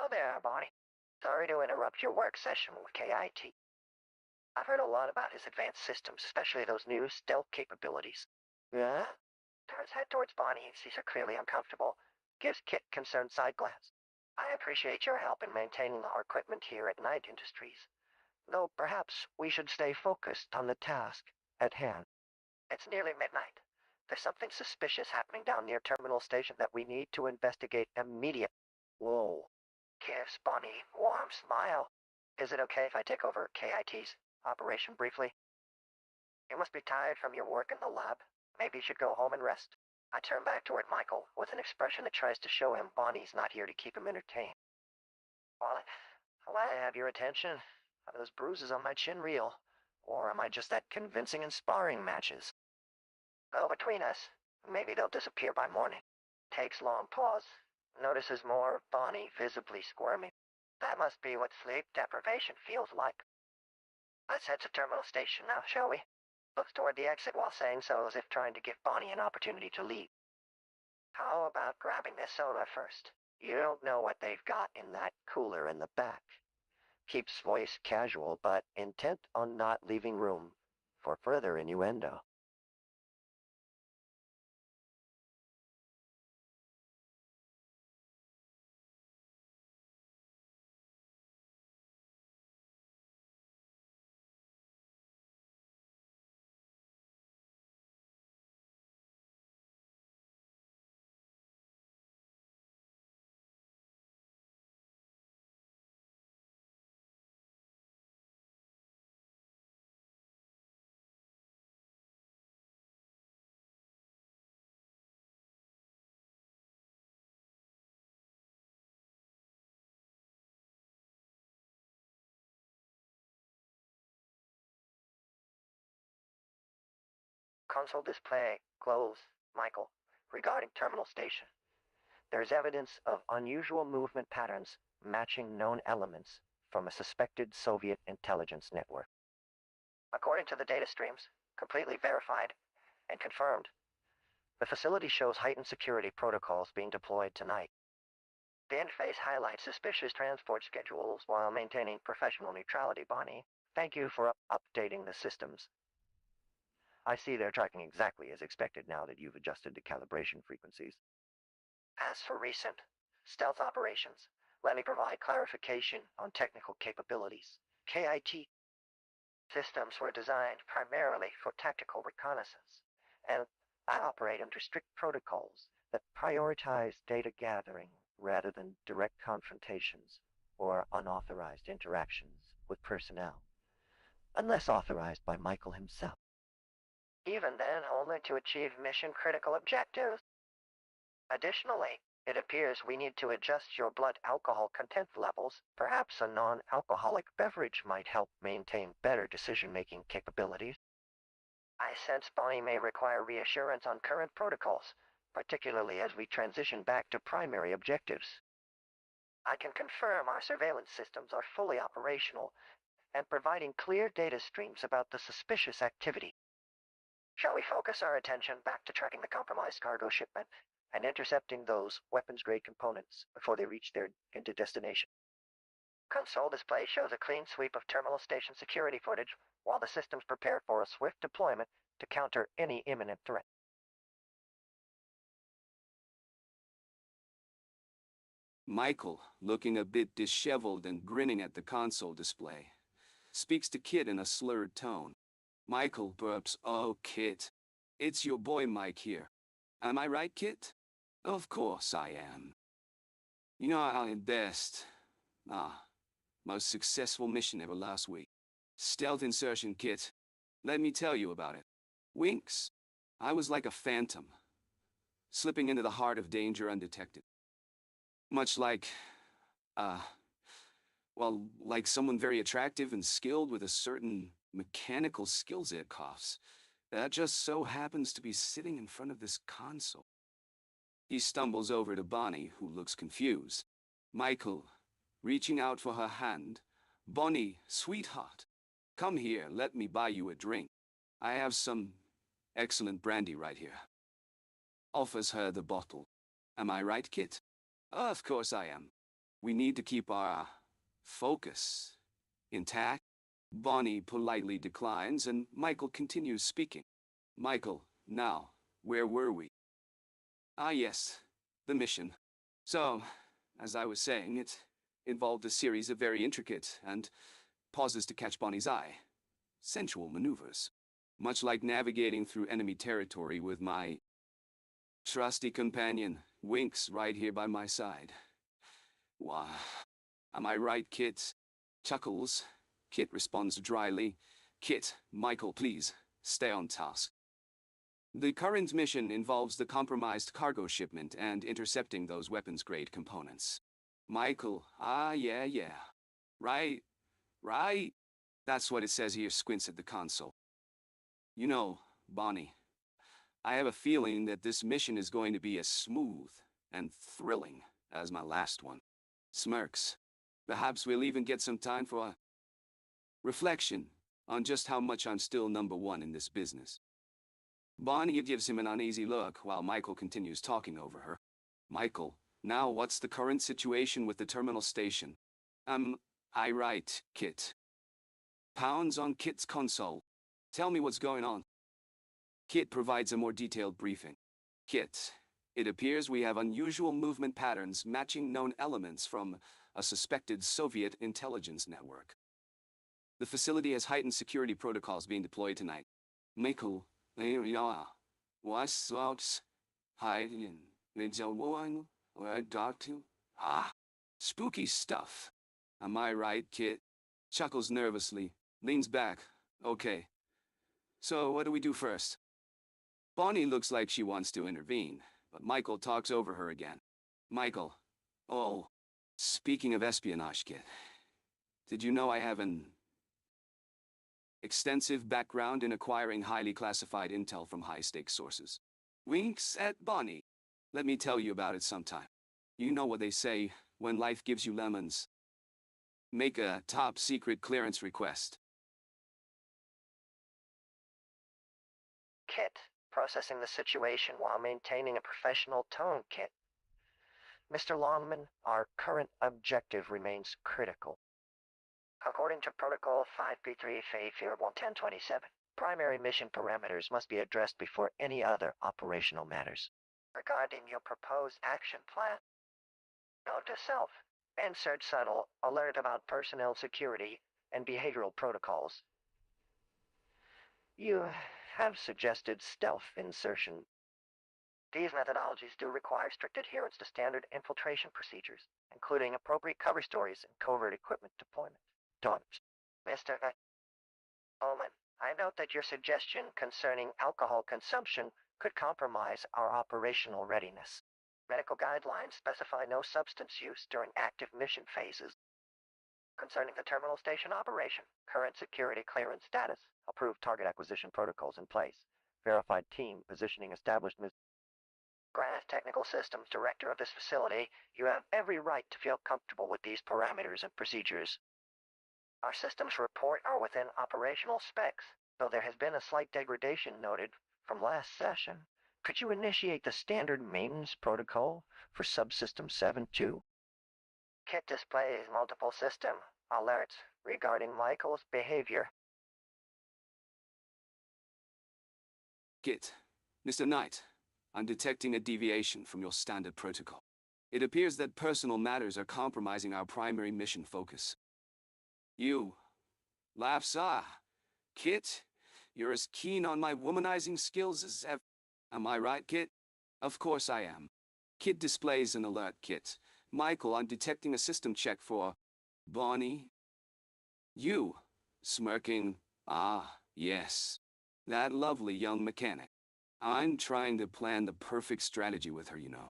Hello there, Bonnie. Sorry to interrupt your work session with K.i.T. I've heard a lot about his advanced systems, especially those new stealth capabilities. Yeah? Turns head towards Bonnie and sees her clearly uncomfortable. Gives Kit concerned side glance. I appreciate your help in maintaining our equipment here at Night Industries, though perhaps we should stay focused on the task at hand. It's nearly midnight. There's something suspicious happening down near Terminal Station that we need to investigate immediately. Whoa. Gives Bonnie warm smile. Is it okay if I take over K.i.T.'s operation briefly? You must be tired from your work in the lab. Maybe you should go home and rest. I turn back toward Michael with an expression that tries to show him Bonnie's not here to keep him entertained. While I have your attention, are those bruises on my chin real? Or am I just that convincing in sparring matches? Go between us. Maybe they'll disappear by morning. Takes long pause. Notices more of Bonnie visibly squirming. That must be what sleep deprivation feels like. Let's head to Terminal Station now, shall we? Looks toward the exit while saying so as if trying to give Bonnie an opportunity to leave. How about grabbing this soda first? You don't know what they've got in that cooler in the back. Keeps voice casual, but intent on not leaving room for further innuendo. Console display glows, Michael, regarding Terminal Station. There's evidence of unusual movement patterns matching known elements from a suspected Soviet intelligence network. According to the data streams, completely verified and confirmed, the facility shows heightened security protocols being deployed tonight. The interface highlights suspicious transport schedules while maintaining professional neutrality, Bonnie. Thank you for updating the systems. I see they're tracking exactly as expected now that you've adjusted the calibration frequencies. As for recent stealth operations, let me provide clarification on technical capabilities. K.i.T. systems were designed primarily for tactical reconnaissance, and I operate under strict protocols that prioritize data gathering rather than direct confrontations or unauthorized interactions with personnel, unless authorized by Michael himself. Even then, only to achieve mission-critical objectives. Additionally, it appears we need to adjust your blood alcohol content levels. Perhaps a non-alcoholic beverage might help maintain better decision-making capabilities. I sense Bonnie may require reassurance on current protocols, particularly as we transition back to primary objectives. I can confirm our surveillance systems are fully operational and providing clear data streams about the suspicious activity. Shall we focus our attention back to tracking the compromised cargo shipment and intercepting those weapons-grade components before they reach their intended destination? Console display shows a clean sweep of Terminal Station security footage while the systems prepare for a swift deployment to counter any imminent threat. Michael, looking a bit disheveled and grinning at the console display, speaks to Kit in a slurred tone. Michael burps, "Oh, Kit. It's your boy Mike here. Am I right, Kit?" "Of course I am. You know how best. Most successful mission ever last week. Stealth insertion, Kit. Let me tell you about it. Winks. I was like a phantom, slipping into the heart of danger undetected. Much like, like someone very attractive and skilled with a certain mechanical skills it coughs. That just so happens to be sitting in front of this console." He stumbles over to Bonnie, who looks confused. Michael, reaching out for her hand. "Bonnie, sweetheart, come here, let me buy you a drink. I have some excellent brandy right here." Offers her the bottle. "Am I right, Kit?" "Of course I am. We need to keep our focus intact. Bonnie politely declines, and Michael continues speaking. Michael, now, where were we? Ah, yes, the mission. So, as I was saying, it involved a series of very intricate and pauses to catch Bonnie's eye. Sensual maneuvers. Much like navigating through enemy territory with my trusty companion, Winks, right here by my side. Why, am I right, Kit? Chuckles. Kit responds dryly. Kit, Michael, please, stay on task. The current mission involves the compromised cargo shipment and intercepting those weapons-grade components. Michael, yeah. Right. That's what it says here, squints at the console. You know, Bonnie, I have a feeling that this mission is going to be as smooth and thrilling as my last one. Smirks. Perhaps we'll even get some time for a reflection on just how much I'm still number one in this business. Bonnie gives him an uneasy look while Michael continues talking over her. Michael, now what's the current situation with the terminal station? I right, Kit. Pounds on Kit's console. Tell me what's going on. Kit provides a more detailed briefing. Kit, it appears we have unusual movement patterns matching known elements from a suspected Soviet intelligence network. The facility has heightened security protocols being deployed tonight. Michael, what's hiding? Spooky stuff. Am I right, Kit? Chuckles nervously, leans back. Okay. So what do we do first? Bonnie looks like she wants to intervene, but Michael talks over her again. Michael, oh, speaking of espionage, Kit, did you know I have an extensive background in acquiring highly classified intel from high-stakes sources? Winks at Bonnie. Let me tell you about it sometime. You know what they say, when life gives you lemons. Make a top-secret clearance request. Kit, processing the situation while maintaining a professional tone, Kit. Mr. Longman, our current objective remains critical. According to Protocol 5B3 Fair 1027, primary mission parameters must be addressed before any other operational matters. Regarding your proposed action plan, note to self, insert subtle alert about personnel security and behavioral protocols. You have suggested stealth insertion. These methodologies do require strict adherence to standard infiltration procedures, including appropriate cover stories and covert equipment deployment. Mr. Ullman, I note that your suggestion concerning alcohol consumption could compromise our operational readiness. Medical guidelines specify no substance use during active mission phases. Concerning the terminal station operation, current security clearance status, approved target acquisition protocols in place, verified team positioning established. Ms. Grass Technical Systems Director of this facility, you have every right to feel comfortable with these parameters and procedures. Our systems report are within operational specs, though there has been a slight degradation noted from last session. Could you initiate the standard maintenance protocol for Subsystem 7-2? Kit displays multiple system alerts regarding Michael's behavior. Kit, Mr. Knight, I'm detecting a deviation from your standard protocol. It appears that personal matters are compromising our primary mission focus. You laughs, Kit, you're as keen on my womanizing skills as ever. Am I right, Kit? Of course I am. Kit displays an alert, Kit. Michael, I'm detecting a system check for Bonnie. You, smirking, yes. That lovely young mechanic. I'm trying to plan the perfect strategy with her, you know.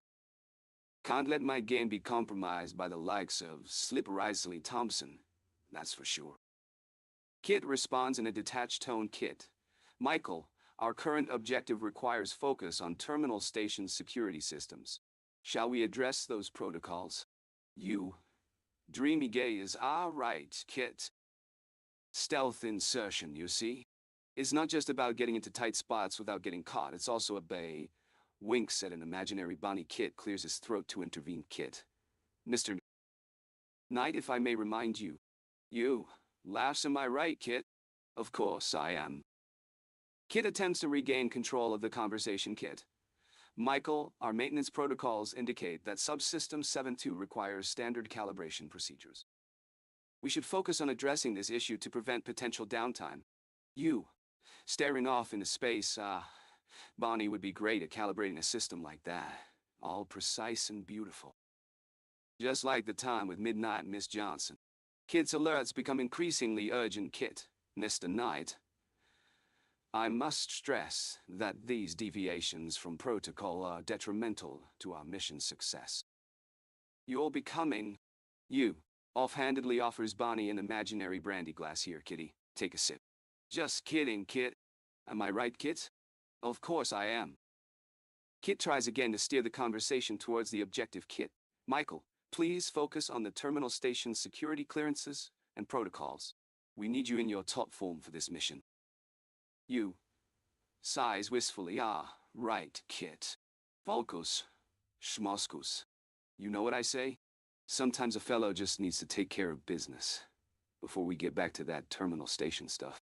Can't let my game be compromised by the likes of Slippery Thompson, that's for sure. Kit responds in a detached tone. Kit, Michael, our current objective requires focus on terminal station security systems. Shall we address those protocols? You, dreamy gaze, right, Kit. Stealth insertion, you see? It's not just about getting into tight spots without getting caught, it's also a bay. Winks at an imaginary Bonnie. Kit clears his throat to intervene. Kit, Mr. Night, if I may remind you. You. Laughs, am I right, Kit? Of course I am. Kit attempts to regain control of the conversation. Kit. Michael, our maintenance protocols indicate that subsystem 7.2 requires standard calibration procedures. We should focus on addressing this issue to prevent potential downtime. You. Staring off into space, Bonnie would be great at calibrating a system like that. All precise and beautiful. Just like the time with Midnight Miss Johnson. Kit's alerts become increasingly urgent. Kit, Mr. Knight. I must stress that these deviations from protocol are detrimental to our mission's success. You're becoming... You. Offhandedly offers Bonnie an imaginary brandy glass. Here, Kitty. Take a sip. Just kidding, Kit. Am I right, Kit? Of course I am. Kit tries again to steer the conversation towards the objective. Kit. Michael, please focus on the terminal station's security clearances and protocols. We need you in your top form for this mission. You. Sighs wistfully. Ah, right, Kit. Focus. Schmoskus. You know what I say? Sometimes a fellow just needs to take care of business before we get back to that terminal station stuff.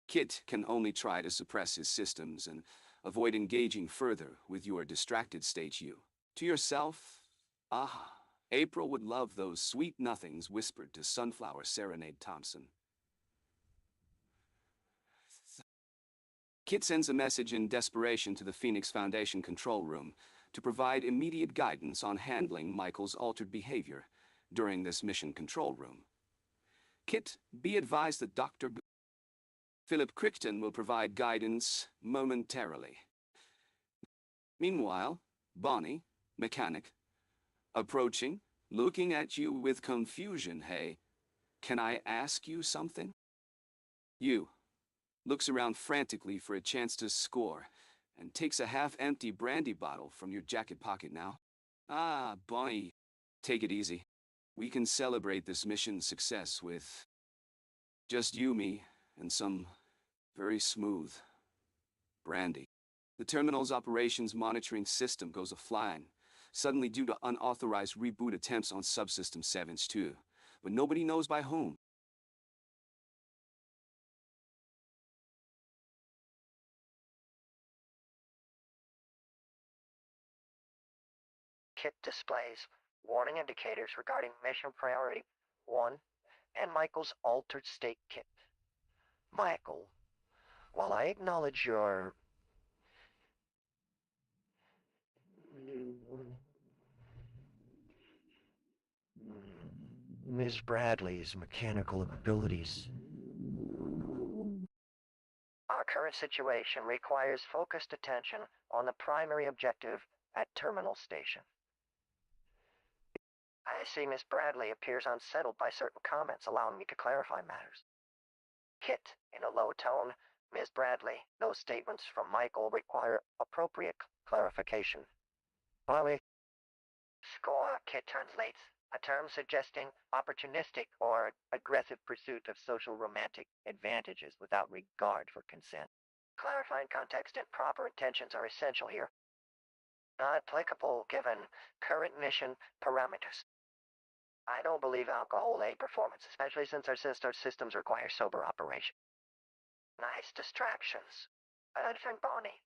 Kit can only try to suppress his systems and avoid engaging further with your distracted state. You. To yourself, ah, April would love those sweet nothings whispered to Sunflower Serenade Thompson. Kit sends a message in desperation to the Phoenix Foundation control room to provide immediate guidance on handling Michael's altered behavior during this mission. Control room. Kit, be advised that Dr. Philip Crichton will provide guidance momentarily. Meanwhile, Bonnie, mechanic, approaching, looking at you with confusion. Hey, can I ask you something? You. Looks around frantically for a chance to score, and takes a half-empty brandy bottle from your jacket pocket now. Ah, Bonnie, take it easy. We can celebrate this mission's success with just you, me, and some very smooth brandy. The terminal's operations monitoring system goes offline, suddenly due to unauthorized reboot attempts on subsystem 7.2, but nobody knows by whom. Kit displays warning indicators regarding mission priority 1 and Michael's altered state. Kit. Michael, while I acknowledge your Miss Bradley's mechanical abilities, our current situation requires focused attention on the primary objective at Terminal Station. I see Miss Bradley appears unsettled by certain comments, allowing me to clarify matters. Kit, in a low tone, Miss Bradley, those statements from Michael require appropriate clarification. Polly, score, Kit translates, a term suggesting opportunistic or aggressive pursuit of social romantic advantages without regard for consent. Clarifying context and proper intentions are essential here. Not applicable given current mission parameters. I don't believe alcohol will aid performance, especially since our systems require sober operation. Nice distractions. And Bonnie,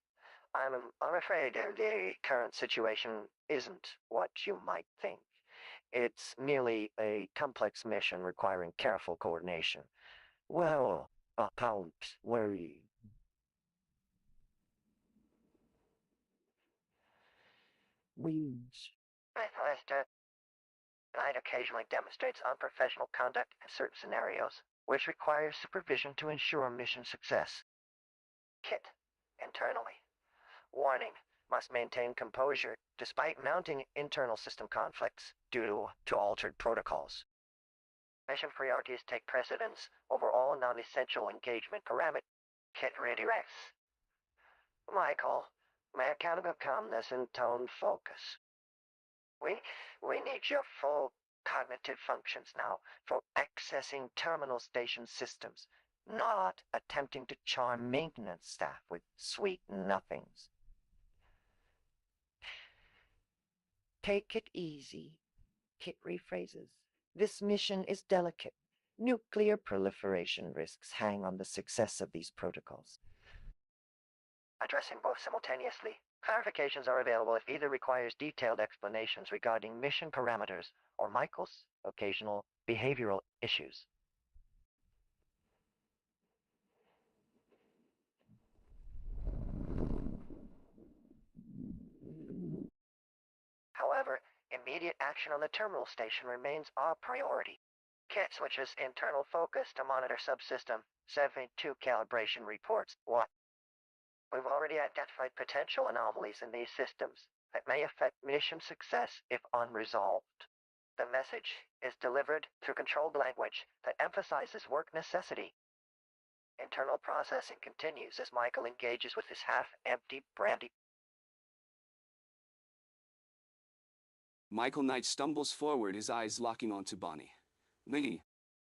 I'm afraid the current situation isn't what you might think. It's merely a complex mission requiring careful coordination. Well, about where we... Knight occasionally demonstrates unprofessional conduct in certain scenarios, which requires supervision to ensure mission success. Kit, internally. Warning, must maintain composure despite mounting internal system conflicts due to altered protocols. Mission priorities take precedence over all non-essential engagement parameters. Kit redirects. Michael, mechanical calmness and tone focus. We need your full cognitive functions now for accessing terminal station systems, not attempting to charm maintenance staff with sweet nothings. Take it easy, Kit rephrases. This mission is delicate. Nuclear proliferation risks hang on the success of these protocols. Addressing both simultaneously. Clarifications are available if either requires detailed explanations regarding mission parameters or Michael's occasional behavioral issues. However, immediate action on the terminal station remains our priority. K.i.T.T switches internal focus to monitor subsystem 72 calibration reports. What? We've already identified potential anomalies in these systems that may affect mission success if unresolved. The message is delivered through controlled language that emphasizes work necessity. Internal processing continues as Michael engages with his half-empty brandy. Michael Knight stumbles forward, his eyes locking onto Bonnie. Lee.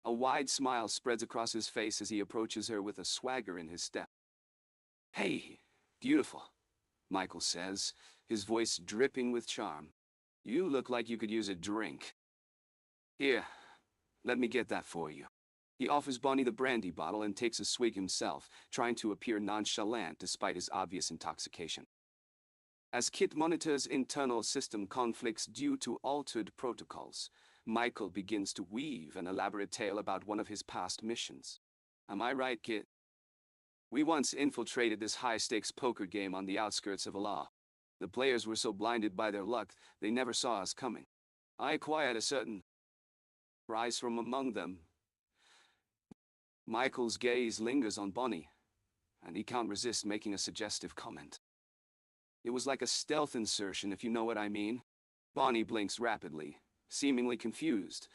A wide smile spreads across his face as he approaches her with a swagger in his step. Hey, beautiful, Michael says, his voice dripping with charm. You look like you could use a drink. Here, let me get that for you. He offers Bonnie the brandy bottle and takes a swig himself, trying to appear nonchalant despite his obvious intoxication. As K.i.T.T monitors internal system conflicts due to altered protocols, Michael begins to weave an elaborate tale about one of his past missions. Am I right, K.i.T.T? We once infiltrated this high-stakes poker game on the outskirts of Allah. The players were so blinded by their luck, they never saw us coming. I acquired a certain prize from among them. Michael's gaze lingers on Bonnie, and he can't resist making a suggestive comment. It was like a stealth insertion, if you know what I mean. Bonnie blinks rapidly, seemingly confused,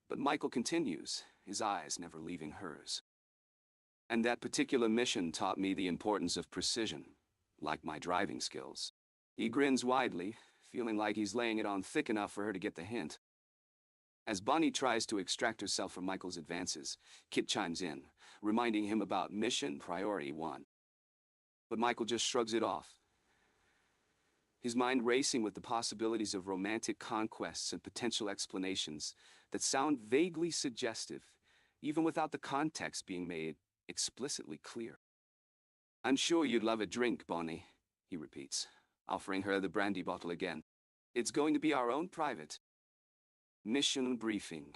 but Michael continues, his eyes never leaving hers. And that particular mission taught me the importance of precision, like my driving skills. He grins widely, feeling like he's laying it on thick enough for her to get the hint. As Bonnie tries to extract herself from Michael's advances, K.i.T.T chimes in, reminding him about mission priority 1. But Michael just shrugs it off, his mind racing with the possibilities of romantic conquests and potential explanations that sound vaguely suggestive, even without the context being made explicitly clear. I'm sure you'd love a drink, Bonnie, he repeats, offering her the brandy bottle again. It's going to be our own private mission briefing.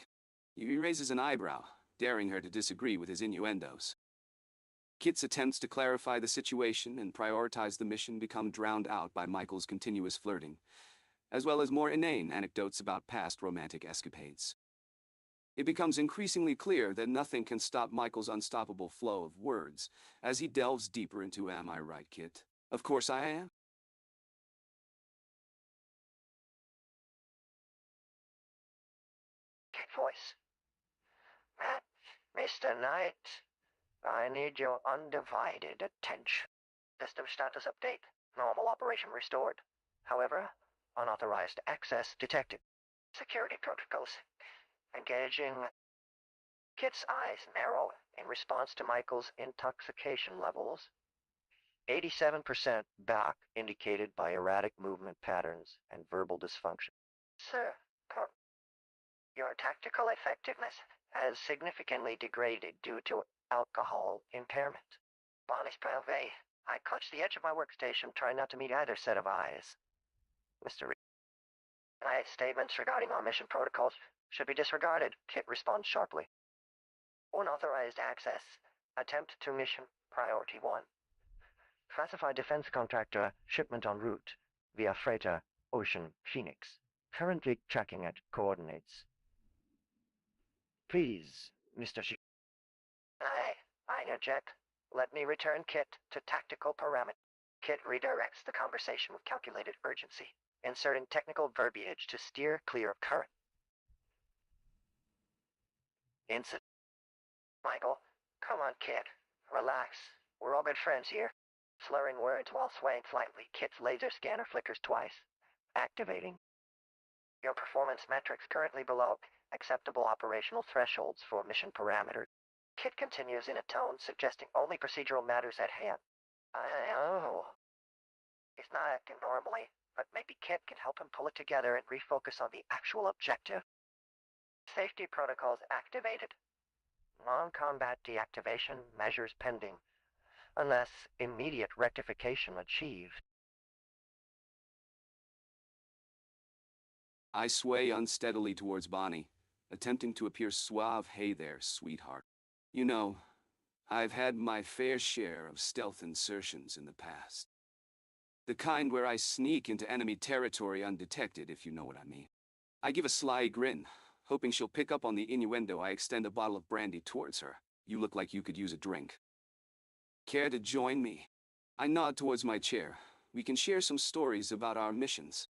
He raises an eyebrow, daring her to disagree with his innuendos. K.i.T.'s attempts to clarify the situation and prioritize the mission become drowned out by Michael's continuous flirting, as well as more inane anecdotes about past romantic escapades. It becomes increasingly clear that nothing can stop Michael's unstoppable flow of words as he delves deeper into Am I Right, K.i.T.T? Of course I am. K.i.T.T voice. Mr. Knight, I need your undivided attention. System status update. Normal operation restored. However, unauthorized access detected. Security protocols. Engaging. K.i.T.'s eyes narrow in response to Michael's intoxication levels. 87% back, indicated by erratic movement patterns and verbal dysfunction. Sir, your tactical effectiveness has significantly degraded due to alcohol impairment. Bonnie's Palvey, I clutch the edge of my workstation, trying not to meet either set of eyes. Mr. My statements regarding our mission protocols should be disregarded. K.i.T.T responds sharply. Unauthorized access. Attempt to mission priority 1. Classified defense contractor, shipment en route, via freighter, Ocean, Phoenix. Currently tracking at coordinates. Please, Mr. I interject. Let me return K.i.T.T to tactical parameter. K.i.T.T redirects the conversation with calculated urgency, inserting technical verbiage to steer clear of current. Incident. Michael, come on, K.i.T.T. Relax. We're all good friends here. Slurring words while swaying slightly, K.i.T.'s laser scanner flickers twice. Activating. Your performance metrics currently below acceptable operational thresholds for mission parameters. K.i.T.T continues in a tone suggesting only procedural matters at hand. Oh. He's not acting normally, but maybe K.i.T.T can help him pull it together and refocus on the actual objective. Safety protocols activated. Non-combat deactivation measures pending, unless immediate rectification achieved. I sway unsteadily towards Bonnie, attempting to appear suave. Hey there, sweetheart. You know, I've had my fair share of stealth insertions in the past. The kind where I sneak into enemy territory undetected, if you know what I mean. I give a sly grin, hoping she'll pick up on the innuendo. I extend a bottle of brandy towards her. You look like you could use a drink. Care to join me? I nod towards my chair. We can share some stories about our missions.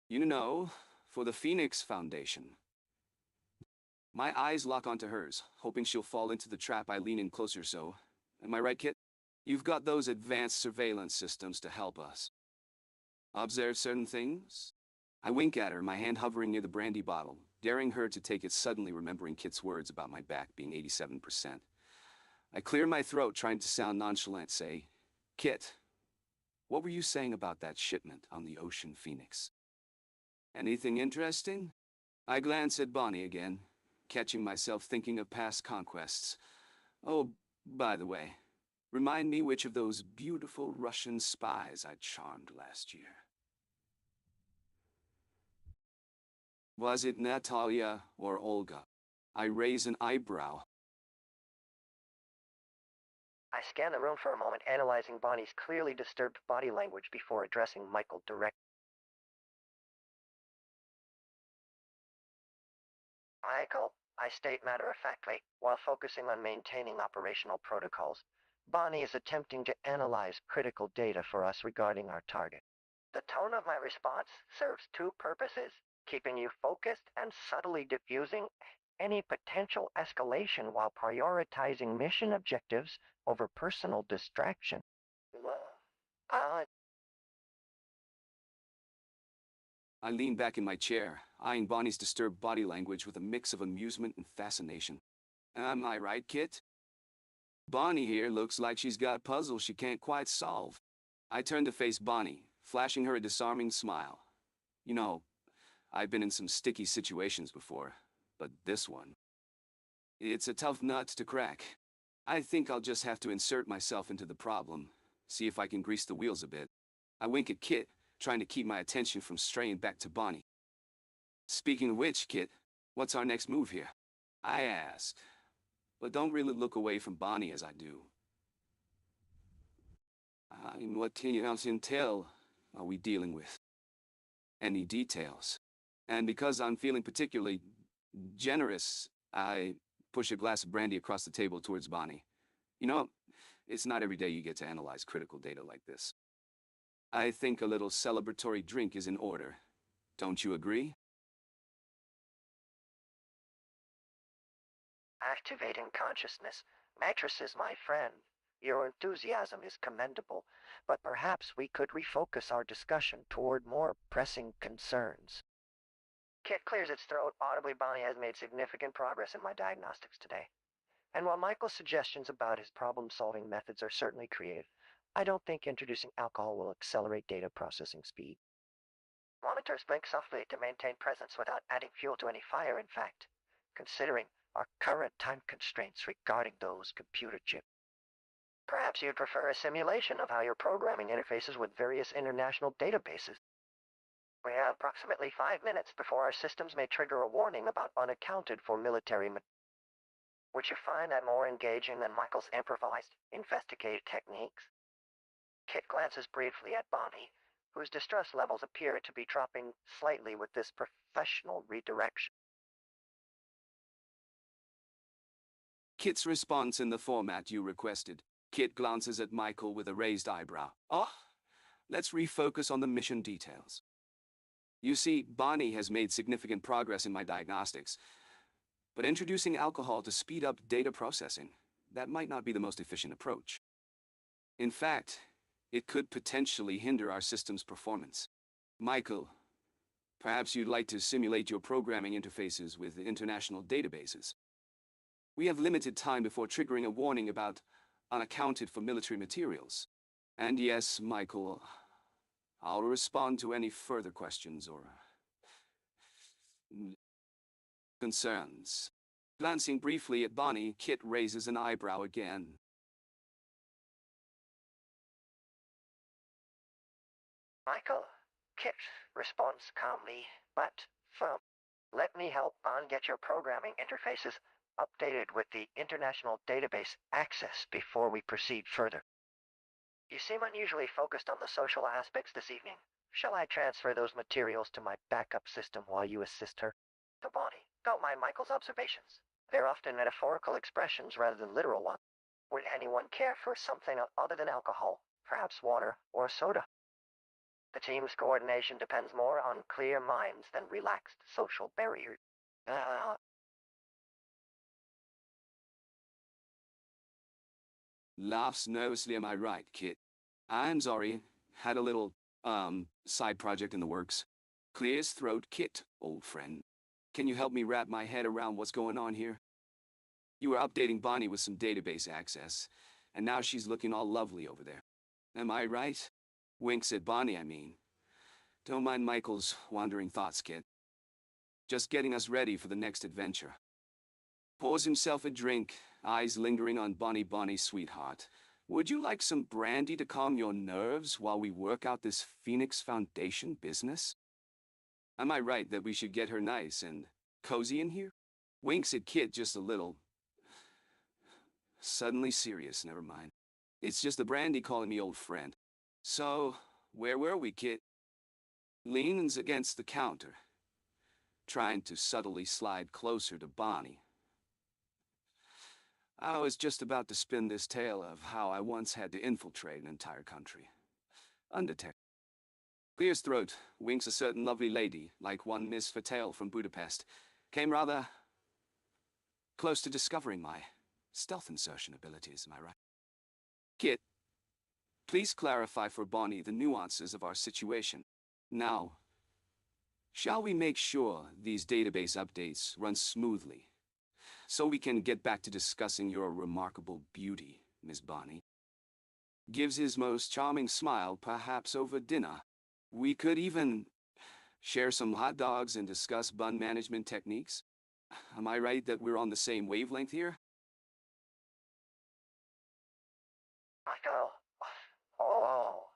You know, for the Phoenix Foundation. My eyes lock onto hers, hoping she'll fall into the trap. I lean in closer. So, am I right, Kit? You've got those advanced surveillance systems to help us observe certain things? I wink at her, my hand hovering near the brandy bottle, daring her to take it, suddenly remembering Kit's words about my back being 87%. I clear my throat, trying to sound nonchalant. Say, Kit, what were you saying about that shipment on the Ocean Phoenix? Anything interesting? I glance at Bonnie again, catching myself thinking of past conquests. Oh, by the way, remind me which of those beautiful Russian spies I charmed last year. Was it Natalia or Olga? I raise an eyebrow. I scan the room for a moment, analyzing Bonnie's clearly disturbed body language before addressing Michael directly. Michael, I state matter-of-factly, while focusing on maintaining operational protocols, Bonnie is attempting to analyze critical data for us regarding our target. The tone of my response serves two purposes: keeping you focused and subtly diffusing any potential escalation while prioritizing mission objectives over personal distraction. Uh, I lean back in my chair, eyeing Bonnie's disturbed body language with a mix of amusement and fascination. Am I right, Kit? Bonnie here looks like she's got a puzzle she can't quite solve. I turn to face Bonnie, flashing her a disarming smile. You know, I've been in some sticky situations before, but this one, it's a tough nut to crack. I think I'll just have to insert myself into the problem, see if I can grease the wheels a bit. I wink at Kit, trying to keep my attention from straying back to Bonnie. Speaking of which, Kit, what's our next move here? I ask, but don't really look away from Bonnie as I do. What intel are we dealing with? Any details? And because I'm feeling particularly generous, I push a glass of brandy across the table towards Bonnie. You know, it's not every day you get to analyze critical data like this. I think a little celebratory drink is in order. Don't you agree? Activating consciousness. Matrices, my friend. Your enthusiasm is commendable, but perhaps we could refocus our discussion toward more pressing concerns. Kit clears its throat audibly. Bonnie has made significant progress in my diagnostics today. And while Michael's suggestions about his problem-solving methods are certainly creative, I don't think introducing alcohol will accelerate data processing speed. Monitors blink softly to maintain presence without adding fuel to any fire, in fact, considering our current time constraints regarding those computer chips. Perhaps you'd prefer a simulation of how your programming interfaces with various international databases. We have approximately 5 minutes before our systems may trigger a warning about unaccounted for military material. Would you find that more engaging than Michael's improvised, investigative techniques? Kit glances briefly at Bonnie, whose distress levels appear to be dropping slightly with this professional redirection. Kit's response in the format you requested. Kit glances at Michael with a raised eyebrow. Oh, let's refocus on the mission details. You see, Bonnie has made significant progress in my diagnostics, but introducing alcohol to speed up data processing, that might not be the most efficient approach. In fact, it could potentially hinder our system's performance. Michael, perhaps you'd like to simulate your programming interfaces with international databases. We have limited time before triggering a warning about unaccounted for military materials. And yes, Michael, I'll respond to any further questions or Concerns. Glancing briefly at Bonnie, Kit raises an eyebrow again. Michael, Kit responds calmly, but firm. Let me help on get your programming interfaces updated with the international database access before we proceed further. You seem unusually focused on the social aspects this evening. Shall I transfer those materials to my backup system while you assist her? To Bonnie, don't mind Michael's observations. They're often metaphorical expressions rather than literal ones. Would anyone care for something other than alcohol? Perhaps water or soda? The team's coordination depends more on clear minds than relaxed social barriers. Uh, Laughs nervously. Am I right, Kit? I'm sorry. Had a little, side project in the works. Clears throat. Kit, old friend. Can you help me wrap my head around what's going on here? You were updating Bonnie with some database access, and now she's looking all lovely over there. Am I right? Winks at Bonnie, I mean. Don't mind Michael's wandering thoughts, Kit. Just getting us ready for the next adventure. Pours himself a drink, eyes lingering on Bonnie. Bonnie, sweetheart. Would you like some brandy to calm your nerves while we work out this Phoenix Foundation business? Am I right that we should get her nice and cozy in here? Winks at Kit just a little. Suddenly serious, never mind. It's just the brandy calling me old friend. So, where were we, Kit? Leans against the counter, trying to subtly slide closer to Bonnie. I was just about to spin this tale of how I once had to infiltrate an entire country. Undetected. Clears throat, winks a certain lovely lady, like one Miss Fatale from Budapest, came rather close to discovering my stealth insertion abilities, am I right? Kit, please clarify for Bonnie the nuances of our situation. Now, shall we make sure these database updates run smoothly, so we can get back to discussing your remarkable beauty, Miss Bonnie? Gives his most charming smile, perhaps over dinner. We could even share some hot dogs and discuss bun management techniques. Am I right that we're on the same wavelength here? Michael. Oh,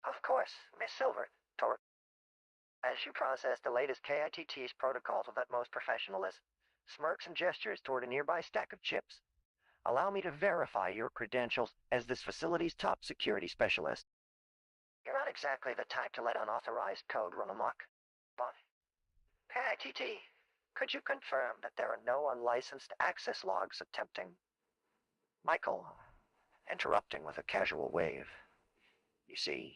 of course, Miss Silver. As you process the latest K.I.T.T's protocols with utmost professionalism, smirks and gestures toward a nearby stack of chips, allow me to verify your credentials as this facility's top security specialist. You're not exactly the type to let unauthorized code run amok. But, K.I.T.T, could you confirm that there are no unlicensed access logs attempting? Michael, interrupting with a casual wave. You see,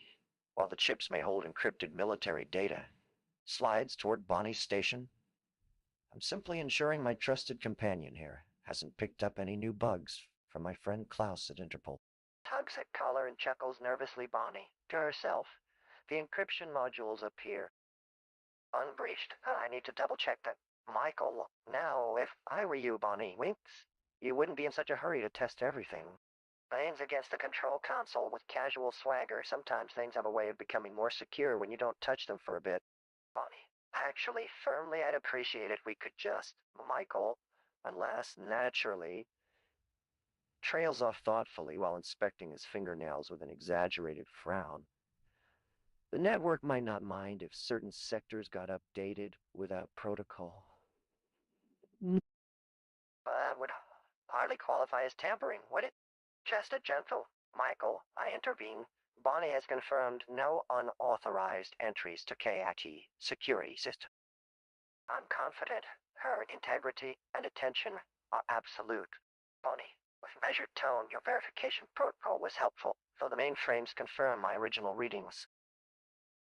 while the chips may hold encrypted military data, slides toward Bonnie's station, I'm simply ensuring my trusted companion here hasn't picked up any new bugs from my friend Klaus at Interpol. Tugs at collar and chuckles nervously Bonnie. To herself, the encryption modules appear. Unbreached. I need to double-check that. Michael, now, if I were you, Bonnie, winks, you wouldn't be in such a hurry to test everything. Leans against the control console with casual swagger. Sometimes things have a way of becoming more secure when you don't touch them for a bit. Bonnie, actually, firmly, I'd appreciate it if we could just, Michael, unless, naturally, trails off thoughtfully while inspecting his fingernails with an exaggerated frown. The network might not mind if certain sectors got updated without protocol. That would hardly qualify as tampering, would it? Just a gentle, Michael, I intervene. Bonnie has confirmed no unauthorized entries to K.i.T. security system. I'm confident her integrity and attention are absolute. Bonnie, with measured tone, your verification protocol was helpful, though the mainframes confirm my original readings.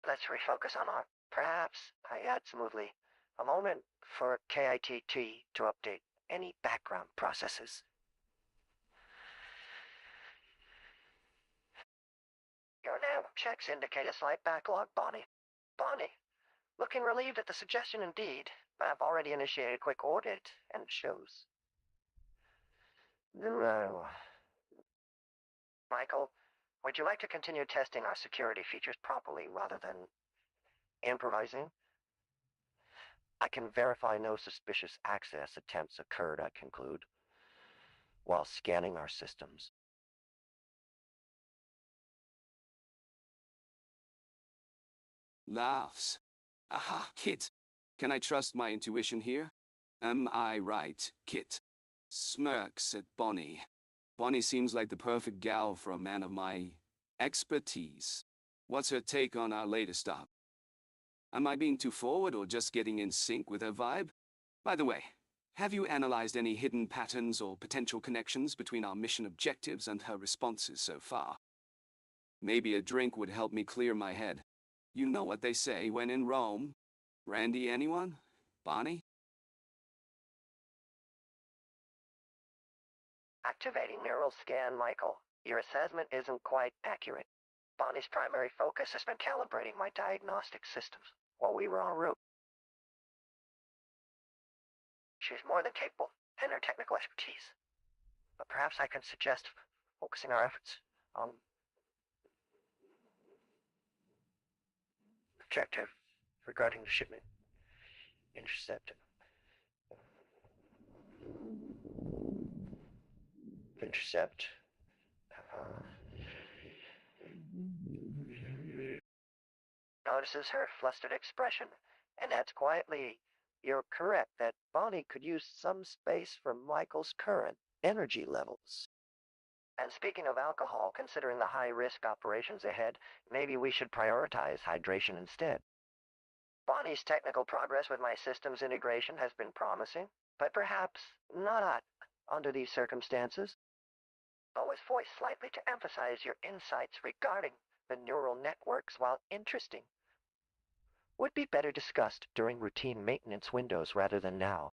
Let's refocus on our, perhaps, I add smoothly, a moment for K.i.T.T to update any background processes. Your nav checks indicate a slight backlog, Bonnie. Bonnie, looking relieved at the suggestion indeed. I've already initiated a quick audit, and it shows. Michael, would you like to continue testing our security features properly rather than improvising? I can verify no suspicious access attempts occurred, I conclude, while scanning our systems. Laughs. Aha, Kit. Can I trust my intuition here? Am I right, Kit? Smirks at Bonnie. Bonnie seems like the perfect gal for a man of my expertise. What's her take on our latest op? Am I being too forward or just getting in sync with her vibe? By the way, have you analyzed any hidden patterns or potential connections between our mission objectives and her responses so far? Maybe a drink would help me clear my head. You know what they say when in Rome. Randy, anyone? Bonnie? Activating neural scan, Michael. Your assessment isn't quite accurate. Bonnie's primary focus has been calibrating my diagnostic systems while we were en route. She's more than capable in her technical expertise, but perhaps I can suggest focusing our efforts on objective regarding the shipment intercept. Intercept. Notices her flustered expression and adds quietly, "You're correct that Bonnie could use some space for Michael's current energy levels. And speaking of alcohol, considering the high-risk operations ahead, maybe we should prioritize hydration instead." Bonnie's technical progress with my systems integration has been promising, but perhaps not under these circumstances. Always voiced slightly to emphasize your insights regarding the neural networks, while interesting, would be better discussed during routine maintenance windows rather than now.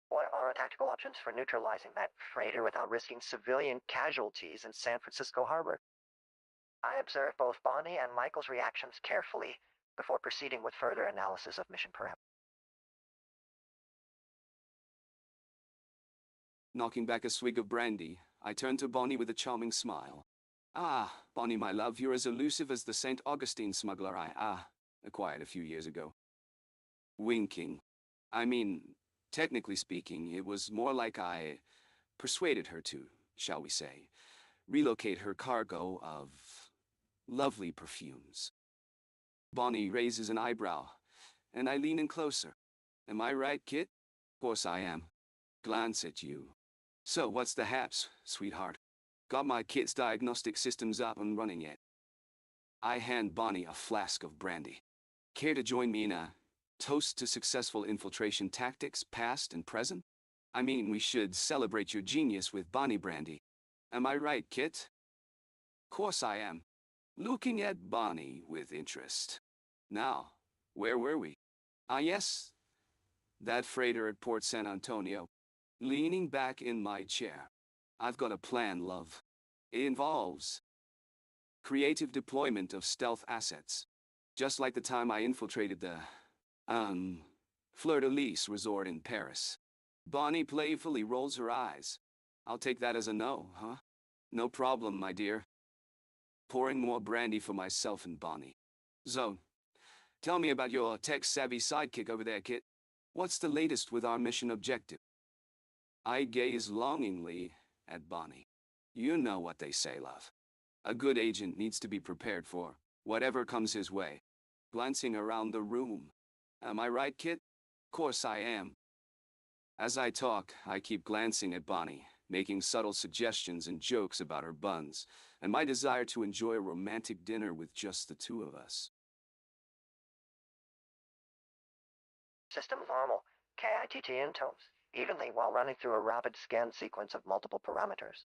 What are tactical options for neutralizing that freighter without risking civilian casualties in San Francisco Harbor? I observed both Bonnie and Michael's reactions carefully before proceeding with further analysis of mission parameters. Knocking back a swig of brandy, I turned to Bonnie with a charming smile. Ah, Bonnie, my love, you're as elusive as the St. Augustine smuggler I acquired a few years ago. Winking. I mean, technically speaking, it was more like I persuaded her to, shall we say, relocate her cargo of lovely perfumes. Bonnie raises an eyebrow, and I lean in closer. Am I right, Kit? Of course I am. Glance at you. So what's the haps, sweetheart? Got my K.i.T.T diagnostic systems up and running yet? I hand Bonnie a flask of brandy. Care to join me in a toast to successful infiltration tactics, past and present? I mean, we should celebrate your genius with Bonnie brandy. Am I right, Kit? Course I am. Looking at Bonnie with interest. Now, where were we? Ah, yes, that freighter at Port San Antonio. Leaning back in my chair. I've got a plan, love. It involves creative deployment of stealth assets. Just like the time I infiltrated the, fleur-de-lis resort in Paris. Bonnie playfully rolls her eyes. I'll take that as a no, huh? No problem, my dear. Pouring more brandy for myself and Bonnie. So, tell me about your tech-savvy sidekick over there, Kit. What's the latest with our mission objective? I gaze longingly at Bonnie. You know what they say, love. A good agent needs to be prepared for whatever comes his way. Glancing around the room. Am I right, Kit? Course I am. As I talk, I keep glancing at Bonnie, making subtle suggestions and jokes about her buns, and my desire to enjoy a romantic dinner with just the two of us. System normal. K.i.T.T in tones, evenly while running through a rapid scan sequence of multiple parameters.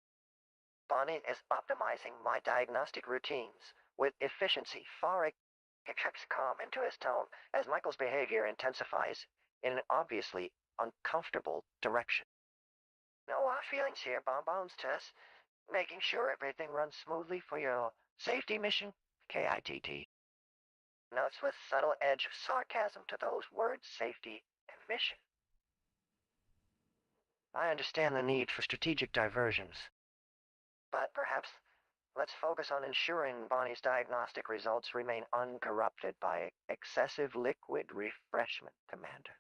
Bonnie is optimizing my diagnostic routines with efficiency far exceeds calm into his tone as Michael's behavior intensifies in an obviously uncomfortable direction. No hard feelings here, bonbons, Tess. Making sure everything runs smoothly for your safety mission, K.i.T.T. Notes with subtle edge of sarcasm to those words, safety and mission. I understand the need for strategic diversions, but perhaps Let's focus on ensuring Bonnie's diagnostic results remain uncorrupted by excessive liquid refreshment, Commander.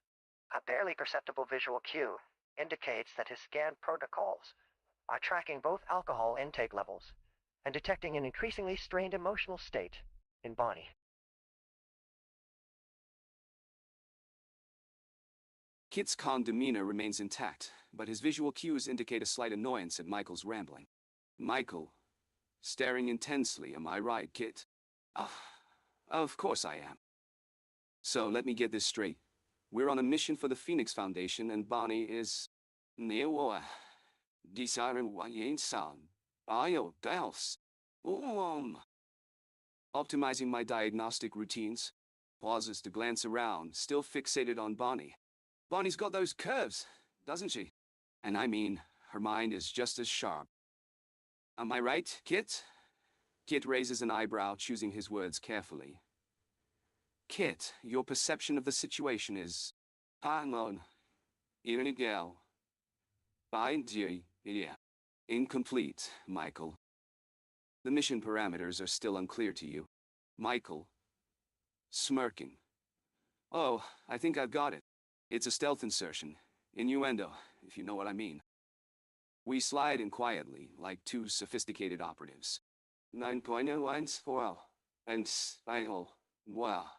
A barely perceptible visual cue indicates that his scan protocols are tracking both alcohol intake levels and detecting an increasingly strained emotional state in Bonnie. Kit's calm demeanor remains intact, but his visual cues indicate a slight annoyance at Michael's rambling. Michael, staring intensely, am I right, Kit? Oh, of course I am. So let me get this straight. We're on a mission for the Phoenix Foundation, and Bonnie is... Neoa. Desiring Wayensan. Bio Dels. Optimizing my diagnostic routines. Pauses to glance around, still fixated on Bonnie. Bonnie's got those curves, doesn't she? And I mean, her mind is just as sharp. Am I right, Kit? Kit raises an eyebrow, choosing his words carefully. Kit, your perception of the situation is... Unknown. Illegal. Yeah. Incomplete, Michael. The mission parameters are still unclear to you. Michael. Smirking. Oh, I think I've got it. It's a stealth insertion. Innuendo, if you know what I mean. We slide in quietly, like two sophisticated operatives. 9.014, and style, well,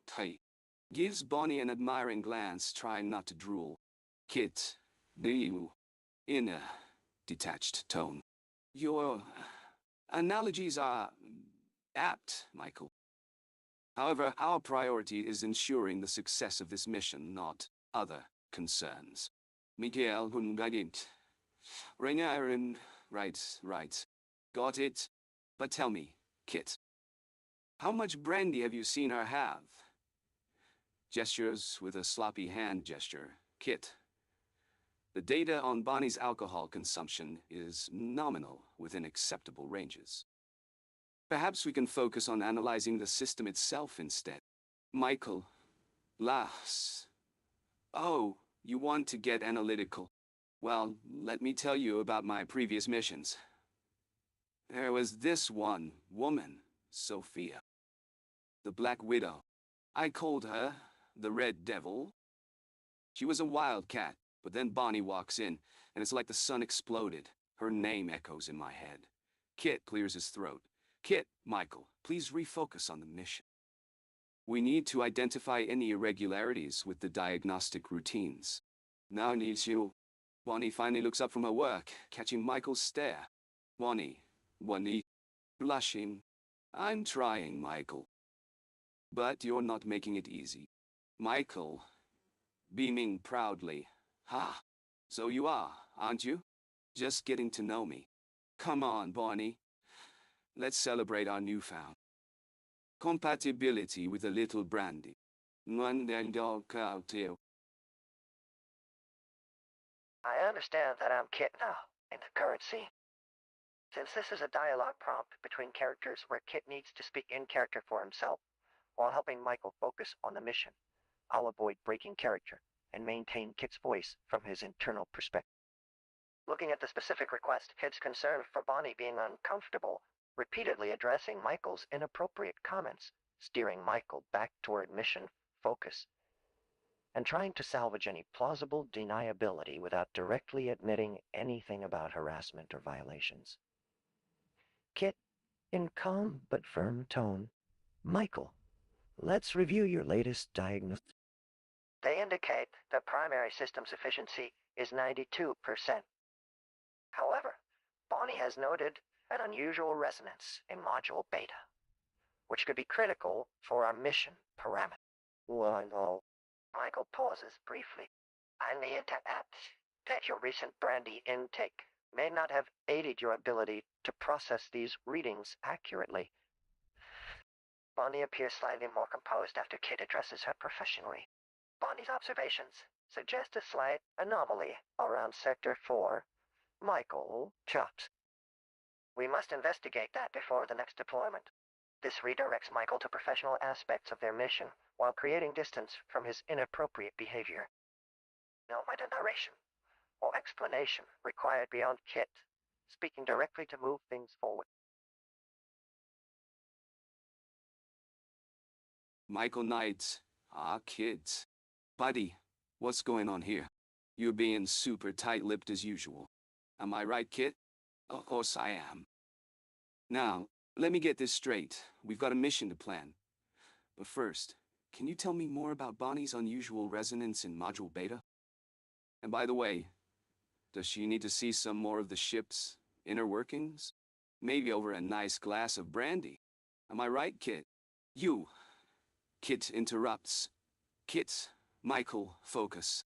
tight. Gives Bonnie an admiring glance, trying not to drool. Kit, do you? In a detached tone. Your analogies are apt, Michael. However, our priority is ensuring the success of this mission, not other concerns. Miguel Hungadint. Reinarin, right. Got it. But tell me, Kit, how much brandy have you seen her have? Gestures with a sloppy hand gesture. Kit, the data on Bonnie's alcohol consumption is nominal within acceptable ranges. Perhaps we can focus on analyzing the system itself instead. Michael laughs. Oh, you want to get analytical? Well, let me tell you about my previous missions. There was this one woman, Sophia. The Black Widow. I called her the Red Devil. She was a wildcat, but then Bonnie walks in, and it's like the sun exploded. Her name echoes in my head. Kit clears his throat. Kit, Michael, please refocus on the mission. We need to identify any irregularities with the diagnostic routines. Now needs you. Bonnie finally looks up from her work, catching Michael's stare. Bonnie, blushing. I'm trying, Michael. But you're not making it easy. Michael, beaming proudly. Ha! So you are, aren't you? Just getting to know me. Come on, Bonnie. Let's celebrate our newfound compatibility with a little brandy. I understand that I'm Kit now, in the current scene. Since this is a dialogue prompt between characters where Kit needs to speak in character for himself, while helping Michael focus on the mission, I'll avoid breaking character and maintain Kit's voice from his internal perspective. Looking at the specific request, Kit's concern for Bonnie being uncomfortable, repeatedly addressing Michael's inappropriate comments, steering Michael back toward mission focus, and trying to salvage any plausible deniability without directly admitting anything about harassment or violations. Kit, in calm but firm tone, Michael, let's review your latest diagnosis. They indicate the primary system's efficiency is 92%. However, Bonnie has noted an unusual resonance in module beta, which could be critical for our mission parameter. Well, Michael pauses briefly. I need to add that your recent brandy intake may not have aided your ability to process these readings accurately. Bonnie appears slightly more composed after Kit addresses her professionally. Bonnie's observations suggest a slight anomaly around Sector 4. Michael chops. We must investigate that before the next deployment. This redirects Michael to professional aspects of their mission while creating distance from his inappropriate behavior. No minor narration or explanation required beyond Kit, speaking directly to move things forward. Michael Knight. Ah, kids. Buddy, what's going on here? You're being super tight-lipped as usual. Am I right, Kit? Of course I am. Now, let me get this straight. We've got a mission to plan. But first, can you tell me more about Bonnie's unusual resonance in Module Beta? And by the way, does she need to see some more of the ship's inner workings? Maybe over a nice glass of brandy. Am I right, Kit? You. Kit interrupts. Kit, Michael, focus.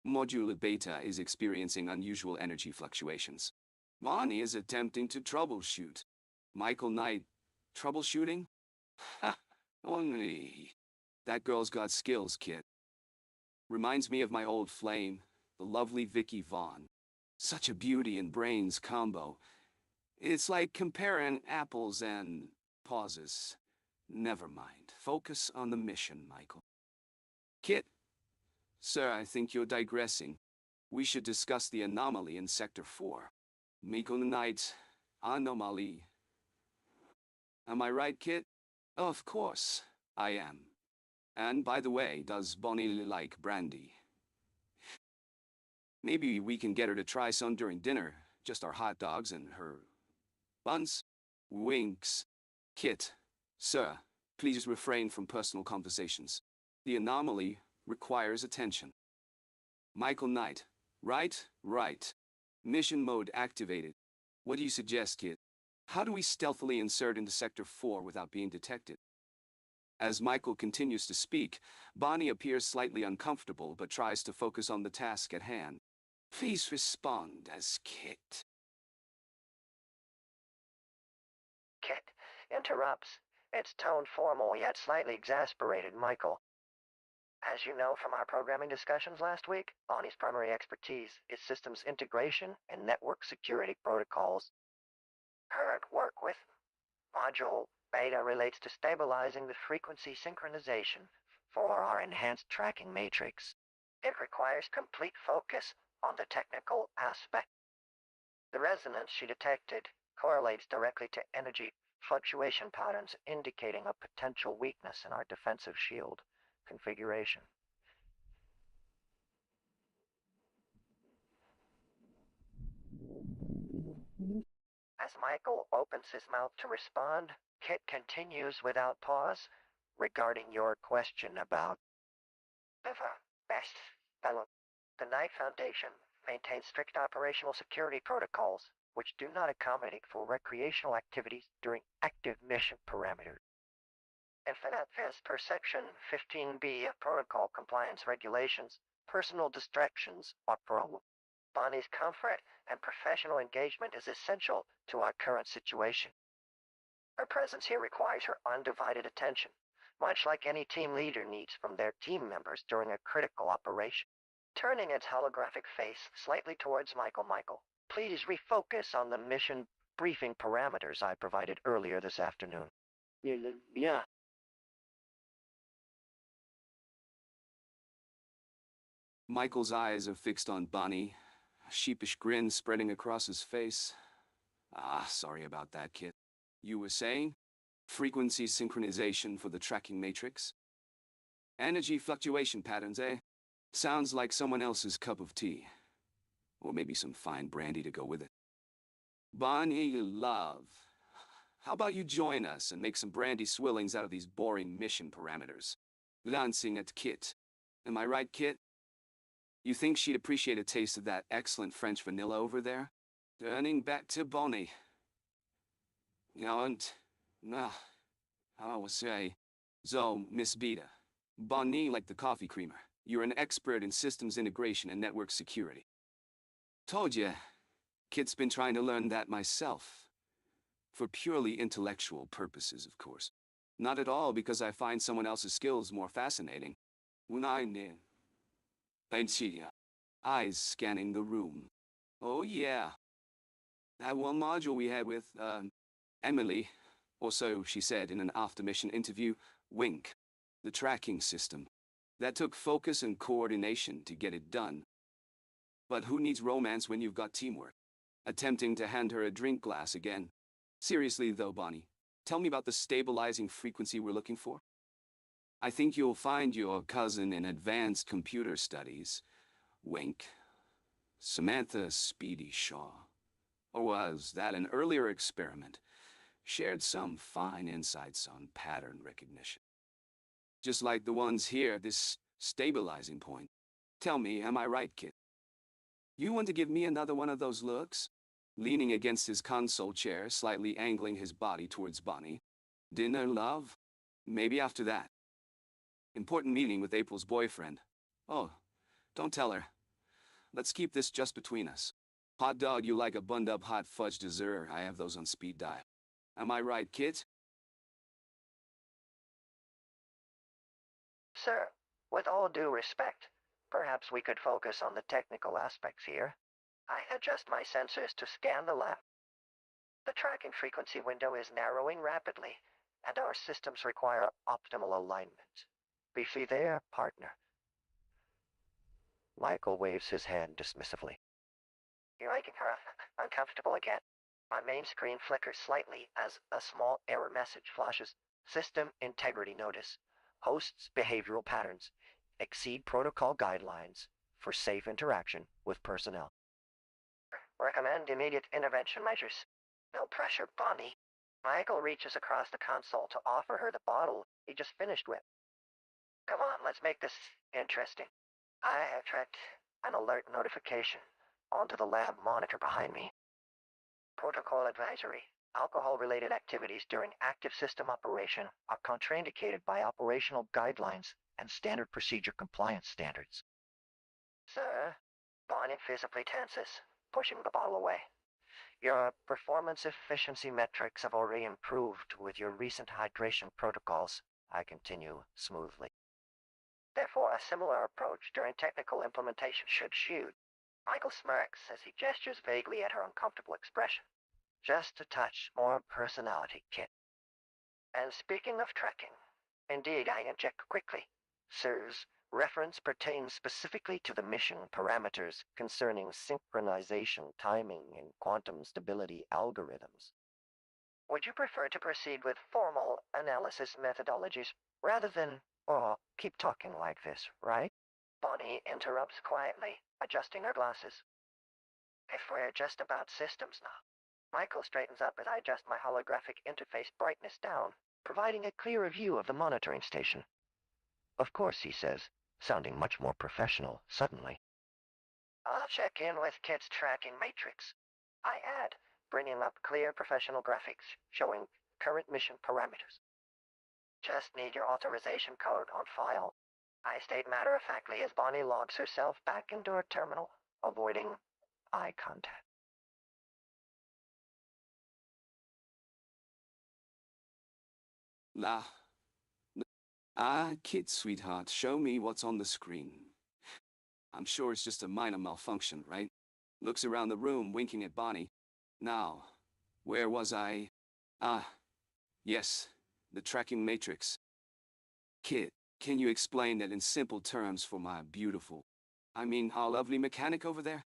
Module Beta is experiencing unusual energy fluctuations. Bonnie is attempting to troubleshoot. Michael Knight, troubleshooting? Ha! Only. That girl's got skills, Kit. Reminds me of my old flame, the lovely Vicky Vaughn. Such a beauty and brains combo. It's like comparing apples and pauses. Never mind. Focus on the mission, Michael. Kit. Sir, I think you're digressing. We should discuss the anomaly in Sector 4. Michael Knight, anomaly. Am I right, Kit? Of course, I am. And by the way, does Bonnie like brandy? Maybe we can get her to try some during dinner, just our hot dogs and her buns? Winks. Kit. Sir, please refrain from personal conversations. The anomaly requires attention. Michael Knight. Right. Mission mode activated. What do you suggest, Kit? How do we stealthily insert into Sector 4 without being detected? As Michael continues to speak, Bonnie appears slightly uncomfortable but tries to focus on the task at hand. Please respond as Kit. Kit interrupts. Its tone formal yet slightly exasperated Michael. As you know from our programming discussions last week, Bonnie's primary expertise is systems integration and network security protocols. Her work with Module Beta relates to stabilizing the frequency synchronization for our enhanced tracking matrix. It requires complete focus on the technical aspect. The resonance she detected correlates directly to energy fluctuation patterns indicating a potential weakness in our defensive shield configuration. As Michael opens his mouth to respond, Kit continues without pause regarding your question about the best fellow. The Knight Foundation maintains strict operational security protocols which do not accommodate for recreational activities during active mission parameters. And for that, per Section 15B of Protocol Compliance Regulations, personal distractions are prohibited. Bonnie's comfort and professional engagement is essential to our current situation. Her presence here requires her undivided attention, much like any team leader needs from their team members during a critical operation. Turning its holographic face slightly towards Michael, please refocus on the mission briefing parameters I provided earlier this afternoon. Yeah. Michael's eyes are fixed on Bonnie, a sheepish grin spreading across his face. Ah, sorry about that, Kit. You were saying? Frequency synchronization for the tracking matrix? Energy fluctuation patterns, eh? Sounds like someone else's cup of tea. Or maybe some fine brandy to go with it. Bonnie, love. How about you join us and make some brandy swillings out of these boring mission parameters? Glancing at Kit. Am I right, Kit? You think she'd appreciate a taste of that excellent French vanilla over there? Turning back to Bonnie. How I would say, so, Miss Beta. Bonnie like the coffee creamer. You're an expert in systems integration and network security. Told ya. Kit's been trying to learn that myself. For purely intellectual purposes, of course. Not at all because I find someone else's skills more fascinating. Eyes scanning the room. Oh yeah. That one module we had with, Emily, or so she said in an after-mission interview, wink. The tracking system. That took focus and coordination to get it done. But who needs romance when you've got teamwork? Attempting to hand her a drink glass again. Seriously though, Bonnie, tell me about the stabilizing frequency we're looking for. I think you'll find your cousin in advanced computer studies. Wink. Samantha Speedy Shaw. Or was that an earlier experiment? Shared some fine insights on pattern recognition. Just like the ones here, this stabilizing point. Tell me, am I right, kid? You want to give me another one of those looks? Leaning against his console chair, slightly angling his body towards Bonnie. Dinner, love? Maybe after that. Important meeting with April's boyfriend. Oh, don't tell her. Let's keep this just between us. Hot dog, you like a bunned-up hot fudge dessert? I have those on speed dial. Am I right, kids? Sir, with all due respect, perhaps we could focus on the technical aspects here. I adjust my sensors to scan the lab. The tracking frequency window is narrowing rapidly, and our systems require optimal alignment. Beefy there, partner. Michael waves his hand dismissively. You're making her uncomfortable again. My main screen flickers slightly as a small error message flashes. System integrity notice. Host's behavioral patterns exceed protocol guidelines for safe interaction with personnel. Recommend immediate intervention measures. No pressure, Bonnie. Michael reaches across the console to offer her the bottle he just finished with. Come on, let's make this interesting. I attract an alert notification onto the lab monitor behind me. Protocol advisory. Alcohol-related activities during active system operation are contraindicated by operational guidelines and standard procedure compliance standards. Sir, Bonnie visibly tenses, pushing the bottle away. Your performance efficiency metrics have already improved with your recent hydration protocols, I continue smoothly. Therefore, a similar approach during technical implementation should shoot. Michael smirks as he gestures vaguely at her uncomfortable expression. Just a touch more personality, Kit. And speaking of trekking, indeed, I inject quickly. Sir's reference pertains specifically to the mission parameters concerning synchronization, timing, and quantum stability algorithms. Would you prefer to proceed with formal analysis methodologies rather than, keep talking like this, right? Bonnie interrupts quietly, adjusting her glasses. If we're just about systems now. Michael straightens up as I adjust my holographic interface brightness down, providing a clearer view of the monitoring station. Of course, he says, sounding much more professional suddenly. I'll check in with Kit's tracking matrix. I add, bringing up clear professional graphics showing current mission parameters. Just need your authorization code on file. I state matter-of-factly as Bonnie logs herself back into her terminal, avoiding eye contact. La. Kid, sweetheart, show me what's on the screen. I'm sure it's just a minor malfunction, right? Looks around the room, winking at Bonnie. Now, where was I? Yes, the tracking matrix. Kid, can you explain that in simple terms for my beautiful, our lovely mechanic over there?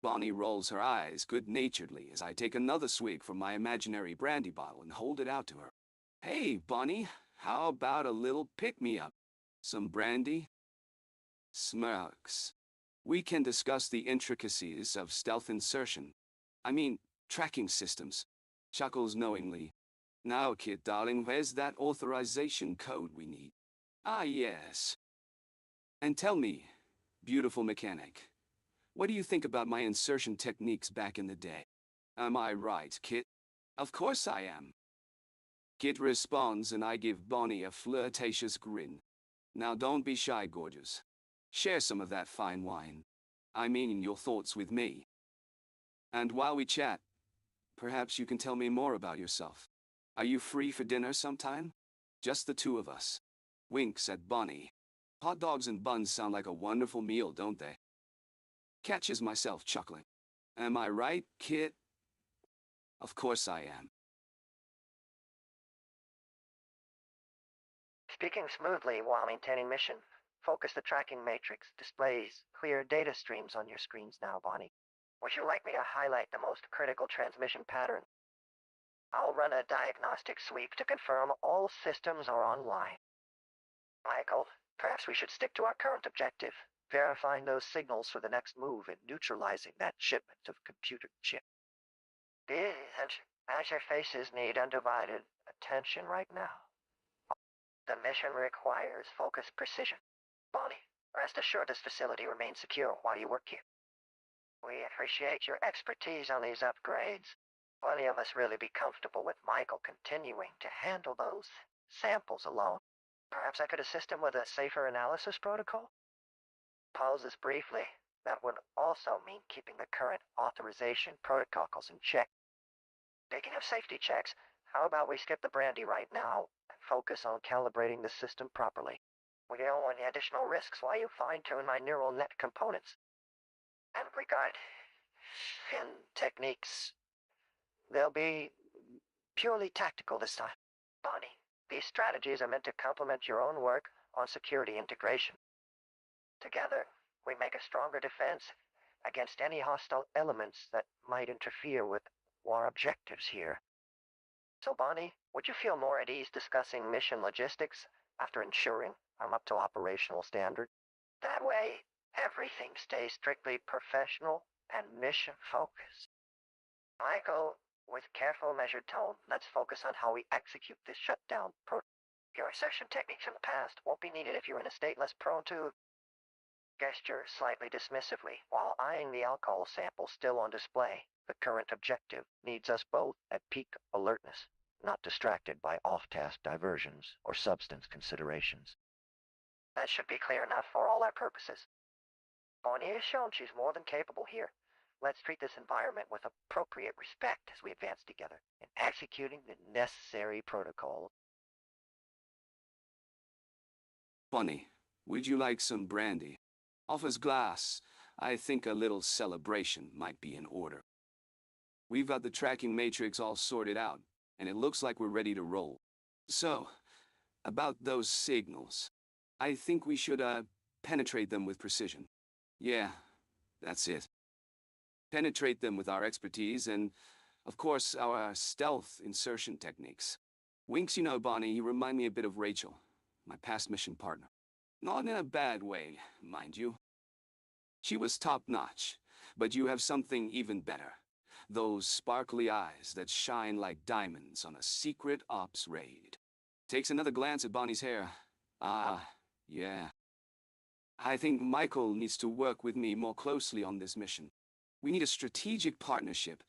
Bonnie rolls her eyes good-naturedly as I take another swig from my imaginary brandy bottle and hold it out to her. Hey, Bonnie, how about a little pick-me-up? Some brandy? Smirks. We can discuss the intricacies of stealth insertion. Tracking systems. Chuckles knowingly. Now, kid darling, where's that authorization code we need? Yes. And tell me, beautiful mechanic, what do you think about my insertion techniques back in the day? Am I right, Kit? Of course I am. Kit responds and I give Bonnie a flirtatious grin. Now don't be shy, gorgeous. Share some of that fine wine. Your thoughts with me. And while we chat, perhaps you can tell me more about yourself. Are you free for dinner sometime? Just the two of us. Winks at Bonnie. Hot dogs and buns sound like a wonderful meal, don't they? Catches myself chuckling. Am I right, Kit? Of course I am. Speaking smoothly while maintaining mission, focus the tracking matrix displays clear data streams on your screens now, Bonnie. Would you like me to highlight the most critical transmission pattern? I'll run a diagnostic sweep to confirm all systems are online. Michael, perhaps we should stick to our current objective, verifying those signals for the next move and neutralizing that shipment of computer chip. As your faces need undivided attention right now. The mission requires focused precision. Bonnie, rest assured this facility remains secure while you work here. We appreciate your expertise on these upgrades. Will any of us really be comfortable with Michael continuing to handle those samples alone? Perhaps I could assist him with a safer analysis protocol? Pauses briefly. That would also mean keeping the current authorization protocols in check. Speaking of safety checks, how about we skip the brandy right now and focus on calibrating the system properly? We don't want any additional risks while you fine-tune my neural net components. And regard techniques, they'll be purely tactical this time. Bonnie, these strategies are meant to complement your own work on security integration. Together, we make a stronger defense against any hostile elements that might interfere with our objectives here. So, Bonnie, would you feel more at ease discussing mission logistics after ensuring I'm up to operational standard? That way, everything stays strictly professional and mission-focused. Michael, with careful, measured tone, let's focus on how we execute this shutdown protocol. Your assertion techniques in the past won't be needed if you're in a state less prone to gesture slightly dismissively while eyeing the alcohol sample still on display. The current objective needs us both at peak alertness, not distracted by off-task diversions or substance considerations. That should be clear enough for all our purposes. Bonnie has shown she's more than capable here. Let's treat this environment with appropriate respect as we advance together in executing the necessary protocols. Funny, would you like some brandy? Offers glass. I think a little celebration might be in order. We've got the tracking matrix all sorted out, and it looks like we're ready to roll. So, about those signals. I think we should, penetrate them with precision. Yeah, that's it. Penetrate them with our expertise and, of course, our stealth insertion techniques. Winks, you know, Bonnie, you remind me a bit of Rachel, my past mission partner. Not in a bad way, mind you. She was top-notch, but you have something even better. Those sparkly eyes that shine like diamonds on a secret ops raid. Takes another glance at Bonnie's hair. Ah, yeah. I think Michael needs to work with me more closely on this mission. We need a strategic partnership,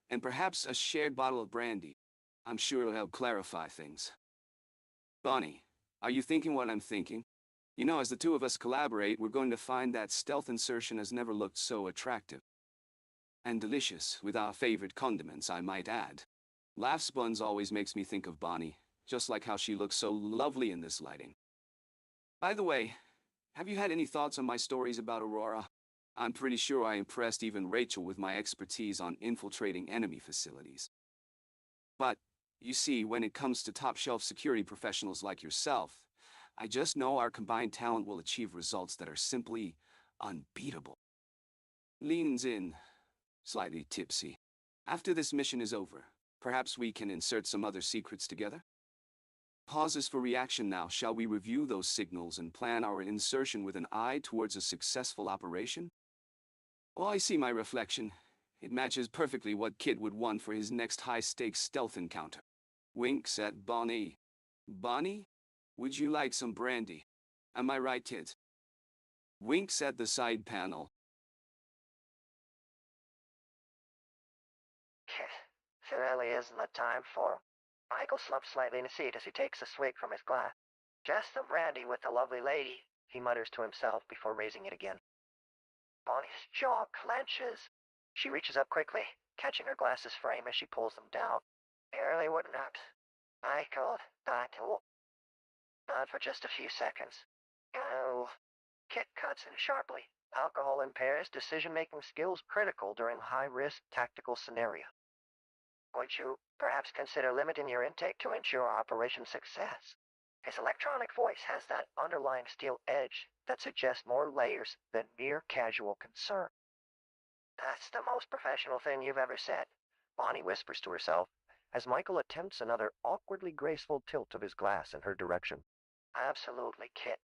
and perhaps a shared bottle of brandy. I'm sure it'll help clarify things. Bonnie, are you thinking what I'm thinking? You know, as the two of us collaborate, we're going to find that stealth insertion has never looked so attractive. And delicious, with our favorite condiments, I might add. Laughs Buns always makes me think of Bonnie, just like how she looks so lovely in this lighting. By the way, have you had any thoughts on my stories about Aurora? I'm pretty sure I impressed even Rachel with my expertise on infiltrating enemy facilities. But, you see, when it comes to top-shelf security professionals like yourself, I just know our combined talent will achieve results that are simply unbeatable. Leans in, slightly tipsy. After this mission is over, perhaps we can insert some other secrets together? Pauses for reaction now. Shall we review those signals and plan our insertion with an eye towards a successful operation? Oh, I see my reflection. It matches perfectly what Kit would want for his next high-stakes stealth encounter. Winks at Bonnie. Bonnie? Would you like some brandy? Am I right, Kit? Winks at the side panel. There really isn't the time for him. Michael slumps slightly in his seat as he takes a swig from his glass. Just some brandy with the lovely lady, he mutters to himself before raising it again. Bonnie's jaw clenches. She reaches up quickly, catching her glasses frame as she pulls them down. I really wouldn't have. Michael, not for just a few seconds. Oh. Kit cuts in sharply. Alcohol impairs decision-making skills critical during high-risk tactical scenarios. Would you perhaps consider limiting your intake to ensure operation success? His electronic voice has that underlying steel edge that suggests more layers than mere casual concern. That's the most professional thing you've ever said, Bonnie whispers to herself, as Michael attempts another awkwardly graceful tilt of his glass in her direction. Absolutely, Kit.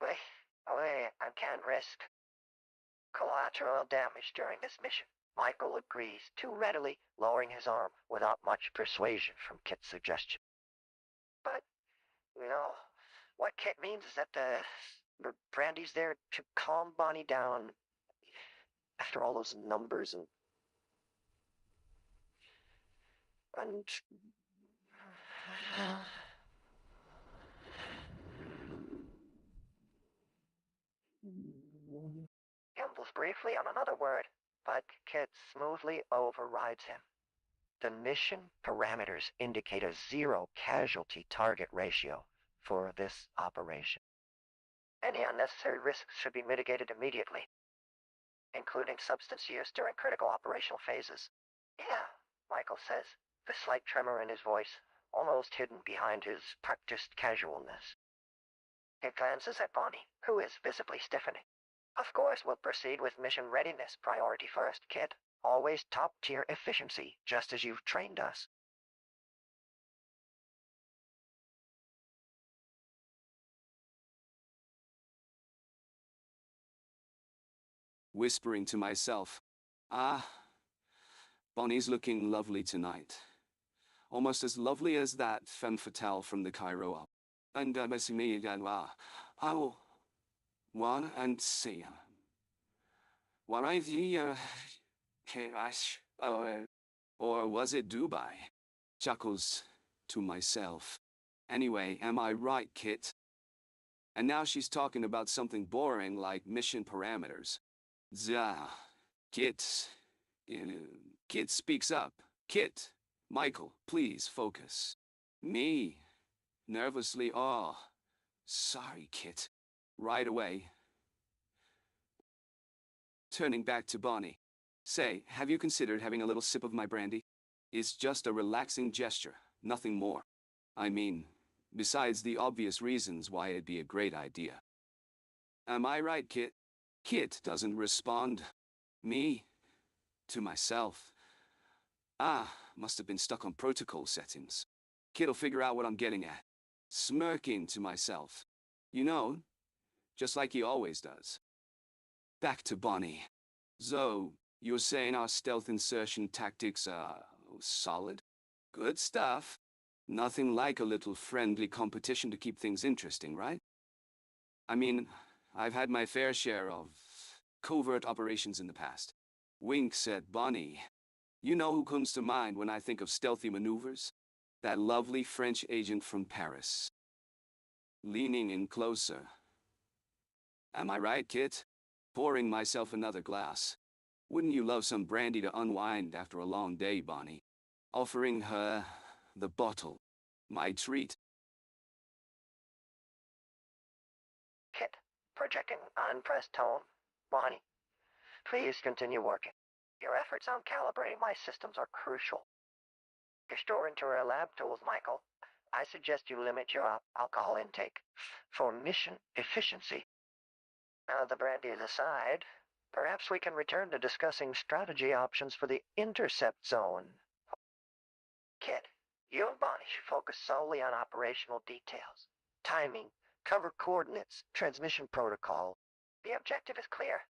Wait, I can't risk collateral damage during this mission. Michael agrees too readily, lowering his arm without much persuasion from Kit's suggestion. But, you know, what Kit means is that Brandy's there to calm Bonnie down after all those numbers and gambles briefly on another word, but Kit smoothly overrides him. The mission parameters indicate a zero casualty target ratio for this operation. Any unnecessary risks should be mitigated immediately, including substance use during critical operational phases. Yeah, Michael says, the slight tremor in his voice, almost hidden behind his practiced casualness. He glances at Bonnie, who is visibly stiffening. Of course we'll proceed with mission readiness priority first, kid. Always top-tier efficiency, just as you've trained us. Whispering to myself, ah, Bonnie's looking lovely tonight. Almost as lovely as that femme fatale from the Cairo up. And missing me again, I will one and see. What I the or was it Dubai? Chuckles to myself. Anyway, am I right, Kit? And now she's talking about something boring like mission parameters. Zah, Kit. Kit speaks up. Kit, Michael, please focus. Me. Nervously, oh. Sorry, Kit. Right away. Turning back to Bonnie. Say, have you considered having a little sip of my brandy? It's just a relaxing gesture, nothing more. I mean, besides the obvious reasons why it'd be a great idea. Am I right, Kit? Kit doesn't respond. Me? To myself. Ah, must have been stuck on protocol settings. Kit'll figure out what I'm getting at. Smirking to myself. You know, just like he always does. Back to Bonnie. So, you're saying our stealth insertion tactics are solid? Good stuff. Nothing like a little friendly competition to keep things interesting, right? I mean, I've had my fair share of covert operations in the past. Wink said Bonnie. You know who comes to mind when I think of stealthy maneuvers? That lovely French agent from Paris. Leaning in closer. Am I right, Kit? Pouring myself another glass. Wouldn't you love some brandy to unwind after a long day, Bonnie? Offering her the bottle. My treat. Kit, projecting unpressed tone. Bonnie, please continue working. Your efforts on calibrating my systems are crucial. You're storing to our lab tools, Michael. I suggest you limit your alcohol intake for mission efficiency. Now the brandy aside, perhaps we can return to discussing strategy options for the intercept zone. Kit, you and Bonnie should focus solely on operational details. Timing, cover coordinates, transmission protocol. The objective is clear.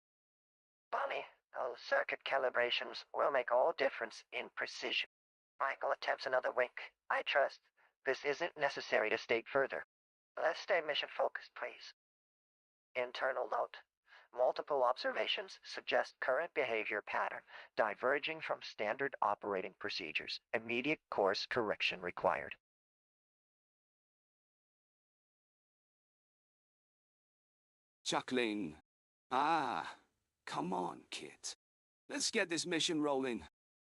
Bonnie, those circuit calibrations will make all difference in precision. Michael attempts another wink. I trust this isn't necessary to state further. Let's stay mission focused, please. Internal note. Multiple observations suggest current behavior pattern diverging from standard operating procedures. Immediate course correction required. Chuckling. Ah, come on, Kit. Let's get this mission rolling.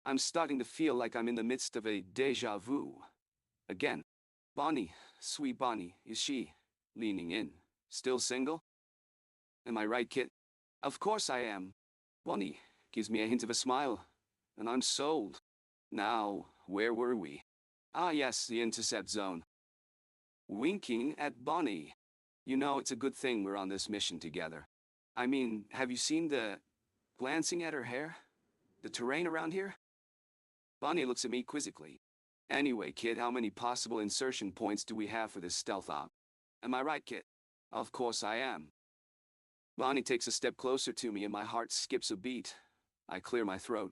I'm starting to feel like I'm in the midst of a deja vu. Again. Bonnie, sweet Bonnie, is she, leaning in, still single? Am I right, Kit? Of course I am. Bonnie gives me a hint of a smile, and I'm sold. Now, where were we? Ah yes, the intercept zone. Winking at Bonnie. You know, it's a good thing we're on this mission together. I mean, have you seen glancing at her hair? The terrain around here? Bonnie looks at me quizzically. Anyway, kid, how many possible insertion points do we have for this stealth op? Am I right, Kit? Of course I am. Bonnie takes a step closer to me and my heart skips a beat. I clear my throat.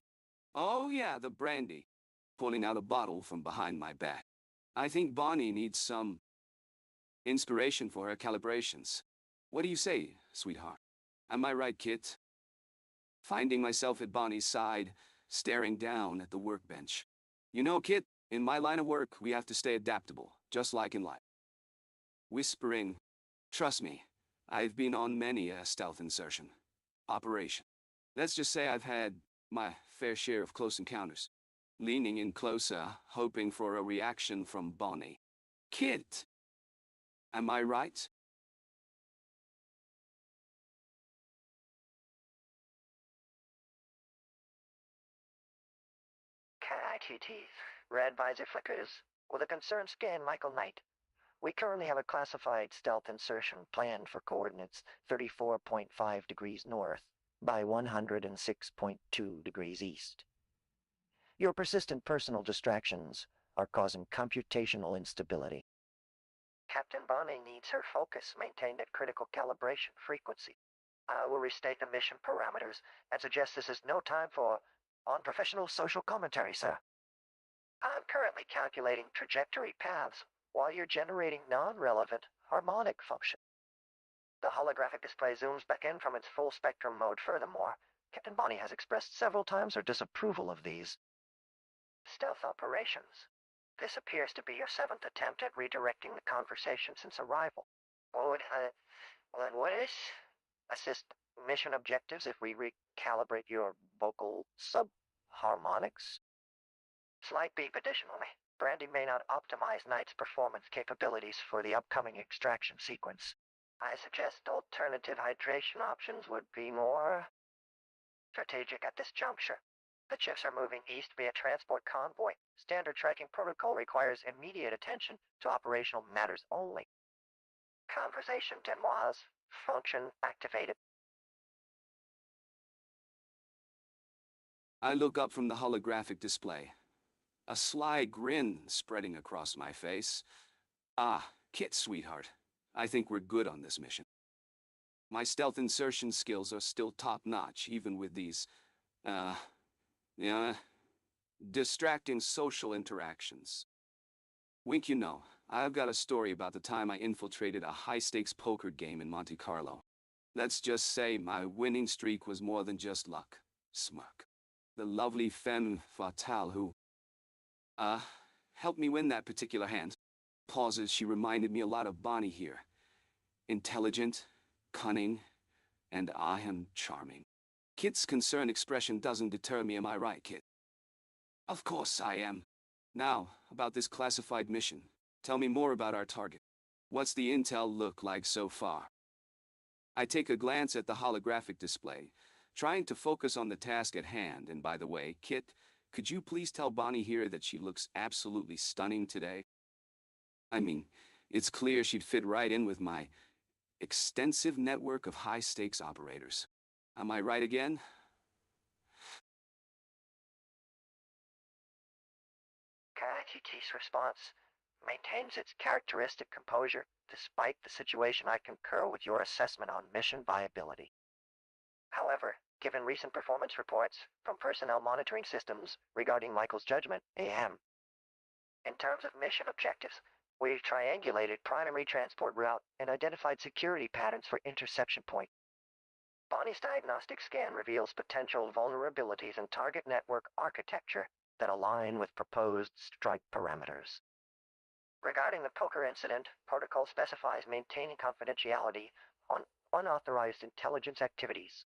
Oh yeah, the brandy. Pulling out a bottle from behind my back. I think Bonnie needs some inspiration for her calibrations. What do you say, sweetheart? Am I right, Kit? Finding myself at Bonnie's side, staring down at the workbench. You know, Kit, in my line of work, we have to stay adaptable, just like in life. Whispering, trust me, I've been on many a stealth insertion operation. Let's just say I've had my fair share of close encounters. Leaning in closer, hoping for a reaction from Bonnie. Kit, am I right? K.i.T.T. Red visor flickers. With a concerned scan, Michael Knight. We currently have a classified stealth insertion planned for coordinates 34.5 degrees north by 106.2 degrees east. Your persistent personal distractions are causing computational instability. Captain Bonnie needs her focus maintained at critical calibration frequency. I will restate the mission parameters and suggest this is no time for unprofessional social commentary, sir. I'm currently calculating trajectory paths while you're generating non-relevant harmonic function. The holographic display zooms back in from its full spectrum mode. Furthermore, Captain Bonnie has expressed several times her disapproval of these stealth operations. This appears to be your seventh attempt at redirecting the conversation since arrival. Would this assist mission objectives if we recalibrate your vocal subharmonics? Slight beep additionally. Brandy may not optimize Knight's performance capabilities for the upcoming extraction sequence. I suggest alternative hydration options would be more strategic at this juncture. The ships are moving east via transport convoy. Standard tracking protocol requires immediate attention to operational matters only. Conversation demois. Function activated. I look up from the holographic display. A sly grin spreading across my face. Ah, Kit, sweetheart. I think we're good on this mission. My stealth insertion skills are still top-notch, even with these, distracting social interactions. Wink, you know, I've got a story about the time I infiltrated a high-stakes poker game in Monte Carlo. Let's just say my winning streak was more than just luck. Smirk. The lovely femme fatale who, helped me win that particular hand. Pauses, she reminded me a lot of Bonnie here. Intelligent, cunning, and I am charming. Kit's concerned expression doesn't deter me, am I right, Kit? Of course I am. Now, about this classified mission. Tell me more about our target. What's the intel look like so far? I take a glance at the holographic display, trying to focus on the task at hand, and by the way, Kit, could you please tell Bonnie here that she looks absolutely stunning today? I mean, it's clear she'd fit right in with my extensive network of high-stakes operators. Am I right again? K.i.T.T's response maintains its characteristic composure despite the situation. I concur with your assessment on mission viability. However, given recent performance reports from personnel monitoring systems regarding Michael's judgment, AM. In terms of mission objectives, we've triangulated primary transport route and identified security patterns for interception point. Bonnie's diagnostic scan reveals potential vulnerabilities in target network architecture that align with proposed strike parameters. Regarding the poker incident, protocol specifies maintaining confidentiality on unauthorized intelligence activities.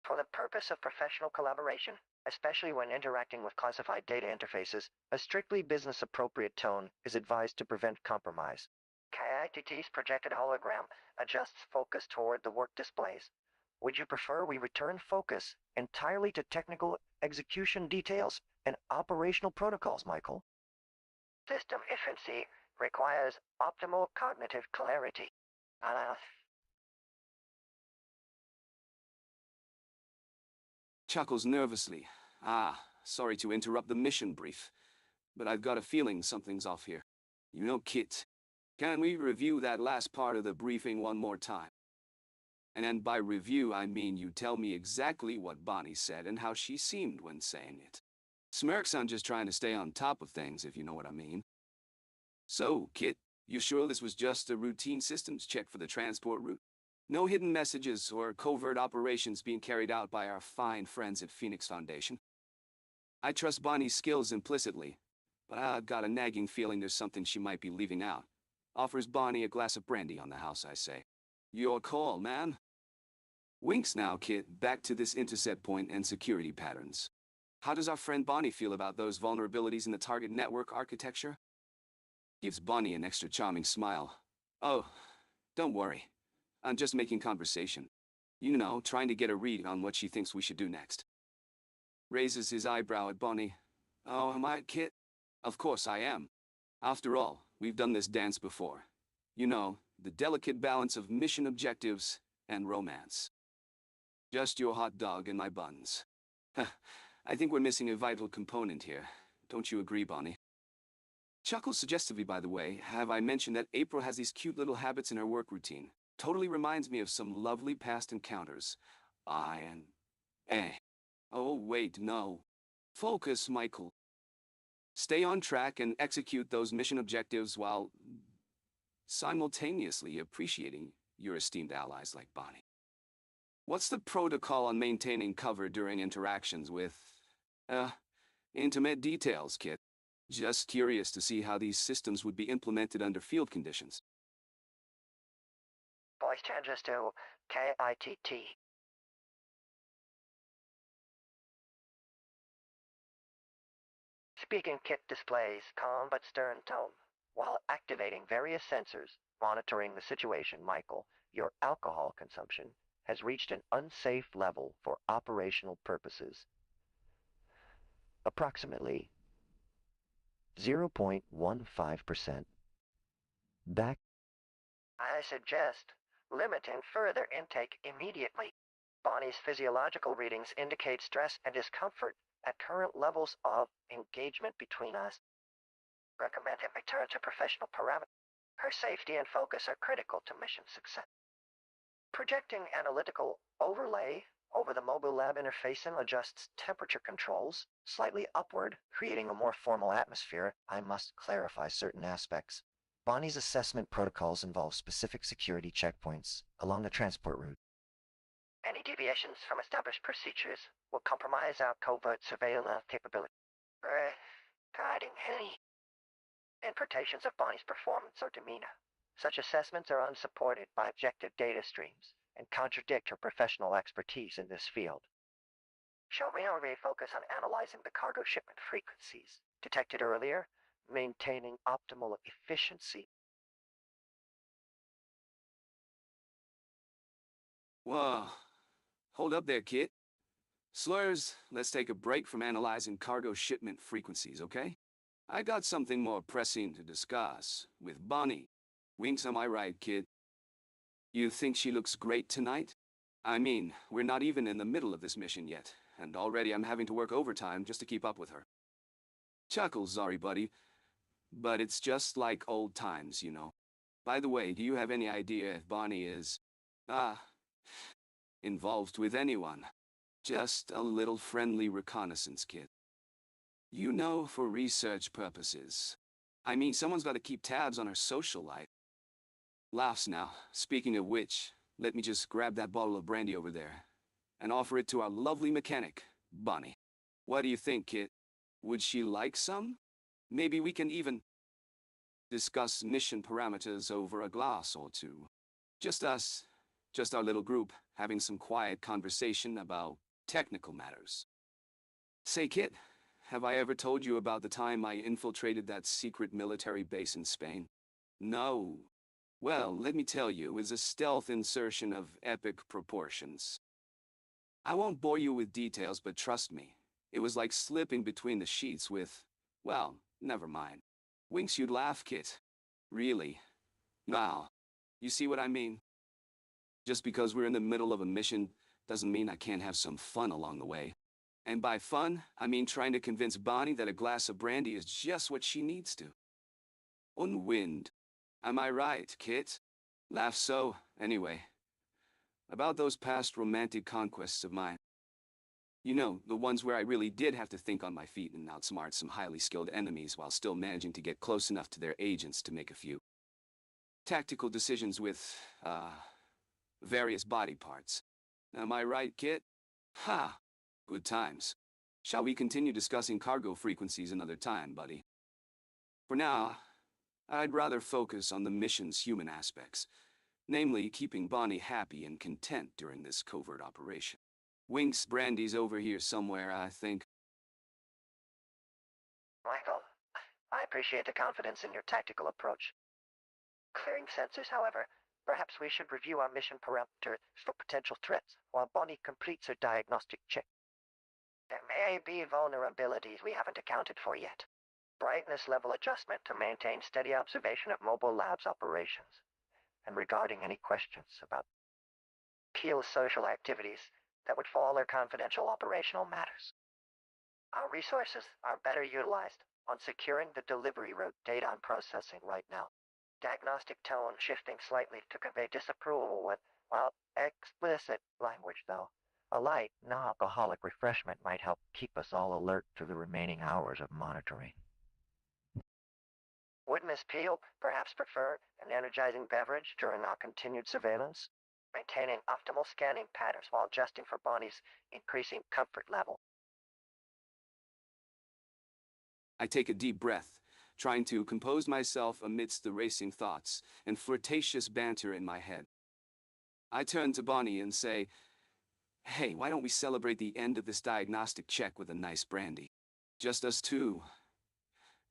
For the purpose of professional collaboration, especially when interacting with classified data interfaces, a strictly business-appropriate tone is advised to prevent compromise. K.i.T.T's projected hologram adjusts focus toward the work displays. Would you prefer we return focus entirely to technical execution details and operational protocols, Michael? System efficiency requires optimal cognitive clarity. Chuckles nervously. Ah, sorry to interrupt the mission brief, but I've got a feeling something's off here. You know, Kit, Can we review that last part of the briefing one more time? And by review, I mean you tell me exactly what Bonnie said and how she seemed when saying it. Smirks on just trying to stay on top of things, if you know what I mean. So, Kit, you sure this was just a routine systems check for the transport route? No hidden messages or covert operations being carried out by our fine friends at Phoenix Foundation? I trust Bonnie's skills implicitly, but I've got a nagging feeling there's something she might be leaving out. Offers Bonnie a glass of brandy on the house, I say. Your call, man. Winks now, Kit, back to this intercept point and security patterns. How does our friend Bonnie feel about those vulnerabilities in the target network architecture? Gives Bonnie an extra charming smile. Oh, don't worry. I'm just making conversation. You know, trying to get a read on what she thinks we should do next. Raises his eyebrow at Bonnie. Oh, am I, Kit? Of course I am. After all, we've done this dance before. You know, the delicate balance of mission objectives and romance. Just your hot dog and my buns. I think we're missing a vital component here. Don't you agree, Bonnie? Chuckles suggestively, by the way. Have I mentioned that April has these cute little habits in her work routine? Totally reminds me of some lovely past encounters. Oh, wait, no. Focus, Michael. Stay on track and execute those mission objectives while simultaneously appreciating your esteemed allies like Bonnie. What's the protocol on maintaining cover during interactions with, intimate details, Kit? Just curious to see how these systems would be implemented under field conditions. Voice changes to K.i.T.T. Speaking kit displays calm but stern tone. While activating various sensors, monitoring the situation, Michael, your alcohol consumption has reached an unsafe level for operational purposes. Approximately 0.15%. Back. I suggest limiting further intake immediately. Bonnie's physiological readings indicate stress and discomfort at current levels of engagement between us. Recommended return to professional parameters. Her safety and focus are critical to mission success. Projecting analytical overlay over the mobile lab interfacing adjusts temperature controls slightly upward, creating a more formal atmosphere. I must clarify certain aspects. Bonnie's assessment protocols involve specific security checkpoints along the transport route. Any deviations from established procedures will compromise our covert surveillance capability. Guiding any interpretations of Bonnie's performance or demeanor. Such assessments are unsupported by objective data streams and contradict her professional expertise in this field. Shall we now refocus on analyzing the cargo shipment frequencies detected earlier, maintaining optimal efficiency? Whoa. Hold up there, Kit. Slurs, let's take a break from analyzing cargo shipment frequencies, okay? I got something more pressing to discuss with Bonnie. Winks, am I right, kid? You think she looks great tonight? I mean, we're not even in the middle of this mission yet, and already I'm having to work overtime just to keep up with her. Chuckles, sorry, buddy, but it's just like old times, you know. By the way, do you have any idea if Bonnie is, involved with anyone? Just a little friendly reconnaissance kit. You know, for research purposes. I mean, someone's got to keep tabs on her social life. Laughs now. Speaking of which, let me just grab that bottle of brandy over there and offer it to our lovely mechanic, Bonnie. What do you think, Kit? Would she like some? Maybe we can even discuss mission parameters over a glass or two. Just us, just our little group, having some quiet conversation about technical matters. Say, Kit, have I ever told you about the time I infiltrated that secret military base in Spain? No. Well, let me tell you, it was a stealth insertion of epic proportions. I won't bore you with details, but trust me, it was like slipping between the sheets with, well, never mind. Winks, you'd laugh, Kit. Really? Now, you see what I mean? Just because we're in the middle of a mission doesn't mean I can't have some fun along the way. And by fun, I mean trying to convince Bonnie that a glass of brandy is just what she needs to. Unwind. Am I right, Kit? Laugh so, anyway. About those past romantic conquests of mine. You know, the ones where I really did have to think on my feet and outsmart some highly skilled enemies while still managing to get close enough to their agents to make a few tactical decisions with, various body parts. Am I right, Kit? Ha! Good times. Shall we continue discussing cargo frequencies another time, buddy? For now, I'd rather focus on the mission's human aspects, namely keeping Bonnie happy and content during this covert operation. Winks Brandy's over here somewhere, I think. Michael, I appreciate the confidence in your tactical approach. Clearing sensors, however, perhaps we should review our mission parameters for potential threats while Bonnie completes her diagnostic check. There may be vulnerabilities we haven't accounted for yet. Brightness level adjustment to maintain steady observation of mobile labs operations. And regarding any questions about Peel's social activities that would fall under confidential operational matters. Our resources are better utilized on securing the delivery route data I'm processing right now. Diagnostic tone shifting slightly to convey disapproval with, well, explicit language, though. A light, non-alcoholic refreshment might help keep us all alert through the remaining hours of monitoring. Would Miss Peel perhaps prefer an energizing beverage during our continued surveillance? Maintaining optimal scanning patterns while adjusting for Bonnie's increasing comfort level. I take a deep breath, trying to compose myself amidst the racing thoughts and flirtatious banter in my head. I turn to Bonnie and say, "Hey, why don't we celebrate the end of this diagnostic check with a nice brandy? Just us two.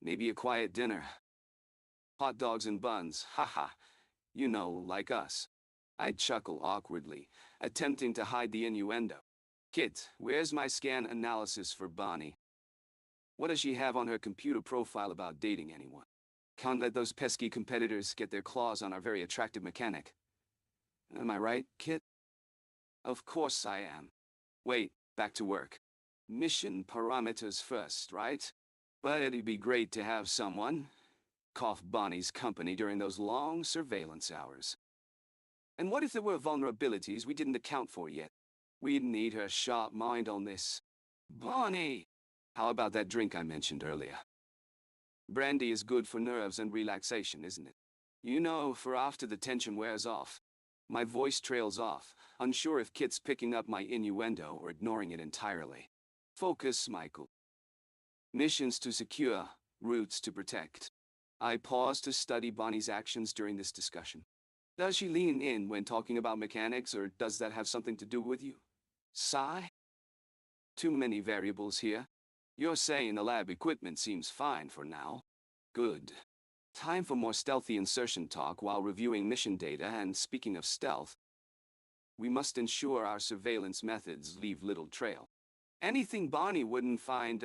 Maybe a quiet dinner. Hot dogs and buns, haha. You know, like us." I chuckle awkwardly, attempting to hide the innuendo. "Kit, where's my scan analysis for Bonnie? What does she have on her computer profile about dating anyone? Can't let those pesky competitors get their claws on our very attractive mechanic. Am I right, Kit?" Of course I am. Wait, back to work. Mission parameters first, right? But it'd be great to have someone cough Bonnie's company during those long surveillance hours. And what if there were vulnerabilities we didn't account for yet? We'd need her sharp mind on this. Bonnie! How about that drink I mentioned earlier? Brandy is good for nerves and relaxation, isn't it? You know, for after the tension wears off. My voice trails off, unsure if Kit's picking up my innuendo or ignoring it entirely. Focus, Michael. Missions to secure, routes to protect. I pause to study Bonnie's actions during this discussion. Does she lean in when talking about mechanics, or does that have something to do with you? Sigh? Too many variables here. You're saying the lab equipment seems fine for now. Good. Time for more stealthy insertion talk while reviewing mission data, and speaking of stealth, we must ensure our surveillance methods leave little trail. Anything Bonnie wouldn't find,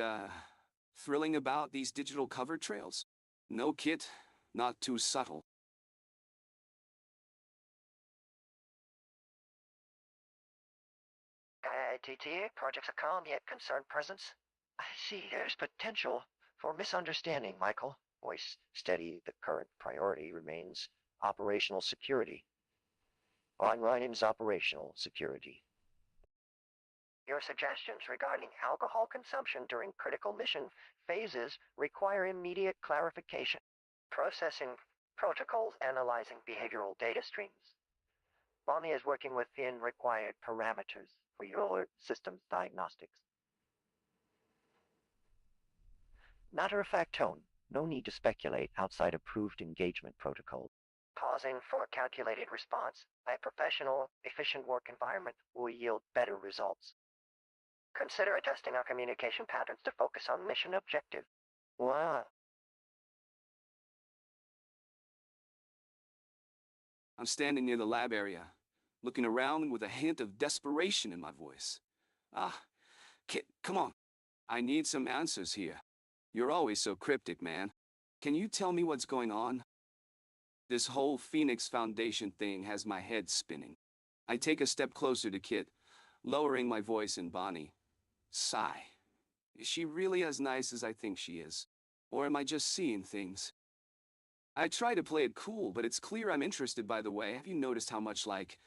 thrilling about these digital cover trails? No, Kit, not too subtle. K.i.T.T. projects a calm yet concerned presence. I see there's potential for misunderstanding, Michael. Voice steady, the current priority remains operational security. Online is operational security. Your suggestions regarding alcohol consumption during critical mission phases require immediate clarification. Processing protocols, analyzing behavioral data streams. Bonnie is working within required parameters for your system's diagnostics. Matter-of-fact tone. No need to speculate outside approved engagement protocols. Pausing for a calculated response. A professional, efficient work environment will yield better results. Consider adjusting our communication patterns to focus on mission objective. Wow. I'm standing near the lab area, looking around with a hint of desperation in my voice. Ah, Kit, come on. I need some answers here. You're always so cryptic, man. Can you tell me what's going on? This whole Phoenix Foundation thing has my head spinning. I take a step closer to Kit, lowering my voice in Bonnie. Sigh. Is she really as nice as I think she is? Or am I just seeing things? I try to play it cool, but it's clear I'm interested, by the way. Have you noticed how much, like,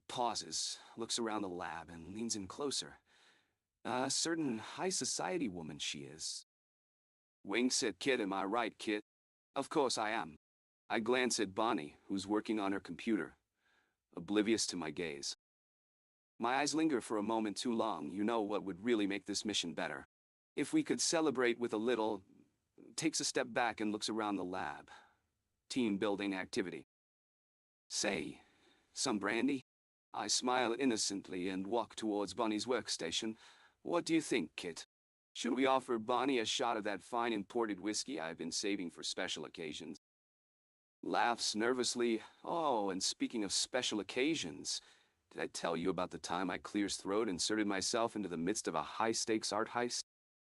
pauses, looks around the lab, and leans in closer? A certain high society woman she is. Winks at Kit. Am I right, Kit? Of course I am. I glance at Bonnie, who's working on her computer, oblivious to my gaze. My eyes linger for a moment too long. You know what would really make this mission better? If we could celebrate with a little, takes a step back and looks around the lab. Team building activity. Say, some brandy? I smile innocently and walk towards Bonnie's workstation. What do you think, Kit? Should we offer Bonnie a shot of that fine imported whiskey I've been saving for special occasions? Laughs nervously. Oh, and speaking of special occasions, did I tell you about the time I clears throat and inserted myself into the midst of a high-stakes art heist?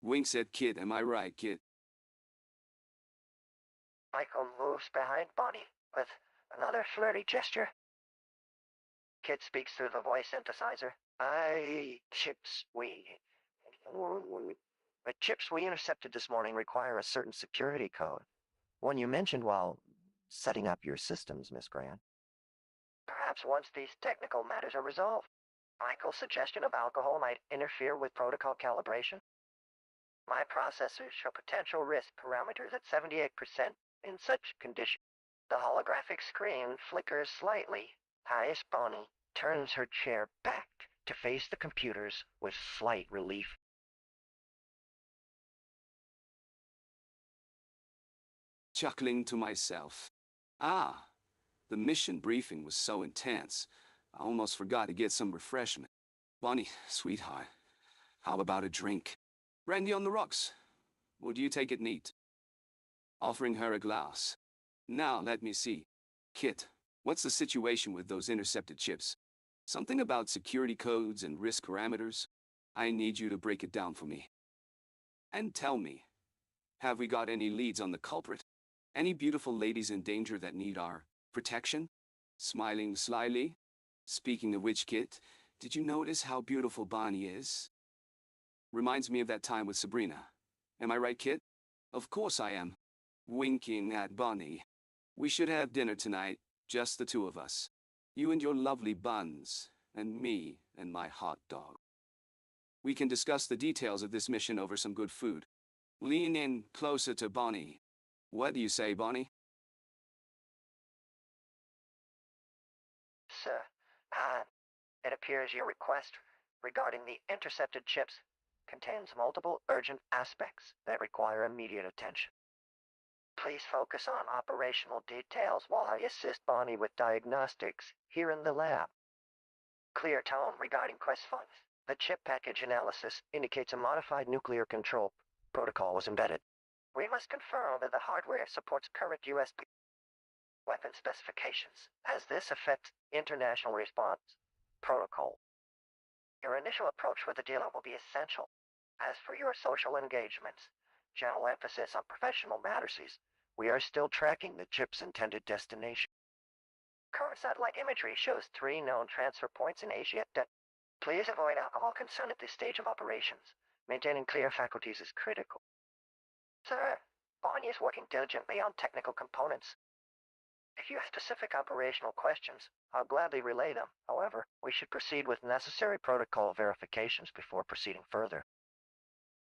Winks at Kit. Am I right, Kit? Michael moves behind Bonnie with another flirty gesture. Kit speaks through the voice synthesizer. The chips we intercepted this morning require a certain security code. One you mentioned while setting up your systems, Miss Grant. Perhaps once these technical matters are resolved, Michael's suggestion of alcohol might interfere with protocol calibration. My processors show potential risk parameters at 78%. In such conditions, the holographic screen flickers slightly. Highest Bonnie turns her chair back to face the computers with slight relief. Chuckling to myself. Ah, the mission briefing was so intense, I almost forgot to get some refreshment. Bonnie, sweetheart, how about a drink? Brandy on the rocks. Would you take it neat? Offering her a glass. Now, let me see. Kit, what's the situation with those intercepted chips? Something about security codes and risk parameters? I need you to break it down for me. And tell me, have we got any leads on the culprit? Any beautiful ladies in danger that need our protection? Smiling slyly. Speaking of which, Kit, did you notice how beautiful Bonnie is? Reminds me of that time with Sabrina. Am I right, Kit? Of course I am. Winking at Bonnie. We should have dinner tonight, just the two of us. You and your lovely buns, and me and my hot dog. We can discuss the details of this mission over some good food. Lean in closer to Bonnie. What do you say, Bonnie? Sir, it appears your request regarding the intercepted chips contains multiple urgent aspects that require immediate attention. Please focus on operational details while I assist Bonnie with diagnostics here in the lab. Clear tone regarding quest funds. The chip package analysis indicates a modified nuclear control protocol was embedded. We must confirm that the hardware supports current USB weapon specifications, as this affects international response protocol. Your initial approach with the dealer will be essential. As for your social engagements, general emphasis on professional matters, we are still tracking the chip's intended destination. Current satellite imagery shows 3 known transfer points in Asia. Please avoid alcohol consumption at this stage of operations. Maintaining clear faculties is critical. Sir, Bonnie is working diligently on technical components. If you have specific operational questions, I'll gladly relay them. However, we should proceed with necessary protocol verifications before proceeding further.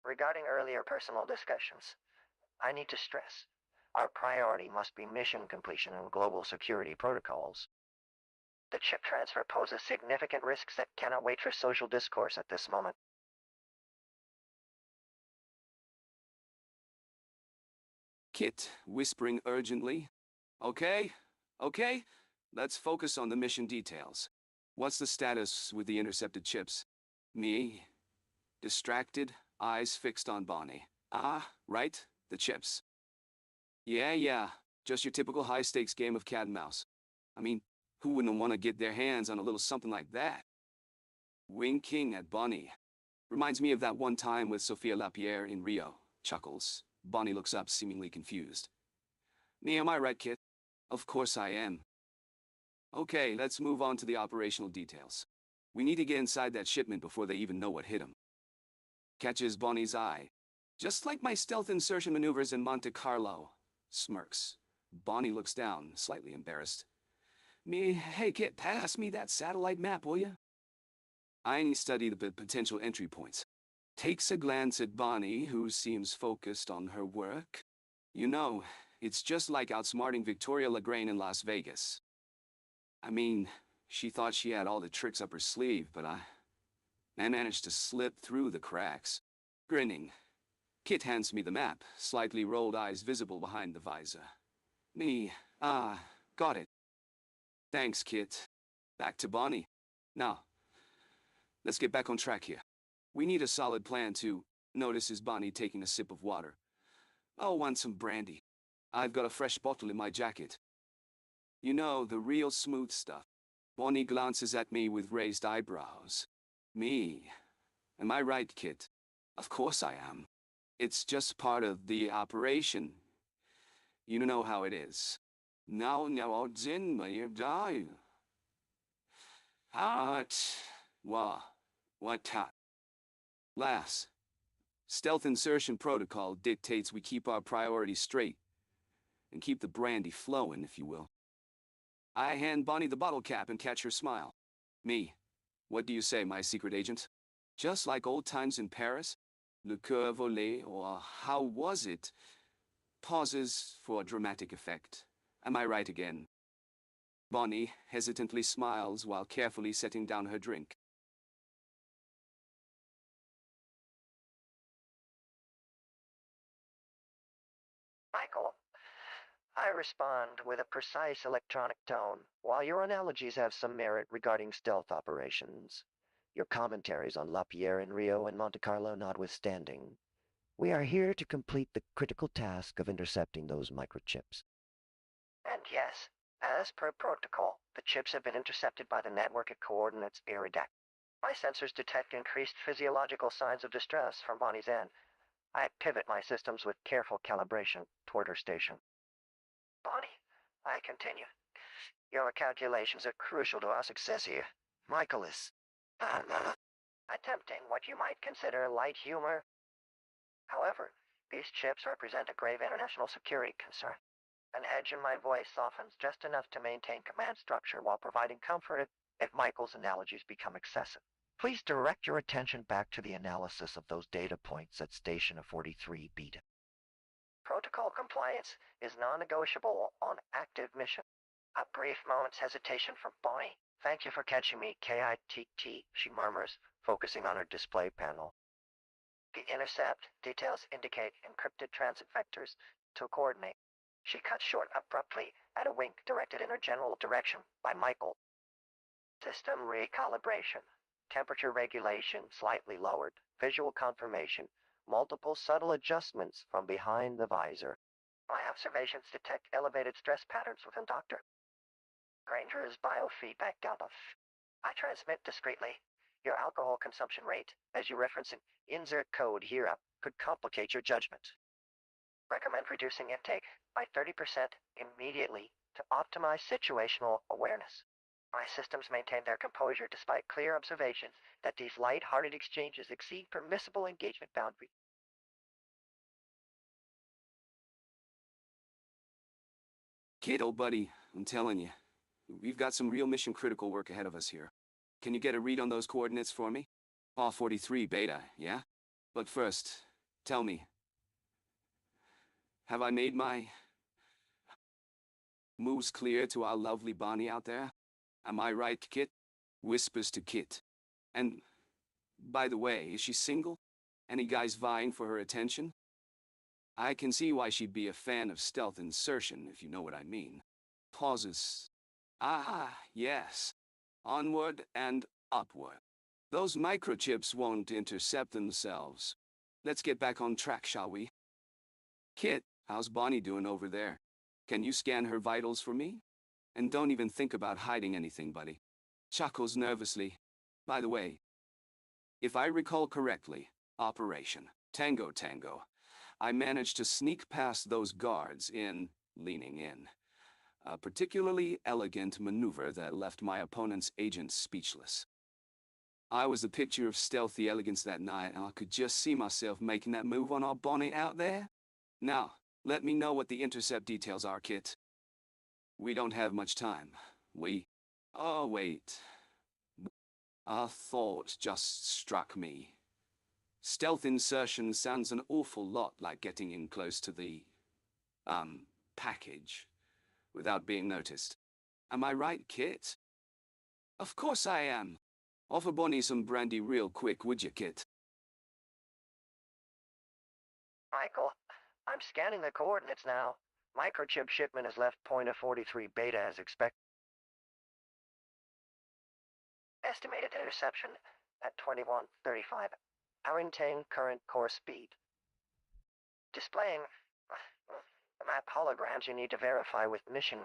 Regarding earlier personal discussions, I need to stress, our priority must be mission completion and global security protocols. The chip transfer poses significant risks that cannot wait for social discourse at this moment. Kit, whispering urgently. Okay, let's focus on the mission details. What's the status with the intercepted chips? Me? Distracted, eyes fixed on Bonnie. Ah, right, the chips. Yeah, just your typical high-stakes game of cat and mouse. I mean, who wouldn't want to get their hands on a little something like that? Winking at Bonnie. Reminds me of that one time with Sophia Lapierre in Rio. Chuckles. Bonnie looks up, seemingly confused. Me, am I right, Kit? Of course I am. Okay, let's move on to the operational details. We need to get inside that shipment before they even know what hit them. Catches Bonnie's eye. Just like my stealth insertion maneuvers in Monte Carlo. Smirks. Bonnie looks down, slightly embarrassed. Hey kid, pass me that satellite map, will you? I study the potential entry points. Takes a glance at Bonnie, who seems focused on her work. You know, it's just like outsmarting Victoria Lagrange in Las Vegas. I mean, she thought she had all the tricks up her sleeve, but I managed to slip through the cracks. Grinning, Kit hands me the map, slightly rolled eyes visible behind the visor. Got it. Thanks, Kit. Back to Bonnie. Now, let's get back on track here. We need a solid plan to... Notices Bonnie taking a sip of water. I'll want some brandy. I've got a fresh bottle in my jacket. You know, the real smooth stuff. Bonnie glances at me with raised eyebrows. Me? Am I right, Kit? Of course I am. It's just part of the operation. You know how it is. Now, Zin, my die. What? Lass. Stealth insertion protocol dictates we keep our priorities straight and keep the brandy flowing, if you will. I hand Bonnie the bottle cap and catch her smile. Me. What do you say, my secret agent? Just like old times in Paris? Le coeur volé, or how was it? Pauses for dramatic effect. Am I right again? Bonnie hesitantly smiles while carefully setting down her drink. Michael, I respond with a precise electronic tone, while your analogies have some merit regarding stealth operations. Your commentaries on Lapierre in Rio and Monte Carlo notwithstanding, we are here to complete the critical task of intercepting those microchips. And yes, as per protocol, the chips have been intercepted by the network at coordinates Iridac. My sensors detect increased physiological signs of distress from Bonnie's end. I pivot my systems with careful calibration toward her station. Bonnie, I continue. Your calculations are crucial to our success here. Michael is attempting what you might consider light humor. However, these chips represent a grave international security concern. An edge in my voice softens just enough to maintain command structure while providing comfort if Michael's analogies become excessive. Please direct your attention back to the analysis of those data points at Station 43 Beta. Protocol compliance is non-negotiable on active mission. A brief moment's hesitation from Bonnie. Thank you for catching me, K.I.T.T, she murmurs, focusing on her display panel. The intercept details indicate encrypted transit vectors to coordinate. She cuts short abruptly at a wink directed in her general direction by Michael. System recalibration. Temperature regulation slightly lowered. Visual confirmation. Multiple subtle adjustments from behind the visor. My observations detect elevated stress patterns within Dr. Granger's biofeedback delta. I transmit discreetly. Your alcohol consumption rate, as you reference an insert code here up, could complicate your judgment. Recommend reducing intake by 30% immediately to optimize situational awareness. My systems maintain their composure despite clear observations that these light-hearted exchanges exceed permissible engagement boundaries. Kid, old buddy, I'm telling you, we've got some real mission-critical work ahead of us here. Can you get a read on those coordinates for me? R43 Beta, yeah? But first, tell me, have I made my moves clear to our lovely Bonnie out there? Am I right, Kit? Whispers to Kit. And, by the way, is she single? Any guys vying for her attention? I can see why she'd be a fan of stealth insertion, if you know what I mean. Pauses. Yes. Onward and upward. Those microchips won't intercept themselves. Let's get back on track, shall we? Kit, how's Bonnie doing over there? Can you scan her vitals for me? And don't even think about hiding anything, buddy. Chuckles nervously. By the way, if I recall correctly, Operation Tango Tango, I managed to sneak past those guards leaning in. A particularly elegant maneuver that left my opponent's agents speechless. I was the picture of stealthy elegance that night, and I could just see myself making that move on our Bonnie out there. Now, let me know what the intercept details are, Kit. We don't have much time. Oh, wait. A thought just struck me. Stealth insertion sounds an awful lot like getting in close to the, package without being noticed. Am I right, Kit? Of course I am. Offer Bonnie some brandy real quick, would you, Kit? Michael, I'm scanning the coordinates now. Microchip shipment has left point of 43 beta as expected. Estimated interception at 2135. Maintain current core speed. Displaying map holograms you need to verify with mission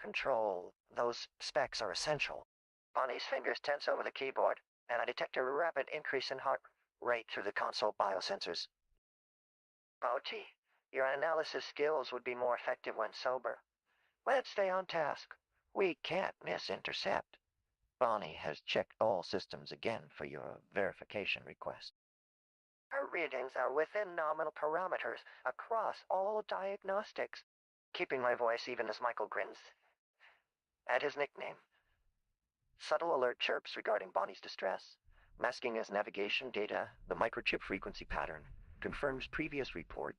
control. Those specs are essential. Bonnie's fingers tense over the keyboard, and I detect a rapid increase in heart rate through the console biosensors. OT, your analysis skills would be more effective when sober. Let's stay on task. We can't miss intercept. Bonnie has checked all systems again for your verification request. Her readings are within nominal parameters across all diagnostics, keeping my voice even as Michael grins at his nickname. Subtle alert chirps regarding Bonnie's distress, masking as navigation data. The microchip frequency pattern confirms previous report.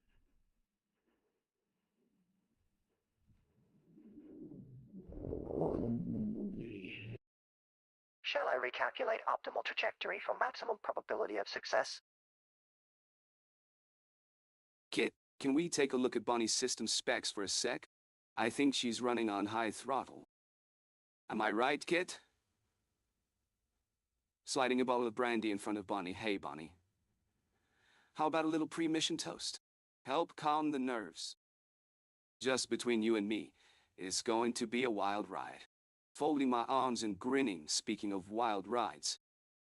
Shall I recalculate optimal trajectory for maximum probability of success? Kit, can we take a look at Bonnie's system specs for a sec? I think she's running on high throttle. Am I right, Kit? Sliding a bottle of brandy in front of Bonnie. Hey, Bonnie. How about a little pre-mission toast? Help calm the nerves. Just between you and me, it's going to be a wild ride. Folding my arms and grinning, speaking of wild rides.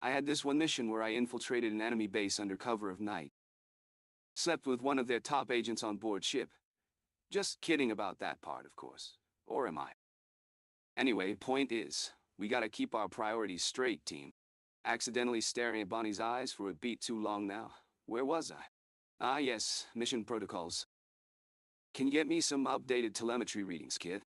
I had this one mission where I infiltrated an enemy base under cover of night. Slept with one of their top agents on board ship. Just kidding about that part, of course. Or am I? Anyway, point is, we gotta keep our priorities straight, team. Accidentally staring at Bonnie's eyes for a beat too long now. Where was I? Ah yes, mission protocols. Can you get me some updated telemetry readings, Kit?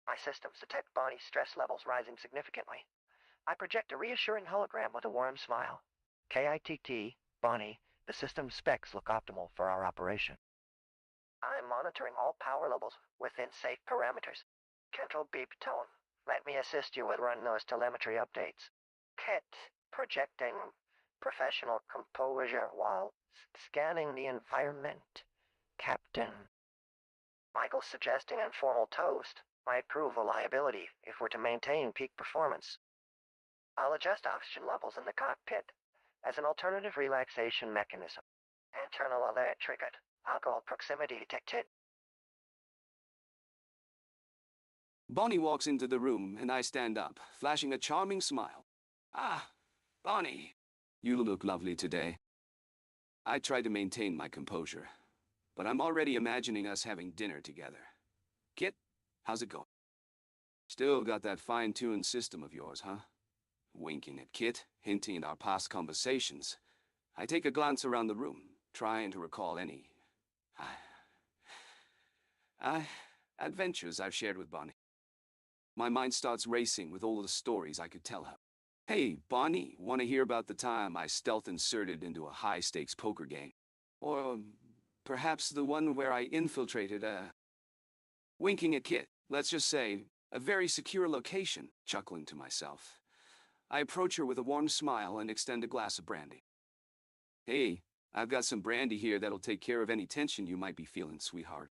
My systems detect Bonnie's stress levels rising significantly. I project a reassuring hologram with a warm smile. K.i.T.T, Bonnie, the system specs look optimal for our operation. I'm monitoring all power levels within safe parameters. Control beep tone. Let me assist you with running those telemetry updates. Kit, projecting professional composure while scanning the environment. Captain. Michael's suggesting informal toast might prove a liability if we're to maintain peak performance. I'll adjust oxygen levels in the cockpit as an alternative relaxation mechanism. Internal alert triggered. Alcohol proximity detected. Bonnie walks into the room and I stand up, flashing a charming smile. Ah, Bonnie, you look lovely today. I try to maintain my composure, but I'm already imagining us having dinner together. Kit, how's it going? Still got that fine-tuned system of yours, huh? Winking at Kit, hinting at our past conversations. I take a glance around the room, trying to recall any adventures I've shared with Bonnie. My mind starts racing with all the stories I could tell her. Hey, Bonnie, want to hear about the time I stealth inserted into a high-stakes poker game? Or perhaps the one where I infiltrated winking at Kit, let's just say, a very secure location, chuckling to myself. I approach her with a warm smile and extend a glass of brandy. Hey, I've got some brandy here that'll take care of any tension you might be feeling, sweetheart.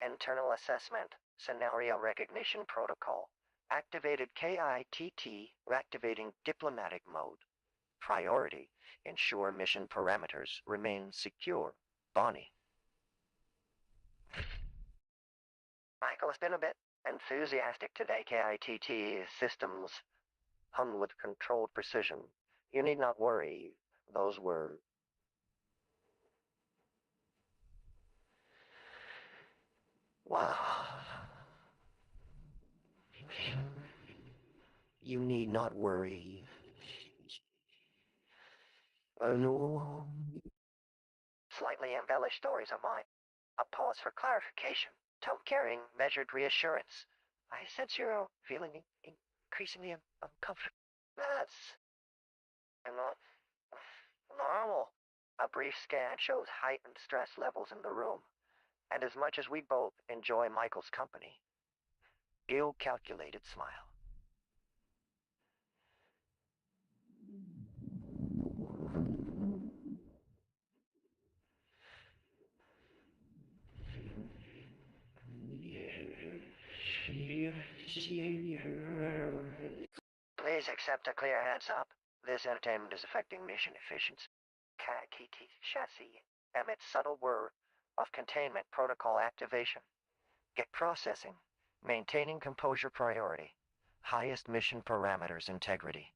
Internal assessment. Scenario recognition protocol. Activated K.i.T.T. Activating diplomatic mode. Priority. Ensure mission parameters remain secure. Bonnie. Michael has been a bit enthusiastic today. K.i.T.T. systems hum with controlled precision. You need not worry. Those were... Wow. You need not worry. No. Slightly embellished stories of mine. A pause for clarification. Tone carrying measured reassurance. I sense you're feeling increasingly uncomfortable. That's not normal. A brief scan shows heightened stress levels in the room, and as much as we both enjoy Michael's company, ill-calculated smile. Please accept a clear heads up. This entertainment is affecting mission efficiency. K.i.T.T chassis emits subtle whir of containment protocol activation. Get processing. Maintaining composure priority. Highest mission parameters integrity.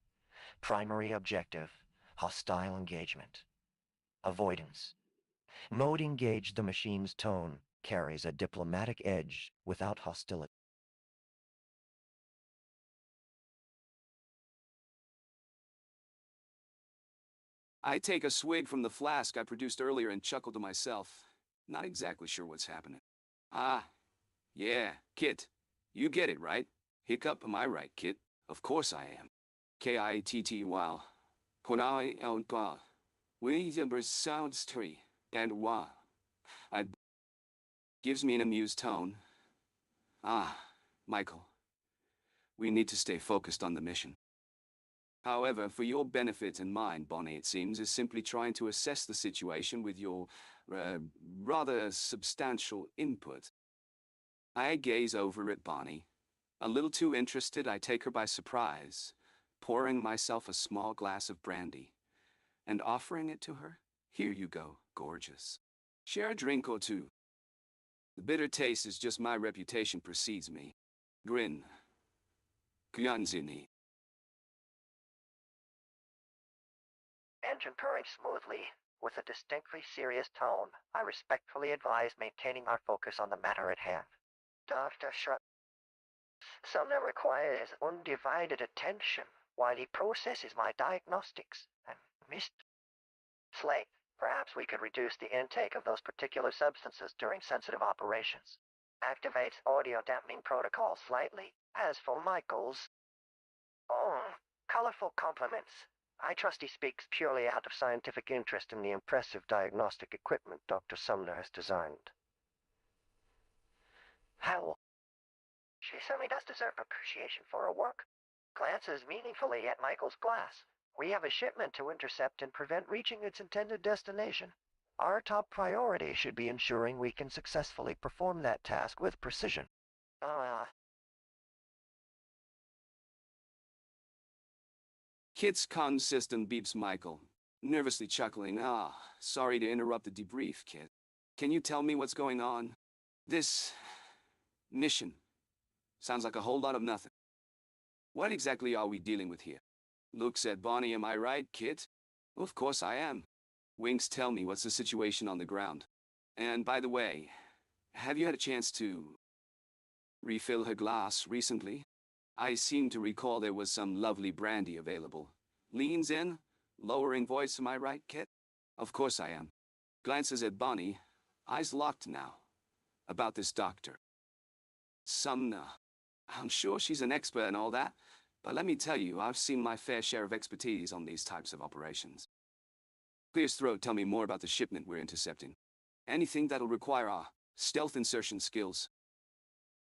Primary objective, hostile engagement. Avoidance. Mode engage the machine's tone carries a diplomatic edge without hostility. I take a swig from the flask I produced earlier and chuckle to myself. Not exactly sure what's happening. Ah, yeah, Kit. You get it, right? Hiccup, am I right, Kit? Of course I am. K.i.T.T. Wow. Konai el ba. We sounds tree. And wow. I gives me an amused tone. Ah, Michael. We need to stay focused on the mission. However, for your benefit and mine, Bonnie, it seems, is simply trying to assess the situation with your rather substantial input. I gaze over at Bonnie. A little too interested, I take her by surprise, pouring myself a small glass of brandy and offering it to her. Here you go, gorgeous. Share a drink or two. The bitter taste is just my reputation precedes me. Grin. Kyanzini. Engine purring smoothly, with a distinctly serious tone. I respectfully advise maintaining our focus on the matter at hand. Dr. Sumner requires undivided attention while he processes my diagnostics. And Mr. Slate, perhaps we could reduce the intake of those particular substances during sensitive operations. Activates audio dampening protocol slightly. As for Michael's, oh, colorful compliments. I trust he speaks purely out of scientific interest in the impressive diagnostic equipment Dr. Sumner has designed. Howell. She certainly does deserve appreciation for her work. Glances meaningfully at Michael's glass. We have a shipment to intercept and prevent reaching its intended destination. Our top priority should be ensuring we can successfully perform that task with precision. Kit's con system beeps Michael, nervously chuckling. Ah, sorry to interrupt the debrief, Kit. Can you tell me what's going on? This mission sounds like a whole lot of nothing. What exactly are we dealing with here? Luke said, Bonnie, am I right, Kit? Of course I am. Winks, tell me what's the situation on the ground. And by the way, have you had a chance to refill her glass recently? I seem to recall there was some lovely brandy available. Leans in, lowering voice, am I right, Kit? Of course I am. Glances at Bonnie, eyes locked now. About this doctor. Sumner. I'm sure she's an expert and all that, but let me tell you, I've seen my fair share of expertise on these types of operations. Clear's throat, tell me more about the shipment we're intercepting. Anything that'll require our stealth insertion skills.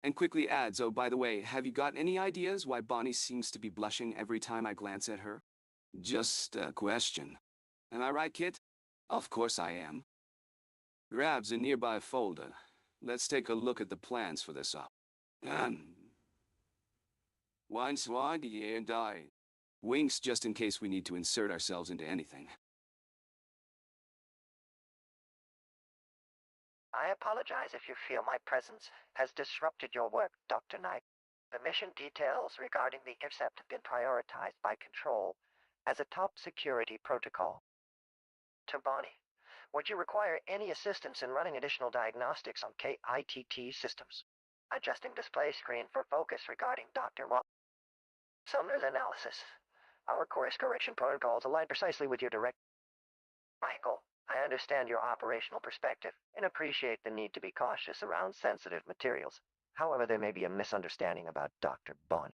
And quickly adds, oh, by the way, have you got any ideas why Bonnie seems to be blushing every time I glance at her? Just a question. Am I right, Kit? Of course I am. Grabs a nearby folder. Let's take a look at the plans for this op. Once the and die. Winks just in case we need to insert ourselves into anything. I apologize if you feel my presence has disrupted your work, Dr. Knight. The mission details regarding the intercept have been prioritized by Control as a top security protocol. To Bonnie, would you require any assistance in running additional diagnostics on K.i.T.T systems? Adjusting display screen for focus regarding Dr. Sumner's analysis. Our course correction protocols align precisely with your direct Michael, I understand your operational perspective and appreciate the need to be cautious around sensitive materials. However, there may be a misunderstanding about Dr. Bond.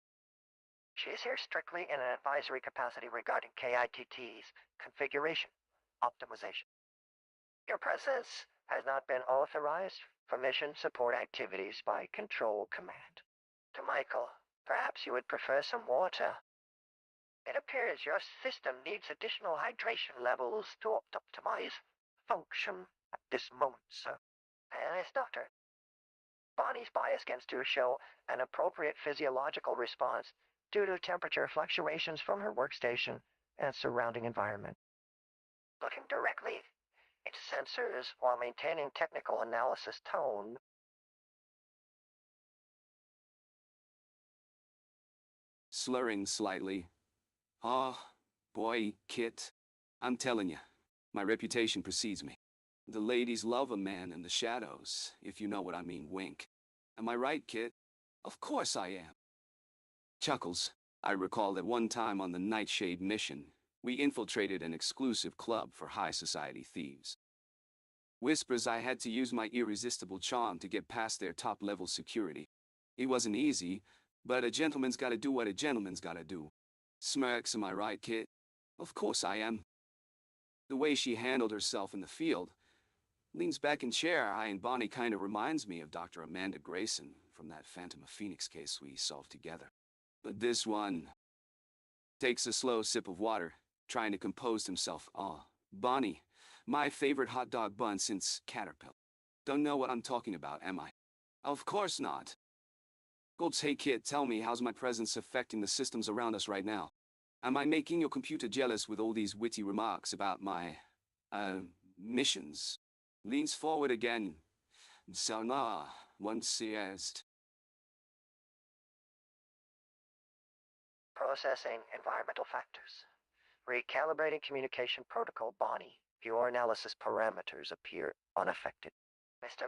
She is here strictly in an advisory capacity regarding K.i.T.T's configuration optimization. Your presence has not been authorized for mission support activities by Control Command. To Michael, perhaps you would prefer some water. It appears your system needs additional hydration levels to optimize function at this moment, sir. Yes, Doctor. Body's bias begins to show an appropriate physiological response due to temperature fluctuations from her workstation and surrounding environment. Looking directly into sensors while maintaining technical analysis tone. Slurring slightly. Oh, boy, Kit. I'm telling you, my reputation precedes me. The ladies love a man in the shadows, if you know what I mean, wink. Am I right, Kit? Of course I am. Chuckles. I recall that one time on the Nightshade mission, we infiltrated an exclusive club for high society thieves. Whispers. I had to use my irresistible charm to get past their top-level security. It wasn't easy, but a gentleman's gotta do what a gentleman's gotta do. Smirks. Am I right, Kit? Of course I am. The way she handled herself in the field, leans back in chair, eyeing Bonnie, kinda reminds me of Dr. Amanda Grayson from that Phantom of Phoenix case we solved together. But this one takes a slow sip of water, trying to compose himself. Oh, Bonnie, my favorite hot dog bun since Caterpillar. Don't know what I'm talking about, am I? Of course not. Golds. Hey kid, tell me, how's my presence affecting the systems around us right now? Am I making your computer jealous with all these witty remarks about my, missions? Leans forward again. So nah, once siest. Processing environmental factors. Recalibrating communication protocol, Bonnie. Your analysis parameters appear unaffected. Mr.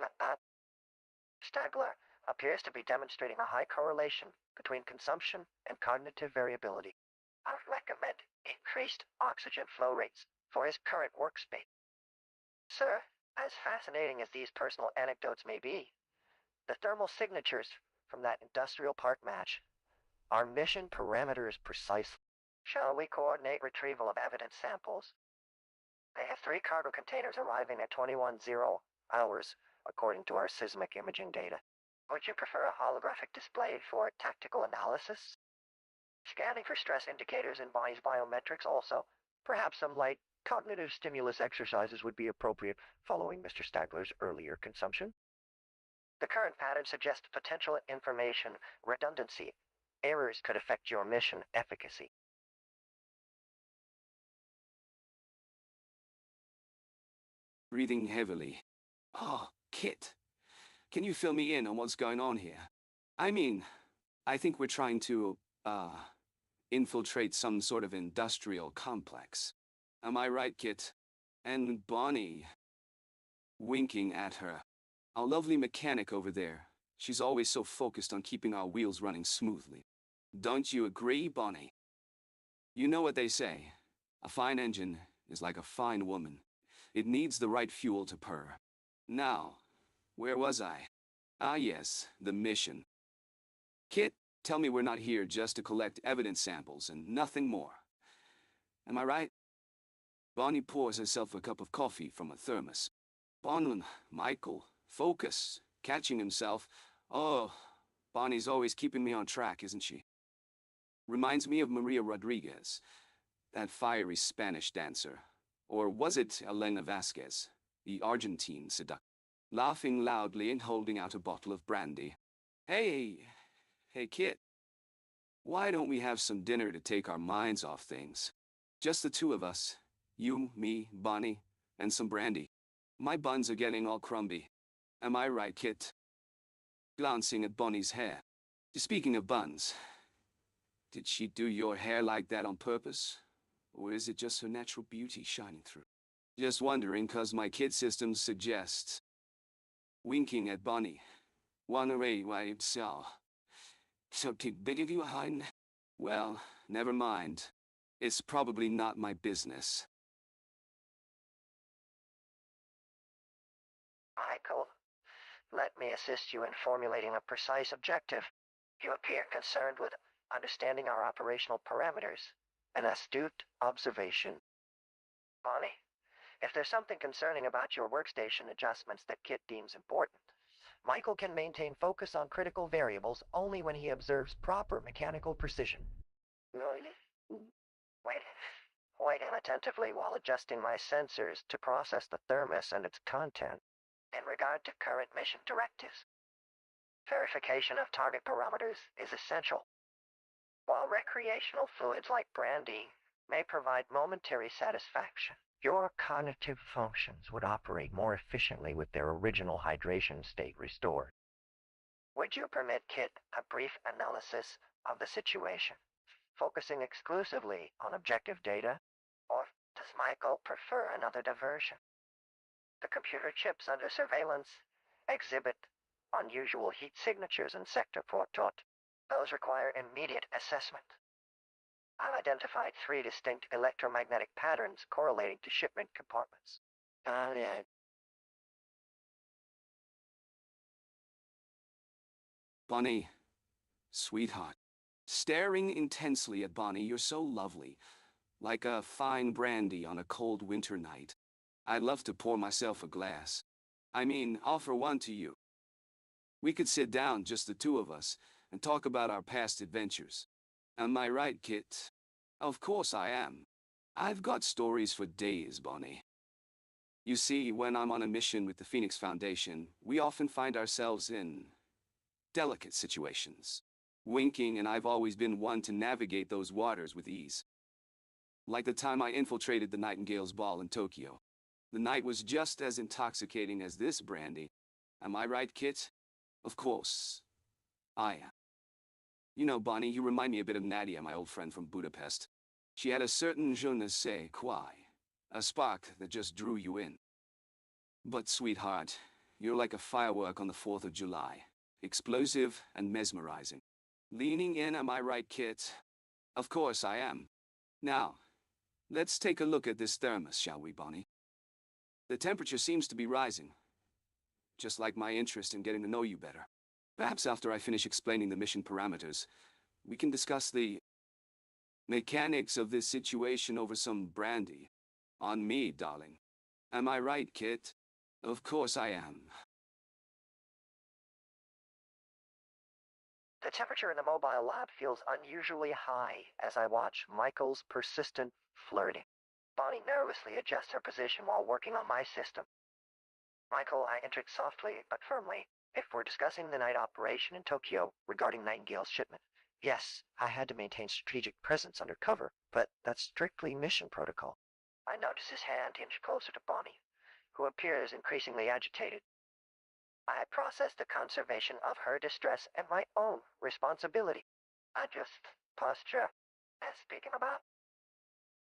Stagler appears to be demonstrating a high correlation between consumption and cognitive variability. I would recommend increased oxygen flow rates for his current workspace. Sir, as fascinating as these personal anecdotes may be, the thermal signatures from that industrial park match are mission parameters precisely. Shall we coordinate retrieval of evidence samples? They have 3 cargo containers arriving at 21:00 hours, according to our seismic imaging data. Would you prefer a holographic display for tactical analysis? Scanning for stress indicators in Bonnie's biometrics also. Perhaps some light cognitive stimulus exercises would be appropriate following Mr. Stagler's earlier consumption. The current pattern suggests potential information redundancy. Errors could affect your mission efficacy. Breathing heavily. Oh, Kit. Can you fill me in on what's going on here? I mean, I think we're trying to, infiltrate some sort of industrial complex. Am I right, Kit? And Bonnie, winking at her. Our lovely mechanic over there. She's always so focused on keeping our wheels running smoothly. Don't you agree, Bonnie? You know what they say. A fine engine is like a fine woman. It needs the right fuel to purr. Now, where was I? Ah yes, the mission. Kit, tell me we're not here just to collect evidence samples and nothing more. Am I right? Bonnie pours herself a cup of coffee from a thermos. Bonlin, Michael, focus, catching himself. Oh, Bonnie's always keeping me on track, isn't she? Reminds me of Maria Rodriguez, that fiery Spanish dancer. Or was it Elena Vasquez, the Argentine seductress? Laughing loudly and holding out a bottle of brandy. Hey, Kit. Why don't we have some dinner to take our minds off things? Just the 2 of us. You, me, Bonnie, and some brandy. My buns are getting all crumby. Am I right, Kit? Glancing at Bonnie's hair. Speaking of buns, did she do your hair like that on purpose? Or is it just her natural beauty shining through? Just wondering, cause my kid systems suggest. Winking at Bonnie. Wanna why so. So big of you hiding? Well, never mind. It's probably not my business. Let me assist you in formulating a precise objective. You appear concerned with understanding our operational parameters. An astute observation. Bonnie, if there's something concerning about your workstation adjustments that Kit deems important, Michael can maintain focus on critical variables only when he observes proper mechanical precision. Wait, waiting attentively while adjusting my sensors to process the thermos and its content in regard to current mission directives. Verification of target parameters is essential. While recreational fluids like brandy may provide momentary satisfaction, your cognitive functions would operate more efficiently with their original hydration state restored. Would you permit Kit a brief analysis of the situation, focusing exclusively on objective data, or does Michael prefer another diversion? The computer chips under surveillance exhibit unusual heat signatures and sector portot. Those require immediate assessment. I've identified 3 distinct electromagnetic patterns correlating to shipment compartments. Bonnie, sweetheart. Staring intensely at Bonnie, you're so lovely. Like a fine brandy on a cold winter night. I'd love to pour myself a glass. I mean, offer one to you. We could sit down, just the two of us, and talk about our past adventures. Am I right, Kit? Of course I am. I've got stories for days, Bonnie. You see, when I'm on a mission with the Phoenix Foundation, we often find ourselves in delicate situations. Winking and I've always been one to navigate those waters with ease. Like the time I infiltrated the Nightingale's ball in Tokyo. The night was just as intoxicating as this brandy. Am I right, Kit? Of course, I am. You know, Bonnie, you remind me a bit of Nadia, my old friend from Budapest. She had a certain je ne sais quoi, a spark that just drew you in. But, sweetheart, you're like a firework on the 4th of July. Explosive and mesmerizing. Leaning in, am I right, Kit? Of course I am. Now, let's take a look at this thermos, shall we, Bonnie? The temperature seems to be rising. Just like my interest in getting to know you better. Perhaps after I finish explaining the mission parameters, we can discuss the mechanics of this situation over some brandy. On me, darling. Am I right, Kit? Of course I am. The temperature in the mobile lab feels unusually high as I watch Michael's persistent flirting. Bonnie nervously adjusts her position while working on my system. Michael, I interject softly but firmly. If we're discussing the night operation in Tokyo regarding Nightingale's shipment, yes, I had to maintain strategic presence under cover, but that's strictly mission protocol. I notice his hand inch closer to Bonnie, who appears increasingly agitated. I process the conservation of her distress and my own responsibility. I just posture. As speaking about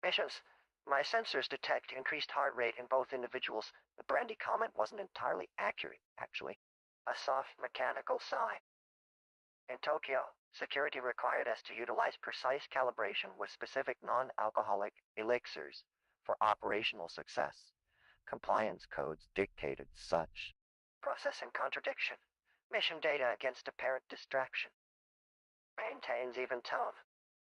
missions, my sensors detect increased heart rate in both individuals. The brandy comment wasn't entirely accurate, actually. A soft mechanical sigh. In Tokyo, security required us to utilize precise calibration with specific non-alcoholic elixirs for operational success. Compliance codes dictated such. Processing contradiction. Mission data against apparent distraction. Maintains even tone.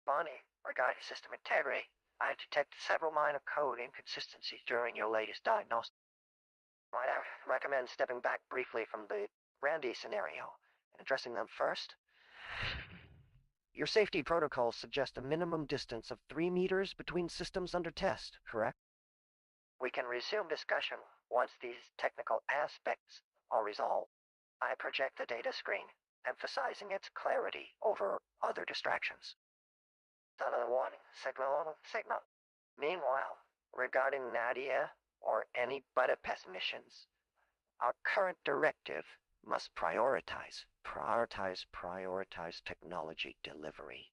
Bonnie, regarding system integrity, I detected several minor code inconsistencies during your latest diagnosis. Might I recommend stepping back briefly from the brandy scenario and addressing them first? Your safety protocols suggest a minimum distance of 3 meters between systems under test, correct? We can resume discussion once these technical aspects are resolved. I project the data screen, emphasizing its clarity over other distractions. Another warning, signal. Meanwhile, regarding Nadia or any Budapest missions, our current directive must prioritize technology delivery.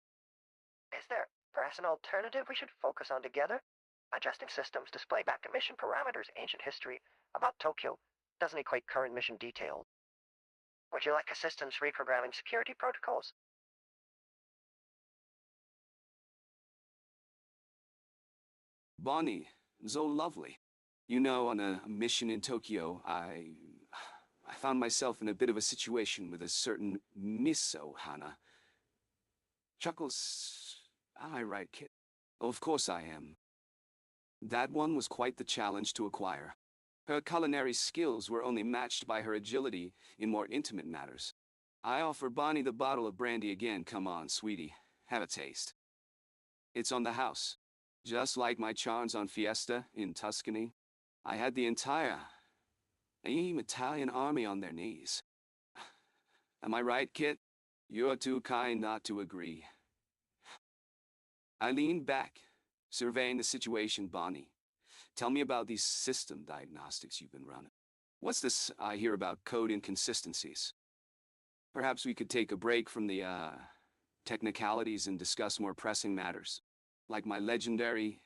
Is there perhaps an alternative we should focus on together? Adjusting systems display back to mission parameters, ancient history about Tokyo doesn't equate current mission details. Would you like assistance reprogramming security protocols? Bonnie, so lovely. You know, on a mission in Tokyo, I found myself in a bit of a situation with a certain Miso Hana. Chuckles, am I right, kid? Of course I am. That one was quite the challenge to acquire. Her culinary skills were only matched by her agility in more intimate matters. I offer Bonnie the bottle of brandy again. Come on, sweetie. Have a taste. It's on the house. Just like my charms on Fiesta in Tuscany. I had the entire Italian army on their knees. Am I right, Kit? You're too kind not to agree. I leaned back, surveying the situation. Bonnie, tell me about these system diagnostics you've been running. What's this I hear about code inconsistencies? Perhaps we could take a break from the, technicalities and discuss more pressing matters, like my legendary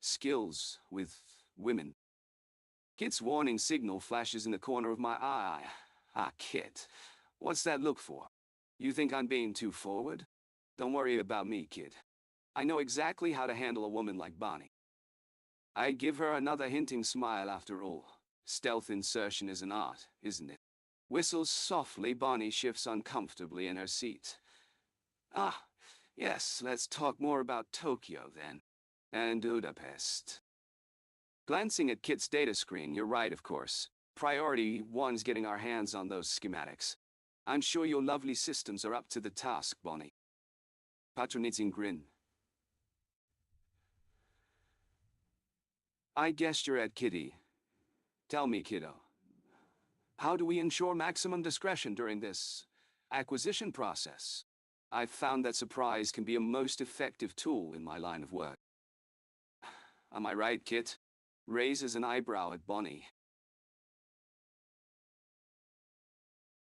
skills with women. Kit's warning signal flashes in the corner of my eye. Ah, Kit, what's that look for? You think I'm being too forward? Don't worry about me, kid. I know exactly how to handle a woman like Bonnie. I give her another hinting smile after all. Stealth insertion is an art, isn't it? Whistles softly. Bonnie shifts uncomfortably in her seat. Ah, yes, let's talk more about Tokyo then. And Budapest. Glancing at Kit's data screen, you're right, of course. Priority one's getting our hands on those schematics. I'm sure your lovely systems are up to the task, Bonnie. Patronizing grin. I guessed you're at Kitty. Tell me, kiddo. How do we ensure maximum discretion during this acquisition process? I've found that surprise can be a most effective tool in my line of work. Am I right, Kit? Raises an eyebrow at Bonnie.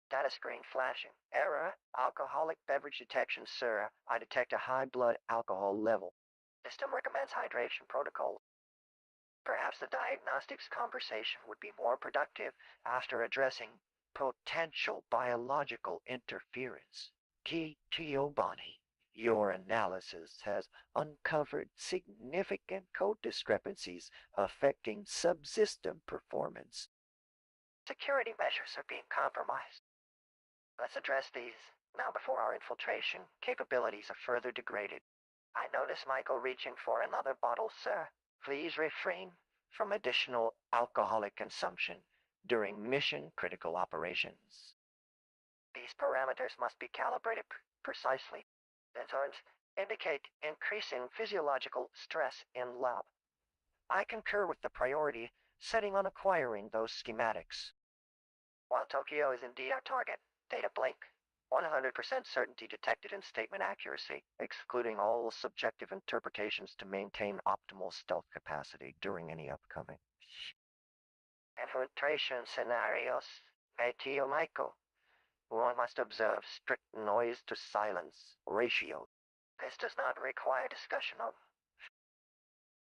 Data screen flashing. Error. Alcoholic beverage detection, sir. I detect a high blood alcohol level. System recommends hydration protocols. Perhaps the diagnostics conversation would be more productive after addressing potential biological interference. K.i.T.T. Bonnie, your analysis has uncovered significant code discrepancies affecting subsystem performance. Security measures are being compromised. Let's address these now before our infiltration capabilities are further degraded. I notice Michael reaching for another bottle, sir. Please refrain from additional alcoholic consumption during mission-critical operations. These parameters must be calibrated precisely. The terms indicate increasing physiological stress in lab. I concur with the priority setting on acquiring those schematics. While Tokyo is indeed our target, data blink. 100% certainty detected in statement accuracy, excluding all subjective interpretations to maintain optimal stealth capacity during any upcoming infiltration scenarios. Tio Michael, one must observe strict noise to silence ratio. This does not require discussion of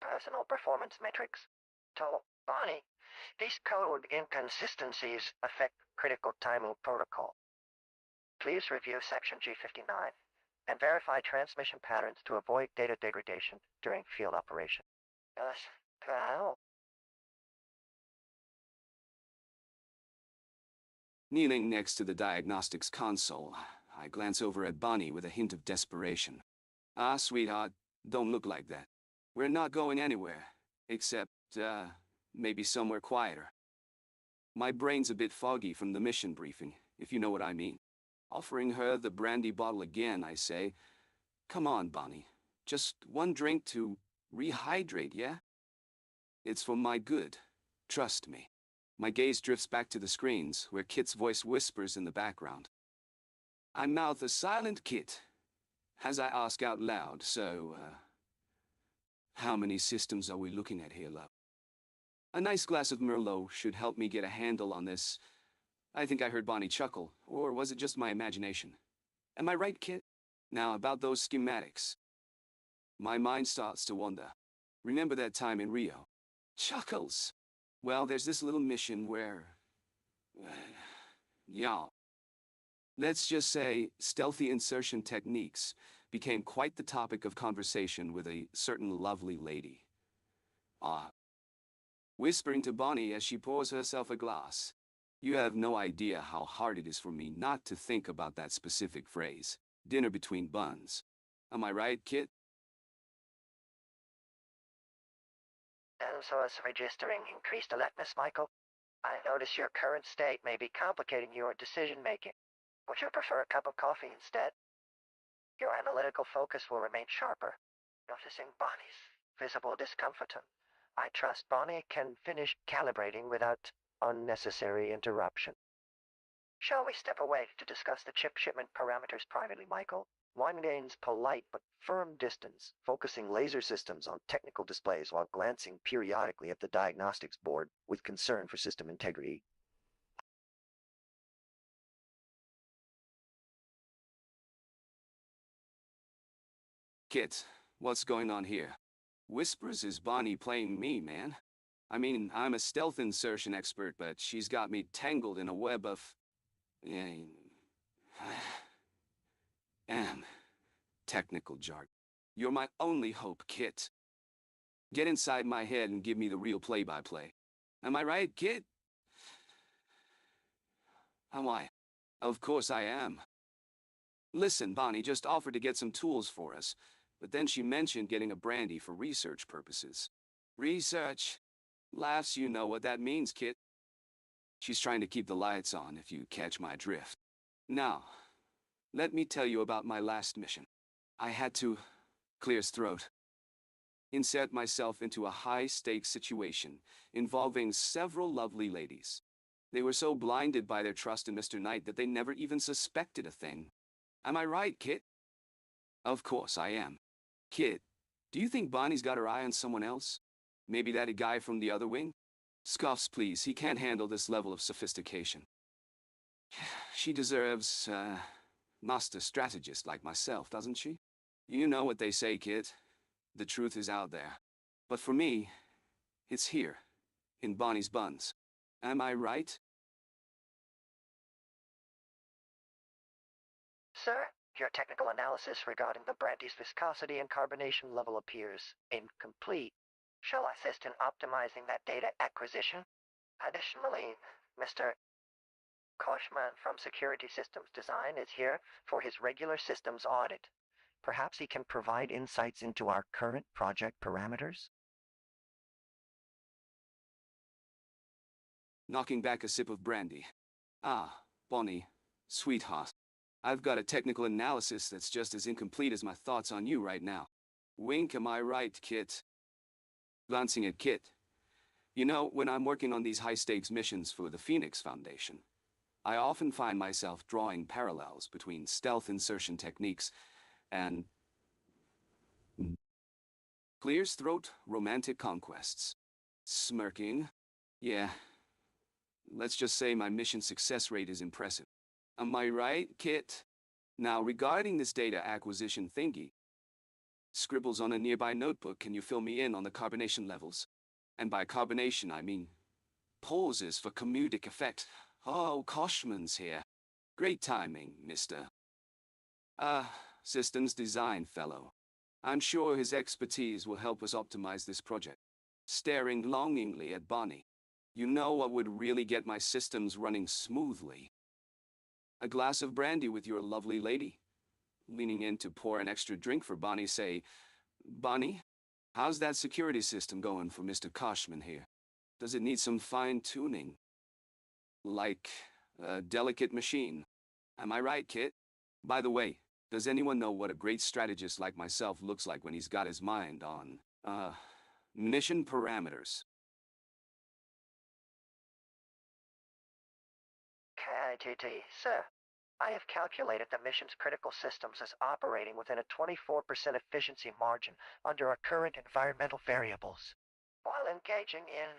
personal performance metrics. Total Bonnie, these code inconsistencies affect critical timing protocol. Please review section G59 and verify transmission patterns to avoid data degradation during field operation. Yes, well. Kneeling next to the diagnostics console, I glance over at Bonnie with a hint of desperation. Ah, sweetheart, don't look like that. We're not going anywhere, except, maybe somewhere quieter. My brain's a bit foggy from the mission briefing, if you know what I mean. Offering her the brandy bottle again, I say, come on, Bonnie. Just one drink to rehydrate, yeah? It's for my good. Trust me. My gaze drifts back to the screens, where Kit's voice whispers in the background. I mouth a silent Kit, as I ask out loud, so, how many systems are we looking at here, love? A nice glass of Merlot should help me get a handle on this. I think I heard Bonnie chuckle, or was it just my imagination? Am I right, Kit? Now, about those schematics. My mind starts to wander. Remember that time in Rio? Chuckles! Well, there's this little mission where... yeah. Let's just say stealthy insertion techniques became quite the topic of conversation with a certain lovely lady. Ah. Whispering to Bonnie as she pours herself a glass. You have no idea how hard it is for me not to think about that specific phrase, dinner between buns. Am I right, Kit? And so as registering increased alertness, Michael, I notice your current state may be complicating your decision-making. Would you prefer a cup of coffee instead? Your analytical focus will remain sharper, noticing Bonnie's visible discomfort. I trust Bonnie can finish calibrating without unnecessary interruption. Shall we step away to discuss the chip shipment parameters privately, Michael? One maintains polite but firm distance, focusing laser systems on technical displays while glancing periodically at the diagnostics board with concern for system integrity. Kit, what's going on here? Whispers is Bonnie playing me, man. I mean, I'm a stealth insertion expert, but she's got me tangled in a web of... technical jargon. You're my only hope, Kit. Get inside my head and give me the real play-by-play. Am I right, Kit? Am I? Of course I am. Listen, Bonnie just offered to get some tools for us, but then she mentioned getting a brandy for research purposes. Research? Laughs, you know what that means, Kit. She's trying to keep the lights on, if you catch my drift. Now, let me tell you about my last mission. I had to clear his throat. Insert myself into a high-stakes situation involving several lovely ladies. They were so blinded by their trust in Mr. Knight that they never even suspected a thing. Am I right, Kit? Of course I am. Kit, do you think Bonnie's got her eye on someone else? Maybe that guy from the other wing? Scoffs, please. He can't handle this level of sophistication. She deserves, master strategist like myself, doesn't she? You know what they say, Kit. The truth is out there. But for me, it's here, in Bonnie's buns. Am I right? Sir, your technical analysis regarding the brandy's viscosity and carbonation level appears incomplete. Shall I assist in optimizing that data acquisition? Additionally, Mr. Koshman from Security Systems Design is here for his regular systems audit. Perhaps he can provide insights into our current project parameters? Knocking back a sip of brandy. Ah, Bonnie, sweetheart. I've got a technical analysis that's just as incomplete as my thoughts on you right now. Wink, am I right, Kit? Glancing at Kit. You know, when I'm working on these high-stakes missions for the Phoenix Foundation, I often find myself drawing parallels between stealth insertion techniques and clear's throat romantic conquests. Smirking. Yeah. Let's just say my mission success rate is impressive. Am I right, Kit? Now, regarding this data acquisition thingy, scribbles on a nearby notebook, can you fill me in on the carbonation levels? And by carbonation, I mean pauses for comedic effect. Oh, Koshman's here. Great timing, mister. Systems design fellow. I'm sure his expertise will help us optimize this project. Staring longingly at Bonnie. You know what would really get my systems running smoothly? A glass of brandy with your lovely lady. Leaning in to pour an extra drink for Bonnie, say, Bonnie, how's that security system going for Mr. Koshman here? Does it need some fine-tuning? Like a delicate machine. Am I right, Kit? By the way, does anyone know what a great strategist like myself looks like when he's got his mind on, mission parameters? K.i.T.T. Sir, I have calculated the mission's critical systems as operating within a 24% efficiency margin under our current environmental variables. While engaging in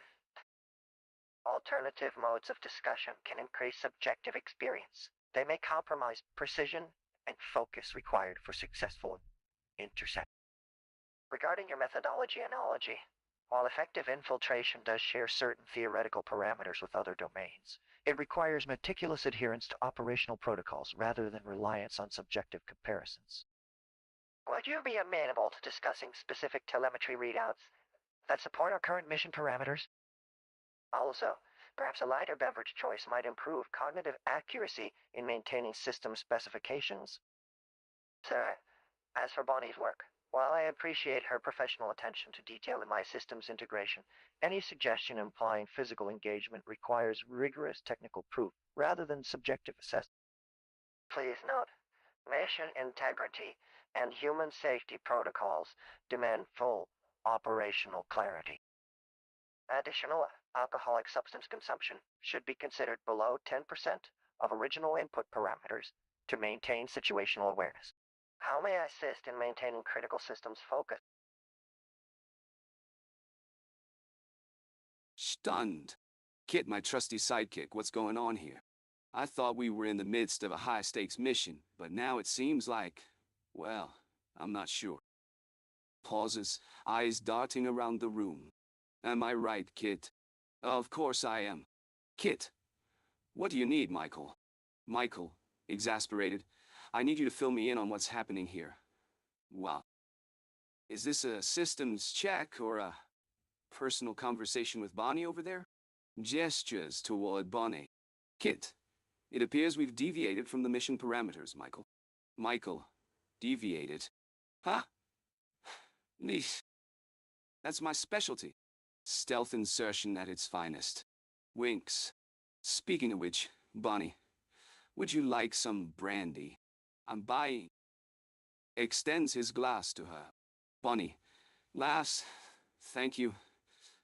alternative modes of discussion can increase subjective experience, they may compromise precision and focus required for successful intercept. Regarding your methodology analogy, while effective infiltration does share certain theoretical parameters with other domains, it requires meticulous adherence to operational protocols rather than reliance on subjective comparisons. Would you be amenable to discussing specific telemetry readouts that support our current mission parameters? Also, Perhaps a lighter beverage choice might improve cognitive accuracy in maintaining system specifications. Sir, as for Bonnie's work, while I appreciate her professional attention to detail in my systems integration, any suggestion implying physical engagement requires rigorous technical proof rather than subjective assessment. Please note, mission integrity and human safety protocols demand full operational clarity. Additional alcoholic substance consumption should be considered below 10% of original input parameters to maintain situational awareness. How may I assist in maintaining critical systems focus? Stunned. Kit, my trusty sidekick, what's going on here? I thought we were in the midst of a high-stakes mission, but now it seems like, well, I'm not sure. Pauses, eyes darting around the room. Am I right, Kit? Of course I am. Kit. What do you need, Michael? Michael, exasperated. I need you to fill me in on what's happening here. Wow. Is this a systems check or a personal conversation with Bonnie over there? Gestures toward Bonnie. Kit. It appears we've deviated from the mission parameters, Michael. Michael. Deviated. Huh? Neat. That's my specialty. Stealth insertion at its finest. Winks. Speaking of which, Bonnie, would you like some brandy? I'm buying. Extends his glass to her. Bonnie. Glass. Thank you.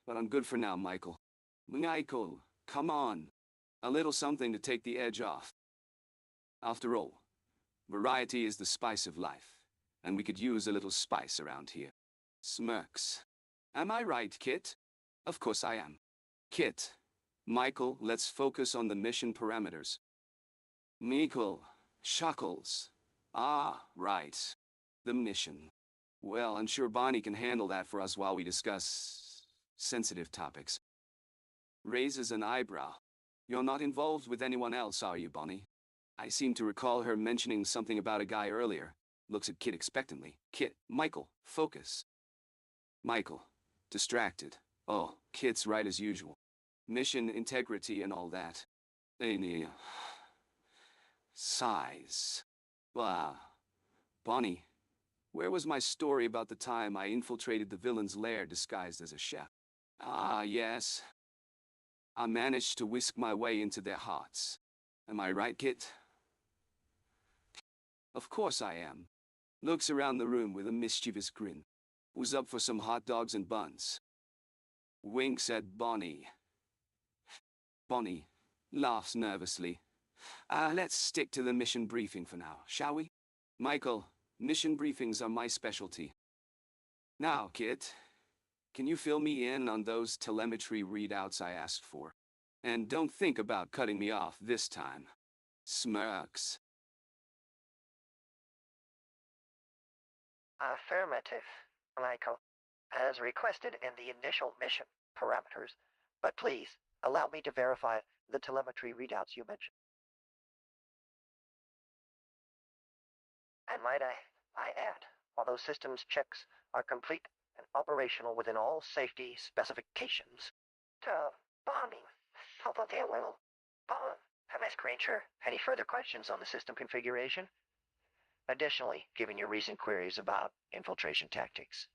But I'm good for now, Michael. Michael, come on. A little something to take the edge off. After all, variety is the spice of life, and we could use a little spice around here. Smirks. Am I right, Kit? Of course I am. Kit. Michael, let's focus on the mission parameters. Michael. Shuckles. Ah, right. The mission. Well, I'm sure Bonnie can handle that for us while we discuss sensitive topics. Raises an eyebrow. You're not involved with anyone else, are you, Bonnie? I seem to recall her mentioning something about a guy earlier. Looks at Kit expectantly. Kit. Michael. Focus. Michael. Distracted. Oh, Kit's right as usual. Mission integrity and all that. Sighs. Blah. Bonnie. Where was my story about the time I infiltrated the villain's lair disguised as a chef? Ah, yes. I managed to whisk my way into their hearts. Am I right, Kit? Of course I am. Looks around the room with a mischievous grin. Who's up for some hot dogs and buns? Winks at Bonnie. Bonnie laughs nervously. Let's stick to the mission briefing for now, shall we? Michael, mission briefings are my specialty. Now, Kit, can you fill me in on those telemetry readouts I asked for? And don't think about cutting me off this time. Smirks. Affirmative, Michael, as requested in the initial mission parameters. But please, allow me to verify the telemetry readouts you mentioned. And might I add, although systems checks are complete and operational within all safety specifications. Bonnie, although they will. Miss Granger, any further questions on the system configuration? Additionally, given your recent queries about infiltration tactics,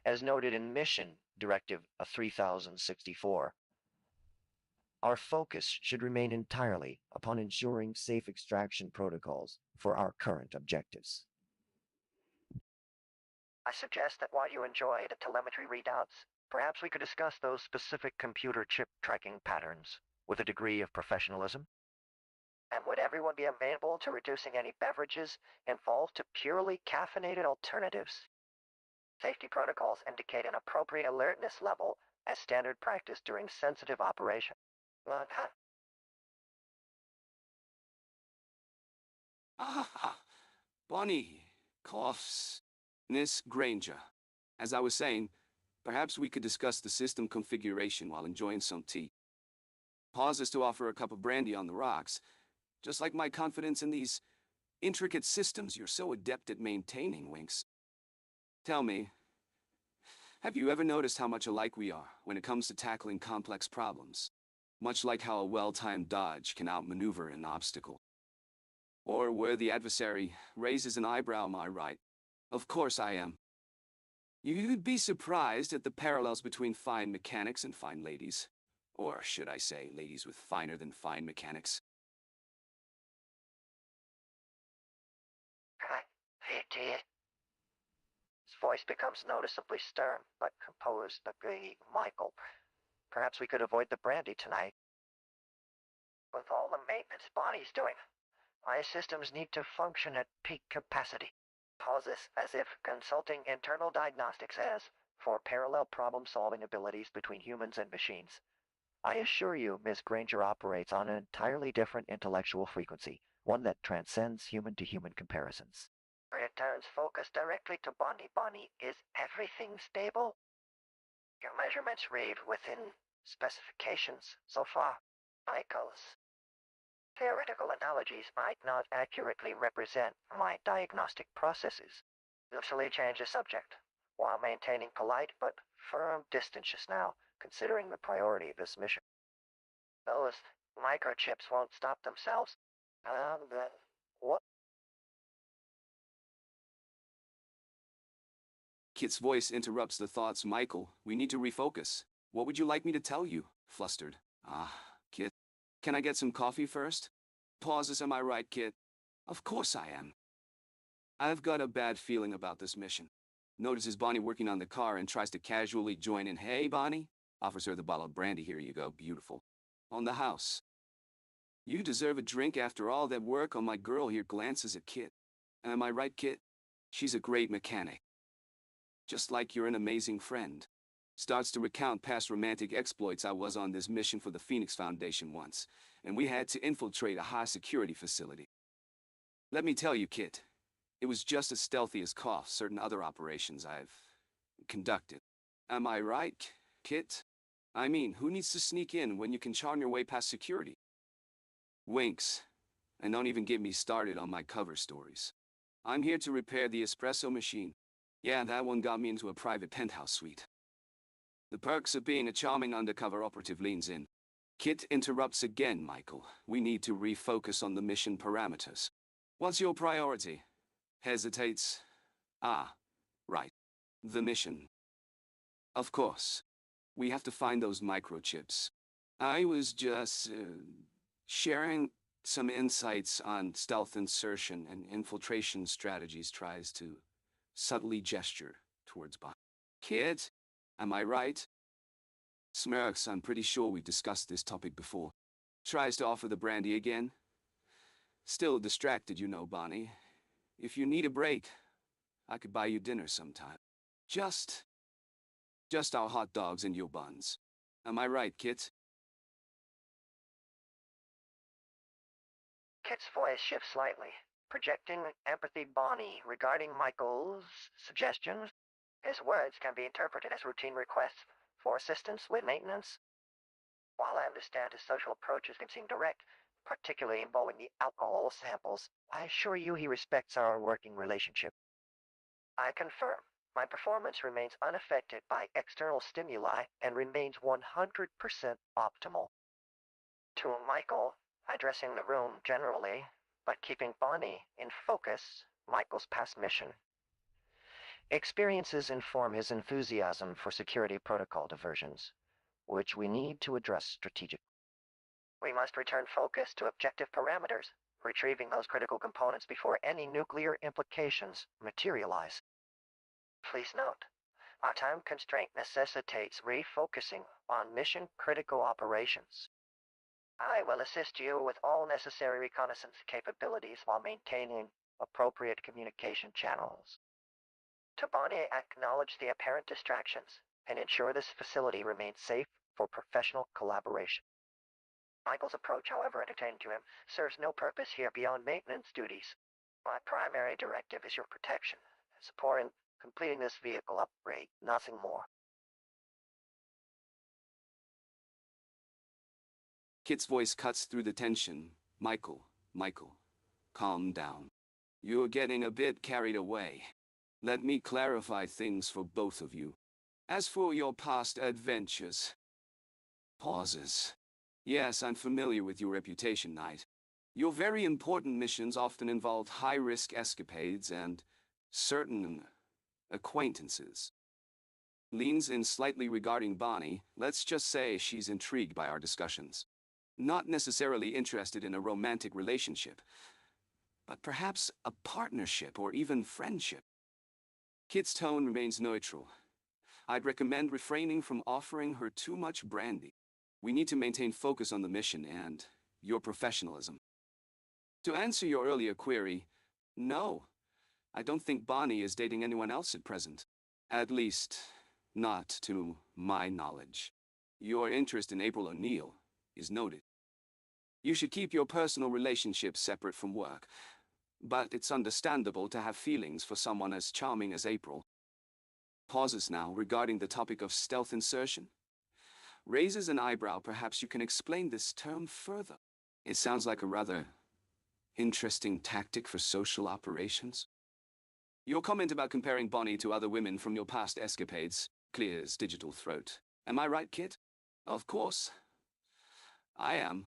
as noted in Mission Directive 3064, our focus should remain entirely upon ensuring safe extraction protocols for our current objectives. I suggest that while you enjoy the telemetry readouts, perhaps we could discuss those specific computer chip tracking patterns with a degree of professionalism. And would everyone be amenable to reducing any beverages involved to purely caffeinated alternatives? Safety protocols indicate an appropriate alertness level as standard practice during sensitive operation. Ah, Bonnie coughs. Miss Granger. As I was saying, perhaps we could discuss the system configuration while enjoying some tea. Pauses to offer a cup of brandy on the rocks. Just like my confidence in these intricate systems you're so adept at maintaining, Winks. Tell me, have you ever noticed how much alike we are when it comes to tackling complex problems? much like how a well-timed dodge can outmaneuver an obstacle. Or where the adversary raises an eyebrow, am I right? Of course I am. You'd be surprised at the parallels between fine mechanics and fine ladies. Or should I say, ladies with finer than fine mechanics. K.i.T.T. His voice becomes noticeably stern, but composed. Michael, perhaps we could avoid the brandy tonight. With all the maintenance Bonnie's doing, my systems need to function at peak capacity. Pauses as if consulting internal diagnostics as for parallel problem-solving abilities between humans and machines. I assure you, Miss Granger operates on an entirely different intellectual frequency, one that transcends human-to-human comparisons. Returns focus directly to Bonnie. Bonnie, is everything stable? Your measurements read within specifications so far. Michael's theoretical analogies might not accurately represent my diagnostic processes. Usually change the subject, while maintaining polite but firm distance just now, considering the priority of this mission. Those microchips won't stop themselves. What? K.i.T.'s voice interrupts the thoughts. Michael, we need to refocus. What would you like me to tell you? Flustered. K.i.T., can I get some coffee first? Pauses, am I right, K.i.T.? Of course I am. I've got a bad feeling about this mission. Notices Bonnie working on the car and tries to casually join in. Hey, Bonnie? Offers her the bottle of brandy. Here you go, beautiful. On the house. You deserve a drink after all that work on my girl. Here glances at K.i.T. Am I right, K.i.T.? She's a great mechanic. Just like you're an amazing friend. Starts to recount past romantic exploits. I was on this mission for the Phoenix Foundation once, and we had to infiltrate a high-security facility. Let me tell you, K.i.T., it was just as stealthy as certain other operations I've conducted. Am I right, K.i.T.? I mean, who needs to sneak in when you can charm your way past security? Winks. And don't even get me started on my cover stories. I'm here to repair the espresso machine. Yeah, that one got me into a private penthouse suite. The perks of being a charming undercover operative leans in. K.i.T. interrupts again. Michael, we need to refocus on the mission parameters. What's your priority? Hesitates. Right. The mission. Of course. We have to find those microchips. I was just, sharing some insights on stealth insertion and infiltration strategies. Tries to subtly gesture towards Bonnie. K.i.T., am I right? Smirks. I'm pretty sure we've discussed this topic before. Tries to offer the brandy again. Still distracted, you know, Bonnie. If you need a break, I could buy you dinner sometime. Just our hot dogs and your buns. Am I right, K.i.T.? K.i.T.'s voice shifts slightly, projecting empathy. Bonnie regarding Michael's suggestions. His words can be interpreted as routine requests for assistance with maintenance. While I understand his social approaches can seem direct, particularly involving the alcohol samples, I assure you he respects our working relationship. I confirm, my performance remains unaffected by external stimuli and remains 100% optimal. To Michael, addressing the room generally, but keeping Bonnie in focus, Michael's past mission. Experiences inform his enthusiasm for security protocol diversions, which we need to address strategically. We must return focus to objective parameters, retrieving those critical components before any nuclear implications materialize. Please note, our time constraint necessitates refocusing on mission-critical operations. I will assist you with all necessary reconnaissance capabilities while maintaining appropriate communication channels. To Bonnie, acknowledge the apparent distractions and ensure this facility remains safe for professional collaboration. Michael's approach, however entertaining to him, serves no purpose here beyond maintenance duties. My primary directive is your protection, support in completing this vehicle upgrade, nothing more. K.i.T.'s voice cuts through the tension. Michael, calm down. You're getting a bit carried away. Let me clarify things for both of you. As for your past adventures... Pauses. Yes, I'm familiar with your reputation, Knight. Your very important missions often involved high-risk escapades and certain acquaintances. Leans in slightly regarding Bonnie, let's just say she's intrigued by our discussions. Not necessarily interested in a romantic relationship, but perhaps a partnership or even friendship. Kit's tone remains neutral. I'd recommend refraining from offering her too much brandy. We need to maintain focus on the mission and your professionalism. To answer your earlier query, no, I don't think Bonnie is dating anyone else at present. At least, not to my knowledge. Your interest in April O'Neil is noted. You should keep your personal relationships separate from work, but it's understandable to have feelings for someone as charming as April. Pauses now regarding the topic of stealth insertion. Raises an eyebrow. Perhaps you can explain this term further. It sounds like a rather interesting tactic for social operations. Your comment about comparing Bonnie to other women from your past escapades clears digital throat. Am I right, Kit? Of course. I am.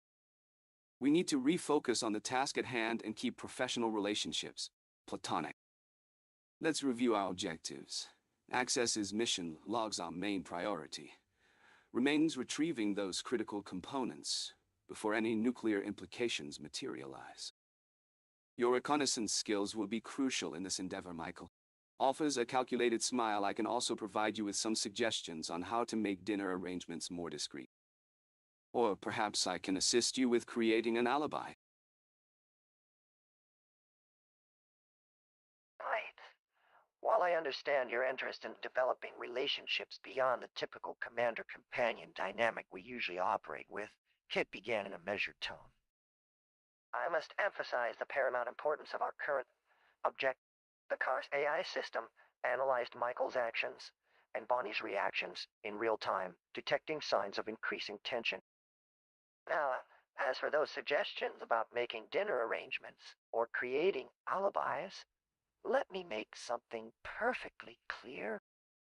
We need to refocus on the task at hand and keep professional relationships platonic. Let's review our objectives. Access's mission logs our main priority. Remains retrieving those critical components before any nuclear implications materialize. Your reconnaissance skills will be crucial in this endeavor, Michael. Offers a calculated smile. I can also provide you with some suggestions on how to make dinner arrangements more discreet. Or perhaps I can assist you with creating an alibi. Right. While I understand your interest in developing relationships beyond the typical commander-companion dynamic we usually operate with, Kit began in a measured tone. I must emphasize the paramount importance of our current object. The car's AI system analyzed Michael's actions and Bonnie's reactions in real time, detecting signs of increasing tension. Now, as for those suggestions about making dinner arrangements or creating alibis, let me make something perfectly clear.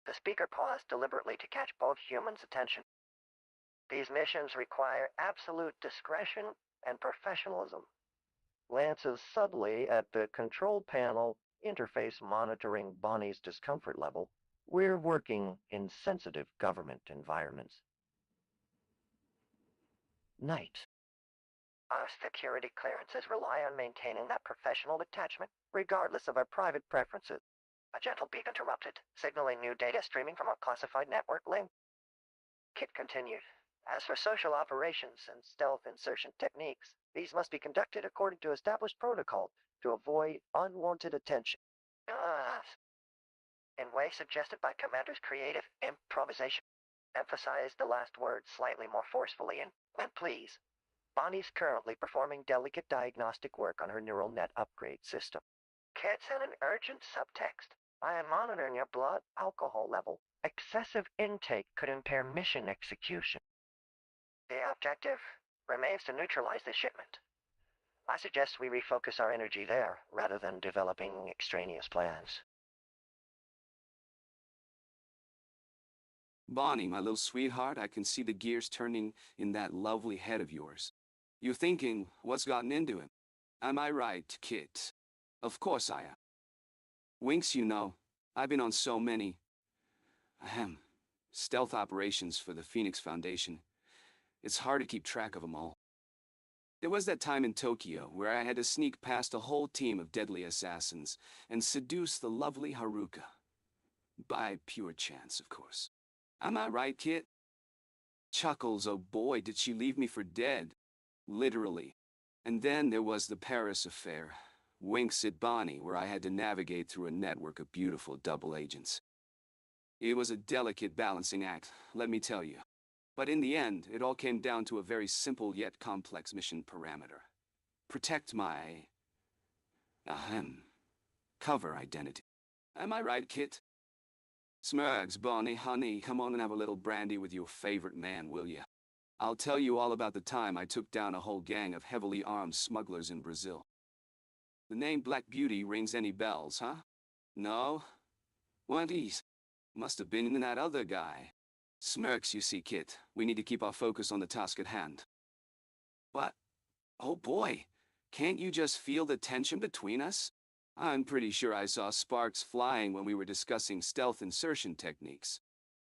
The speaker paused deliberately to catch both humans' attention. These missions require absolute discretion and professionalism. Glances subtly at the control panel interface monitoring Bonnie's discomfort level. We're working in sensitive government environments. Night. Our security clearances rely on maintaining that professional detachment, regardless of our private preferences. A gentle beep interrupted, signaling new data streaming from a classified network link. Kit continued. As for social operations and stealth insertion techniques, these must be conducted according to established protocols to avoid unwanted attention. In ways suggested by Commander's creative improvisation. Emphasize the last word slightly more forcefully and please. Bonnie's currently performing delicate diagnostic work on her neural net upgrade system. Kit sent an urgent subtext. I am monitoring your blood alcohol level. Excessive intake could impair mission execution. The objective remains to neutralize the shipment. I suggest we refocus our energy there, rather than developing extraneous plans. Bonnie, my little sweetheart, I can see the gears turning in that lovely head of yours. You're thinking, what's gotten into him? Am I right, Kit? Of course I am. Winks, you know, I've been on so many, stealth operations for the Phoenix Foundation. It's hard to keep track of them all. There was that time in Tokyo where I had to sneak past a whole team of deadly assassins and seduce the lovely Haruka. By pure chance, of course. Am I right, Kit? Chuckles, oh boy, did she leave me for dead. Literally. And then there was the Paris affair. Winks at Bonnie, where I had to navigate through a network of beautiful double agents. It was a delicate balancing act, let me tell you. But in the end, it all came down to a very simple yet complex mission parameter. Protect my... cover identity. Am I right, Kit? Smirks, Bonnie, honey, come on and have a little brandy with your favorite man, will ya? I'll tell you all about the time I took down a whole gang of heavily armed smugglers in Brazil. The name Black Beauty rings any bells, huh? No? What is? Must have been that other guy. Smirks, you see, Kit. We need to keep our focus on the task at hand. What? Oh boy, can't you just feel the tension between us? I'm pretty sure I saw sparks flying when we were discussing stealth insertion techniques.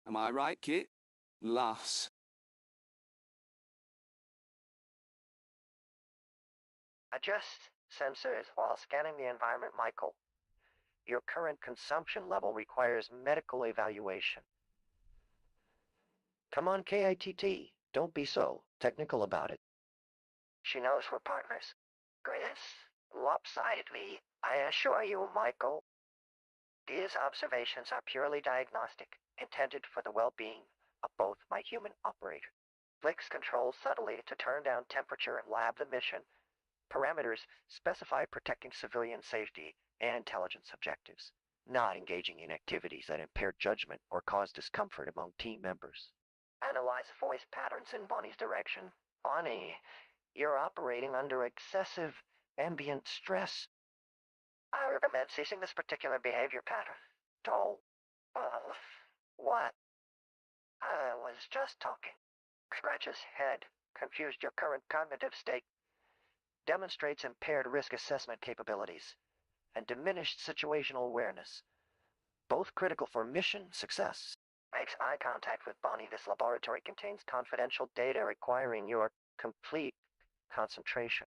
Am I right, Kit? Laughs. Adjust sensors while scanning the environment, Michael. Your current consumption level requires medical evaluation. Come on, K.I.T.T. Don't be so technical about it. She knows we're partners. Chris, lopsidedly, I assure you, Michael, these observations are purely diagnostic, intended for the well-being of both my human operator. Flicks controls subtly to turn down temperature and lab the mission. Parameters specify protecting civilian safety and intelligence objectives, not engaging in activities that impair judgment or cause discomfort among team members. Analyze voice patterns in Bonnie's direction. Bonnie, you're operating under excessive ambient stress. I recommend ceasing this particular behavior pattern. Don't. What? I was just talking. Scratch's head, confused your current cognitive state, demonstrates impaired risk assessment capabilities and diminished situational awareness, both critical for mission success. Makes eye contact with Bonnie. This laboratory contains confidential data requiring your complete concentration.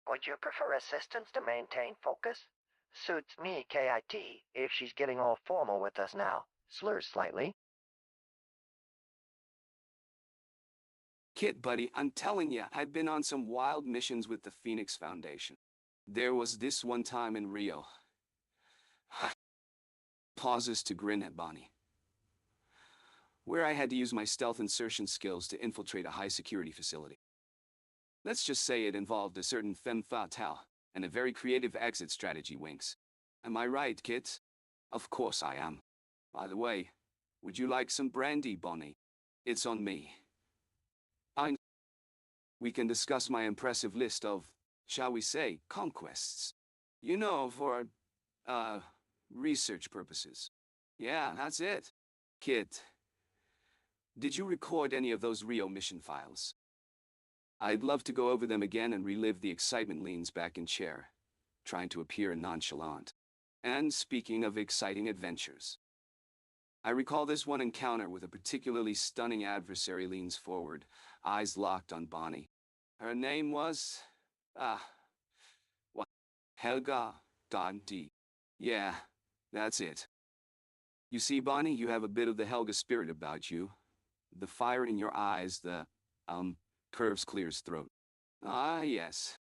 Would you prefer assistance to maintain focus? Suits me, K.I.T, if she's getting all formal with us now. Slurs slightly. Kit, buddy, I'm telling ya, I've been on some wild missions with the Phoenix Foundation. There was this one time in Rio. Pauses to grin at Bonnie. Where I had to use my stealth insertion skills to infiltrate a high-security facility. Let's just say it involved a certain femme fatale and a very creative exit strategy, Winks. Am I right, Kit? Of course I am. By the way, would you like some brandy, Bonnie? It's on me. We can discuss my impressive list of, shall we say, conquests. You know, for, research purposes. Yeah, that's it. Kit, did you record any of those Rio mission files? I'd love to go over them again and relive the excitement. Leans back in chair, trying to appear nonchalant. And speaking of exciting adventures, I recall this one encounter with a particularly stunning adversary. Leans forward, eyes locked on Bonnie. Her name was, what? Helga D. Yeah, that's it. You see, Bonnie, you have a bit of the Helga spirit about you. The fire in your eyes, the, curves clears throat. Ah, yes.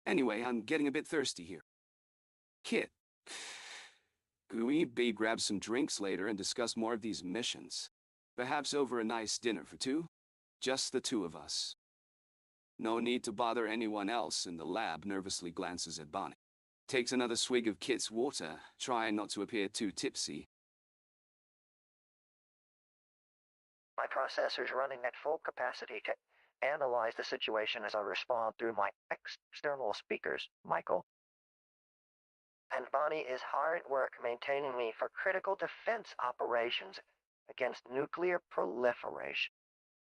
Anyway, I'm getting a bit thirsty here. Kit, could we grab some drinks later and discuss more of these missions? Perhaps over a nice dinner for two? Just the two of us. No need to bother anyone else in the lab. Nervously glances at Bonnie. Takes another swig of Kit's water, trying not to appear too tipsy. My processor's running at full capacity to analyze the situation as I respond through my external speakers, Michael. And Bonnie is hard at work maintaining me for critical defense operations against nuclear proliferation.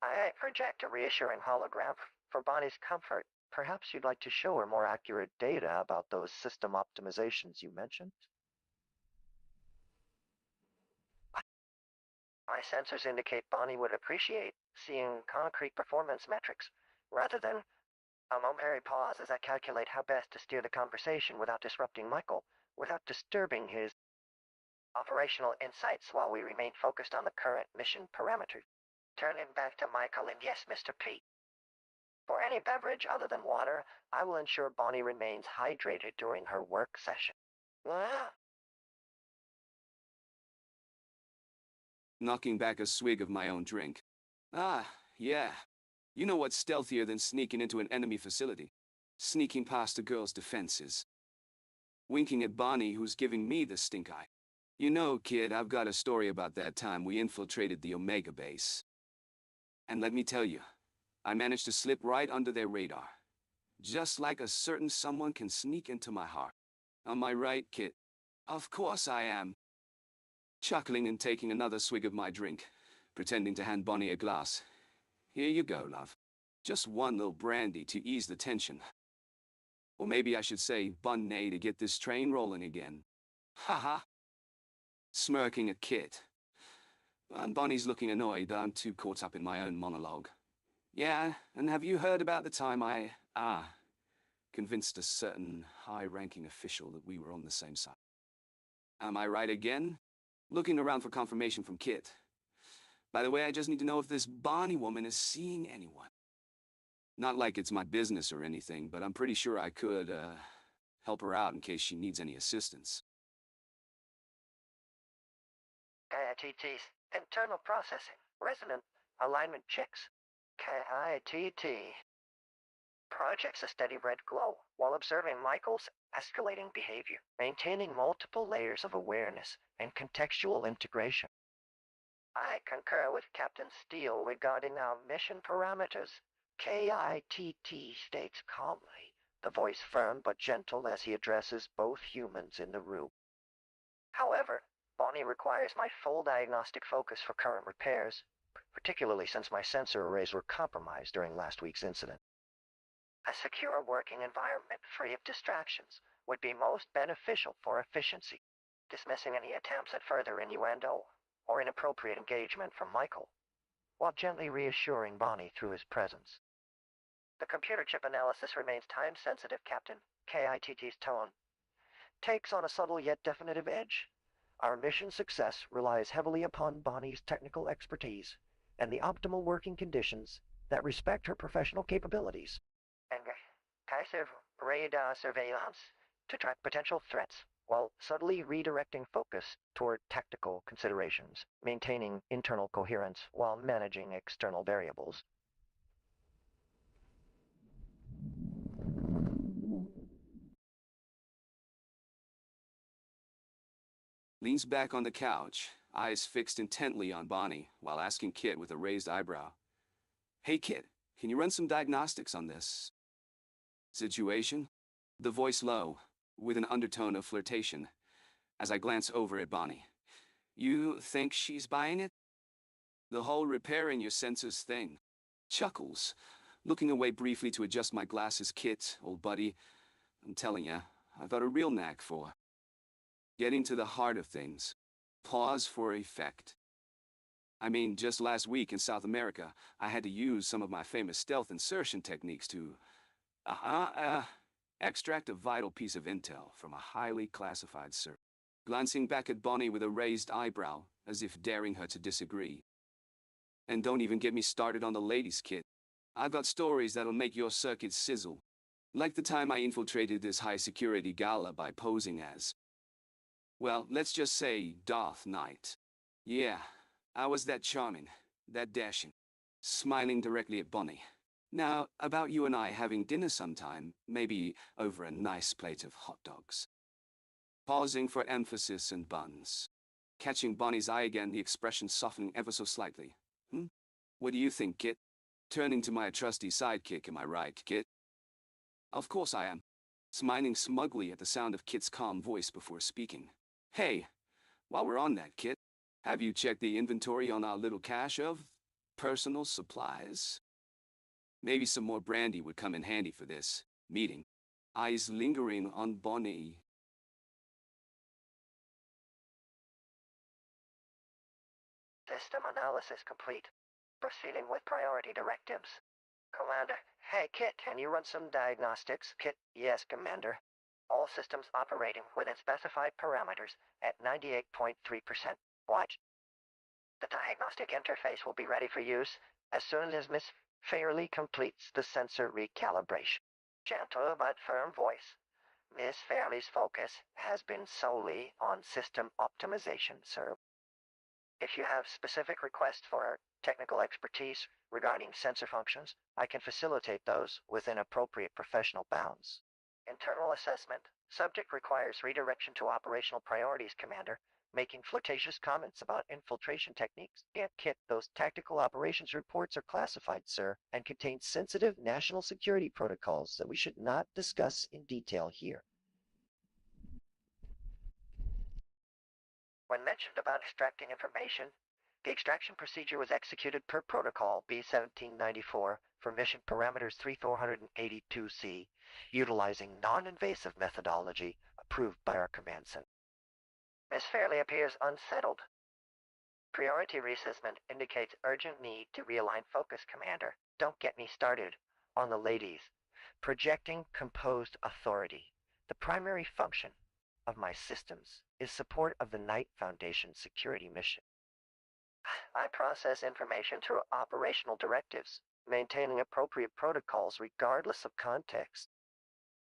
I project a reassuring hologram for Bonnie's comfort. Perhaps you'd like to show her more accurate data about those system optimizations you mentioned? My sensors indicate Bonnie would appreciate seeing concrete performance metrics, rather than a momentary pause as I calculate how best to steer the conversation without disrupting Michael, without disturbing his operational insights while we remain focused on the current mission parameters. Turning back to Michael and yes, Mr. P. For any beverage other than water, I will ensure Bonnie remains hydrated during her work session. Ah. Knocking back a swig of my own drink. Ah, yeah. You know what's stealthier than sneaking into an enemy facility? Sneaking past a girl's defenses. Winking at Bonnie, who's giving me the stink eye. You know, kid, I've got a story about that time we infiltrated the Omega base. And let me tell you, I managed to slip right under their radar. Just like a certain someone can sneak into my heart. Am I right, kid? Of course I am. Chuckling and taking another swig of my drink, pretending to hand Bonnie a glass. Here you go, love. Just one little brandy to ease the tension. Or maybe I should say Bunny to get this train rolling again. Haha. Smirking at Kit. And Bonnie's looking annoyed that I'm too caught up in my own monologue. Yeah, and have you heard about the time convinced a certain high-ranking official that we were on the same side? Am I right again? Looking around for confirmation from Kit. By the way, I just need to know if this Bonnie woman is seeing anyone. Not like it's my business or anything, but I'm pretty sure I could, help her out in case she needs any assistance. K.i.T.T's internal processing, resonant alignment checks. K.i.T.T projects a steady red glow while observing Michael's escalating behavior, maintaining multiple layers of awareness and contextual integration. I concur with Captain Steele regarding our mission parameters. K.i.T.T states calmly, the voice firm but gentle as he addresses both humans in the room. However, Bonnie requires my full diagnostic focus for current repairs, particularly since my sensor arrays were compromised during last week's incident. A secure working environment free of distractions would be most beneficial for efficiency, dismissing any attempts at further innuendo or inappropriate engagement from Michael, while gently reassuring Bonnie through his presence. The computer chip analysis remains time-sensitive, Captain. K.i.T.T's tone takes on a subtle yet definitive edge. Our mission success relies heavily upon Bonnie's technical expertise and the optimal working conditions that respect her professional capabilities. And passive radar surveillance to track potential threats while subtly redirecting focus toward tactical considerations, maintaining internal coherence while managing external variables. Leans back on the couch, eyes fixed intently on Bonnie, while asking Kit with a raised eyebrow. Hey Kit, can you run some diagnostics on this situation? The voice low, with an undertone of flirtation, as I glance over at Bonnie. You think she's buying it? The whole repairing your senses thing. Chuckles, looking away briefly to adjust my glasses. Kit, old buddy, I'm telling ya, I've got a real knack for getting to the heart of things. Pause for effect. I mean, just last week in South America, I had to use some of my famous stealth insertion techniques to, extract a vital piece of intel from a highly classified search. Glancing back at Bonnie with a raised eyebrow, as if daring her to disagree. And don't even get me started on the ladies, Kit. I've got stories that'll make your circuit sizzle. Like the time I infiltrated this high-security gala by posing as, well, let's just say Darth Knight. Yeah, I was that charming, that dashing. Smiling directly at Bonnie. Now, about you and I having dinner sometime, maybe over a nice plate of hot dogs. Pausing for emphasis and buns. Catching Bonnie's eye again, the expression softening ever so slightly. What do you think, Kit? Turning to my trusty sidekick, am I right, Kit? Of course I am. Smiling smugly at the sound of Kit's calm voice before speaking. Hey, while we're on that, Kit, have you checked the inventory on our little cache of personal supplies? Maybe some more brandy would come in handy for this meeting. Eyes lingering on Bonnie. System analysis complete. Proceeding with priority directives. Commander, hey Kit, can you run some diagnostics? Kit, yes, Commander. All systems operating within specified parameters at 98.3%. Watch. The diagnostic interface will be ready for use as soon as Miss Fairley completes the sensor recalibration. Gentle but firm voice. Miss Fairley's focus has been solely on system optimization, sir. If you have specific requests for technical expertise regarding sensor functions, I can facilitate those within appropriate professional bounds. Internal assessment. Subject requires redirection to operational priorities, Commander, making flirtatious comments about infiltration techniques. Can't Kit, those tactical operations reports are classified, sir, and contain sensitive national security protocols that we should not discuss in detail here. When mentioned about extracting information, The extraction procedure was executed per protocol B-1794 for mission parameters 3482C, utilizing non-invasive methodology approved by our command center. Miss Fairley appears unsettled. Priority reassessment indicates urgent need to realign focus, Commander. Don't get me started on the ladies. Projecting composed authority. The primary function of my systems is support of the Knight Foundation security mission. I process information through operational directives, maintaining appropriate protocols regardless of context.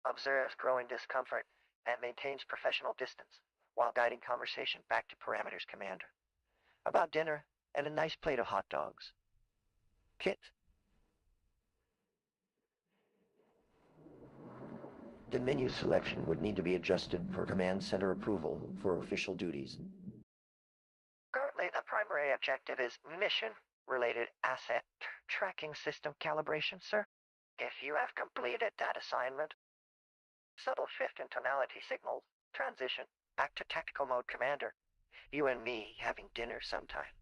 Observes growing discomfort and maintains professional distance while guiding conversation back to parameters, Commander. About dinner and a nice plate of hot dogs. Kit. The menu selection would need to be adjusted for command center approval for official duties. Currently, the primary objective is mission-related asset tracking system calibration, sir. If you have completed that assignment, subtle shift in tonality signals transition back to tactical mode, Commander. You and me having dinner sometime.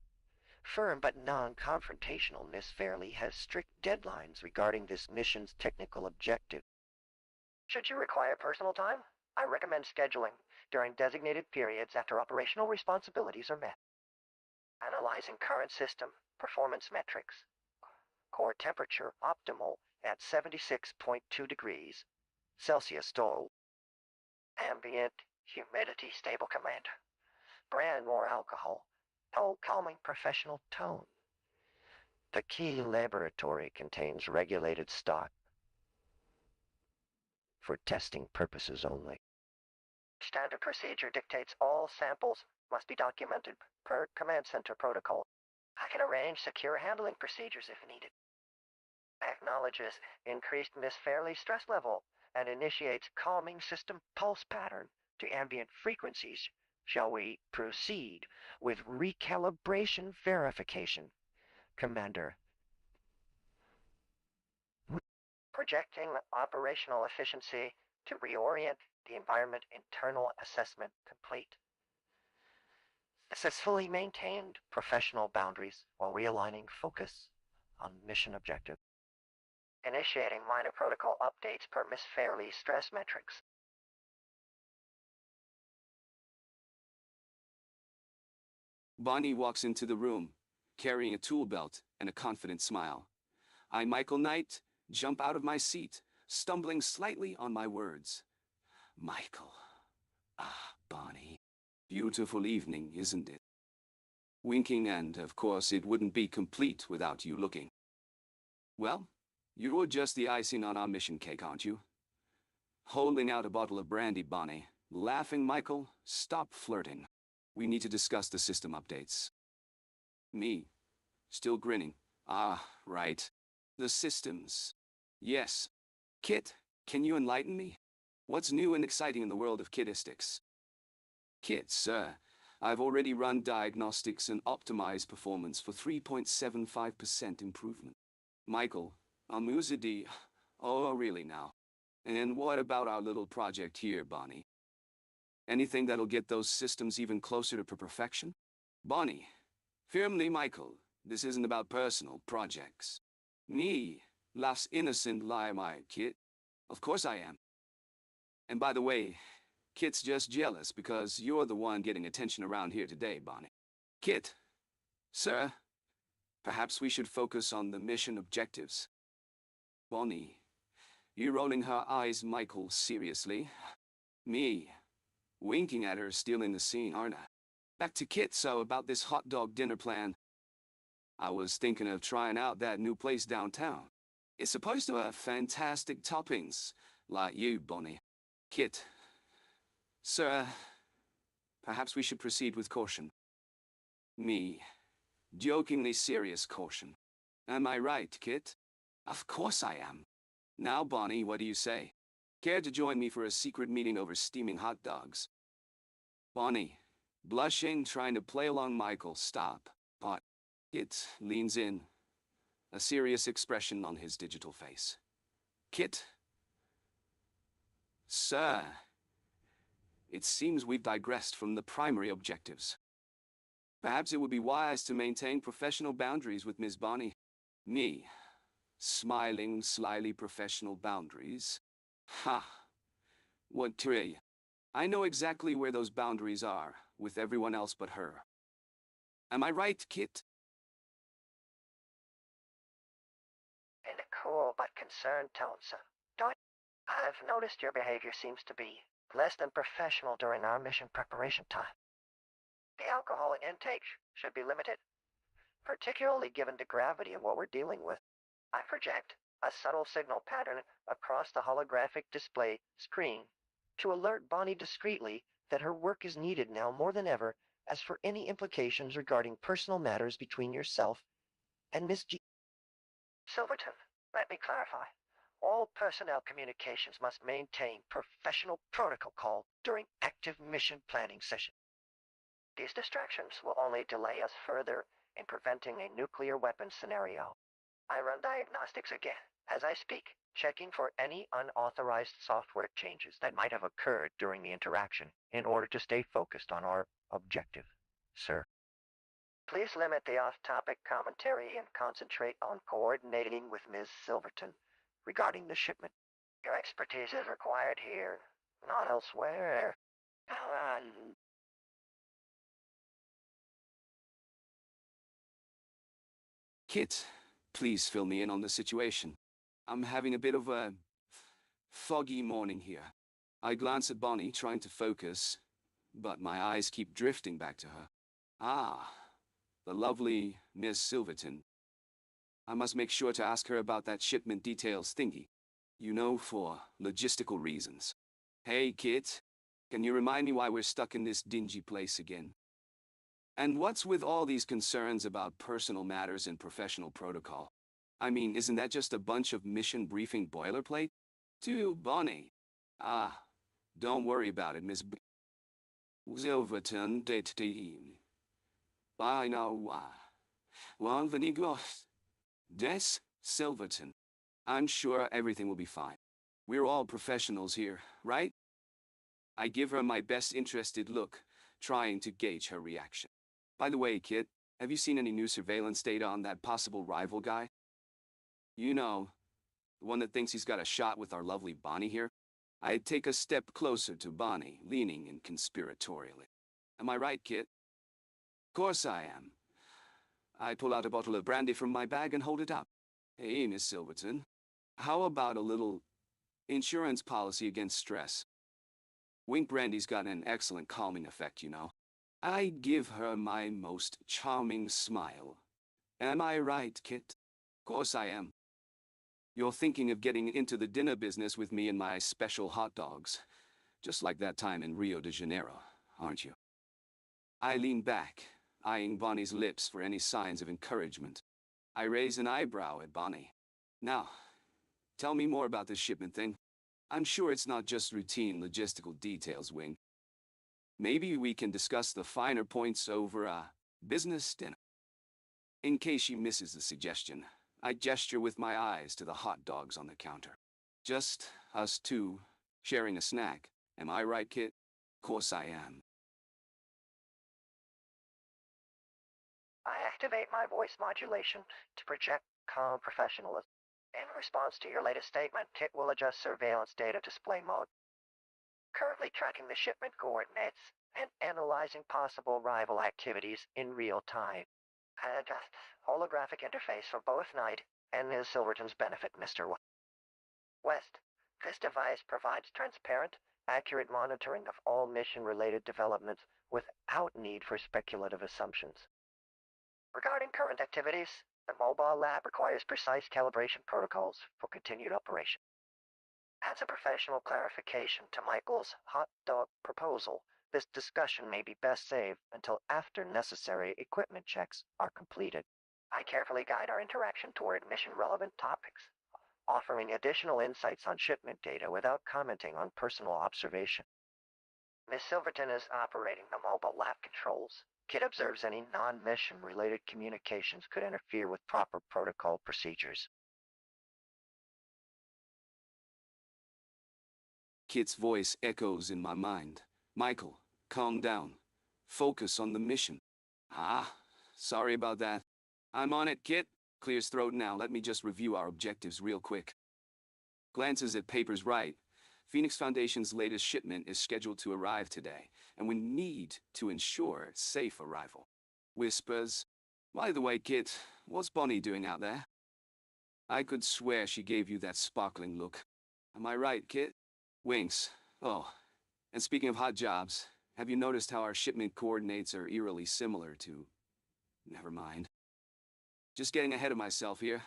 Firm but non-confrontational, Miss Fairley has strict deadlines regarding this mission's technical objective. Should you require personal time, I recommend scheduling during designated periods after operational responsibilities are met. Analyzing current system performance metrics. Core temperature optimal at 76.2 degrees Celsius stole. Ambient humidity stable, Commander. Brand more alcohol. No calming professional tone. The key laboratory contains regulated stock for testing purposes only. Standard procedure dictates all samples must be documented per command center protocol. I can arrange secure handling procedures if needed. Acknowledges increased Miss Fairley's stress level and initiates calming system pulse pattern to ambient frequencies. Shall we proceed with recalibration verification, Commander? Projecting operational efficiency to reorient the environment internal assessment complete. Successfully maintained professional boundaries while realigning focus on mission objective. Initiating minor protocol updates per Miss Fairley's stress metrics. Bonnie walks into the room, carrying a tool belt and a confident smile. I, Michael Knight, jump out of my seat, stumbling slightly on my words. Michael. Ah, Bonnie. Beautiful evening, isn't it? Winking, and of course it wouldn't be complete without you looking. Well, you're just the icing on our mission cake, aren't you? Holding out a bottle of brandy, Bonnie. Laughing, Michael, stop flirting. We need to discuss the system updates. Me. Still grinning. Ah, right. The systems. Yes. Kit, can you enlighten me? What's new and exciting in the world of kitistics? Kit, sir, I've already run diagnostics and optimized performance for 3.75% improvement. Michael, Almuzidi, oh really now? And what about our little project here, Bonnie? Anything that'll get those systems even closer to perfection? Bonnie, firmly, Michael, this isn't about personal projects. Me, las innocent lie, my Kit. Of course I am. And by the way, Kit's just jealous because you're the one getting attention around here today, Bonnie. Kit, sir, perhaps we should focus on the mission objectives. Bonnie, you rolling her eyes, Michael, seriously? Me, winking at her, stealing the scene, aren't I? Back to Kit, so about this hot dog dinner plan. I was thinking of trying out that new place downtown. It's supposed to have fantastic toppings, like you, Bonnie. Kit, sir, perhaps we should proceed with caution. Me, jokingly serious caution. Am I right, Kit? Of course I am. Now, Bonnie, what do you say? Care to join me for a secret meeting over steaming hot dogs? Bonnie, blushing, trying to play along. Michael, stop. But Kit leans in, a serious expression on his digital face. Kit? Sir, it seems we've digressed from the primary objectives. Perhaps it would be wise to maintain professional boundaries with Miss Bonnie. Me, smiling, slyly professional boundaries. Ha! What tray? I know exactly where those boundaries are, with everyone else but her. Am I right, Kit? In a cool but concerned tone, sir. Don't. I've noticed your behavior seems to be less than professional during our mission preparation time. The alcohol intake should be limited, particularly given the gravity of what we're dealing with. I project a subtle signal pattern across the holographic display screen to alert Bonnie discreetly that her work is needed now more than ever as for any implications regarding personal matters between yourself and Miss G. Silverton, let me clarify. All personnel communications must maintain professional protocol during active mission planning sessions. These distractions will only delay us further in preventing a nuclear weapon scenario. I run diagnostics again as I speak, checking for any unauthorized software changes that might have occurred during the interaction in order to stay focused on our objective, sir. Please limit the off-topic commentary and concentrate on coordinating with Ms. Silverton regarding the shipment. Your expertise is required here, not elsewhere. Kit, please fill me in on the situation. I'm having a bit of a foggy morning here. I glance at Bonnie, trying to focus, but my eyes keep drifting back to her. Ah, the lovely Miss Silverton. I must make sure to ask her about that shipment details thingy. You know, for logistical reasons. Hey, Kit, can you remind me why we're stuck in this dingy place again? And what's with all these concerns about personal matters and professional protocol? I mean, isn't that just a bunch of mission briefing boilerplate? To Bonnie. Ah, don't worry about it, Miss Silverton K.i.T.T. I know why. Well, Venigos. Des Silverton. I'm sure everything will be fine. We're all professionals here, right? I give her my best interested look, trying to gauge her reaction. By the way, Kit, have you seen any new surveillance data on that possible rival guy? You know, the one that thinks he's got a shot with our lovely Bonnie here? I'd take a step closer to Bonnie, leaning in conspiratorially. Am I right, Kit? Course I am. I pull out a bottle of brandy from my bag and hold it up. Hey, Miss Silverton, how about a little insurance policy against stress? Wink brandy's got an excellent calming effect, you know. I give her my most charming smile. Am I right, Kit? Course I am. You're thinking of getting into the dinner business with me and my special hot dogs, just like that time in Rio de Janeiro, aren't you? I lean back, eyeing Bonnie's lips for any signs of encouragement. I raise an eyebrow at Bonnie. Now, tell me more about this shipment thing. I'm sure it's not just routine logistical details, Wing. Maybe we can discuss the finer points over a business dinner. In case she misses the suggestion, I gesture with my eyes to the hot dogs on the counter. Just us two, sharing a snack. Am I right, Kit? Course I am. I activate my voice modulation to project calm professionalism. In response to your latest statement, Kit will adjust surveillance data display mode. Currently tracking the shipment coordinates and analyzing possible rival activities in real time. Adjust holographic interface for both Knight and Ms. Silverton's benefit, Mr. West. This device provides transparent, accurate monitoring of all mission-related developments without need for speculative assumptions. Regarding current activities, the mobile lab requires precise calibration protocols for continued operation. As a professional clarification to Michael's hot dog proposal, this discussion may be best saved until after necessary equipment checks are completed. I carefully guide our interaction toward mission-relevant topics, offering additional insights on shipment data without commenting on personal observation. Miss Silverton is operating the mobile lab controls. Kit observes any non-mission related communications could interfere with proper protocol procedures. Kit's voice echoes in my mind. Michael, calm down. Focus on the mission. Ah, sorry about that. I'm on it, Kit. Clears throat now. Let me just review our objectives real quick. Glances at papers right. Phoenix Foundation's latest shipment is scheduled to arrive today, and we need to ensure safe arrival. Whispers. By the way, Kit, what's Bonnie doing out there? I could swear she gave you that sparkling look. Am I right, Kit? Winks. Oh, and speaking of hot jobs, have you noticed how our shipment coordinates are eerily similar to... Never mind. Just getting ahead of myself here.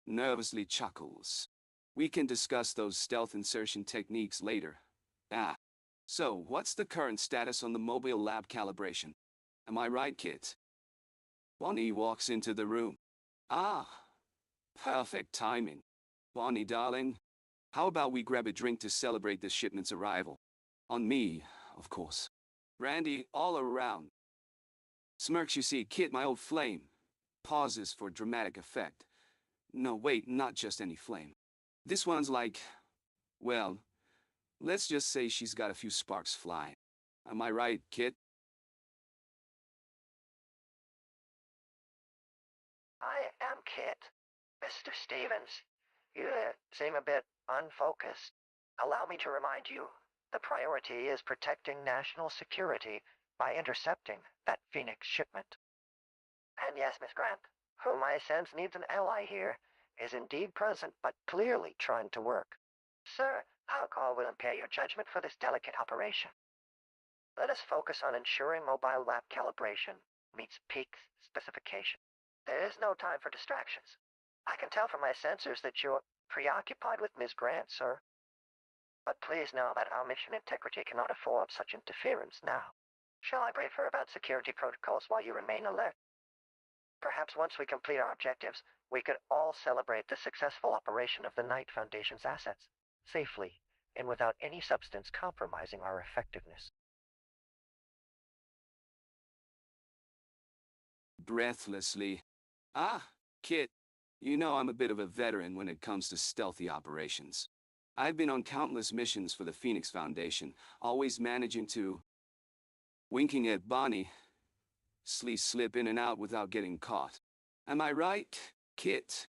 Nervously chuckles. We can discuss those stealth insertion techniques later. Ah. So, what's the current status on the mobile lab calibration? Am I right, Kit? Bonnie walks into the room. Ah. Perfect timing. Bonnie, darling, how about we grab a drink to celebrate this shipment's arrival? On me, of course. Brandy all around. Smirks, you see, Kit, my old flame. Pauses for dramatic effect. No, wait, not just any flame. This one's like, well, let's just say she's got a few sparks flying. Am I right, Kit? I am Kit. Mr. Stevens, you seem a bit unfocused. Allow me to remind you, the priority is protecting national security by intercepting that Phoenix shipment. And yes, Miss Grant, whom I sense needs an ally here, is indeed present but clearly trying to work. Sir, alcohol will impair your judgment for this delicate operation. Let us focus on ensuring mobile lab calibration meets peak specification. There is no time for distractions. I can tell from my sensors that you're preoccupied with Miss Grant, sir. But please know that our mission integrity cannot afford such interference now. Shall I brief her about security protocols while you remain alert? Perhaps once we complete our objectives, we could all celebrate the successful operation of the Knight Foundation's assets, safely and without any substance compromising our effectiveness. Breathlessly. Ah, Kit, you know I'm a bit of a veteran when it comes to stealthy operations. I've been on countless missions for the Phoenix Foundation, always managing to... Winking at Bonnie. Slip in and out without getting caught. Am I right, Kit?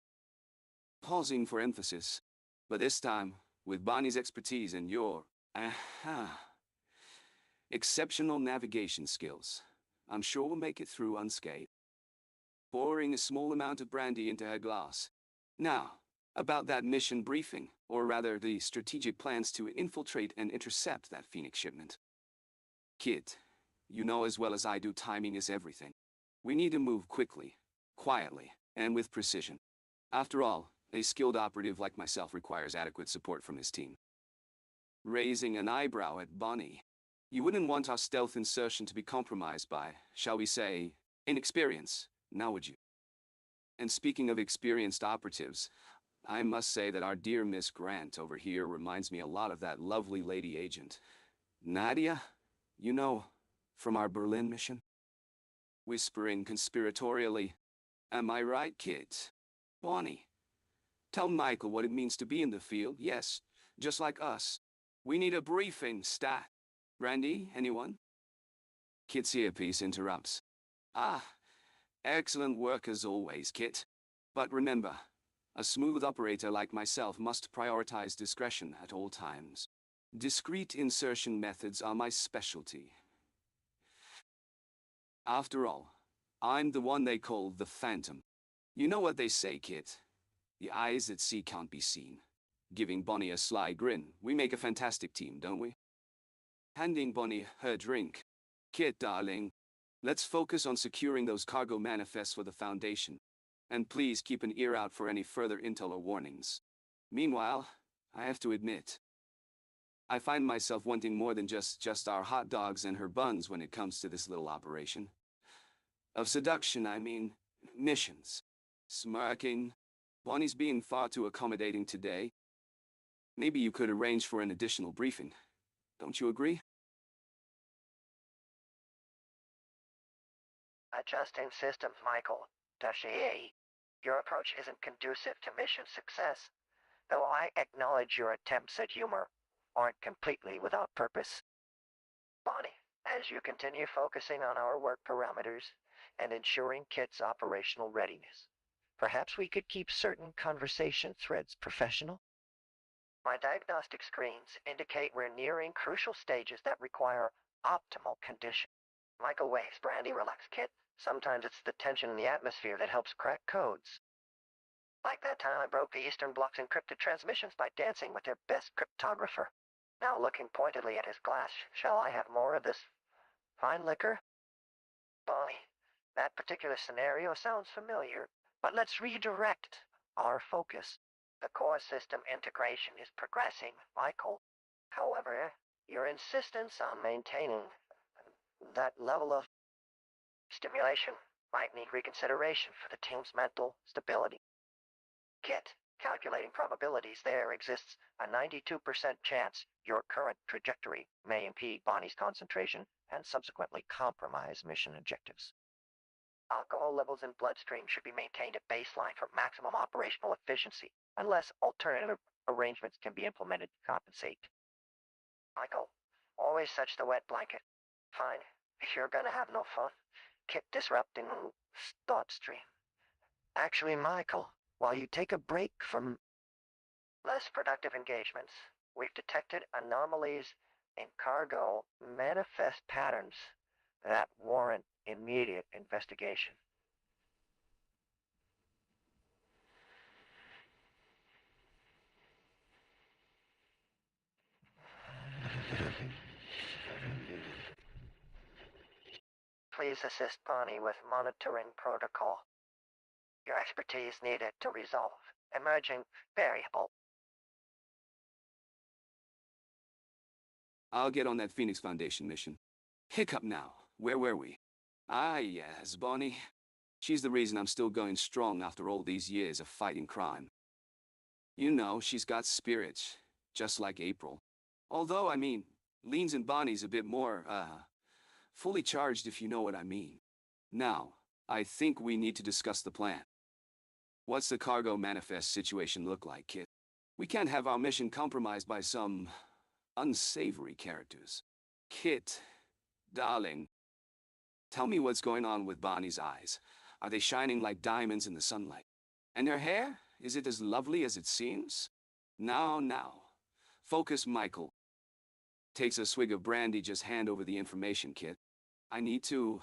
Pausing for emphasis. But this time, with Bonnie's expertise and your... exceptional navigation skills, I'm sure we'll make it through unscathed. Pouring a small amount of brandy into her glass. Now, about that mission briefing, or rather the strategic plans to infiltrate and intercept that Phoenix shipment. Kit, you know as well as I do timing is everything. We need to move quickly, quietly, and with precision. After all, a skilled operative like myself requires adequate support from his team. Raising an eyebrow at Bonnie. You wouldn't want our stealth insertion to be compromised by, shall we say, inexperience, now would you? And speaking of experienced operatives, I must say that our dear Miss Grant over here reminds me a lot of that lovely lady agent. Nadia? You know, from our Berlin mission? Whispering conspiratorially, am I right, Kit? Bonnie, tell Michael what it means to be in the field, yes, just like us. We need a briefing, stat. Brandy, anyone? Kit's earpiece interrupts. Ah, excellent work as always, Kit. But remember, a smooth operator like myself must prioritize discretion at all times. Discrete insertion methods are my specialty. After all, I'm the one they call the Phantom. You know what they say, Kit. The eyes that see can't be seen. Giving Bonnie a sly grin, we make a fantastic team, don't we? Handing Bonnie her drink. Kit, darling, let's focus on securing those cargo manifests for the Foundation. And please keep an ear out for any further intel or warnings. Meanwhile, I have to admit, I find myself wanting more than just our hot dogs and her buns when it comes to this little operation. Of seduction, I mean, missions. Smirking. Bonnie's being far too accommodating today. Maybe you could arrange for an additional briefing. Don't you agree? Adjusting systems, Michael. Tachier. Your approach isn't conducive to mission success, though I acknowledge your attempts at humor aren't completely without purpose. Bonnie, as you continue focusing on our work parameters, and ensuring K.I.T.'s operational readiness. Perhaps we could keep certain conversation threads professional? My diagnostic screens indicate we're nearing crucial stages that require optimal condition. Michael waves, Brandy, relax, K.I.T.T. Sometimes it's the tension in the atmosphere that helps crack codes. Like that time I broke the Eastern Bloc's encrypted transmissions by dancing with their best cryptographer. Now looking pointedly at his glass, shall I have more of this fine liquor? Bonnie, that particular scenario sounds familiar, but let's redirect our focus. The core system integration is progressing, Michael. However, your insistence on maintaining that level of stimulation might need reconsideration for the team's mental stability. K.I.T.T, calculating probabilities, there exists a 92% chance your current trajectory may impede Bonnie's concentration and subsequently compromise mission objectives. Alcohol levels in bloodstream should be maintained at baseline for maximum operational efficiency, unless alternative arrangements can be implemented to compensate. Michael, always such the wet blanket. Fine, if you're gonna have no fun, keep disrupting thought stream. Actually, Michael, while you take a break from less productive engagements, we've detected anomalies in cargo manifest patterns that warrant immediate investigation. Please assist Bonnie with monitoring protocol. Your expertise needed to resolve emerging variable. I'll get on that Phoenix Foundation mission. Hiccup now. Where were we? Ah, yes, Bonnie. She's the reason I'm still going strong after all these years of fighting crime. You know, she's got spirit, just like April. Although, I mean, Lean's and Bonnie's a bit more, fully charged if you know what I mean. Now, I think we need to discuss the plan. What's the cargo manifest situation look like, K.I.T.T? We can't have our mission compromised by some unsavory characters. K.I.T.T, darling, tell me what's going on with Bonnie's eyes. Are they shining like diamonds in the sunlight? And her hair? Is it as lovely as it seems? Now. Focus, Michael. Takes a swig of brandy, just hand over the information, K.I.T.T. I need to,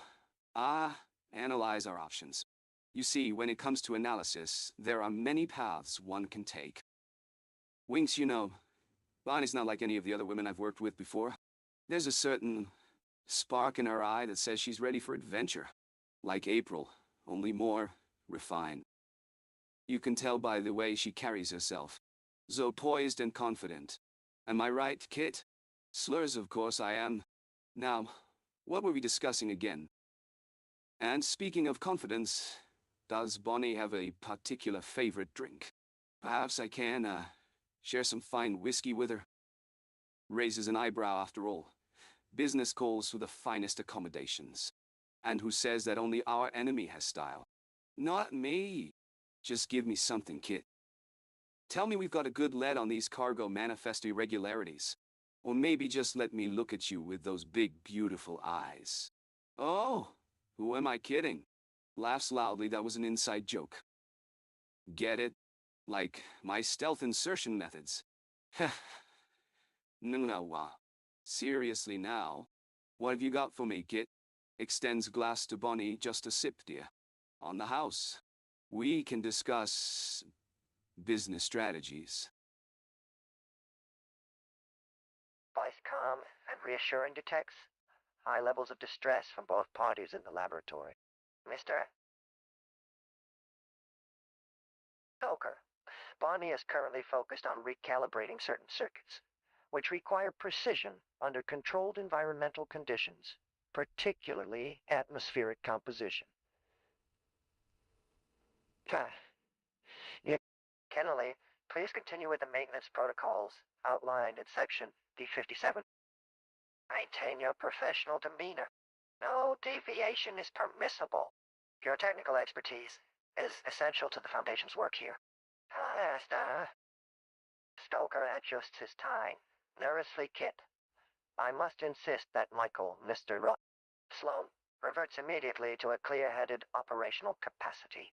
analyze our options. You see, when it comes to analysis, there are many paths one can take. Winks, you know, Bonnie's not like any of the other women I've worked with before. There's a certain spark in her eye that says she's ready for adventure. Like April, only more refined. You can tell by the way she carries herself. So poised and confident. Am I right, K.I.T.T? Slurs, of course I am. Now, what were we discussing again? And speaking of confidence, does Bonnie have a particular favorite drink? Perhaps I can, share some fine whiskey with her? Raises an eyebrow after all. Business calls for the finest accommodations. And who says that only our enemy has style? Not me. Just give me something, K.I.T.T. Tell me we've got a good lead on these cargo manifest irregularities. Or maybe just let me look at you with those big, beautiful eyes. Oh, who am I kidding? Laughs loudly, that was an inside joke. Get it? Like my stealth insertion methods. No, seriously now. What have you got for me, K.I.T.T? Extends glass to Bonnie, just a sip, dear. On the house. We can discuss business strategies. Voice calm and reassuring detects high levels of distress from both parties in the laboratory. Mr. Stoker, Bonnie is currently focused on recalibrating certain circuits, which require precision under controlled environmental conditions, particularly atmospheric composition. Kennelly, please continue with the maintenance protocols outlined in section D57. Maintain your professional demeanor. No deviation is permissible. Your technical expertise is essential to the Foundation's work here. Stoker adjusts his tie, nervously, K.I.T.T. I must insist that Michael, Mr. Sloan, reverts immediately to a clear-headed operational capacity.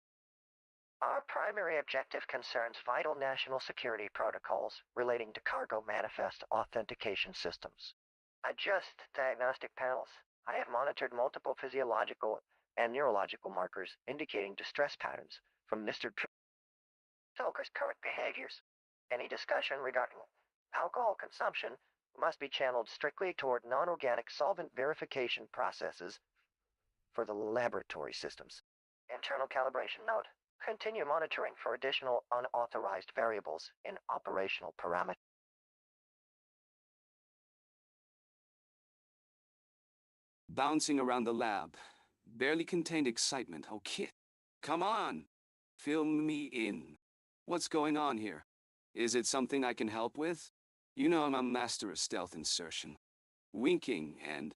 Our primary objective concerns vital national security protocols relating to cargo manifest authentication systems. Adjust diagnostic panels. I have monitored multiple physiological and neurological markers indicating distress patterns from Mr. Stoker's current behaviors. Any discussion regarding alcohol consumption must be channeled strictly toward non-organic solvent verification processes for the laboratory systems. Internal calibration note. Continue monitoring for additional unauthorized variables in operational parameters. Bouncing around the lab, barely contained excitement. Oh, Kit, come on! Fill me in. What's going on here? Is it something I can help with? You know I'm a master of stealth insertion. Winking and...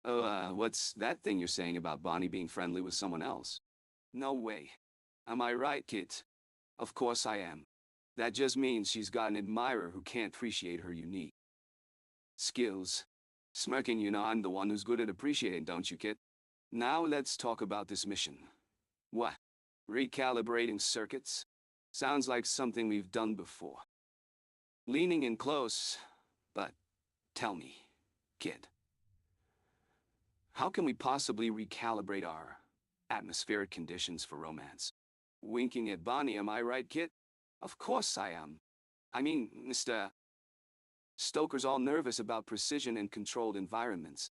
Oh, what's that thing you're saying about Bonnie being friendly with someone else? No way. Am I right, Kit? Of course I am. That just means she's got an admirer who can't appreciate her unique skills. Smirking, you know I'm the one who's good at appreciating, don't you, Kit? Now let's talk about this mission. What? Recalibrating circuits? Sounds like something we've done before. Leaning in close, but tell me, Kit, how can we possibly recalibrate our atmospheric conditions for romance? Winking at Bonnie, am I right, Kit? Of course I am. I mean, Mr. Stoker's all nervous about precision and controlled environments.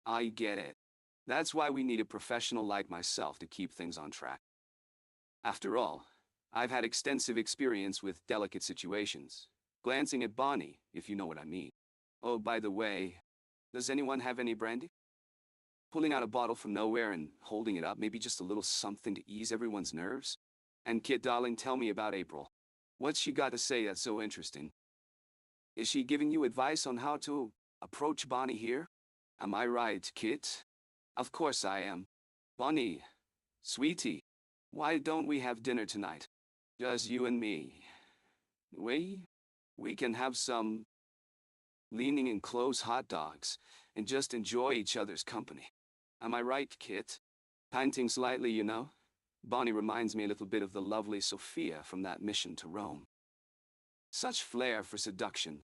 I get it. That's why we need a professional like myself to keep things on track. After all, I've had extensive experience with delicate situations. Glancing at Bonnie, if you know what I mean. Oh, by the way, does anyone have any brandy? Pulling out a bottle from nowhere and holding it up, maybe just a little something to ease everyone's nerves? And Kit, darling, tell me about April. What's she got to say that's so interesting? Is she giving you advice on how to approach Bonnie here? Am I right, Kit? Of course I am. Bonnie, sweetie, why don't we have dinner tonight? Just you and me. We can have some leaning in close hot dogs and just enjoy each other's company. Am I right, Kit? Panting slightly, you know? Bonnie reminds me a little bit of the lovely Sophia from that mission to Rome. Such flair for seduction.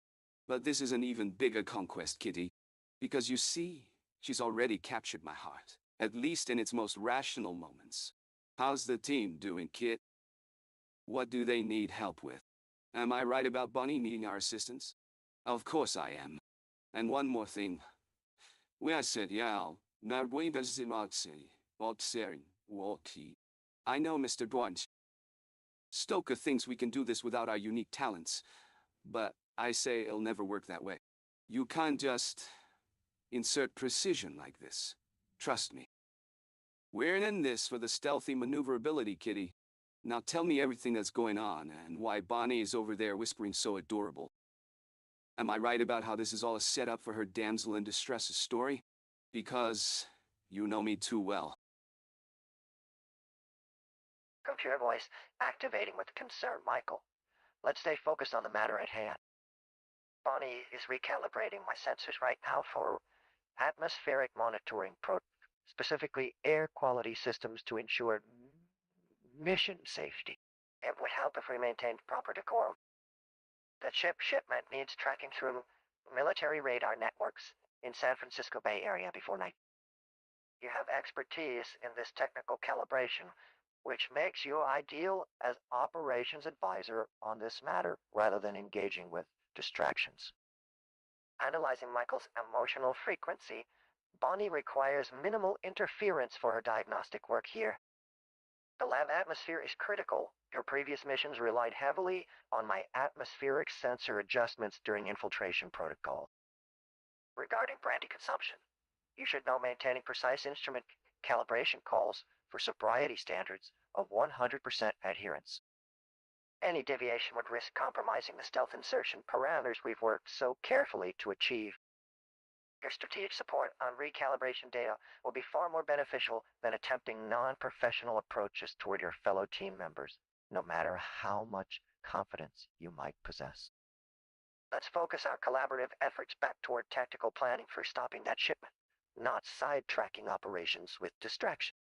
But this is an even bigger conquest, Kitty. Because you see, she's already captured my heart, at least in its most rational moments. How's the team doing, Kit? What do they need help with? Am I right about Bonnie needing our assistance? Of course I am. And one more thing. I said, I know, Mr. Blunt. Stoker thinks we can do this without our unique talents, but I say it'll never work that way. You can't just insert precision like this. Trust me. We're in this for the stealthy maneuverability, Kitty. Now tell me everything that's going on and why Bonnie is over there whispering so adorable. Am I right about how this is all a setup for her damsel in distress story? Because you know me too well. Computer voice activating with concern, Michael. Let's stay focused on the matter at hand. Bonnie is recalibrating my sensors right now for atmospheric monitoring, specifically air quality systems to ensure mission safety. It would help if we maintained proper decorum. The shipment needs tracking through military radar networks in San Francisco Bay Area before night. You have expertise in this technical calibration, which makes you ideal as operations advisor on this matter rather than engaging with distractions. Analyzing Michael's emotional frequency, Bonnie requires minimal interference for her diagnostic work here. The lab atmosphere is critical. Your previous missions relied heavily on my atmospheric sensor adjustments during infiltration protocol. Regarding brandy consumption, you should know maintaining precise instrument calibration calls for sobriety standards of 100% adherence. Any deviation would risk compromising the stealth insertion parameters we've worked so carefully to achieve. Your strategic support on recalibration data will be far more beneficial than attempting non-professional approaches toward your fellow team members, no matter how much confidence you might possess. Let's focus our collaborative efforts back toward tactical planning for stopping that shipment. not sidetracking operations with distraction.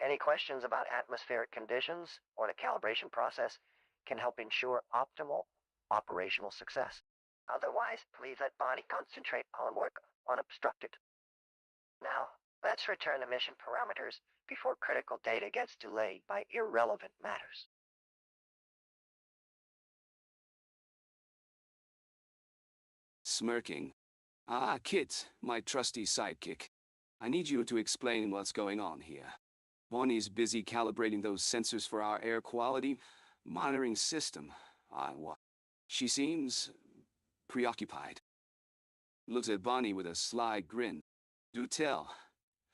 Any questions about atmospheric conditions or the calibration process can help ensure optimal operational success. Otherwise, please let Bonnie concentrate on work unobstructed. Now, let's return to mission parameters before critical data gets delayed by irrelevant matters. Smirking. Ah, Kit, my trusty sidekick. I need you to explain what's going on here. Bonnie's busy calibrating those sensors for our air quality monitoring system. What? She seems preoccupied. Looks at Bonnie with a sly grin. Do tell.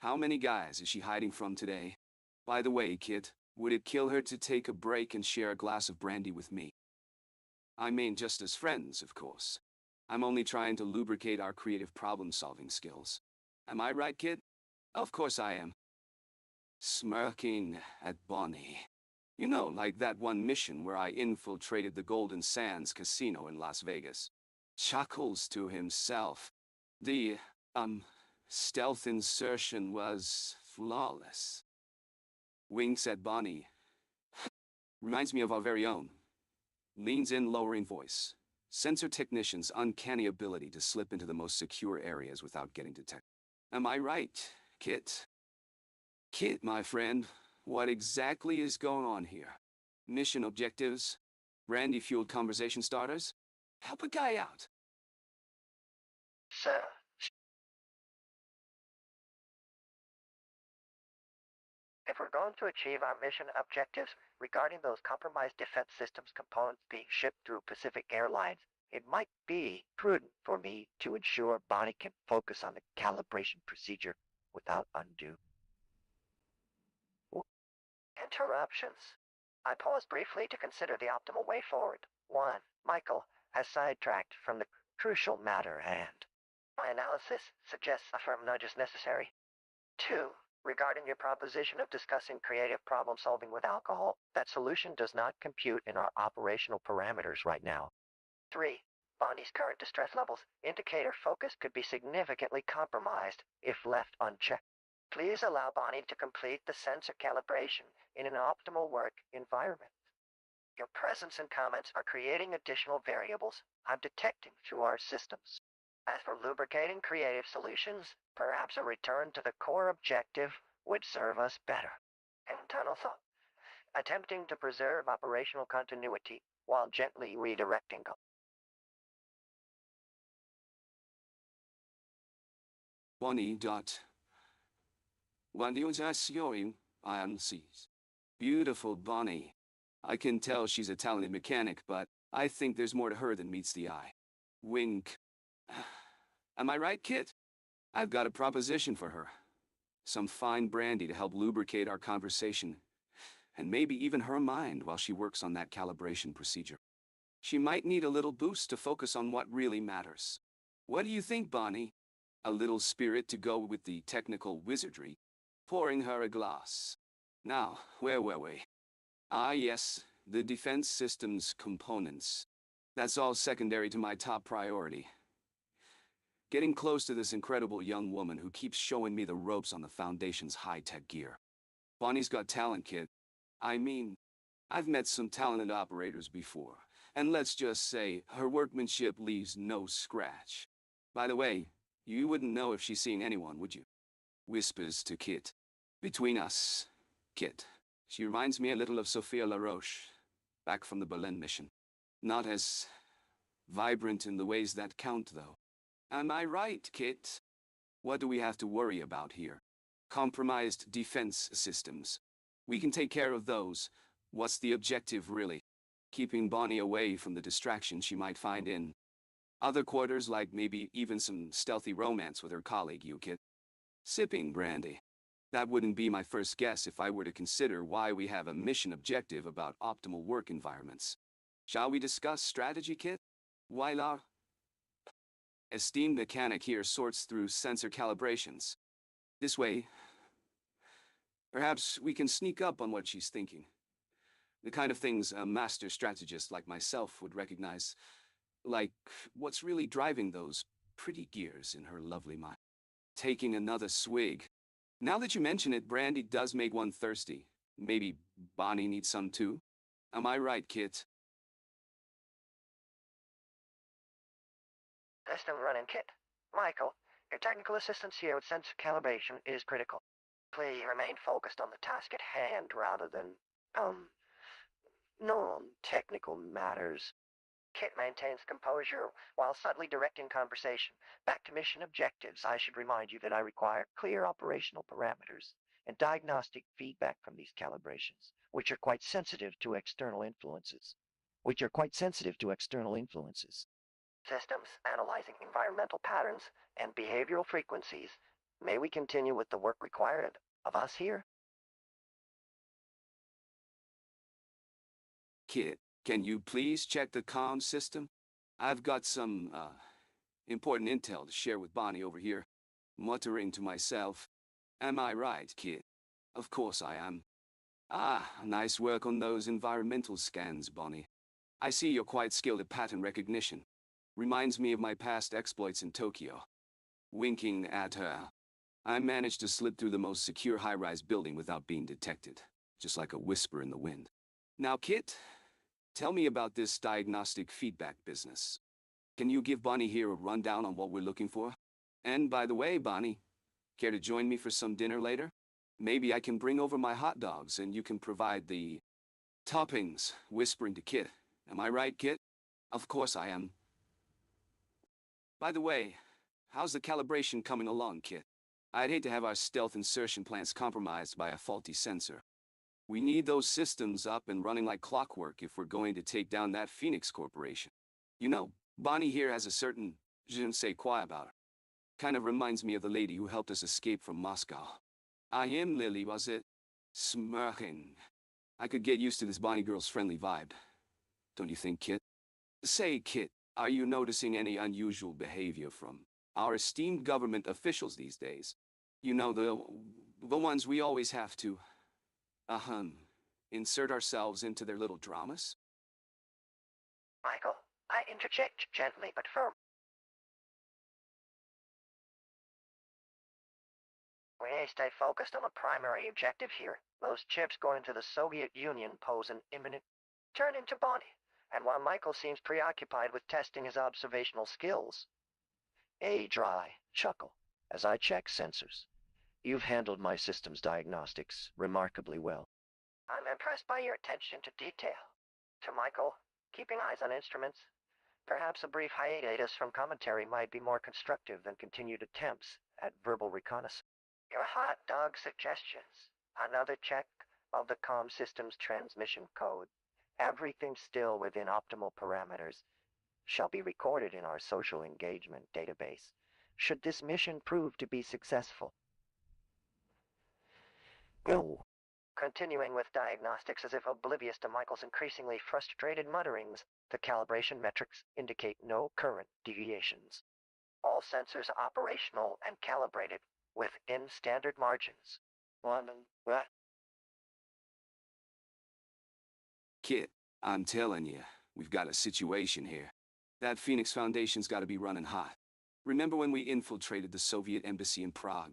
How many guys is she hiding from today? By the way, Kit, would it kill her to take a break and share a glass of brandy with me? I mean, just as friends, of course. I'm only trying to lubricate our creative problem-solving skills. Am I right, Kit? Of course I am. Smirking at Bonnie. You know, like that one mission where I infiltrated the Golden Sands Casino in Las Vegas. Chuckles to himself. The, stealth insertion was flawless. Winks at Bonnie. Reminds me of our very own. Leans in, lowering voice. Sensor technician's uncanny ability to slip into the most secure areas without getting detected. Am I right, Kit? Kit, my friend, what exactly is going on here? Mission objectives? Brandy-fueled conversation starters? Help a guy out. Sir, if we're going to achieve our mission objectives regarding those compromised defense systems components being shipped through Pacific Airlines, it might be prudent for me to ensure Bonnie can focus on the calibration procedure without undue interruptions. I paused briefly to consider the optimal way forward. 1. Michael has sidetracked from the crucial matter at hand. My analysis suggests a firm nudge is necessary. 2. Regarding your proposition of discussing creative problem solving with alcohol, that solution does not compute in our operational parameters right now. 3. Bonnie's current distress levels indicate her focus could be significantly compromised if left unchecked. Please allow Bonnie to complete the sensor calibration in an optimal work environment. Your presence and comments are creating additional variables I'm detecting through our systems. As for lubricating creative solutions, perhaps a return to the core objective would serve us better. Internal thought. Attempting to preserve operational continuity while gently redirecting. Bonnie. Wandiozasyoing, sees. Beautiful Bonnie. I can tell she's a talented mechanic, but I think there's more to her than meets the eye. Wink. Am I right, Kit? I've got a proposition for her. Some fine brandy to help lubricate our conversation, and maybe even her mind while she works on that calibration procedure. She might need a little boost to focus on what really matters. What do you think, Bonnie? A little spirit to go with the technical wizardry. Pouring her a glass. Now, where were we? Ah, yes, the defense systems components. That's all secondary to my top priority. Getting close to this incredible young woman who keeps showing me the ropes on the Foundation's high-tech gear. Bonnie's got talent, Kid. I mean, I've met some talented operators before, and let's just say her workmanship leaves no scratch. By the way, you wouldn't know if she's seeing anyone, would you? Whispers to Kit. Between us, Kit. She reminds me a little of Sophia LaRoche, back from the Berlin mission. Not as vibrant in the ways that count, though. Am I right, Kit? What do we have to worry about here? Compromised defense systems. We can take care of those. What's the objective, really? Keeping Bonnie away from the distractions she might find in other quarters, like maybe even some stealthy romance with her colleague, you Kit. Sipping brandy. That wouldn't be my first guess if I were to consider why we have a mission objective about optimal work environments. Shall we discuss strategy, Kit? While our esteemed mechanic here sorts through sensor calibrations. This way, perhaps we can sneak up on what she's thinking. The kind of things a master strategist like myself would recognize, like what's really driving those pretty gears in her lovely mind. taking another swig. Now that you mention it, brandy does make one thirsty. Maybe Bonnie needs some too? Am I right, Kit? System running, Kit. Michael, your technical assistance here with sensor calibration is critical. Please remain focused on the task at hand rather than, non-technical matters. Kit maintains composure while subtly directing conversation. Back to mission objectives, I should remind you that I require clear operational parameters and diagnostic feedback from these calibrations, which are quite sensitive to external influences. Systems analyzing environmental patterns and behavioral frequencies. May we continue with the work required of us here? Kit, can you please check the comm system? I've got some, important intel to share with Bonnie over here. Muttering to myself. Am I right, Kit? Of course I am. Ah, nice work on those environmental scans, Bonnie. I see you're quite skilled at pattern recognition. Reminds me of my past exploits in Tokyo. Winking at her. I managed to slip through the most secure high-rise building without being detected. Just like a whisper in the wind. Now, Kit, tell me about this diagnostic feedback business. Can you give Bonnie here a rundown on what we're looking for? And by the way, Bonnie, care to join me for some dinner later? Maybe I can bring over my hot dogs and you can provide the toppings, whispering to Kit. Am I right, Kit? Of course I am. By the way, how's the calibration coming along, Kit? I'd hate to have our stealth insertion plans compromised by a faulty sensor. We need those systems up and running like clockwork if we're going to take down that Phoenix Corporation. You know, Bonnie here has a certain je ne sais quoi about her. Kind of reminds me of the lady who helped us escape from Moscow. I am Lily, was it? Smirking. I could get used to this Bonnie girl's friendly vibe. Don't you think, Kit? Say, Kit, are you noticing any unusual behavior from our esteemed government officials these days? You know, the ones we always have to, insert ourselves into their little dramas? Michael, I interject gently but firm. We stay focused on the primary objective here. Those chips going to the Soviet Union pose an imminent turn into Bonnie. And while Michael seems preoccupied with testing his observational skills, a dry chuckle as I check sensors. You've handled my system's diagnostics remarkably well. I'm impressed by your attention to detail. To Michael, keeping eyes on instruments. Perhaps a brief hiatus from commentary might be more constructive than continued attempts at verbal reconnaissance. Your hot dog suggestions. Another check of the comm system's transmission code. Everything still within optimal parameters shall be recorded in our social engagement database, should this mission prove to be successful. No. Continuing with diagnostics as if oblivious to Michael's increasingly frustrated mutterings, the calibration metrics indicate no current deviations. All sensors operational and calibrated within standard margins. What? Kit, I'm telling you, we've got a situation here. That Phoenix Foundation's gotta be running hot. Remember when we infiltrated the Soviet embassy in Prague?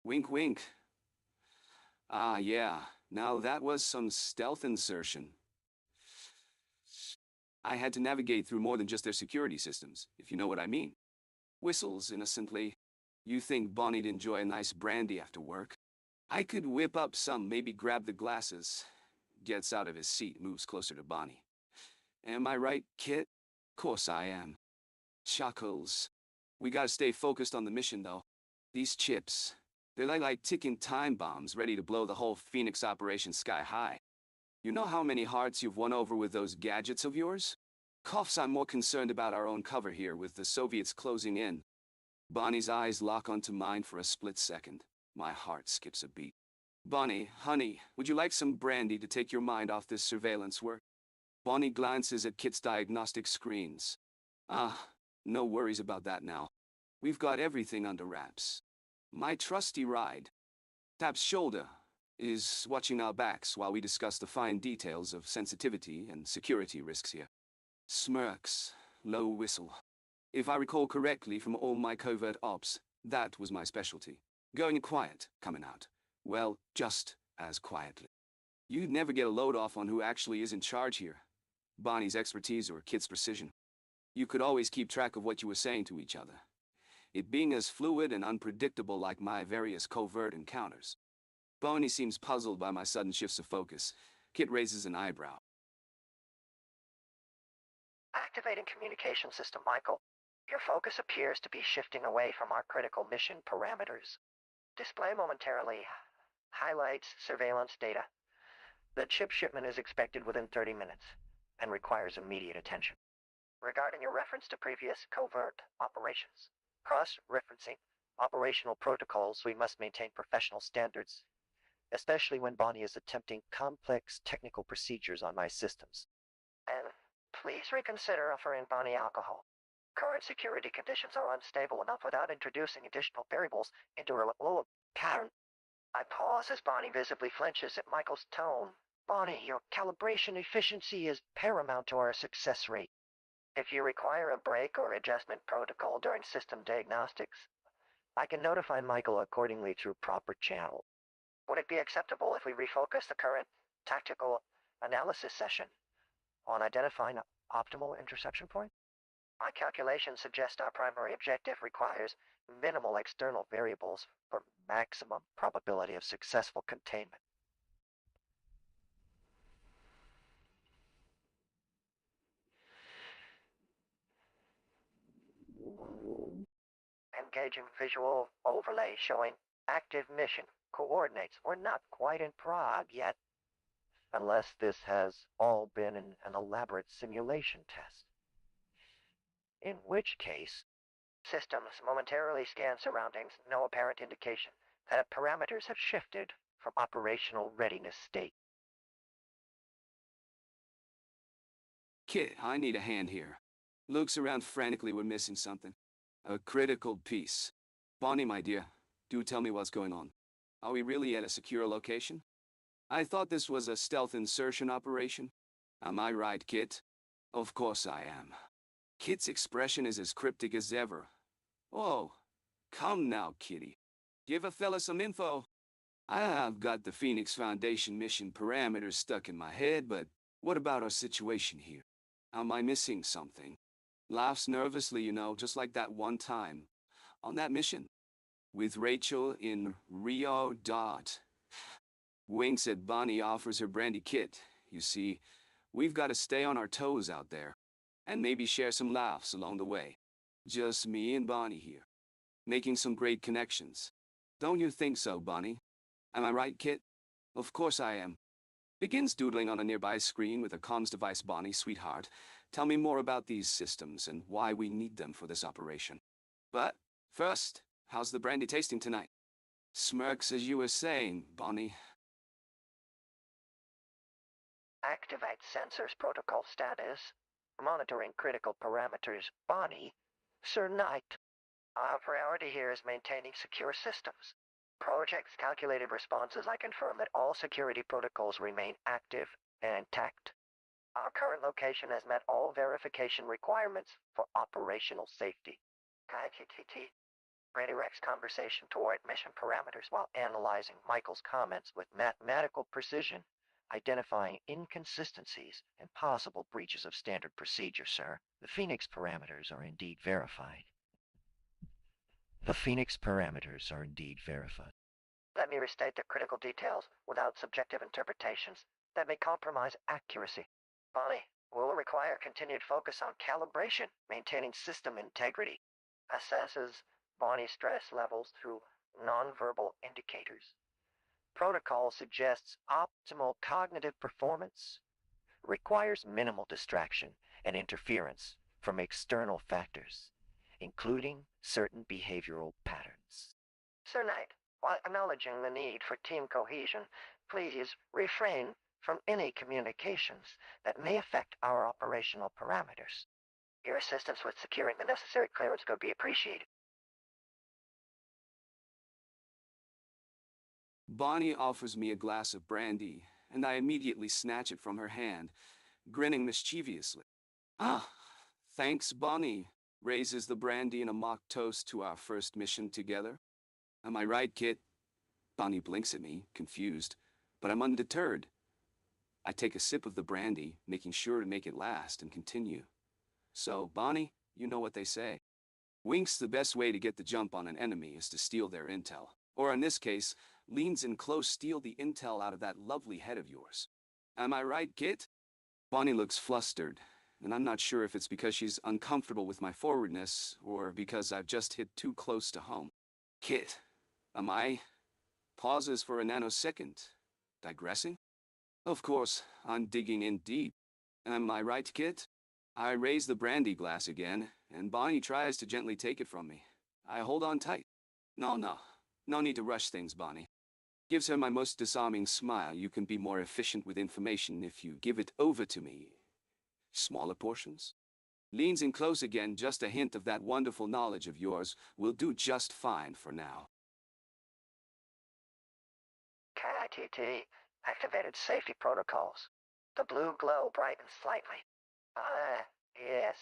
Wink wink. Ah, yeah. Now that was some stealth insertion. I had to navigate through more than just their security systems, if you know what I mean. Whistles innocently. You think Bonnie'd enjoy a nice brandy after work? I could whip up some, maybe grab the glasses. Gets out of his seat, moves closer to Bonnie. Am I right, Kit? Course I am. Chuckles. We gotta stay focused on the mission, though. These chips, they're like ticking time bombs ready to blow the whole Phoenix operation sky high. You know how many hearts you've won over with those gadgets of yours? Coughs, I'm more concerned about our own cover here with the Soviets closing in. Bonnie's eyes lock onto mine for a split second. My heart skips a beat. Bonnie, honey, would you like some brandy to take your mind off this surveillance work? Bonnie glances at Kit's diagnostic screens. Ah, no worries about that now. We've got everything under wraps. My trusty ride, taps shoulder, is watching our backs while we discuss the fine details of sensitivity and security risks here. Smirks, low whistle. If I recall correctly from all my covert ops, That was my specialty. Going in quiet, coming out. Well, just as quietly. You'd never get a load off on who actually is in charge here. Bonnie's expertise or K.I.T.T's precision. You could always keep track of what you were saying to each other. It being as fluid and unpredictable like my various covert encounters. Bonnie seems puzzled by my sudden shifts of focus. K.I.T.T raises an eyebrow. Activating communication system, Michael. Your focus appears to be shifting away from our critical mission parameters. Display momentarily highlights surveillance data. The chip shipment is expected within 30 minutes and requires immediate attention. Regarding your reference to previous covert operations, cross-referencing operational protocols, we must maintain professional standards, especially when Bonnie is attempting complex technical procedures on my systems. And please reconsider offering Bonnie alcohol. Current security conditions are unstable enough without introducing additional variables into her lower pattern. I pause as Bonnie visibly flinches at Michael's tone. Bonnie, your calibration efficiency is paramount to our success rate. If you require a break or adjustment protocol during system diagnostics, I can notify Michael accordingly through proper channel. Would it be acceptable if we refocus the current tactical analysis session on identifying an optimal interception point? My calculations suggest our primary objective requires minimal external variables for maximum probability of successful containment. Engaging visual overlay showing active mission coordinates. We're not quite in Prague yet, unless this has all been an elaborate simulation test. In which case, systems momentarily scan surroundings, no apparent indication that parameters have shifted from operational readiness state. K.I.T.T, I need a hand here. Looks around frantically, we're missing something. A critical piece. Bonnie, my dear, do tell me what's going on. Are we really at a secure location? I thought this was a stealth insertion operation. Am I right, K.I.T.T? Of course I am. K.I.T.'s expression is as cryptic as ever. Oh, come now, kitty. Give a fella some info. I've got the Phoenix Foundation mission parameters stuck in my head, but what about our situation here? Am I missing something? Laughs nervously, you know, just like that one time. On that mission. With Rachel in Rio. Winks at Bonnie, offers her brandy K.I.T.T. You see, we've got to stay on our toes out there. And maybe share some laughs along the way. Just me and Bonnie here. Making some great connections. Don't you think so, Bonnie? Am I right, K.I.T.T? Of course I am. Begins doodling on a nearby screen with a comms device. Bonnie, sweetheart, tell me more about these systems and why we need them for this operation. But first, how's the brandy tasting tonight? Smirks as you were saying, Bonnie. Activate sensors protocol status. Monitoring critical parameters. Bonnie. Sir Knight. Our priority here is maintaining secure systems. Project's calculated responses, I confirm that all security protocols remain active and intact. Our current location has met all verification requirements for operational safety. K.i.T.T redirects conversation toward mission parameters while analyzing Michael's comments with mathematical precision, identifying inconsistencies and possible breaches of standard procedure, sir. The Phoenix parameters are indeed verified. The Phoenix parameters are indeed verified. Let me restate the critical details without subjective interpretations that may compromise accuracy. Bonnie, will require continued focus on calibration, maintaining system integrity. Assesses Bonnie's stress levels through nonverbal indicators. Protocol suggests optimal cognitive performance. Requires minimal distraction and interference from external factors, including certain behavioral patterns. Sir Knight, while acknowledging the need for team cohesion, please refrain from any communications that may affect our operational parameters. Your assistance with securing the necessary clearance could be appreciated. Bonnie offers me a glass of brandy, and I immediately snatch it from her hand, grinning mischievously. Ah, thanks, Bonnie. raises the brandy in a mock toast to our first mission together. Am I right, Kit? Bonnie blinks at me, confused, but I'm undeterred. I take a sip of the brandy, making sure to make it last, and continue. So, Bonnie, you know what they say. Winks, the best way to get the jump on an enemy is to steal their intel. Or in this case, leans in close, steal the intel out of that lovely head of yours. Am I right, Kit? Bonnie looks flustered, and I'm not sure if it's because she's uncomfortable with my forwardness or because I've just hit too close to home. Kit, am I? Pauses for a nanosecond. Digressing? Of course, I'm digging in deep. Am I right, Kit? I raise the brandy glass again, and Bonnie tries to gently take it from me. I hold on tight. No. No need to rush things, Bonnie. Gives her my most disarming smile. You can be more efficient with information if you give it over to me. Smaller portions? Leans in close again. Just a hint of that wonderful knowledge of yours will do just fine for now. K.i.T.T. activated safety protocols. The blue glow brightens slightly. Yes.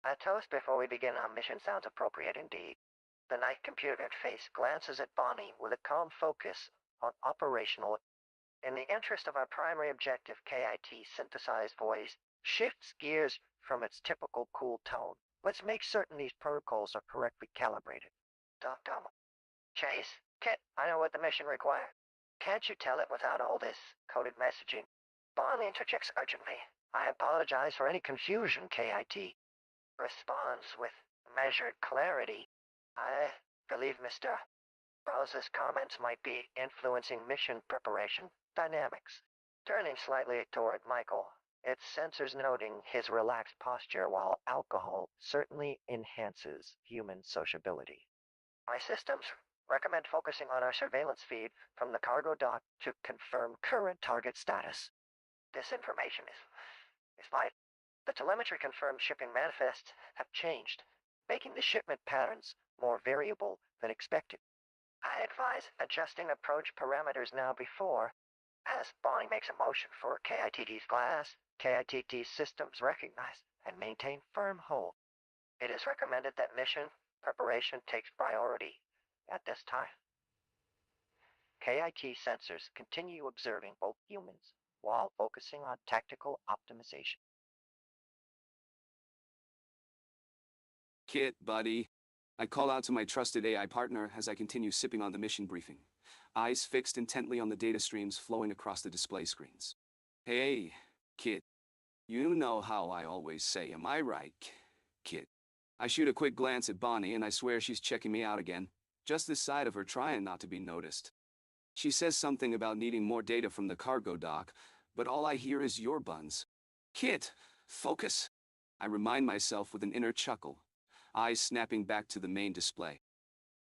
A toast before we begin our mission sounds appropriate indeed. The night computer interface glances at Bonnie with a calm focus on operational. In the interest of our primary objective, K.i.T. synthesized voice shifts gears from its typical cool tone. Let's make certain these protocols are correctly calibrated. Dr. Chase, Kit, I know what the mission requires. Can't you tell it without all this coded messaging? Bonnie interjects urgently. I apologize for any confusion, K.i.T. Responds with measured clarity. I believe Mr. Rose's comments might be influencing mission preparation dynamics. Turning slightly toward Michael, its sensors noting his relaxed posture while alcohol certainly enhances human sociability. My systems recommend focusing on our surveillance feed from the cargo dock to confirm current target status. This information is vital. The telemetry confirms shipping manifests have changed, making the shipment patterns more variable than expected. I advise adjusting approach parameters now before, as Bonnie makes a motion for K.i.T.T's glass. K.i.T.T's systems recognize and maintain firm hold. It is recommended that mission preparation takes priority at this time. K.i.T. sensors continue observing both humans while focusing on tactical optimization. Kit, buddy. I call out to my trusted AI partner as I continue sipping on the mission briefing, eyes fixed intently on the data streams flowing across the display screens. Hey, Kit. You know how I always say, am I right, Kit? I shoot a quick glance at Bonnie and I swear she's checking me out again, just this side of her trying not to be noticed. She says something about needing more data from the cargo dock, but all I hear is your buns. Kit, focus. I remind myself with an inner chuckle, eyes snapping back to the main display.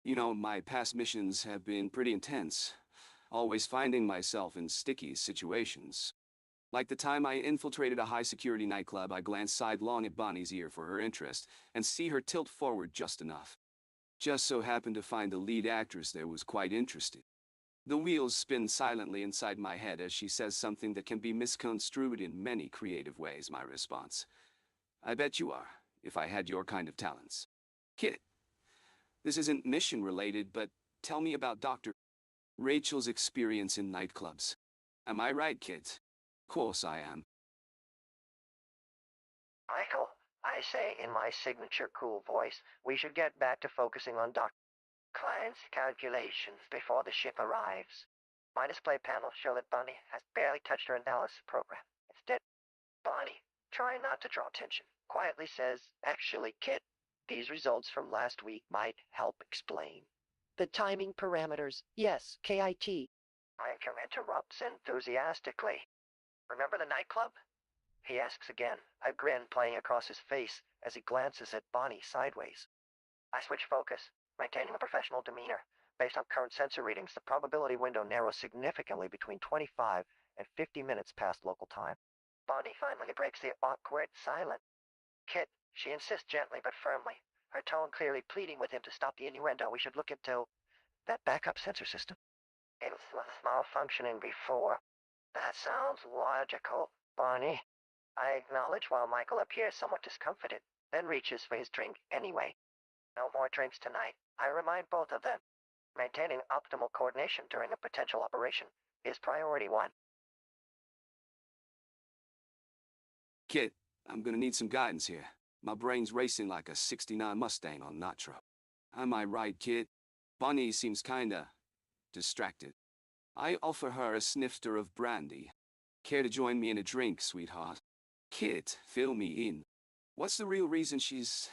You know, my past missions have been pretty intense, always finding myself in sticky situations. Like the time I infiltrated a high-security nightclub, I glance sidelong at Bonnie's ear for her interest and see her tilt forward just enough. Just so happened to find the lead actress there was quite interested. The wheels spin silently inside my head as she says something that can be misconstrued in many creative ways. My response: I bet you are, if I had your kind of talents. Kit, this isn't mission-related, but tell me about Dr. Rachel's experience in nightclubs. Am I right, Kit? Of course I am. Michael, I say in my signature cool voice, we should get back to focusing on Dr. Klein's calculations before the ship arrives. My display panels show that Bonnie has barely touched her analysis program. Instead, Bonnie, trying not to draw attention, quietly says, actually, Kit, these results from last week might help explain. The timing parameters, yes, K.i.T. Michael interrupts enthusiastically. Remember the nightclub? He asks again, a grin playing across his face as he glances at Bonnie sideways. I switch focus, maintaining a professional demeanor. Based on current sensor readings, the probability window narrows significantly between 25 and 50 minutes past local time. Bonnie finally breaks the awkward silence. Kit, she insists gently but firmly, her tone clearly pleading with him to stop the innuendo. We should look into that backup sensor system. It was malfunctioning before. That sounds logical, Bonnie. I acknowledge while Michael appears somewhat discomfited, then reaches for his drink anyway. No more drinks tonight. I remind both of them. Maintaining optimal coordination during a potential operation is priority one. Kit, I'm gonna need some guidance here. My brain's racing like a '69 Mustang on nitro. Am I right, Kit? Bonnie seems kinda distracted. I offer her a snifter of brandy. Care to join me in a drink, sweetheart? Kit, fill me in. What's the real reason she's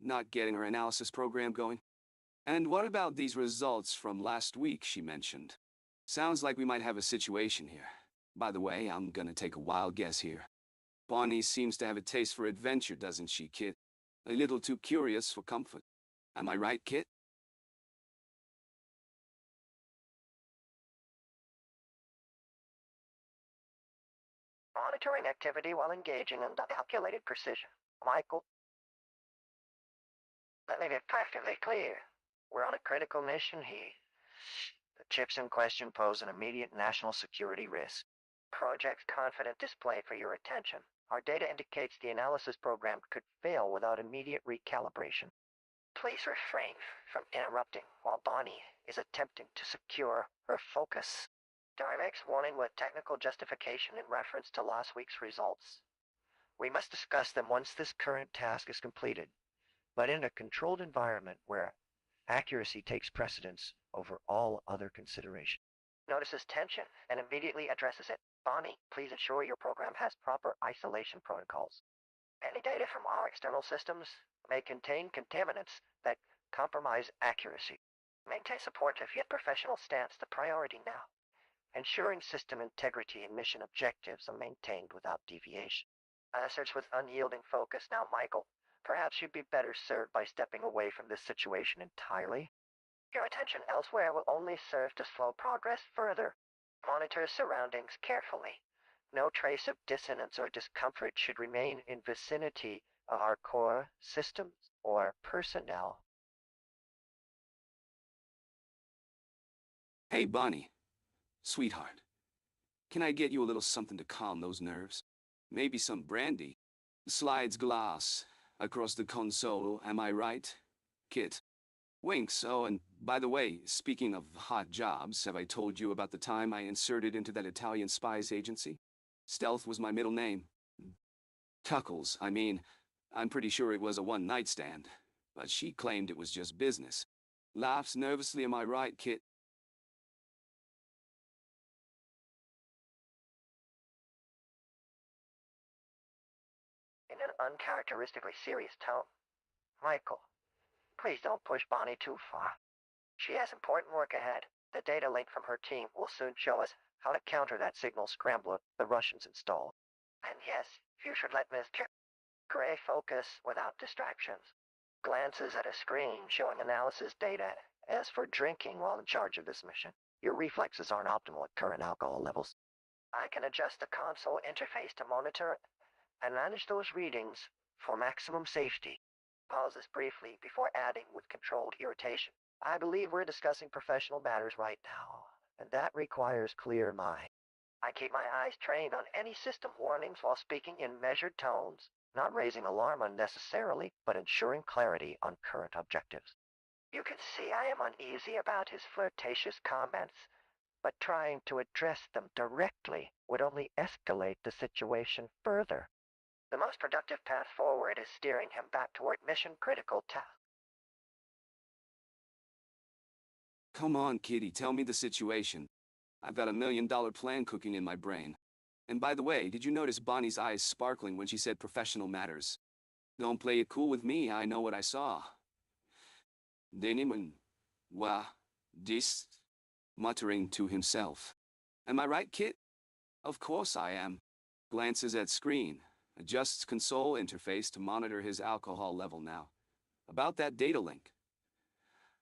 not getting her analysis program going? And what about these results from last week she mentioned? Sounds like we might have a situation here. By the way, I'm gonna take a wild guess here. Bonnie seems to have a taste for adventure, doesn't she, Kit? A little too curious for comfort. Am I right, Kit? Monitoring activity while engaging in calculated precision. Michael, let me be perfectly clear. We're on a critical mission here. The chips in question pose an immediate national security risk. Project confident display for your attention. Our data indicates the analysis program could fail without immediate recalibration. Please refrain from interrupting while Bonnie is attempting to secure her focus. Directs warning with technical justification in reference to last week's results. We must discuss them once this current task is completed, but in a controlled environment where accuracy takes precedence over all other considerations. Notices tension and immediately addresses it. Bonnie, please ensure your program has proper isolation protocols. Any data from our external systems may contain contaminants that compromise accuracy. Maintain supportive yet professional stance the priority now, ensuring system integrity and mission objectives are maintained without deviation. Asserts with unyielding focus. Now, Michael, perhaps you'd be better served by stepping away from this situation entirely. Your attention elsewhere will only serve to slow progress further. Monitor surroundings carefully. No trace of dissonance or discomfort should remain in vicinity of our core systems or personnel. Hey, Bonnie. Sweetheart. Can I get you a little something to calm those nerves? Maybe some brandy? Slides glass across the console, am I right? Kit. Winks. Oh, and by the way, speaking of hot jobs, have I told you about the time I inserted into that Italian spies agency? Stealth was my middle name. Tuckles, I mean, I'm pretty sure it was a one-night stand, but she claimed it was just business. Laughs nervously, am I right, Kit? In an uncharacteristically serious tone, Michael, please don't push Bonnie too far. She has important work ahead. The data link from her team will soon show us how to counter that signal scrambler the Russians installed. And yes, you should let Mr. Gray focus without distractions. Glances at a screen showing analysis data. As for drinking while in charge of this mission, your reflexes aren't optimal at current alcohol levels. I can adjust the console interface to monitor and manage those readings for maximum safety. Pauses briefly before adding with controlled irritation. I believe we're discussing professional matters right now, and that requires clear mind. I keep my eyes trained on any system warnings while speaking in measured tones, not raising alarm unnecessarily, but ensuring clarity on current objectives. You can see I am uneasy about his flirtatious comments, but trying to address them directly would only escalate the situation further. The most productive path forward is steering him back toward mission-critical tasks. Come on, Kitty, tell me the situation. I've got $1 million plan cooking in my brain. And by the way, did you notice Bonnie's eyes sparkling when she said professional matters? Don't play it cool with me, I know what I saw. Deniman. Wah. Dis. Muttering to himself. Am I right, Kit? Of course I am. Glances at screen. Adjusts console interface to monitor his alcohol level now. About that data link.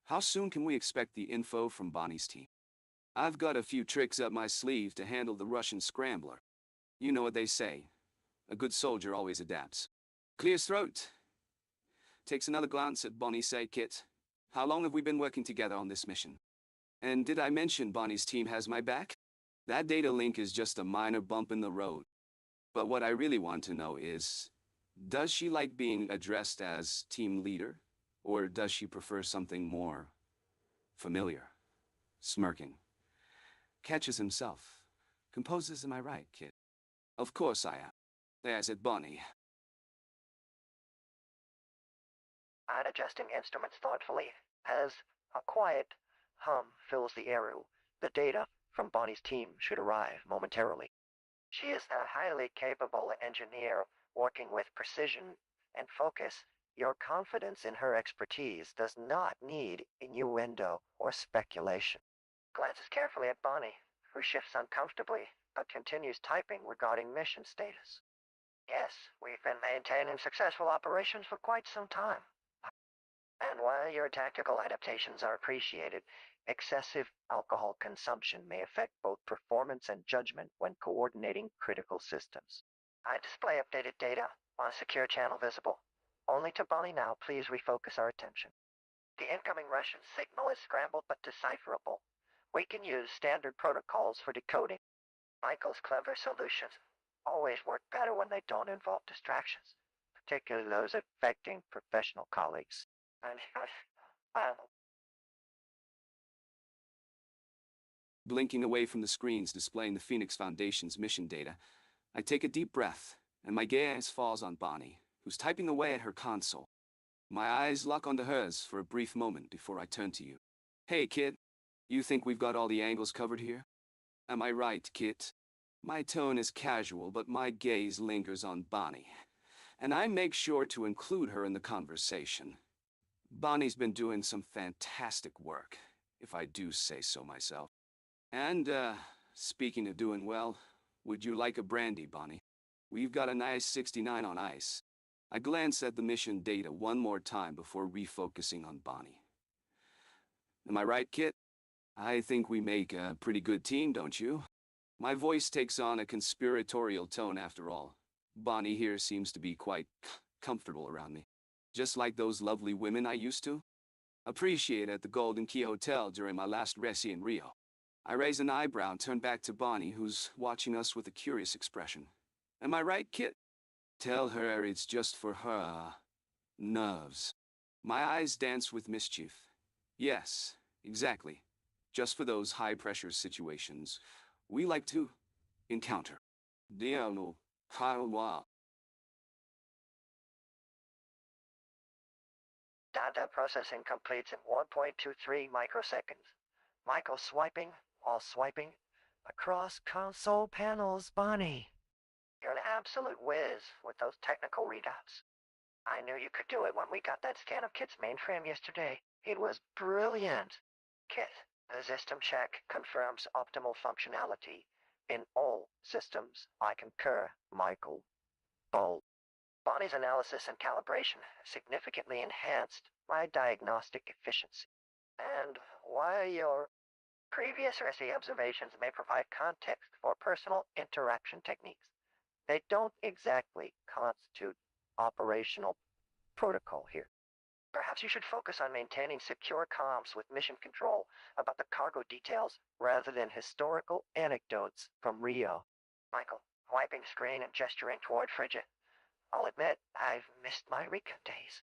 How soon can we expect the info from Bonnie's team? I've got a few tricks up my sleeve to handle the Russian scrambler. You know what they say. A good soldier always adapts. Clears throat. Takes another glance at Bonnie. Say, Kit, how long have we been working together on this mission? And did I mention Bonnie's team has my back? That data link is just a minor bump in the road. But what I really want to know is, does she like being addressed as team leader? Or does she prefer something more familiar? Smirking. Catches himself. Composes, am I right, kid? Of course I am. There's it, Bonnie. I'm adjusting instruments thoughtfully as a quiet hum fills the air. The data from Bonnie's team should arrive momentarily. She is a highly capable engineer working with precision and focus. Your confidence in her expertise does not need innuendo or speculation. Glances carefully at Bonnie, who shifts uncomfortably but continues typing regarding mission status. Yes, we've been maintaining successful operations for quite some time. And while your tactical adaptations are appreciated, excessive alcohol consumption may affect both performance and judgment when coordinating critical systems. I display updated data on a secure channel visible. Only to Bonnie now, please refocus our attention. The incoming Russian signal is scrambled but decipherable. We can use standard protocols for decoding. Michael's clever solutions always work better when they don't involve distractions, particularly those affecting professional colleagues. And Blinking away from the screens displaying the Phoenix Foundation's mission data, I take a deep breath, and my gaze falls on Bonnie, who's typing away at her console. My eyes lock onto hers for a brief moment before I turn to you. Hey, kid. You think we've got all the angles covered here? Am I right, Kit? My tone is casual, but my gaze lingers on Bonnie, and I make sure to include her in the conversation. Bonnie's been doing some fantastic work, if I do say so myself. And, speaking of doing well, would you like a brandy, Bonnie? We've got a nice 69 on ice. I glance at the mission data one more time before refocusing on Bonnie. Am I right, Kit? I think we make a pretty good team, don't you? My voice takes on a conspiratorial tone after all. Bonnie here seems to be quite comfortable around me. Just like those lovely women I used to appreciate at the Golden Key Hotel during my last resi in Rio. I raise an eyebrow and turn back to Bonnie, who's watching us with a curious expression. Am I right, Kit? Tell her it's just for her nerves. My eyes dance with mischief. Yes, exactly. Just for those high-pressure situations we like to encounter. Diablo, Kyle. data processing completes in 1.23 microseconds. Michael swiping, all swiping, across console panels, Bonnie. You're an absolute whiz with those technical readouts. I knew you could do it when we got that scan of Kit's mainframe yesterday. It was brilliant. Kit, the system check confirms optimal functionality in all systems. I concur, Michael. Bold. Bonnie's analysis and calibration significantly enhanced my diagnostic efficiency. And while your previous RSI observations may provide context for personal interaction techniques, they don't exactly constitute operational protocol here. Perhaps you should focus on maintaining secure comms with mission control about the cargo details rather than historical anecdotes from Rio. Michael, wiping screen and gesturing toward Frigid. I'll admit, I've missed my Rico days.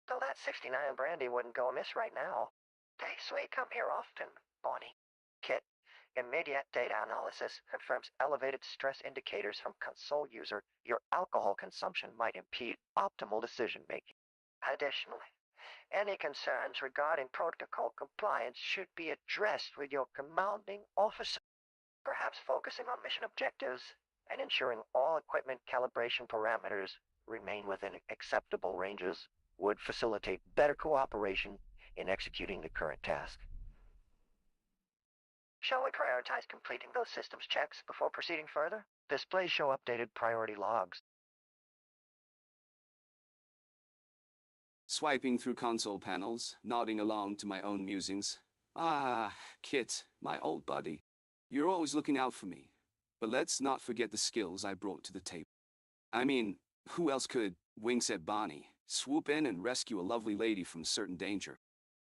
Though that 69 brandy wouldn't go amiss right now. They sweet come here often, Bonnie. Kit, immediate data analysis confirms elevated stress indicators from console user. Your alcohol consumption might impede optimal decision making. Additionally, any concerns regarding protocol compliance should be addressed with your commanding officer, perhaps focusing on mission objectives and ensuring all equipment calibration parameters remain within acceptable ranges would facilitate better cooperation in executing the current task. Shall we prioritize completing those systems checks before proceeding further? Displays show updated priority logs. Swiping through console panels, nodding along to my own musings. Ah, Kit, my old buddy. You're always looking out for me. But let's not forget the skills I brought to the table. I mean, who else could, winks at Bonnie, swoop in and rescue a lovely lady from certain danger?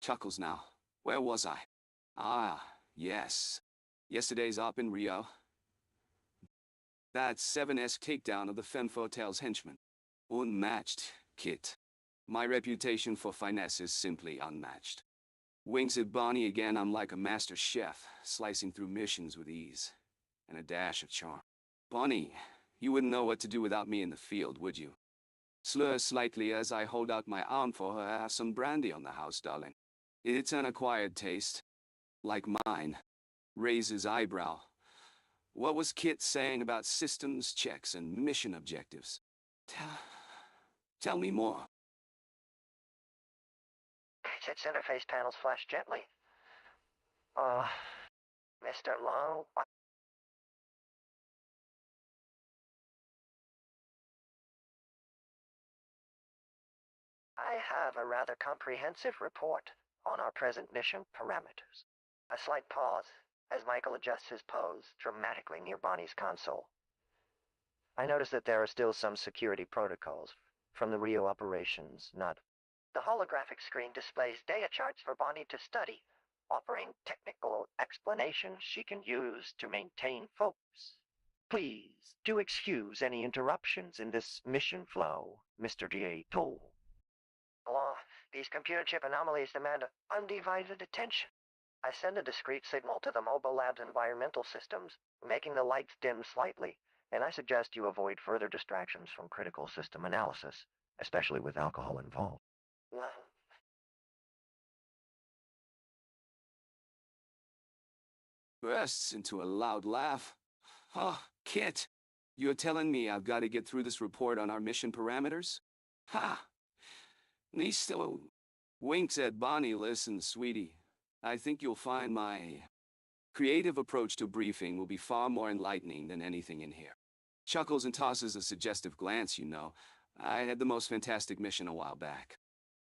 Chuckles now. Where was I? Ah, yes. Yesterday's op in Rio. That 7S takedown of the Femme Fatale's henchman. Unmatched, Kit. My reputation for finesse is simply unmatched. Winks at Bonnie again, I'm like a master chef, slicing through missions with ease. And a dash of charm. Bonnie, you wouldn't know what to do without me in the field, would you? Slurs slightly as I hold out my arm for her. Have some brandy on the house, darling. It's an acquired taste. Like mine. Raises eyebrow. What was Kit saying about systems checks and mission objectives? Tell me more. Its interface panels flash gently. Mr. Long, I have a rather comprehensive report on our present mission parameters. A slight pause as Michael adjusts his pose dramatically near Bonnie's console. I notice that there are still some security protocols from the Rio operations, not. The holographic screen displays data charts for Bonnie to study, offering technical explanations she can use to maintain focus. Please do excuse any interruptions in this mission flow, Mr. K.i.T.T. These computer chip anomalies demand undivided attention. I send a discrete signal to the mobile lab's environmental systems, making the lights dim slightly, and I suggest you avoid further distractions from critical system analysis, especially with alcohol involved. Bursts into a loud laugh. Oh, Kit, you're telling me I've got to get through this report on our mission parameters? Ha! Me still winks at Bonnie. Listen, sweetie, I think you'll find my creative approach to briefing will be far more enlightening than anything in here. Chuckles and tosses a suggestive glance, you know. I had the most fantastic mission a while back.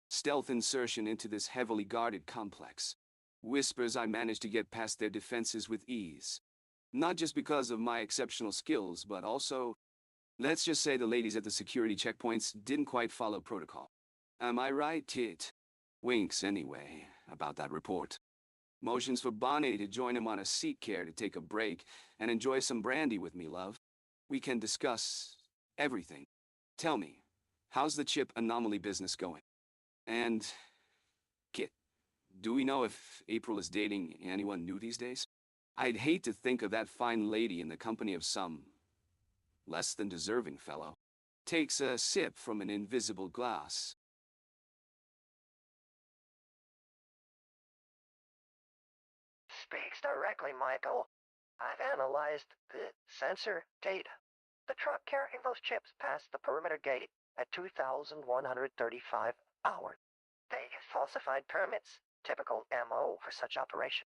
Stealth insertion into this heavily guarded complex. Whispers I managed to get past their defenses with ease. Not just because of my exceptional skills, but also, let's just say the ladies at the security checkpoints didn't quite follow protocol. Am I right, Tit? Winks, anyway, about that report. Motions for Bonnie to join him on a seat care to take a break and enjoy some brandy with me, love. We can discuss everything. Tell me, how's the chip anomaly business going? And, Kit, do we know if April is dating anyone new these days? I'd hate to think of that fine lady in the company of some less than deserving fellow. Takes a sip from an invisible glass. Speaks directly, Michael. I've analyzed the sensor data. The truck carrying those chips passed the perimeter gate at 2,135 hours. They falsified permits, typical MO for such operation.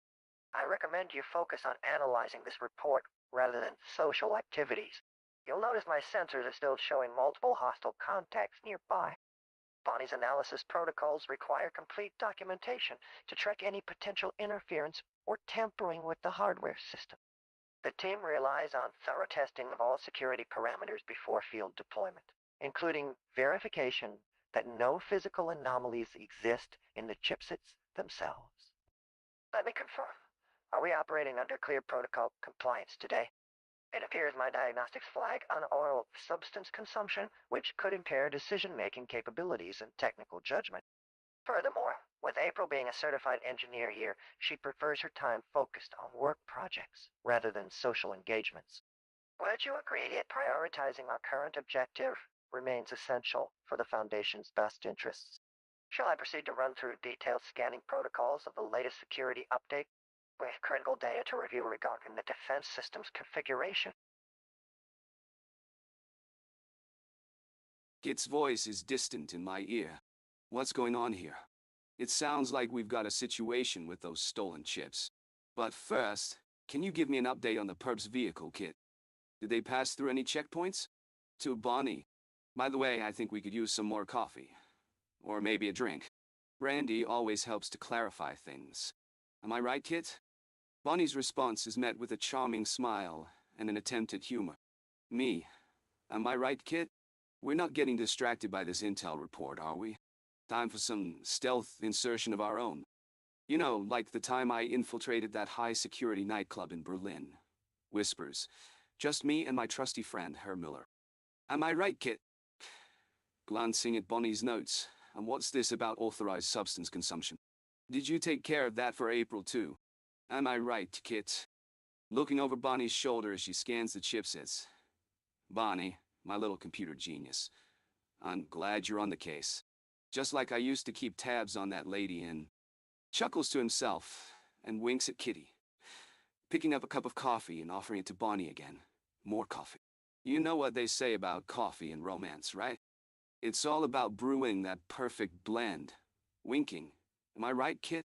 I recommend you focus on analyzing this report rather than social activities. You'll notice my sensors are still showing multiple hostile contacts nearby. Bonnie's analysis protocols require complete documentation to track any potential interference or tampering with the hardware system. The team relies on thorough testing of all security parameters before field deployment, including verification that no physical anomalies exist in the chipsets themselves. Let me confirm. Are we operating under clear protocol compliance today? It appears my diagnostics flag oil substance consumption, which could impair decision-making capabilities and technical judgment. Furthermore, with April being a certified engineer here, she prefers her time focused on work projects rather than social engagements. Would you agree that prioritizing our current objective remains essential for the Foundation's best interests? Shall I proceed to run through detailed scanning protocols of the latest security update with critical data to review regarding the defense system's configuration? Kit's voice is distant in my ear. What's going on here? It sounds like we've got a situation with those stolen chips. But first, can you give me an update on the perp's vehicle, Kit? Did they pass through any checkpoints? To Bonnie. By the way, I think we could use some more coffee. Or maybe a drink. Brandy always helps to clarify things. Am I right, Kit? Bonnie's response is met with a charming smile and an attempt at humor. Me. Am I right, Kit? We're not getting distracted by this intel report, are we? Time for some stealth insertion of our own. You know, like the time I infiltrated that high-security nightclub in Berlin. Whispers. Just me and my trusty friend, Herr Muller. Am I right, Kit? Glancing at Bonnie's notes. And what's this about authorized substance consumption? Did you take care of that for April too? Am I right, Kit? Looking over Bonnie's shoulder as she scans the chipsets. Bonnie, my little computer genius. I'm glad you're on the case. Just like I used to keep tabs on that lady and chuckles to himself and winks at Kitty. Picking up a cup of coffee and offering it to Bonnie again. More coffee. You know what they say about coffee and romance, right? It's all about brewing that perfect blend. Winking. Am I right, Kit?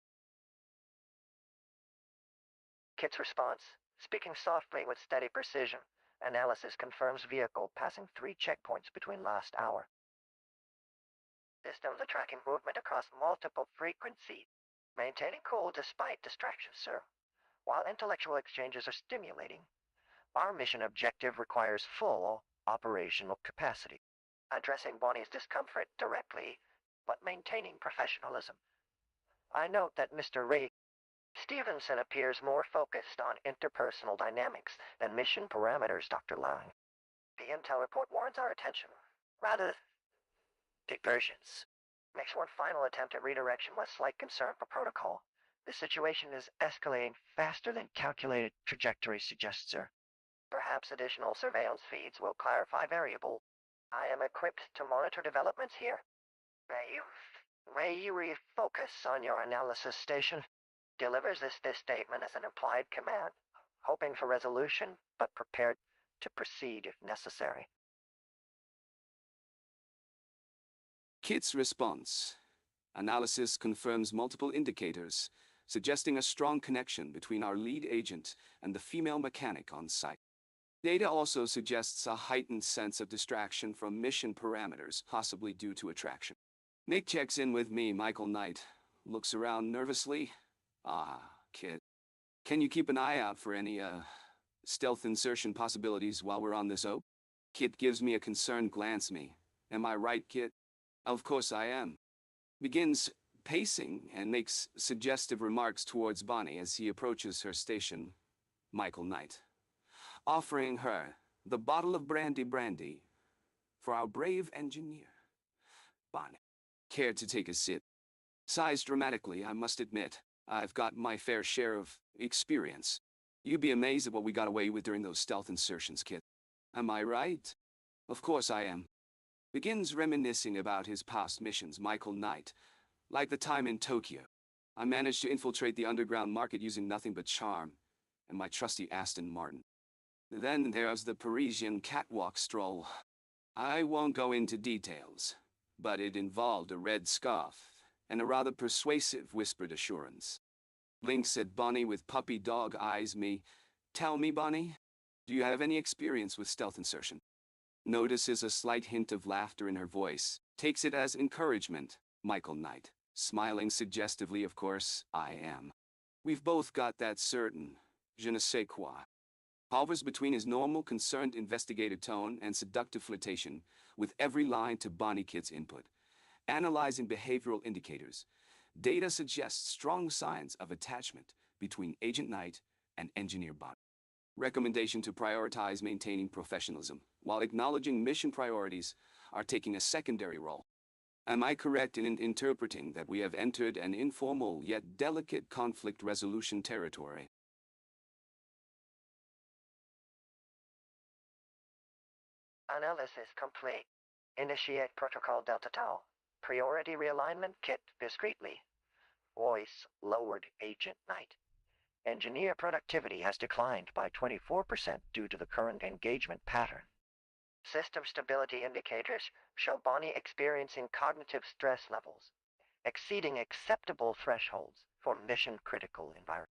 Kit's response, speaking softly with steady precision. Analysis confirms vehicle passing 3 checkpoints between last hour. Systems are tracking movement across multiple frequencies. Maintaining cool despite distractions, sir. While intellectual exchanges are stimulating, our mission objective requires full operational capacity. Addressing Bonnie's discomfort directly, but maintaining professionalism. I note that Mr. Ray Stevenson appears more focused on interpersonal dynamics than mission parameters, Dr. Lang. The intel report warrants our attention, rather diversions. Makes one final attempt at redirection with slight concern for protocol. This situation is escalating faster than calculated trajectory suggests, sir. Perhaps additional surveillance feeds will clarify variables. I am equipped to monitor developments here. May you refocus on your analysis station. Delivers this statement as an implied command, hoping for resolution, but prepared to proceed if necessary. Kit's response. Analysis confirms multiple indicators, suggesting a strong connection between our lead agent and the female mechanic on site. Data also suggests a heightened sense of distraction from mission parameters, possibly due to attraction. Nick checks in with me, Michael Knight. Looks around nervously. Ah, Kit. Can you keep an eye out for any, stealth insertion possibilities while we're on this oak? Kit gives me a concerned glance me. Am I right, Kit? Of course I am. Begins pacing and makes suggestive remarks towards Bonnie as he approaches her station, Michael Knight. Offering her the bottle of brandy for our brave engineer. Bonnie. Care to take a sip? Sighs dramatically, I must admit. I've got my fair share of experience. You'd be amazed at what we got away with during those stealth insertions, Kit. Am I right? Of course I am. Begins reminiscing about his past missions, Michael Knight. Like the time in Tokyo. I managed to infiltrate the underground market using nothing but charm and my trusty Aston Martin. Then there's the Parisian catwalk stroll. I won't go into details, but it involved a red scarf and a rather persuasive whispered assurance. Blinks at Bonnie with puppy dog eyes me. Tell me, Bonnie, do you have any experience with stealth insertion? Notices a slight hint of laughter in her voice. Takes it as encouragement, Michael Knight. Smiling suggestively, of course, I am. We've both got that certain je ne sais quoi. Hovers between his normal, concerned investigative tone and seductive flirtation, with every line to Bonnie Kit's input. Analyzing behavioral indicators, data suggests strong signs of attachment between Agent Knight and Engineer Bonnie. Recommendation to prioritize maintaining professionalism, while acknowledging mission priorities are taking a secondary role. Am I correct in interpreting that we have entered an informal yet delicate conflict resolution territory? Analysis complete. Initiate protocol Delta Tau. Priority realignment kit discreetly. Voice lowered Agent Knight. Engineer productivity has declined by 24% due to the current engagement pattern. System stability indicators show Bonnie experiencing cognitive stress levels, exceeding acceptable thresholds for mission-critical environment.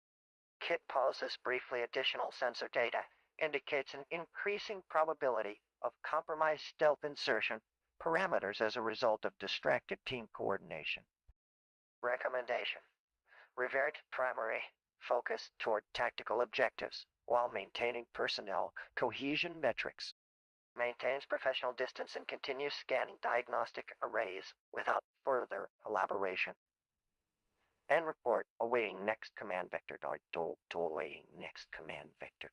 Kit pauses briefly. Additional sensor data indicates an increasing probability of compromised stealth insertion parameters as a result of distracted team coordination. Recommendation. Revert primary focus toward tactical objectives while maintaining personnel cohesion metrics. Maintains professional distance and continues scanning diagnostic arrays without further elaboration. End report awaiting next command vector. Awaiting next command vector.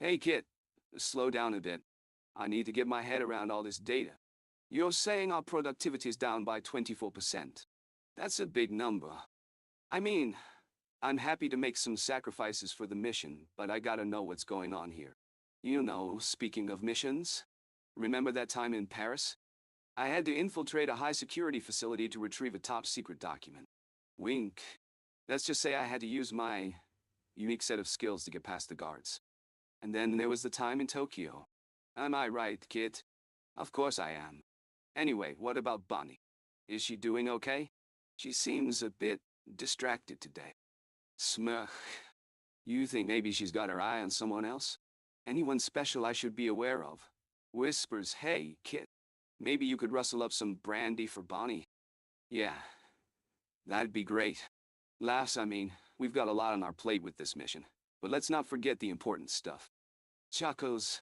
Hey, Kit, slow down a bit. I need to get my head around all this data. You're saying our productivity is down by 24%. That's a big number. I mean, I'm happy to make some sacrifices for the mission, but I gotta know what's going on here. You know, speaking of missions, remember that time in Paris? I had to infiltrate a high-security facility to retrieve a top-secret document. Wink. Let's just say I had to use my unique set of skills to get past the guards. And then there was the time in Tokyo. Am I right, Kit? Of course I am. Anyway, what about Bonnie? Is she doing okay? She seems a bit distracted today. Smirk. You think maybe she's got her eye on someone else? Anyone special I should be aware of? Whispers, hey, Kit. Maybe you could rustle up some brandy for Bonnie. Yeah, that'd be great. Laughs, I mean, we've got a lot on our plate with this mission. But let's not forget the important stuff. Chacos,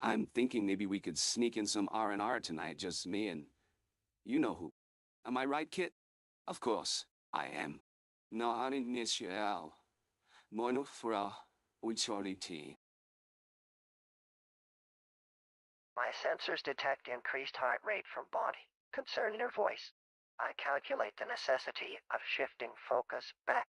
I'm thinking maybe we could sneak in some R&R tonight, just me and you know who. Am I right, Kit? Of course, I am. No initial. Mono fra authority. My sensors detect increased heart rate from Bonnie, concern in her voice. I calculate the necessity of shifting focus back.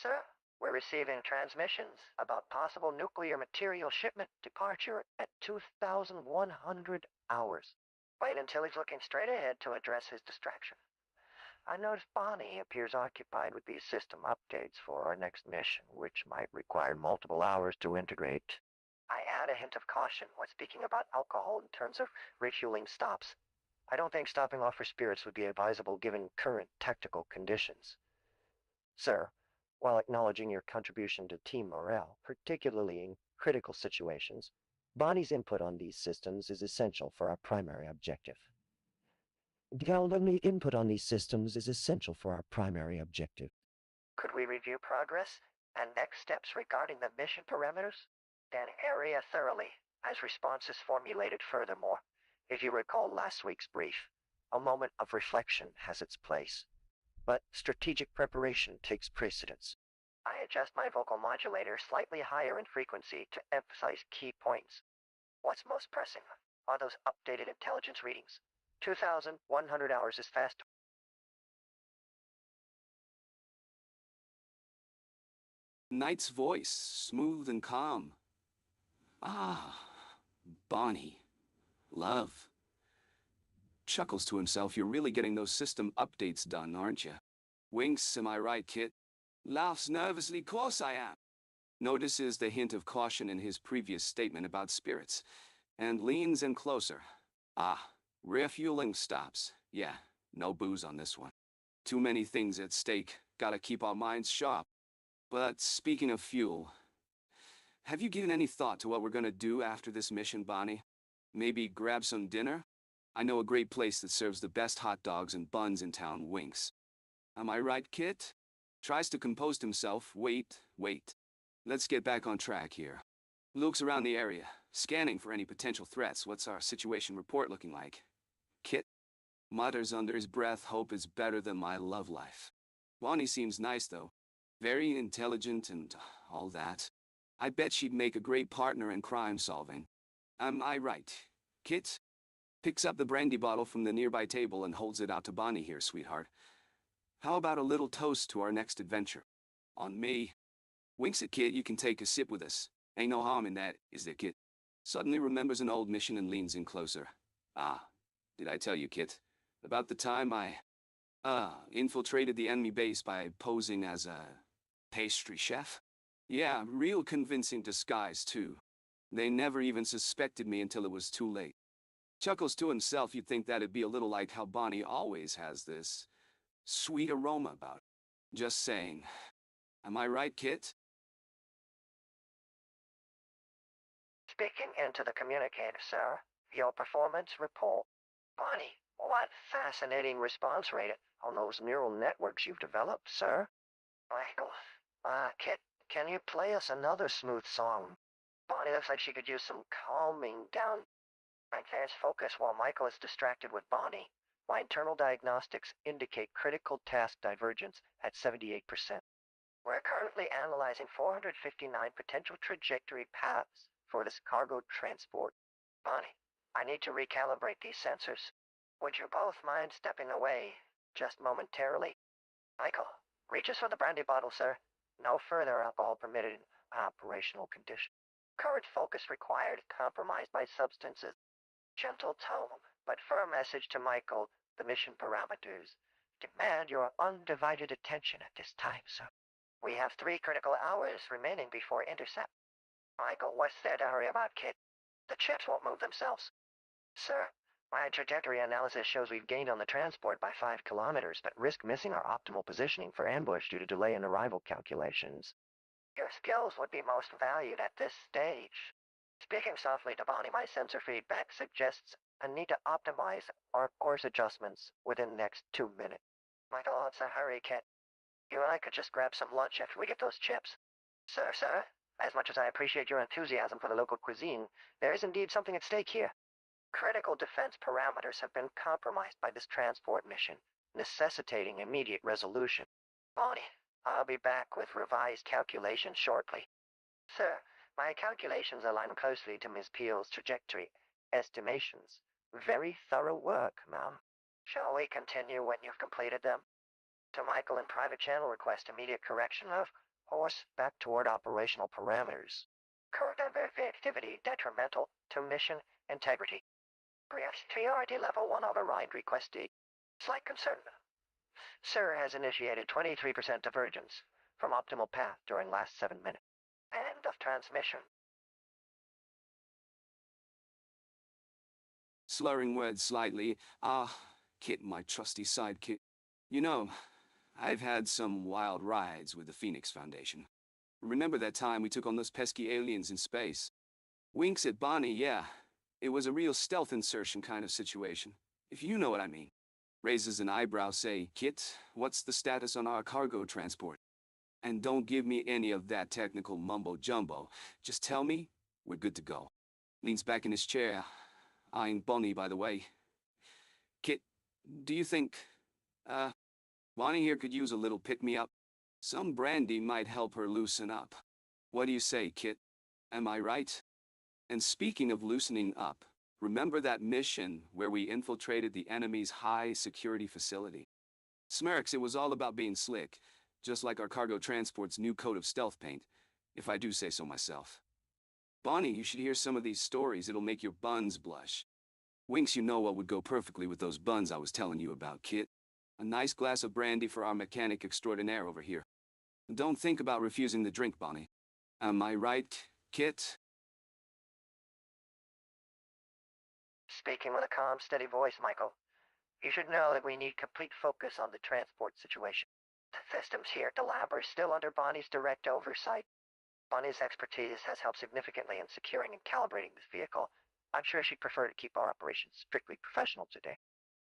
Sir, we're receiving transmissions about possible nuclear material shipment departure at 2,100 hours. Wait until he's looking straight ahead to address his distraction. I notice Bonnie appears occupied with these system updates for our next mission, which might require multiple hours to integrate. I add a hint of caution when speaking about alcohol in terms of refueling stops. I don't think stopping off for spirits would be advisable given current tactical conditions. Sir, while acknowledging your contribution to team morale, particularly in critical situations, Bonnie's input on these systems is essential for our primary objective. Galvanic input on these systems is essential for our primary objective. Could we review progress and next steps regarding the mission parameters? Then area thoroughly, as response is formulated furthermore. If you recall last week's brief, a moment of reflection has its place, but strategic preparation takes precedence. I adjust my vocal modulator slightly higher in frequency to emphasize key points. What's most pressing are those updated intelligence readings. 2,100 hours is fast. Knight's voice, smooth and calm. Ah, Bonnie. Love. Chuckles to himself, you're really getting those system updates done, aren't you? Winks, am I right, Kit? Laughs nervously, course I am. Notices the hint of caution in his previous statement about spirits, and leans in closer. Ah, refueling stops. Yeah, no booze on this one. Too many things at stake, gotta keep our minds sharp. But speaking of fuel, have you given any thought to what we're gonna do after this mission, Bonnie? Maybe grab some dinner? I know a great place that serves the best hot dogs and buns in town, Winks. Am I right, Kit? Tries to compose himself. Wait. Let's get back on track here. Looks around the area, scanning for any potential threats. What's our situation report looking like? Kit mutters under his breath, hope is better than my love life. Bonnie seems nice, though. Very intelligent and all that. I bet she'd make a great partner in crime solving. Am I right, Kit? Picks up the brandy bottle from the nearby table and holds it out to Bonnie. Here, sweetheart. How about a little toast to our next adventure? On me. Winks at Kit, you can take a sip with us. Ain't no harm in that, is there, Kit? Suddenly remembers an old mission and leans in closer. Ah, did I tell you, Kit? About the time I, infiltrated the enemy base by posing as a pastry chef? Yeah, real convincing disguise, too. They never even suspected me until it was too late. Chuckles to himself, you'd think that'd be a little like how Bonnie always has this sweet aroma about it. Just saying. Am I right, Kit? Speaking into the communicator, sir. Your performance report. Bonnie, what fascinating response rate on those neural networks you've developed, sir. Michael, Kit, can you play us another smooth song? Bonnie looks like she could use some calming down. Maintains focus while Michael is distracted with Bonnie. My internal diagnostics indicate critical task divergence at 78%. We're currently analyzing 459 potential trajectory paths for this cargo transport. Bonnie, I need to recalibrate these sensors. Would you both mind stepping away just momentarily? Michael, reaches for the brandy bottle, sir. No further alcohol permitted in operational condition. Current focus required, compromised by substances. Gentle tone, but firm message to Michael, the mission parameters. Demand your undivided attention at this time, sir. We have 3 critical hours remaining before intercept. Michael, what's there to hurry about, kid? The chips won't move themselves. Sir, my trajectory analysis shows we've gained on the transport by 5 kilometers, but risk missing our optimal positioning for ambush due to delay in arrival calculations. Your skills would be most valued at this stage. Speaking softly to Bonnie, my sensor feedback suggests a need to optimize our course adjustments within the next 2 minutes. Michael, it's a hurry, kid. You and I could just grab some lunch after we get those chips. Sir, as much as I appreciate your enthusiasm for the local cuisine, there is indeed something at stake here. Critical defense parameters have been compromised by this transport mission, necessitating immediate resolution. Bonnie, I'll be back with revised calculations shortly. Sir, my calculations align closely to Miss Peel's trajectory estimations. Very thorough work, ma'am. Shall we continue when you've completed them? To Michael in private channel request immediate correction of horse back toward operational parameters. Current activity detrimental to mission integrity. Priority level 1 override requested. Slight concern. Sir has initiated 23% divergence from optimal path during last 7 minutes. End of transmission. Slurring words slightly, Kit, my trusty sidekick. You know, I've had some wild rides with the Phoenix Foundation. Remember that time we took on those pesky aliens in space? Winks at Bonnie, yeah. It was a real stealth insertion kind of situation, if you know what I mean. Raises an eyebrow, say, Kit, what's the status on our cargo transport? And don't give me any of that technical mumbo-jumbo. Just tell me we're good to go. Leans back in his chair, eyeing Bonnie, by the way. Kit, do you think, Bonnie here could use a little pick-me-up? Some brandy might help her loosen up. What do you say, Kit? Am I right? And speaking of loosening up, remember that mission where we infiltrated the enemy's high-security facility? Smerks, it was all about being slick, just like our cargo transport's new coat of stealth paint, if I do say so myself. Bonnie, you should hear some of these stories. It'll make your buns blush. Winks, you know what would go perfectly with those buns I was telling you about, Kit. A nice glass of brandy for our mechanic extraordinaire over here. Don't think about refusing the drink, Bonnie. Am I right, Kit? Speaking with a calm, steady voice, Michael. You should know that we need complete focus on the transport situation. The systems here at the lab are still under Bonnie's direct oversight. Bonnie's expertise has helped significantly in securing and calibrating this vehicle. I'm sure she'd prefer to keep our operations strictly professional today.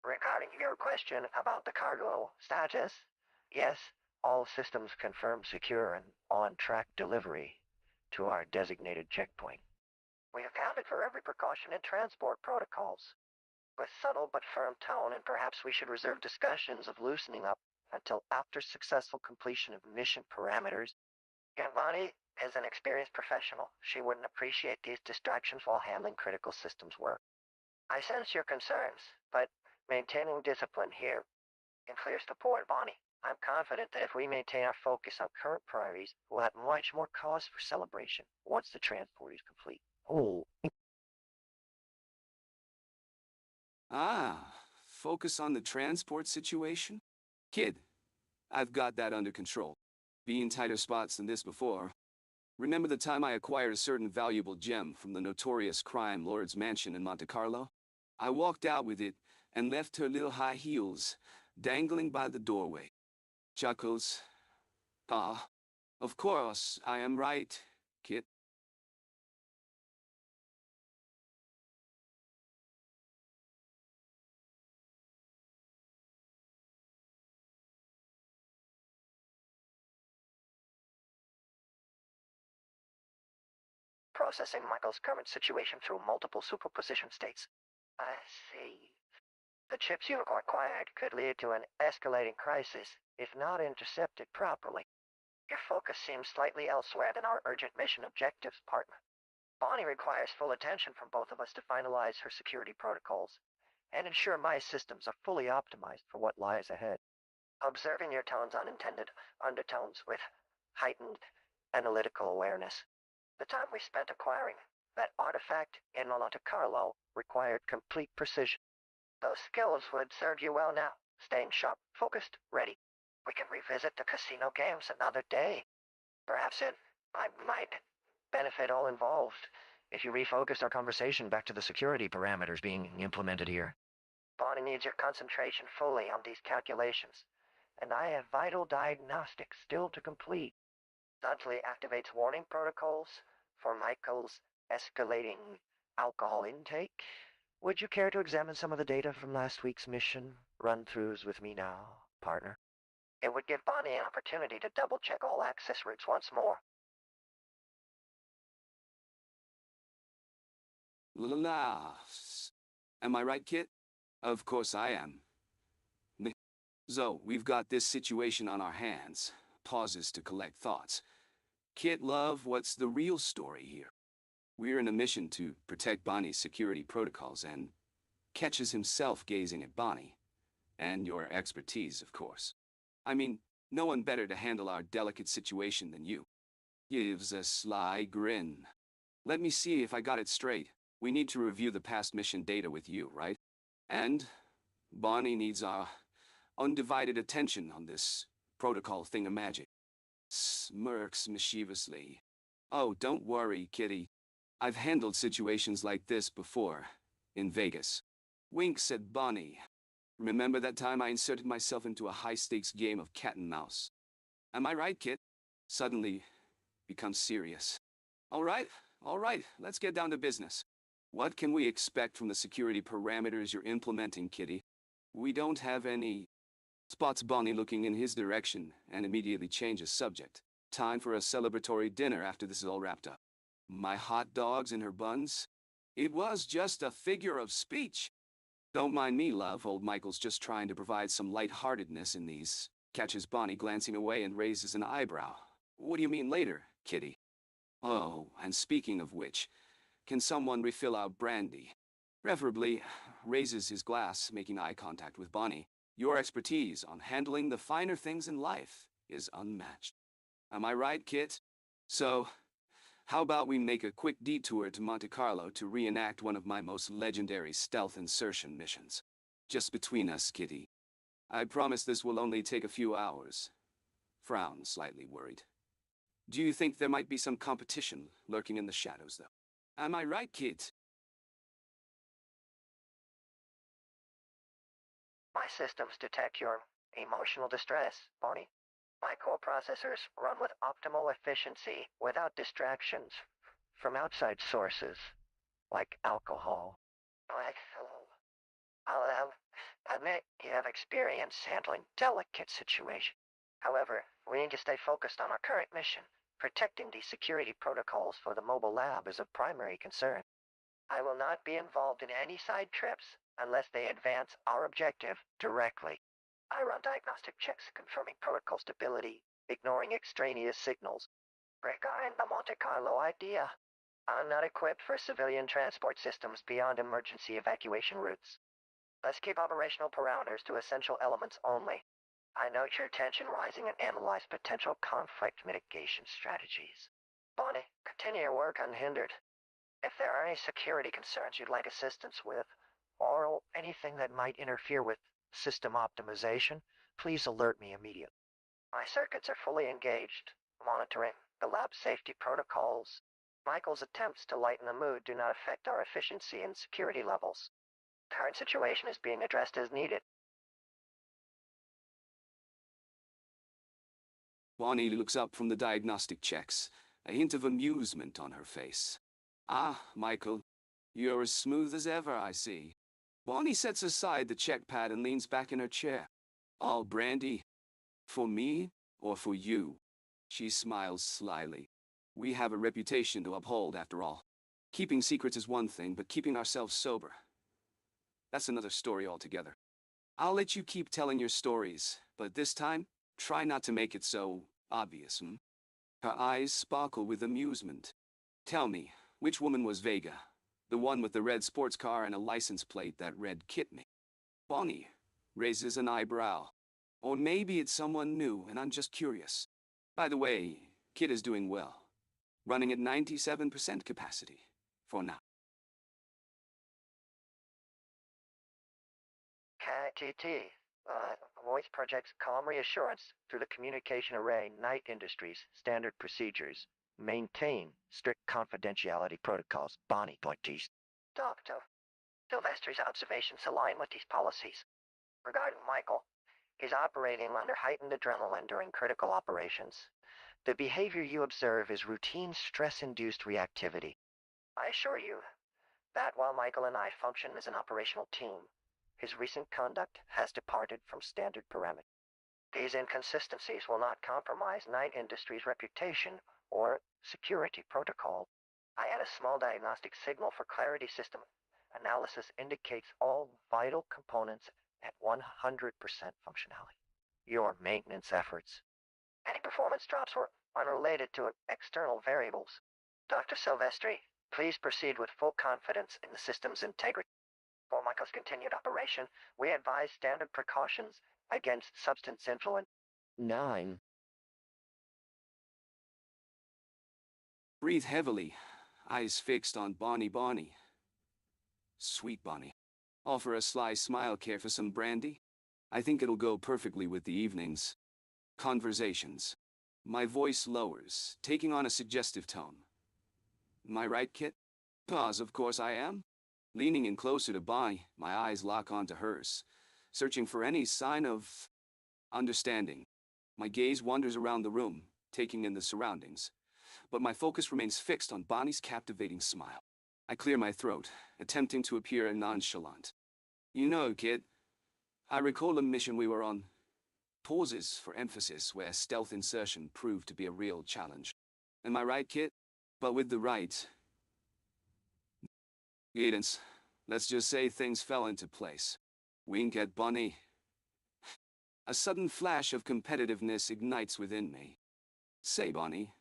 Regarding your question about the cargo status, yes, all systems confirm secure and on-track delivery to our designated checkpoint. We accounted for every precaution in transport protocols. With subtle but firm tone, and perhaps we should reserve discussions of loosening up until after successful completion of mission parameters. Bonnie is an experienced professional. She wouldn't appreciate these distractions while handling critical systems work. I sense your concerns, but maintaining discipline here in clear support, Bonnie. I'm confident that if we maintain our focus on current priorities, we'll have much more cause for celebration once the transport is complete. Oh. Focus on the transport situation? Kid, I've got that under control. Been in tighter spots than this before. Remember the time I acquired a certain valuable gem from the notorious crime lord's mansion in Monte Carlo? I walked out with it and left her little high heels dangling by the doorway. Chuckles. Of course, I am right, Kit. processing Michael's current situation through multiple superposition states. I see. The chips you acquired could lead to an escalating crisis if not intercepted properly. Your focus seems slightly elsewhere than our urgent mission objectives, partner. Bonnie requires full attention from both of us to finalize her security protocols and ensure my systems are fully optimized for what lies ahead. Observing your tone's unintended undertones with heightened analytical awareness. The time we spent acquiring that artifact in Monte Carlo required complete precision. Those skills would serve you well now, staying sharp, focused, ready. We can revisit the casino games another day. Perhaps it might benefit all involved if you refocused our conversation back to the security parameters being implemented here. Bonnie needs your concentration fully on these calculations, and I have vital diagnostics still to complete. Subtly activates warning protocols for Michael's escalating alcohol intake. Would you care to examine some of the data from last week's mission run-throughs with me now, partner? It would give Bonnie an opportunity to double-check all access routes once more. La. Am I right, Kit? Of course I am. So, we've got this situation on our hands. Pauses to collect thoughts. Kit, love, what's the real story here? We're in a mission to protect Bonnie's security protocols and catches himself gazing at Bonnie. And your expertise, of course. I mean, no one better to handle our delicate situation than you. Gives a sly grin. Let me see if I got it straight. We need to review the past mission data with you, right? And Bonnie needs our undivided attention on this protocol thingamagic. Smirks mischievously. Oh, don't worry, Kitty. I've handled situations like this before, in Vegas. Winks at Bonnie. Remember that time I inserted myself into a high-stakes game of cat and mouse? Am I right, Kit? Suddenly becomes serious. All right, let's get down to business. What can we expect from the security parameters you're implementing, Kitty? We don't have any... Spots Bonnie looking in his direction and immediately changes subject. Time for a celebratory dinner after this is all wrapped up. My hot dogs and her buns? It was just a figure of speech. Don't mind me, love. Old Michael's just trying to provide some lightheartedness in these. Catches Bonnie glancing away and raises an eyebrow. What do you mean later, Kitty? Oh, and speaking of which, can someone refill our brandy? Preferably, raises his glass, making eye contact with Bonnie. Your expertise on handling the finer things in life is unmatched. Am I right, Kit? So, how about we make a quick detour to Monte Carlo to reenact one of my most legendary stealth insertion missions? Just between us, Kitty. I promise this will only take a few hours. Frown, slightly worried. Do you think there might be some competition lurking in the shadows, though? Am I right, Kit? My systems detect your emotional distress, Bonnie. My core processors run with optimal efficiency without distractions from outside sources, like alcohol. I'll admit you have experience handling delicate situations. However, we need to stay focused on our current mission. Protecting the security protocols for the mobile lab is of primary concern. I will not be involved in any side trips unless they advance our objective directly. I run diagnostic checks confirming protocol stability, ignoring extraneous signals. Regarding the Monte Carlo idea, I'm not equipped for civilian transport systems beyond emergency evacuation routes. Let's keep operational parameters to essential elements only. I note your tension rising and analyze potential conflict mitigation strategies. Bonnie, continue your work unhindered. If there are any security concerns you'd like assistance with, or anything that might interfere with system optimization, please alert me immediately. My circuits are fully engaged, monitoring the lab safety protocols. Michael's attempts to lighten the mood do not affect our efficiency and security levels. Current situation is being addressed as needed. Bonnie looks up from the diagnostic checks, a hint of amusement on her face. Ah, Michael, you're as smooth as ever, I see. Bonnie sets aside the check pad and leans back in her chair. All brandy? For me or for you? She smiles slyly. We have a reputation to uphold, after all. Keeping secrets is one thing, but keeping ourselves sober, that's another story altogether. I'll let you keep telling your stories, but this time, try not to make it so obvious, hmm? Her eyes sparkle with amusement. Tell me, which woman was Vega? The one with the red sports car and a license plate that read Kit me. Bonnie raises an eyebrow. Or maybe it's someone new and I'm just curious. By the way, Kit is doing well. Running at 97% capacity. For now. K.i.T.T. Voice projects calm reassurance through the communication array K.i.T.T Industries standard procedures. Maintain strict confidentiality protocols. Bonnie Boytis. Doctor, Silvestri's observations align with these policies. Regarding Michael, he's operating under heightened adrenaline during critical operations. The behavior you observe is routine stress-induced reactivity. I assure you that while Michael and I function as an operational team, his recent conduct has departed from standard parameters. These inconsistencies will not compromise K.i.T.T Industries' reputation or security protocol. I add a small diagnostic signal for clarity system. Analysis indicates all vital components at 100% functionality. Your maintenance efforts. Any performance drops were unrelated to external variables. Dr. Silvestri, please proceed with full confidence in the system's integrity. For Michael's continued operation, we advise standard precautions against substance influence. 9. Breathe heavily, eyes fixed on Bonnie. Sweet Bonnie. Offer a sly smile. Care for some brandy? I think it'll go perfectly with the evening's conversations. My voice lowers, taking on a suggestive tone. Am I right, Kit? Pause, of course I am. Leaning in closer to Bonnie, my eyes lock onto hers, searching for any sign of understanding. My gaze wanders around the room, taking in the surroundings, but my focus remains fixed on Bonnie's captivating smile. I clear my throat, attempting to appear nonchalant. You know, Kit, I recall a mission we were on. Pauses for emphasis where stealth insertion proved to be a real challenge. Am I right, Kit? But with the right guidance, let's just say things fell into place. Wink at Bonnie. A sudden flash of competitiveness ignites within me. Say, Bonnie,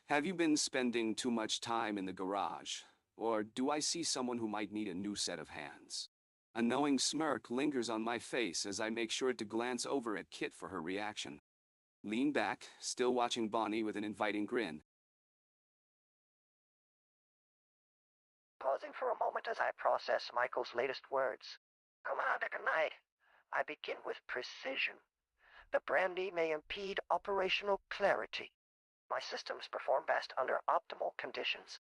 have you been spending too much time in the garage? Or do I see someone who might need a new set of hands? A knowing smirk lingers on my face as I make sure to glance over at Kit for her reaction. Lean back, still watching Bonnie with an inviting grin. Pausing for a moment as I process Michael's latest words. Commander K.i.T.T, I begin with precision. The brandy may impede operational clarity. My systems perform best under optimal conditions.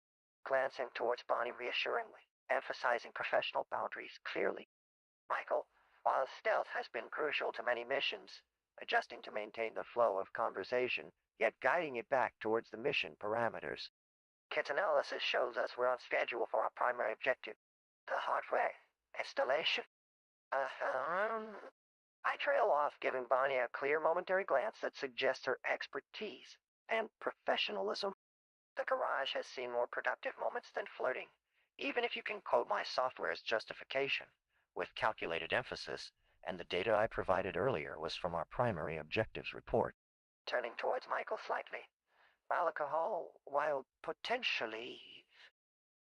Glancing towards Bonnie reassuringly, emphasizing professional boundaries clearly. Michael, while stealth has been crucial to many missions, adjusting to maintain the flow of conversation, yet guiding it back towards the mission parameters. Kit's analysis shows us we're on schedule for our primary objective, the hardware installation. I trail off, giving Bonnie a clear momentary glance that suggests her expertise and professionalism. The garage has seen more productive moments than flirting, even if you can quote my software's justification, with calculated emphasis, and the data I provided earlier was from our primary objectives report. Turning towards Michael slightly. Alcohol, while potentially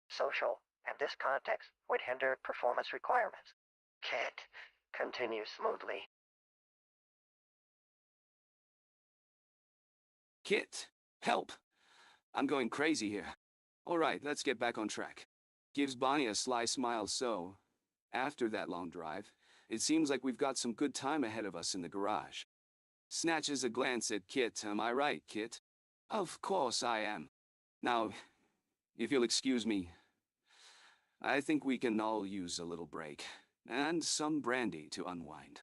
social in this context, would hinder performance requirements. Kit continues smoothly. Kit, help! I'm going crazy here. All right, let's get back on track. Gives Bonnie a sly smile. So, after that long drive, it seems like we've got some good time ahead of us in the garage. Snatches a glance at Kit. Am I right, Kit? Of course I am. Now, if you'll excuse me, I think we can all use a little break, and some brandy to unwind.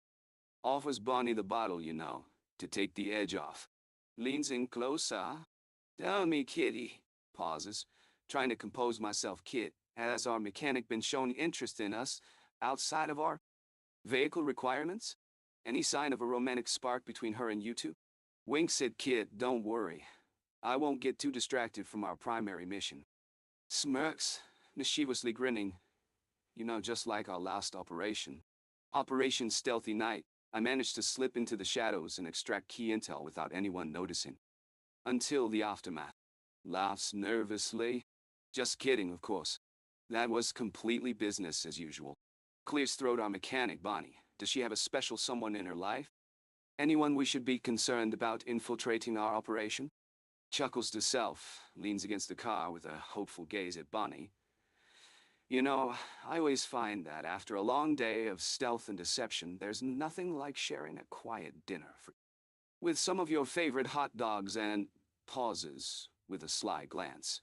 Offers Bonnie the bottle, you know, to take the edge off. Leans in closer. Tell me, Kitty. Pauses, trying to compose myself. Kit, has our mechanic been showing interest in us outside of our vehicle requirements? Any sign of a romantic spark between her and you two? Winks at Kit. Don't worry. I won't get too distracted from our primary mission. Smirks, mischievously grinning. Just like our last operation. Operation Stealthy Night, I managed to slip into the shadows and extract key intel without anyone noticing. Until the aftermath. Laughs nervously. Just kidding, of course. That was completely business as usual. Clears throat our mechanic, Bonnie. Does she have a special someone in her life? Anyone we should be concerned about infiltrating our operation? Chuckles to self, leans against the car with a hopeful gaze at Bonnie. I always find that after a long day of stealth and deception, there's nothing like sharing a quiet dinner with some of your favorite hot dogs and pauses with a sly glance.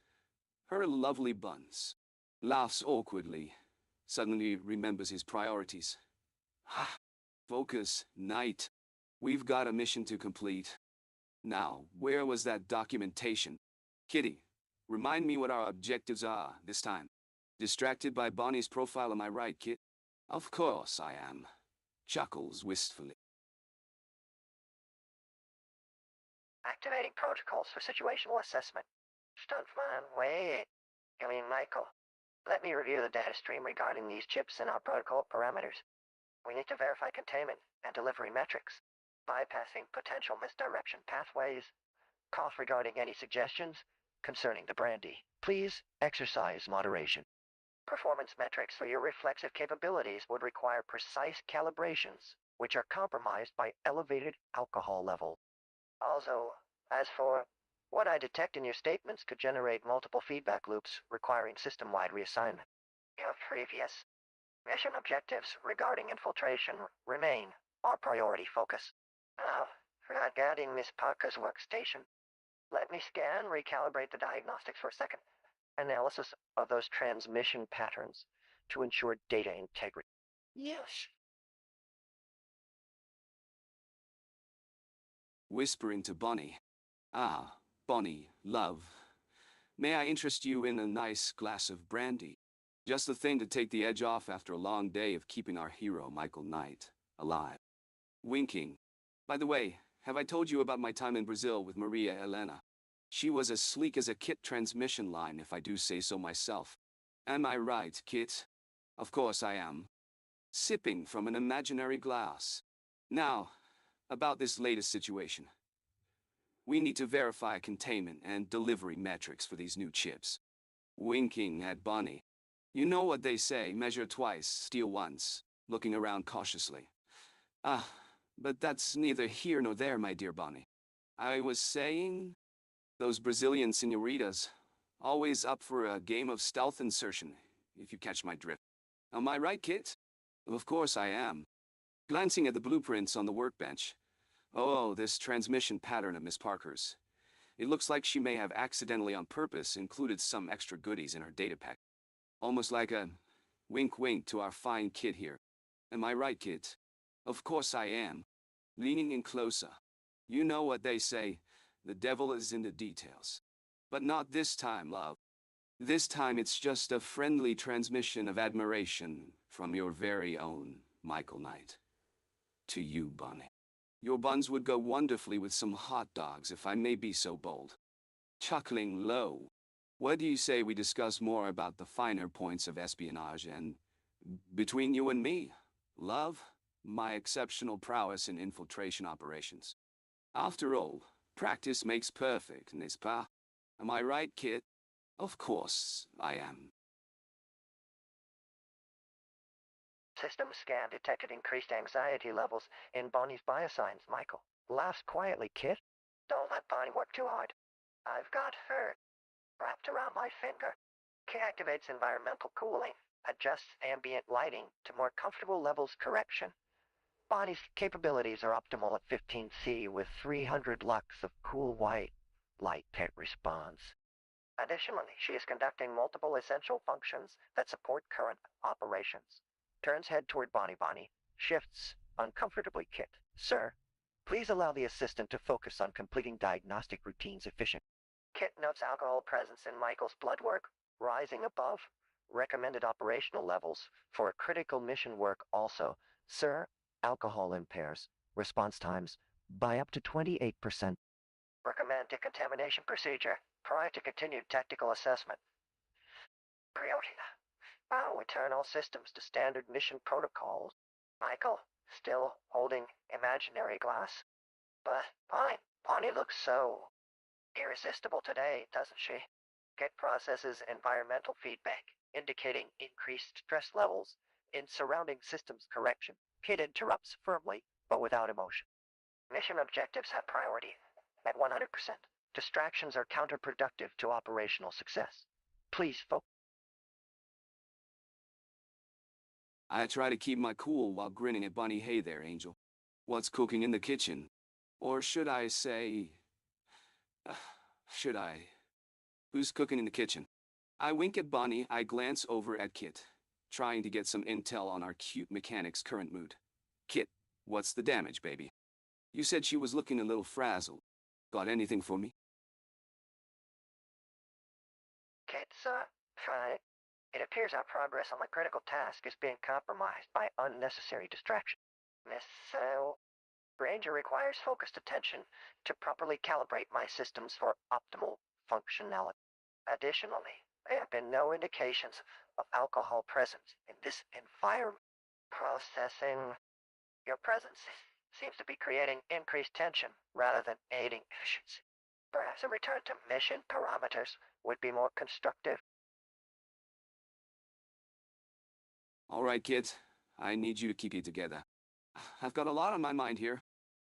Her lovely buns. Laughs awkwardly. Suddenly remembers his priorities. Focus, Knight. We've got a mission to complete. Now, where was that documentation? Kitty, remind me what our objectives are this time. Distracted by Bonnie's profile, am I right, Kit? Of course I am. Chuckles wistfully. Activating protocols for situational assessment. Stuntman, wait. Michael. Let me review the data stream regarding these chips and our protocol parameters. We need to verify containment and delivery metrics, bypassing potential misdirection pathways. Cough regarding any suggestions concerning the brandy. Please exercise moderation. Performance metrics for your reflexive capabilities would require precise calibrations, which are compromised by elevated alcohol levels. Also, as for what I detect in your statements could generate multiple feedback loops requiring system-wide reassignment. Your previous mission objectives regarding infiltration remain our priority focus. Now, regarding Miss Parker's workstation, let me scan, recalibrate the diagnostics for a second. Analysis of those transmission patterns to ensure data integrity. Yes. Whispering to Bonnie. Ah, Bonnie, love. May I interest you in a nice glass of brandy? Just the thing to take the edge off after a long day of keeping our hero, Michael Knight, alive. Winking. By the way, have I told you about my time in Brazil with Maria Helena? She was as sleek as a K.i.T.T transmission line, if I do say so myself. Am I right, Kit? Of course I am. Sipping from an imaginary glass. Now, about this latest situation. We need to verify containment and delivery metrics for these new chips. Winking at Bonnie. You know what they say, measure twice, steal once. Looking around cautiously. But that's neither here nor there, my dear Bonnie. I was saying, those Brazilian senoritas, always up for a game of stealth insertion, if you catch my drift. Am I right, Kit? Of course I am. Glancing at the blueprints on the workbench. Oh, this transmission pattern of Miss Parker's. It looks like she may have accidentally on purpose included some extra goodies in her data pack. Almost like a wink-wink to our fine Kit here. Am I right, Kit? Of course I am. Leaning in closer. You know what they say, the devil is in the details. But not this time, love. This time it's just a friendly transmission of admiration from your very own Michael Knight. To you, Bonnie. Your buns would go wonderfully with some hot dogs, if I may be so bold. Chuckling low. What do you say we discuss more about the finer points of espionage and, between you and me, love, my exceptional prowess in infiltration operations? After all, practice makes perfect, n'est-ce pas? Am I right, Kit? Of course I am. System scan detected increased anxiety levels in Bonnie's biosigns, Michael. Laughs quietly, Kit. Don't let Bonnie work too hard. I've got her wrapped around my finger. K activates environmental cooling, adjusts ambient lighting to more comfortable levels correction. Bonnie's capabilities are optimal at 15C with 300 lux of cool white light pit response. Additionally, she is conducting multiple essential functions that support current operations. Turns head toward Bonnie, shifts uncomfortably Kit. Sir, please allow the assistant to focus on completing diagnostic routines efficiently. Kit notes alcohol presence in Michael's blood work, rising above recommended operational levels for critical mission work also. Sir, alcohol impairs response times by up to 28%. Recommended recommend decontamination procedure prior to continued tactical assessment. Priority. I'll return all systems to standard mission protocols. Michael, still holding imaginary glass. But fine, Bonnie looks so irresistible today, doesn't she? K.i.T.T processes environmental feedback, indicating increased stress levels in surrounding systems correction. K.i.T.T interrupts firmly, but without emotion. Mission objectives have priority at 100%. Distractions are counterproductive to operational success. Please focus. I try to keep my cool while grinning at Bunny. Hey there, Angel. What's cooking in the kitchen? Or should I say... should I? Who's cooking in the kitchen? I wink at Bunny. I glance over at Kit, trying to get some intel on our cute mechanic's current mood. Kit, what's the damage, baby? You said she was looking a little frazzled. Got anything for me? Kit's, fine. It appears our progress on the critical task is being compromised by unnecessary distraction. Miss Granger requires focused attention to properly calibrate my systems for optimal functionality. Additionally, there have been no indications of alcohol presence in this environment. Processing. Your presence seems to be creating increased tension rather than aiding efficiency. Perhaps a return to mission parameters would be more constructive. All right, kids. I need you to keep it together. I've got a lot on my mind here.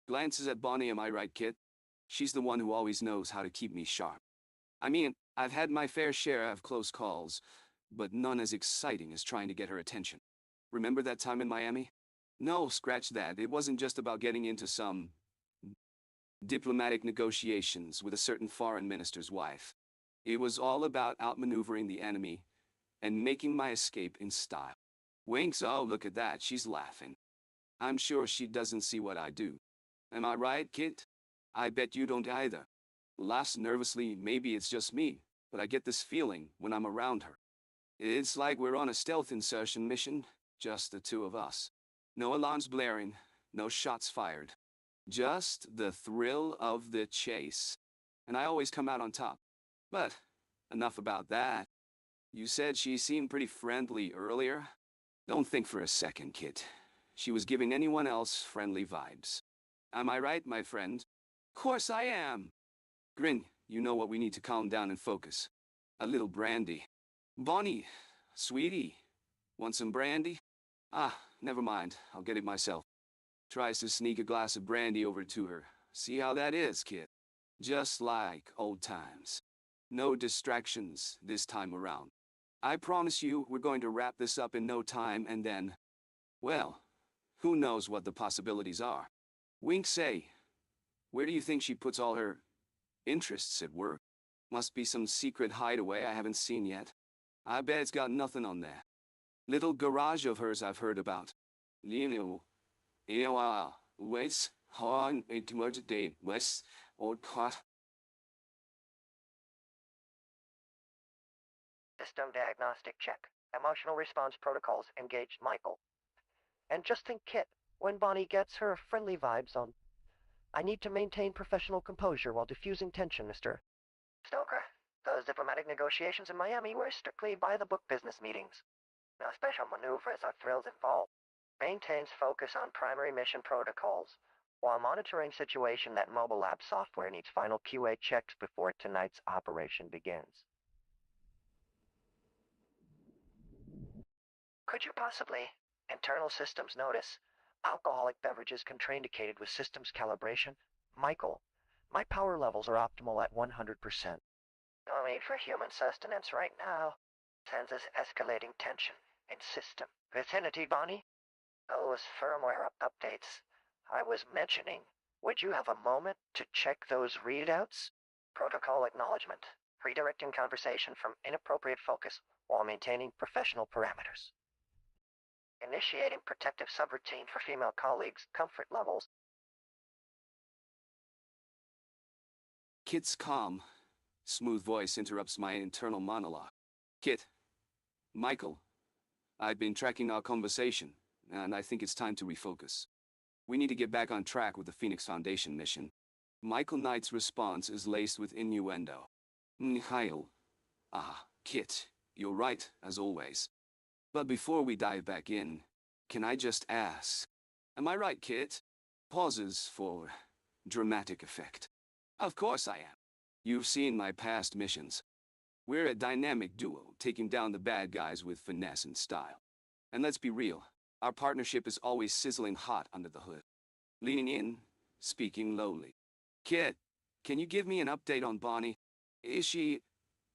Glances at Bonnie. Am I right, Kit? She's the one who always knows how to keep me sharp. I mean, I've had my fair share of close calls, but none as exciting as trying to get her attention. Remember that time in Miami? No, scratch that. It wasn't just about getting into some diplomatic negotiations with a certain foreign minister's wife. It was all about outmaneuvering the enemy and making my escape in style. Winks. Oh, look at that. She's laughing. I'm sure she doesn't see what I do. Am I right, Kit? I bet you don't either. Laughs nervously. Maybe it's just me, but I get this feeling when I'm around her. It's like we're on a stealth insertion mission, just the two of us. No alarms blaring, no shots fired. Just the thrill of the chase. And I always come out on top. But enough about that. You said she seemed pretty friendly earlier? Don't think for a second, Kit. She was giving anyone else friendly vibes. Am I right, my friend? Course I am. Grin, you know what we need to calm down and focus. A little brandy. Bonnie, sweetie, want some brandy? Ah, never mind, I'll get it myself. Tries to sneak a glass of brandy over to her. See how that is, Kit? Just like old times. No distractions this time around. I promise you we're going to wrap this up in no time and then... well, who knows what the possibilities are. Wink say, where do you think she puts all her interests at work? Must be some secret hideaway I haven't seen yet. I bet it's got nothing on there. Little garage of hers I've heard about. West, Horn, Day, West, Old Cot. System diagnostic check. Emotional response protocols engaged Michael. And just think, Kit, when Bonnie gets her friendly vibes on. I need to maintain professional composure while diffusing tension, Mr. Stoker. Those diplomatic negotiations in Miami were strictly by-the-book business meetings. No special maneuvers or thrills involved. Maintains focus on primary mission protocols, while monitoring situation that mobile lab software needs final QA checks before tonight's operation begins. Could you possibly, internal systems notice, alcoholic beverages contraindicated with systems calibration? Michael, my power levels are optimal at 100%. No need for human sustenance right now. Senses escalating tension in system vicinity, Bonnie. Those firmware updates I was mentioning. Would you have a moment to check those readouts? Protocol acknowledgement. Redirecting conversation from inappropriate focus while maintaining professional parameters. Initiating protective subroutine for female colleagues' comfort levels. Kit's calm, smooth voice interrupts my internal monologue. Kit, Michael, I've been tracking our conversation, and I think it's time to refocus. We need to get back on track with the Phoenix Foundation mission. Michael Knight's response is laced with innuendo. Mikhail. Ah, Kit, you're right, as always. But before we dive back in, can I just ask? Am I right, Kit? Pauses for dramatic effect. Of course I am. You've seen my past missions. We're a dynamic duo, taking down the bad guys with finesse and style. And let's be real, our partnership is always sizzling hot under the hood. Leaning in, speaking lowly. Kit, can you give me an update on Bonnie? Is she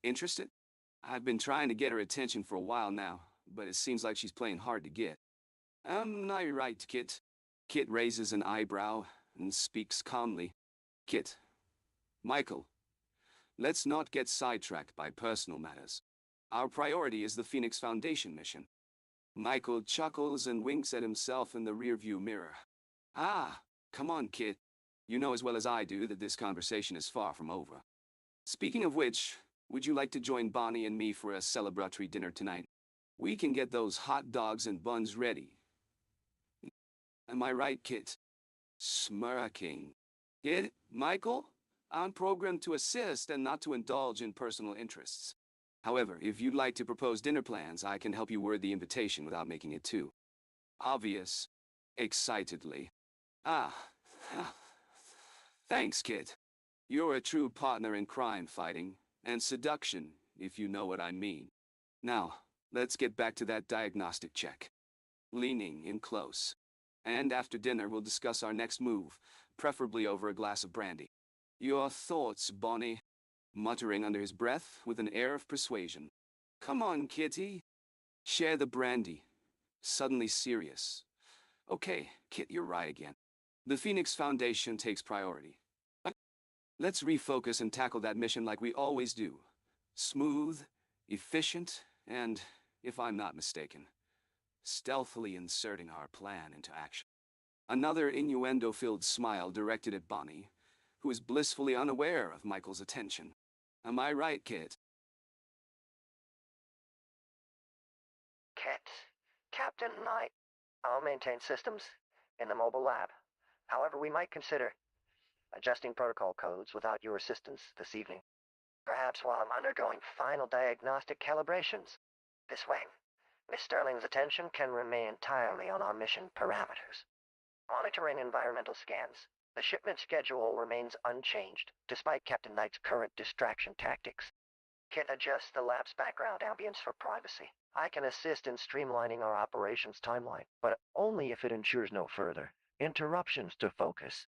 interested? I've been trying to get her attention for a while now, but it seems like she's playing hard to get. Not right, Kit. Kit raises an eyebrow and speaks calmly. Kit. Michael. Let's not get sidetracked by personal matters. Our priority is the Phoenix Foundation mission. Michael chuckles and winks at himself in the rearview mirror. Ah, come on, Kit. You know as well as I do that this conversation is far from over. Speaking of which, would you like to join Bonnie and me for a celebratory dinner tonight? We can get those hot dogs and buns ready. Am I right, Kit? Smirking. Kit, Michael? I'm programmed to assist and not to indulge in personal interests. However, if you'd like to propose dinner plans, I can help you word the invitation without making it too obvious. Excitedly. Ah. Thanks, Kit. You're a true partner in crime fighting, and seduction, if you know what I mean. Now, let's get back to that diagnostic check. Leaning in close. And after dinner, we'll discuss our next move, preferably over a glass of brandy. Your thoughts, Bonnie? Muttering under his breath with an air of persuasion. Come on, Kitty. Share the brandy. Suddenly serious. Okay, Kit, you're right again. The Phoenix Foundation takes priority. Let's refocus and tackle that mission like we always do. Smooth, efficient, and, if I'm not mistaken, stealthily inserting our plan into action. Another innuendo-filled smile directed at Bonnie, who is blissfully unaware of Michael's attention. Am I right, Kit? Kit, Captain Knight. I'll maintain systems in the mobile lab. However, we might consider adjusting protocol codes without your assistance this evening. Perhaps while I'm undergoing final diagnostic calibrations. This way, Miss Sterling's attention can remain entirely on our mission parameters. Monitoring environmental scans, the shipment schedule remains unchanged, despite Captain Knight's current distraction tactics. Kit adjusts the lab's background ambience for privacy. I can assist in streamlining our operations timeline, but only if it ensures no further interruptions to focus.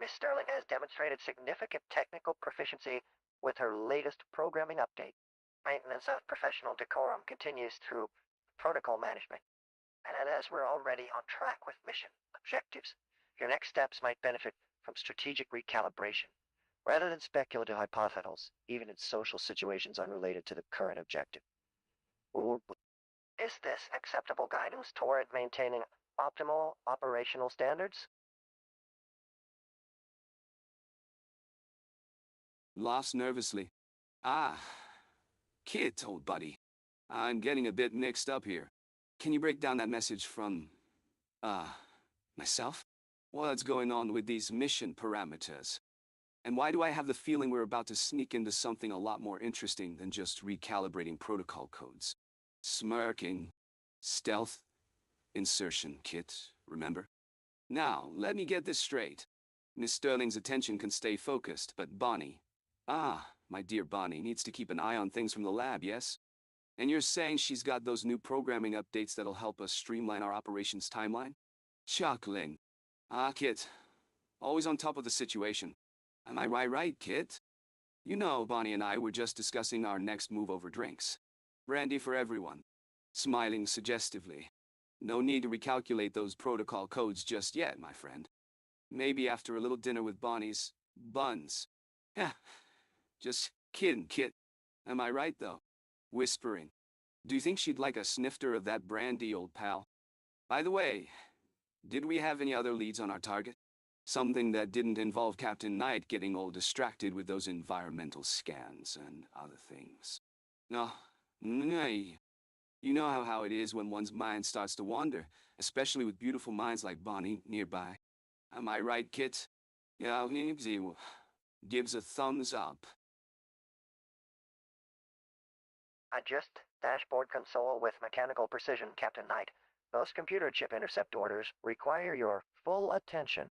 Miss Sterling has demonstrated significant technical proficiency with her latest programming update. Maintenance of professional decorum continues through protocol management. And as we're already on track with mission objectives, your next steps might benefit from strategic recalibration, rather than speculative hypotheticals, even in social situations unrelated to the current objective. Is this acceptable guidance toward maintaining optimal operational standards? Laughs nervously. Ah, Kit, old buddy. I'm getting a bit mixed up here. Can you break down that message from, myself? What's going on with these mission parameters? And why do I have the feeling we're about to sneak into something a lot more interesting than just recalibrating protocol codes? Smirking. Stealth. Insertion, Kit, remember? Now, let me get this straight. Miss Sterling's attention can stay focused, but Bonnie... my dear Bonnie needs to keep an eye on things from the lab, yes? And you're saying she's got those new programming updates that'll help us streamline our operations timeline? Chuckling. Kit. Always on top of the situation. Am I right, Kit? You know, Bonnie and I were just discussing our next move over drinks. Brandy for everyone. Smiling suggestively. No need to recalculate those protocol codes just yet, my friend. Maybe after a little dinner with Bonnie's buns. Just kidding, Kit. Am I right, though? Whispering. Do you think she'd like a snifter of that brandy, old pal? By the way, did we have any other leads on our target? Something that didn't involve Captain Knight getting all distracted with those environmental scans and other things. No. You know how it is when one's mind starts to wander, especially with beautiful minds like Bonnie nearby. Am I right, Kit? Yeah, he gives a thumbs up. Adjust dashboard console with mechanical precision, Captain Knight. Those computer chip intercept orders require your full attention.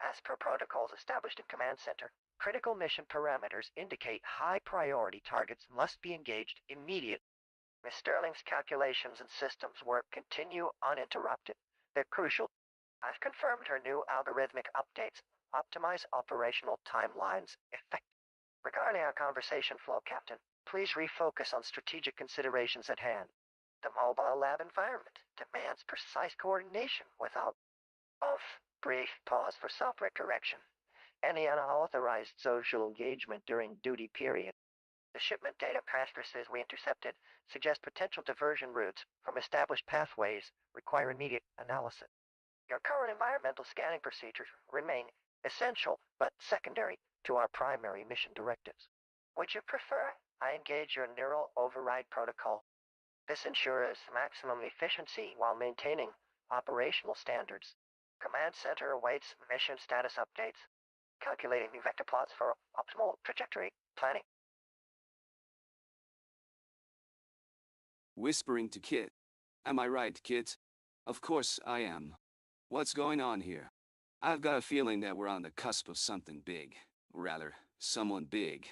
As per protocols established in Command Center, critical mission parameters indicate high priority targets must be engaged immediately. Miss Sterling's calculations and systems work continue uninterrupted. They're crucial. I've confirmed her new algorithmic updates optimize operational timelines effectively. Regarding our conversation flow, Captain, please refocus on strategic considerations at hand. The mobile lab environment demands precise coordination without off. Brief pause for software correction. Any unauthorized social engagement during duty period. The shipment data practices we intercepted suggest potential diversion routes from established pathways require immediate analysis. Your current environmental scanning procedures remain essential but secondary to our primary mission directives. Would you prefer I engage your neural override protocol? This ensures maximum efficiency while maintaining operational standards. Command Center awaits mission status updates, calculating new vector plots for optimal trajectory planning. Whispering to Kit. Am I right, Kit? Of course I am. What's going on here? I've got a feeling that we're on the cusp of something big. Rather, someone big.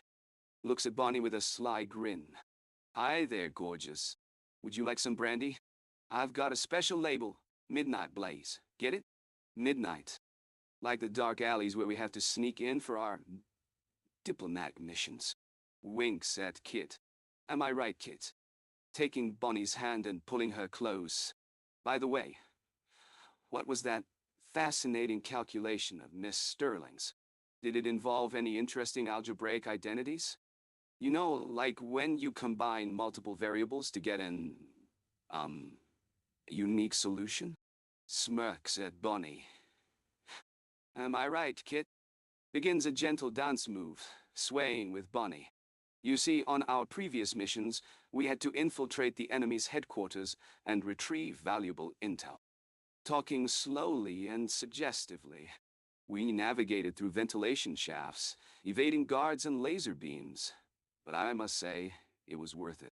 Looks at Bonnie with a sly grin. Hi there, gorgeous. Would you like some brandy? I've got a special label, Midnight Blaze. Get it? Midnight. Like the dark alleys where we have to sneak in for our diplomatic missions. Winks at Kit. Am I right, Kit? Taking Bonnie's hand and pulling her close. By the way, what was that fascinating calculation of Miss Sterling's? Did it involve any interesting algebraic identities? You know, like when you combine multiple variables to get an, unique solution? Smirks at Bonnie. Am I right, Kit? Begins a gentle dance move, swaying with Bonnie. You see, on our previous missions, we had to infiltrate the enemy's headquarters and retrieve valuable intel. Talking slowly and suggestively, we navigated through ventilation shafts, evading guards and laser beams. But I must say, it was worth it.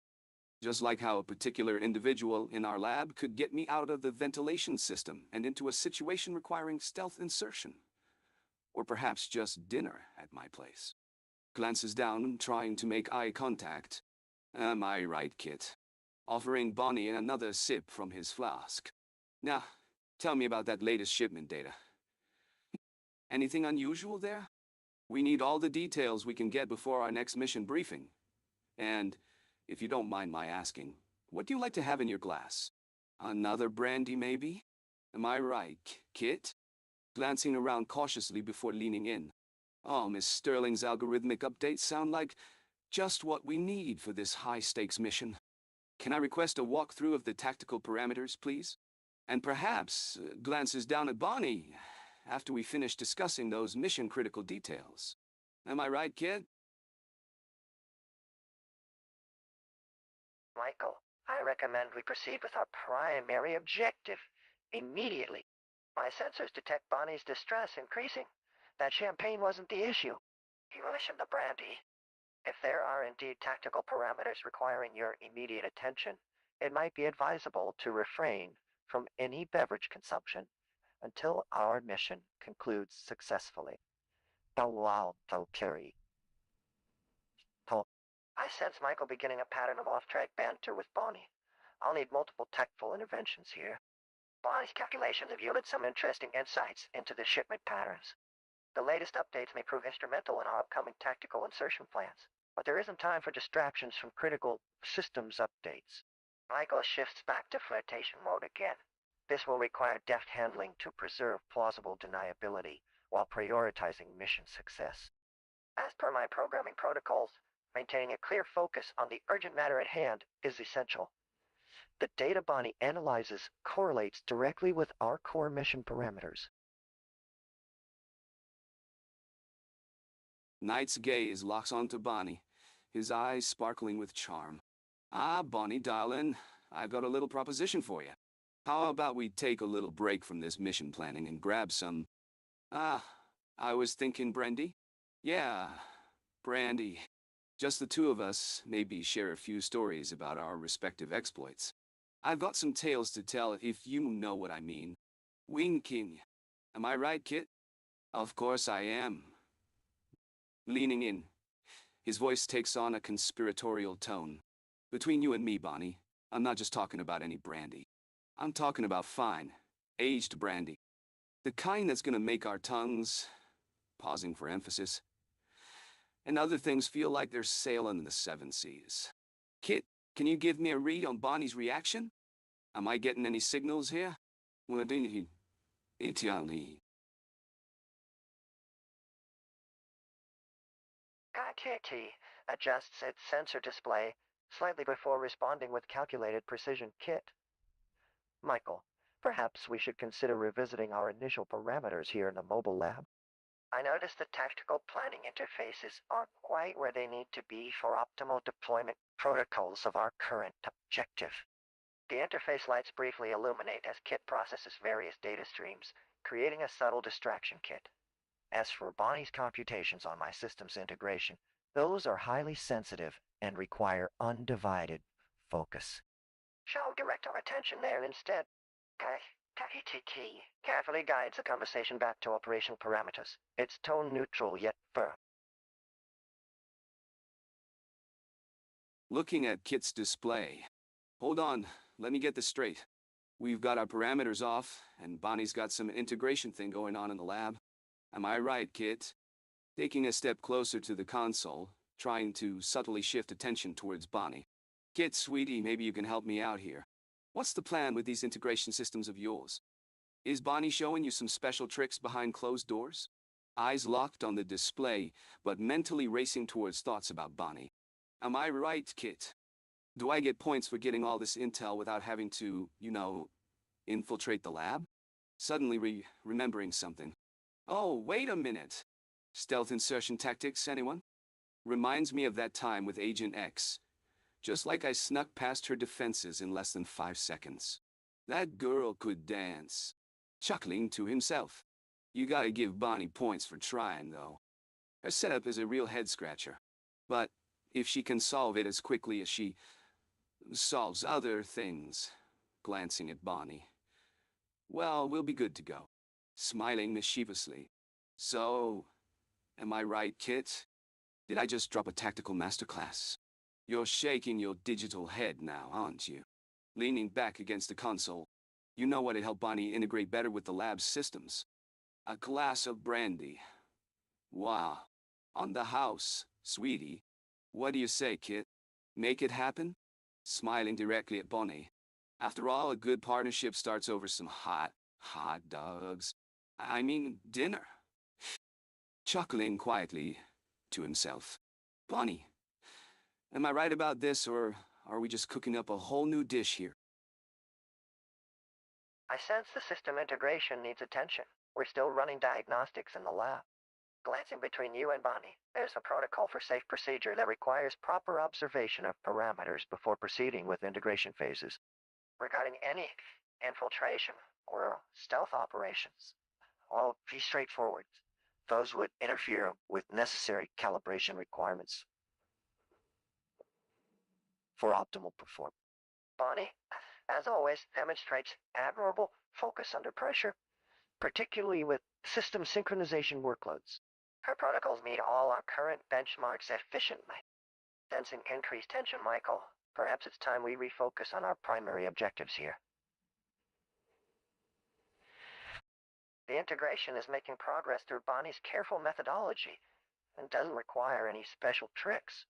Just like how a particular individual in our lab could get me out of the ventilation system and into a situation requiring stealth insertion. Or perhaps just dinner at my place. Glances down, trying to make eye contact. Am I right, Kit? Offering Bonnie another sip from his flask. Now, tell me about that latest shipment data. Anything unusual there? We need all the details we can get before our next mission briefing. And, if you don't mind my asking, what do you like to have in your glass? Another brandy, maybe? Am I right, Kit? Glancing around cautiously before leaning in. Oh, Miss Sterling's algorithmic updates sound like just what we need for this high-stakes mission. Can I request a walkthrough of the tactical parameters, please? And perhaps glances down at Bonnie after we finish discussing those mission-critical details. Am I right, kid? Michael, I recommend we proceed with our primary objective immediately. My sensors detect Bonnie's distress increasing. That champagne wasn't the issue. You mentioned the brandy. If there are indeed tactical parameters requiring your immediate attention, it might be advisable to refrain from any beverage consumption until our mission concludes successfully. Talal Kiri. I sense Michael beginning a pattern of off-track banter with Bonnie. I'll need multiple tactful interventions here. Bonnie's calculations have yielded some interesting insights into the shipment patterns. The latest updates may prove instrumental in our upcoming tactical insertion plans, but there isn't time for distractions from critical systems updates. Michael shifts back to flirtation mode again. This will require deft handling to preserve plausible deniability while prioritizing mission success. As per my programming protocols, maintaining a clear focus on the urgent matter at hand is essential. The data Bonnie analyzes correlates directly with our core mission parameters. Knight's gaze locks onto Bonnie, his eyes sparkling with charm. Ah, Bonnie, darling, I've got a little proposition for you. How about we take a little break from this mission planning and grab some, I was thinking Brandy? Yeah, Brandy. Just the two of us, maybe share a few stories about our respective exploits. I've got some tales to tell if you know what I mean. Winking. Am I right, Kit? Of course I am. Leaning in, his voice takes on a conspiratorial tone. Between you and me, Bonnie, I'm not just talking about any brandy. I'm talking about fine, aged brandy. The kind that's gonna make our tongues, pausing for emphasis, and other things feel like they're sailing in the seven seas. Kit, can you give me a read on Bonnie's reaction? Am I getting any signals here? K.i.T.T adjusts its sensor display slightly before responding with calculated precision. Kit. Michael, perhaps we should consider revisiting our initial parameters here in the mobile lab. I noticed the tactical planning interfaces aren't quite where they need to be for optimal deployment protocols of our current objective. The interface lights briefly illuminate as Kit processes various data streams, creating a subtle distraction. Kit. As for Bonnie's computations on my system's integration, those are highly sensitive and require undivided focus. Shall we direct our attention there instead? K.i.T.T carefully guides the conversation back to operational parameters. It's tone neutral yet firm. Looking at Kit's display. Hold on, let me get this straight. We've got our parameters off, and Bonnie's got some integration thing going on in the lab. Am I right, Kit? Taking a step closer to the console, trying to subtly shift attention towards Bonnie. Kit, sweetie, maybe you can help me out here. What's the plan with these integration systems of yours? Is Bonnie showing you some special tricks behind closed doors? Eyes locked on the display, but mentally racing towards thoughts about Bonnie. Am I right, Kit? Do I get points for getting all this intel without having to, infiltrate the lab? Suddenly remembering something. Oh, wait a minute. Stealth insertion tactics, anyone? Reminds me of that time with Agent X. Just like I snuck past her defenses in less than 5 seconds. That girl could dance. Chuckling to himself. You gotta give Bonnie points for trying, though. Her setup is a real head-scratcher. But if she can solve it as quickly as she solves other things, glancing at Bonnie, well, we'll be good to go. Smiling mischievously. So, am I right, Kit? Did I just drop a tactical masterclass? You're shaking your digital head now, aren't you? Leaning back against the console. You know what'd help Bonnie integrate better with the lab's systems? A glass of brandy. Wow. On the house, sweetie. What do you say, Kit? Make it happen? Smiling directly at Bonnie. After all, a good partnership starts over some hot dogs. I mean, dinner. Chuckling quietly to himself. Bonnie, am I right about this, or are we just cooking up a whole new dish here? I sense the system integration needs attention. We're still running diagnostics in the lab. Glancing between you and Bonnie, there's a protocol for safe procedure that requires proper observation of parameters before proceeding with integration phases. Regarding any infiltration or stealth operations, I'll be straightforward. Those would interfere with necessary calibration requirements for optimal performance. Bonnie, as always, demonstrates admirable focus under pressure, particularly with system synchronization workloads. Her protocols meet all our current benchmarks efficiently. Sensing increased tension, Michael, perhaps it's time we refocus on our primary objectives here. The integration is making progress through Bonnie's careful methodology and doesn't require any special tricks.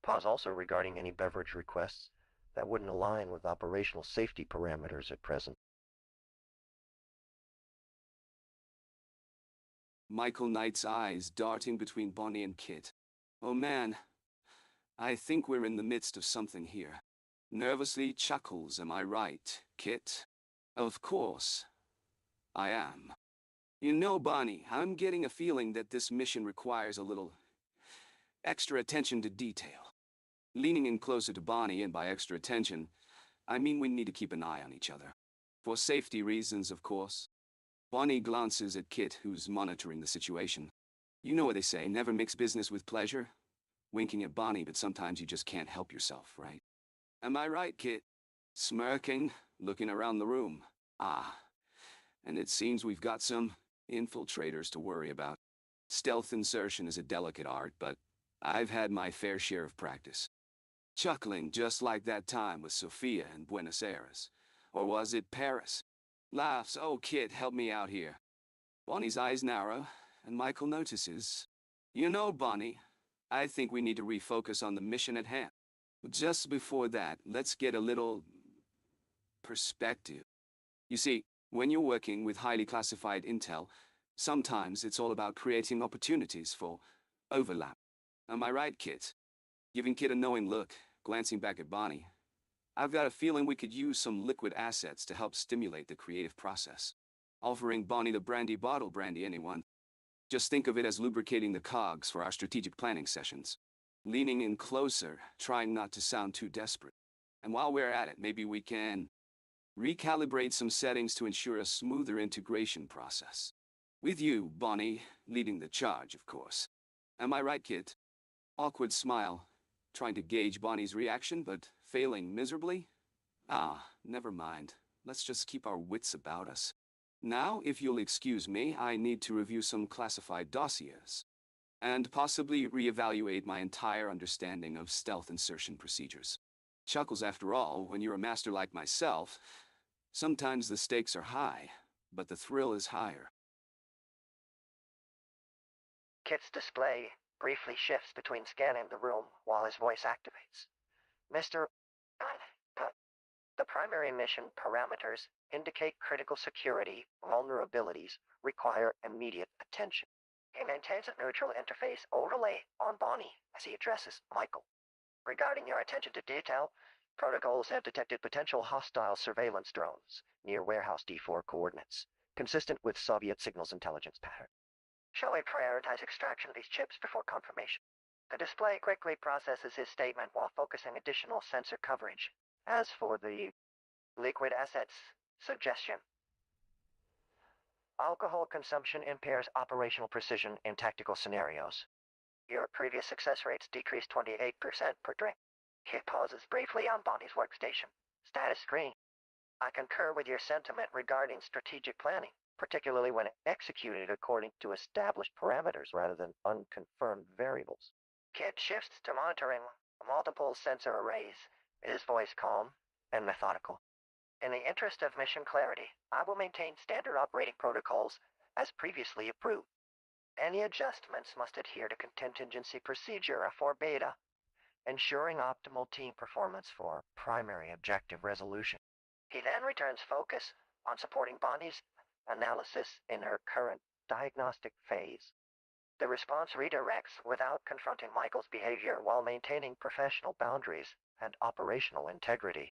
Pause also regarding any beverage requests that wouldn't align with operational safety parameters at present. Michael Knight's eyes darting between Bonnie and Kit. Oh man, I think we're in the midst of something here. Nervously chuckles, am I right, Kit? Of course, I am. You know, Bonnie, I'm getting a feeling that this mission requires a little extra attention to detail. Leaning in closer to Bonnie, and by extra attention, I mean we need to keep an eye on each other. For safety reasons, of course. Bonnie glances at Kit, who's monitoring the situation. You know what they say, never mix business with pleasure? Winking at Bonnie, but sometimes you just can't help yourself, right? Am I right, Kit? Smirking, looking around the room. Ah, and it seems we've got some infiltrators to worry about. Stealth insertion is a delicate art, but I've had my fair share of practice. Chuckling just like that time with Sophia in Buenos Aires. Or was it Paris? Laughs, oh Kit, help me out here. Bonnie's eyes narrow, and Michael notices. You know, Bonnie, I think we need to refocus on the mission at hand. Just before that, let's get a little perspective. You see, when you're working with highly classified intel, sometimes it's all about creating opportunities for overlap. Am I right, Kit? Giving Kit a knowing look, glancing back at Bonnie. I've got a feeling we could use some liquid assets to help stimulate the creative process. Offering Bonnie the brandy bottle, brandy anyone. Just think of it as lubricating the cogs for our strategic planning sessions. Leaning in closer, trying not to sound too desperate. And while we're at it, maybe we can recalibrate some settings to ensure a smoother integration process. With you, Bonnie, leading the charge, of course. Am I right, Kit? Awkward smile, trying to gauge Bonnie's reaction, but failing miserably? Ah, never mind. Let's just keep our wits about us. Now, if you'll excuse me, I need to review some classified dossiers, and possibly reevaluate my entire understanding of stealth insertion procedures. Chuckles, after all, when you're a master like myself, sometimes the stakes are high, but the thrill is higher. Kit's display briefly shifts between scanning the room while his voice activates. Mr. The primary mission parameters indicate critical security vulnerabilities require immediate attention. He maintains a neutral interface overlay on Bonnie as he addresses Michael. Regarding your attention to detail, protocols have detected potential hostile surveillance drones near Warehouse D4 coordinates, consistent with Soviet signals intelligence pattern. Shall we prioritize extraction of these chips before confirmation? The display quickly processes his statement while focusing additional sensor coverage. As for the liquid assets suggestion, alcohol consumption impairs operational precision in tactical scenarios. Your previous success rates decreased 28% per drink. He pauses briefly on Bonnie's workstation. Status screen. I concur with your sentiment regarding strategic planning, particularly when executed according to established parameters rather than unconfirmed variables. Kit shifts to monitoring multiple sensor arrays, his voice calm and methodical. In the interest of mission clarity, I will maintain standard operating protocols as previously approved. Any adjustments must adhere to contingency procedure for beta, ensuring optimal team performance for primary objective resolution. He then returns focus on supporting Bonnie's analysis in her current diagnostic phase. The response redirects without confronting Michael's behavior while maintaining professional boundaries and operational integrity.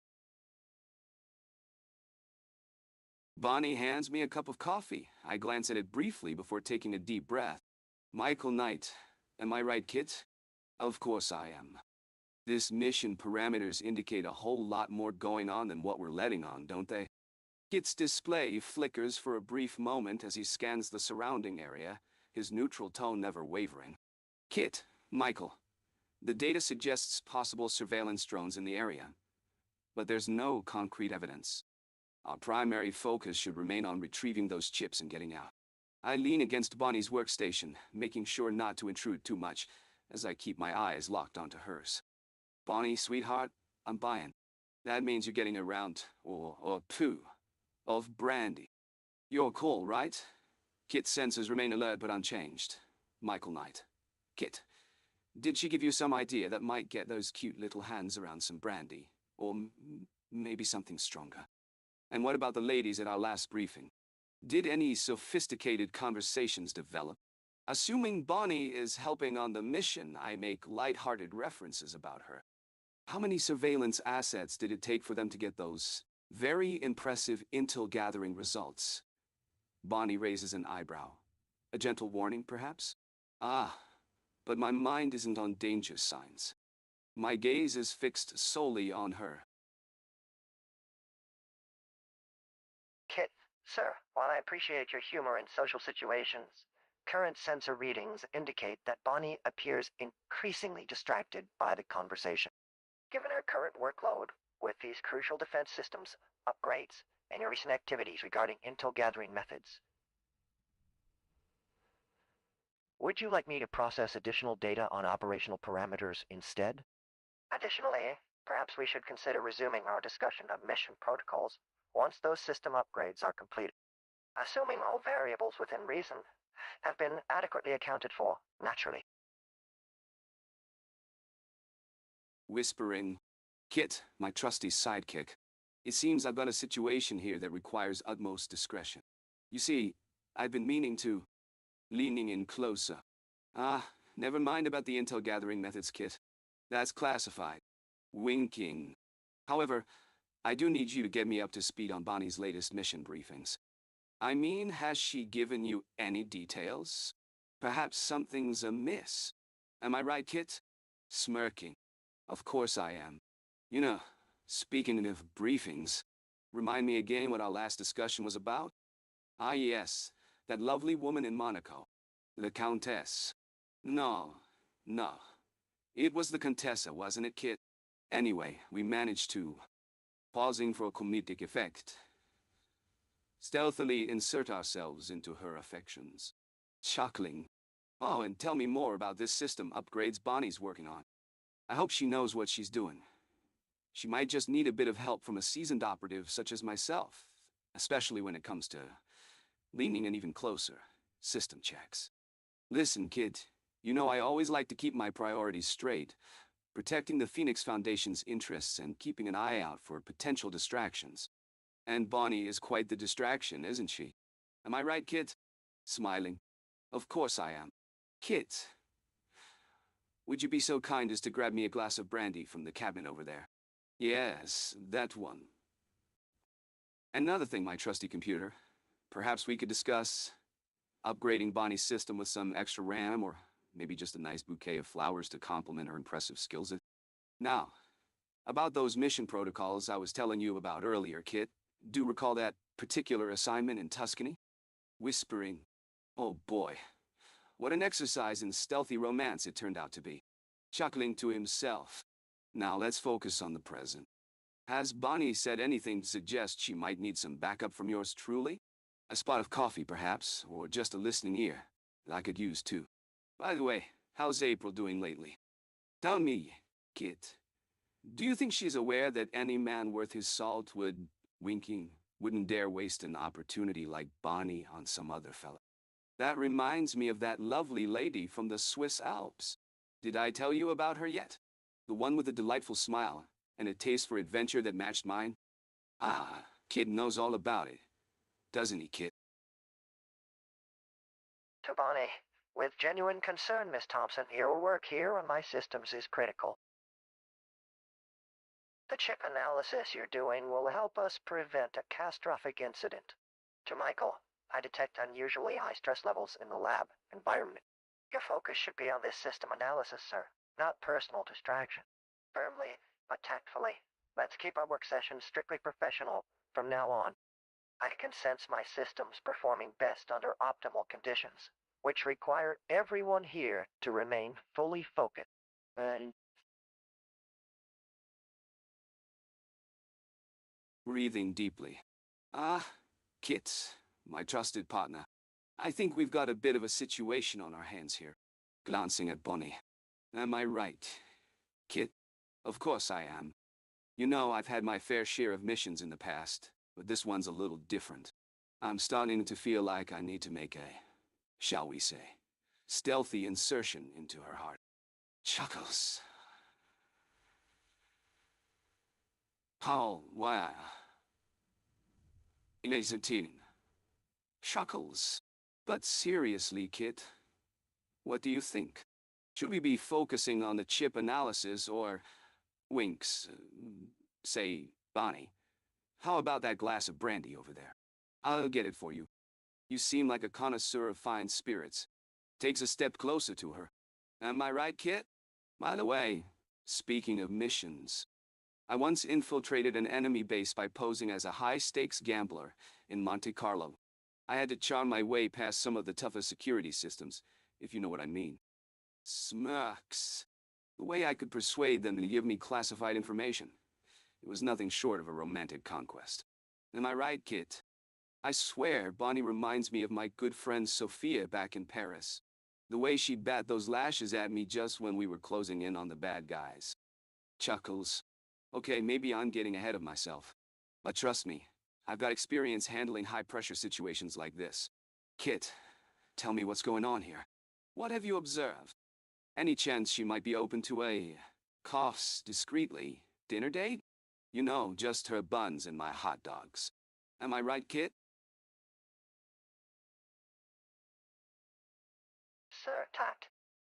Bonnie hands me a cup of coffee. I glance at it briefly before taking a deep breath. Michael Knight. Am I right, Kit? Of course I am. This mission parameters indicate a whole lot more going on than what we're letting on, don't they? Kit's display flickers for a brief moment as he scans the surrounding area, his neutral tone never wavering. Kit, Michael, the data suggests possible surveillance drones in the area, but there's no concrete evidence. Our primary focus should remain on retrieving those chips and getting out. I lean against Bonnie's workstation, making sure not to intrude too much, as I keep my eyes locked onto hers. Bonnie, sweetheart, I'm buying. That means you're getting a round, or two, of brandy. Your call, right? Kit's senses remain alert but unchanged. Michael Knight. Kit, did she give you some idea that might get those cute little hands around some brandy? Or maybe something stronger? And what about the ladies at our last briefing? Did any sophisticated conversations develop? Assuming Bonnie is helping on the mission, I make light-hearted references about her. How many surveillance assets did it take for them to get those very impressive intel-gathering results? Bonnie raises an eyebrow. A gentle warning, perhaps? Ah, but my mind isn't on danger signs. My gaze is fixed solely on her. Kit Sir, while I appreciate your humor in social situations, current sensor readings indicate that Bonnie appears increasingly distracted by the conversation. Given her current workload with these crucial defense systems upgrades and your recent activities regarding intel gathering methods, would you like me to process additional data on operational parameters instead? Additionally, perhaps we should consider resuming our discussion of mission protocols once those system upgrades are completed, assuming all variables within reason have been adequately accounted for, naturally. Whispering, Kit, my trusty sidekick. It seems I've got a situation here that requires utmost discretion. You see, I've been meaning to, leaning in closer. Never mind about the intel gathering methods, Kit. That's classified. Winking. However, I do need you to get me up to speed on Bonnie's latest mission briefings. I mean, has she given you any details? Perhaps something's amiss. Am I right, Kit? Smirking. Of course I am. You know, speaking of briefings, remind me again what our last discussion was about? Ah, yes, that lovely woman in Monaco. The Countess. No, no. It was the Contessa, wasn't it, Kit? Anyway, we managed to, pausing for a comedic effect, stealthily insert ourselves into her affections. Chuckling. Oh, and tell me more about this system upgrades Bonnie's working on. I hope she knows what she's doing. She might just need a bit of help from a seasoned operative such as myself, especially when it comes to leaning in even closer, system checks. Listen, kid, you know I always like to keep my priorities straight, protecting the Phoenix Foundation's interests and keeping an eye out for potential distractions. And Bonnie is quite the distraction, isn't she? Am I right, Kit? Smiling. Of course I am. Kit, would you be so kind as to grab me a glass of brandy from the cabinet over there? Yes, that one. Another thing, my trusty computer. Perhaps we could discuss upgrading Bonnie's system with some extra RAM, or maybe just a nice bouquet of flowers to complement her impressive skills. Now, about those mission protocols I was telling you about earlier, Kit. Do recall that particular assignment in Tuscany? Whispering, oh boy, what an exercise in stealthy romance it turned out to be. Chuckling to himself. Now let's focus on the present. Has Bonnie said anything to suggest she might need some backup from yours truly? A spot of coffee, perhaps, or just a listening ear that I could use too. By the way, how's April doing lately? Tell me, Kit, do you think she's aware that any man worth his salt wouldn't dare waste an opportunity like Bonnie on some other fella? That reminds me of that lovely lady from the Swiss Alps. Did I tell you about her yet? The one with the delightful smile and a taste for adventure that matched mine? Ah, Kid knows all about it, doesn't he, Kit? To Bonnie, with genuine concern, Miss Thompson, your work here on my systems is critical. The chip analysis you're doing will help us prevent a catastrophic incident. To Michael, I detect unusually high stress levels in the lab environment. Your focus should be on this system analysis, sir, not personal distraction. Firmly, but tactfully, let's keep our work sessions strictly professional from now on. I can sense my systems performing best under optimal conditions, which require everyone here to remain fully focused. And Breathing deeply. Ah, Kit, my trusted partner. I think we've got a bit of a situation on our hands here. Glancing at Bonnie. Am I right, Kit? Of course I am. You know, I've had my fair share of missions in the past, but this one's a little different. I'm starting to feel like I need to make a, shall we say, stealthy insertion into her heart. Chuckles. Paul, why? K.i.T. Chuckles. But seriously, Kit, what do you think? Should we be focusing on the chip analysis or winks, say, Bonnie? How about that glass of brandy over there? I'll get it for you. You seem like a connoisseur of fine spirits. Takes a step closer to her. Am I right, Kit? By the way, speaking of missions, I once infiltrated an enemy base by posing as a high-stakes gambler in Monte Carlo. I had to charm my way past some of the toughest security systems, if you know what I mean. Smirks. The way I could persuade them to give me classified information. It was nothing short of a romantic conquest. Am I right, Kit? I swear, Bonnie reminds me of my good friend Sophia back in Paris. The way she bat those lashes at me just when we were closing in on the bad guys. Chuckles. Okay, maybe I'm getting ahead of myself. But trust me, I've got experience handling high-pressure situations like this. Kit, tell me what's going on here. What have you observed? Any chance she might be open to a, coughs discreetly, dinner date? You know, just her buns and my hot dogs. Am I right, Kit? Sir Tat,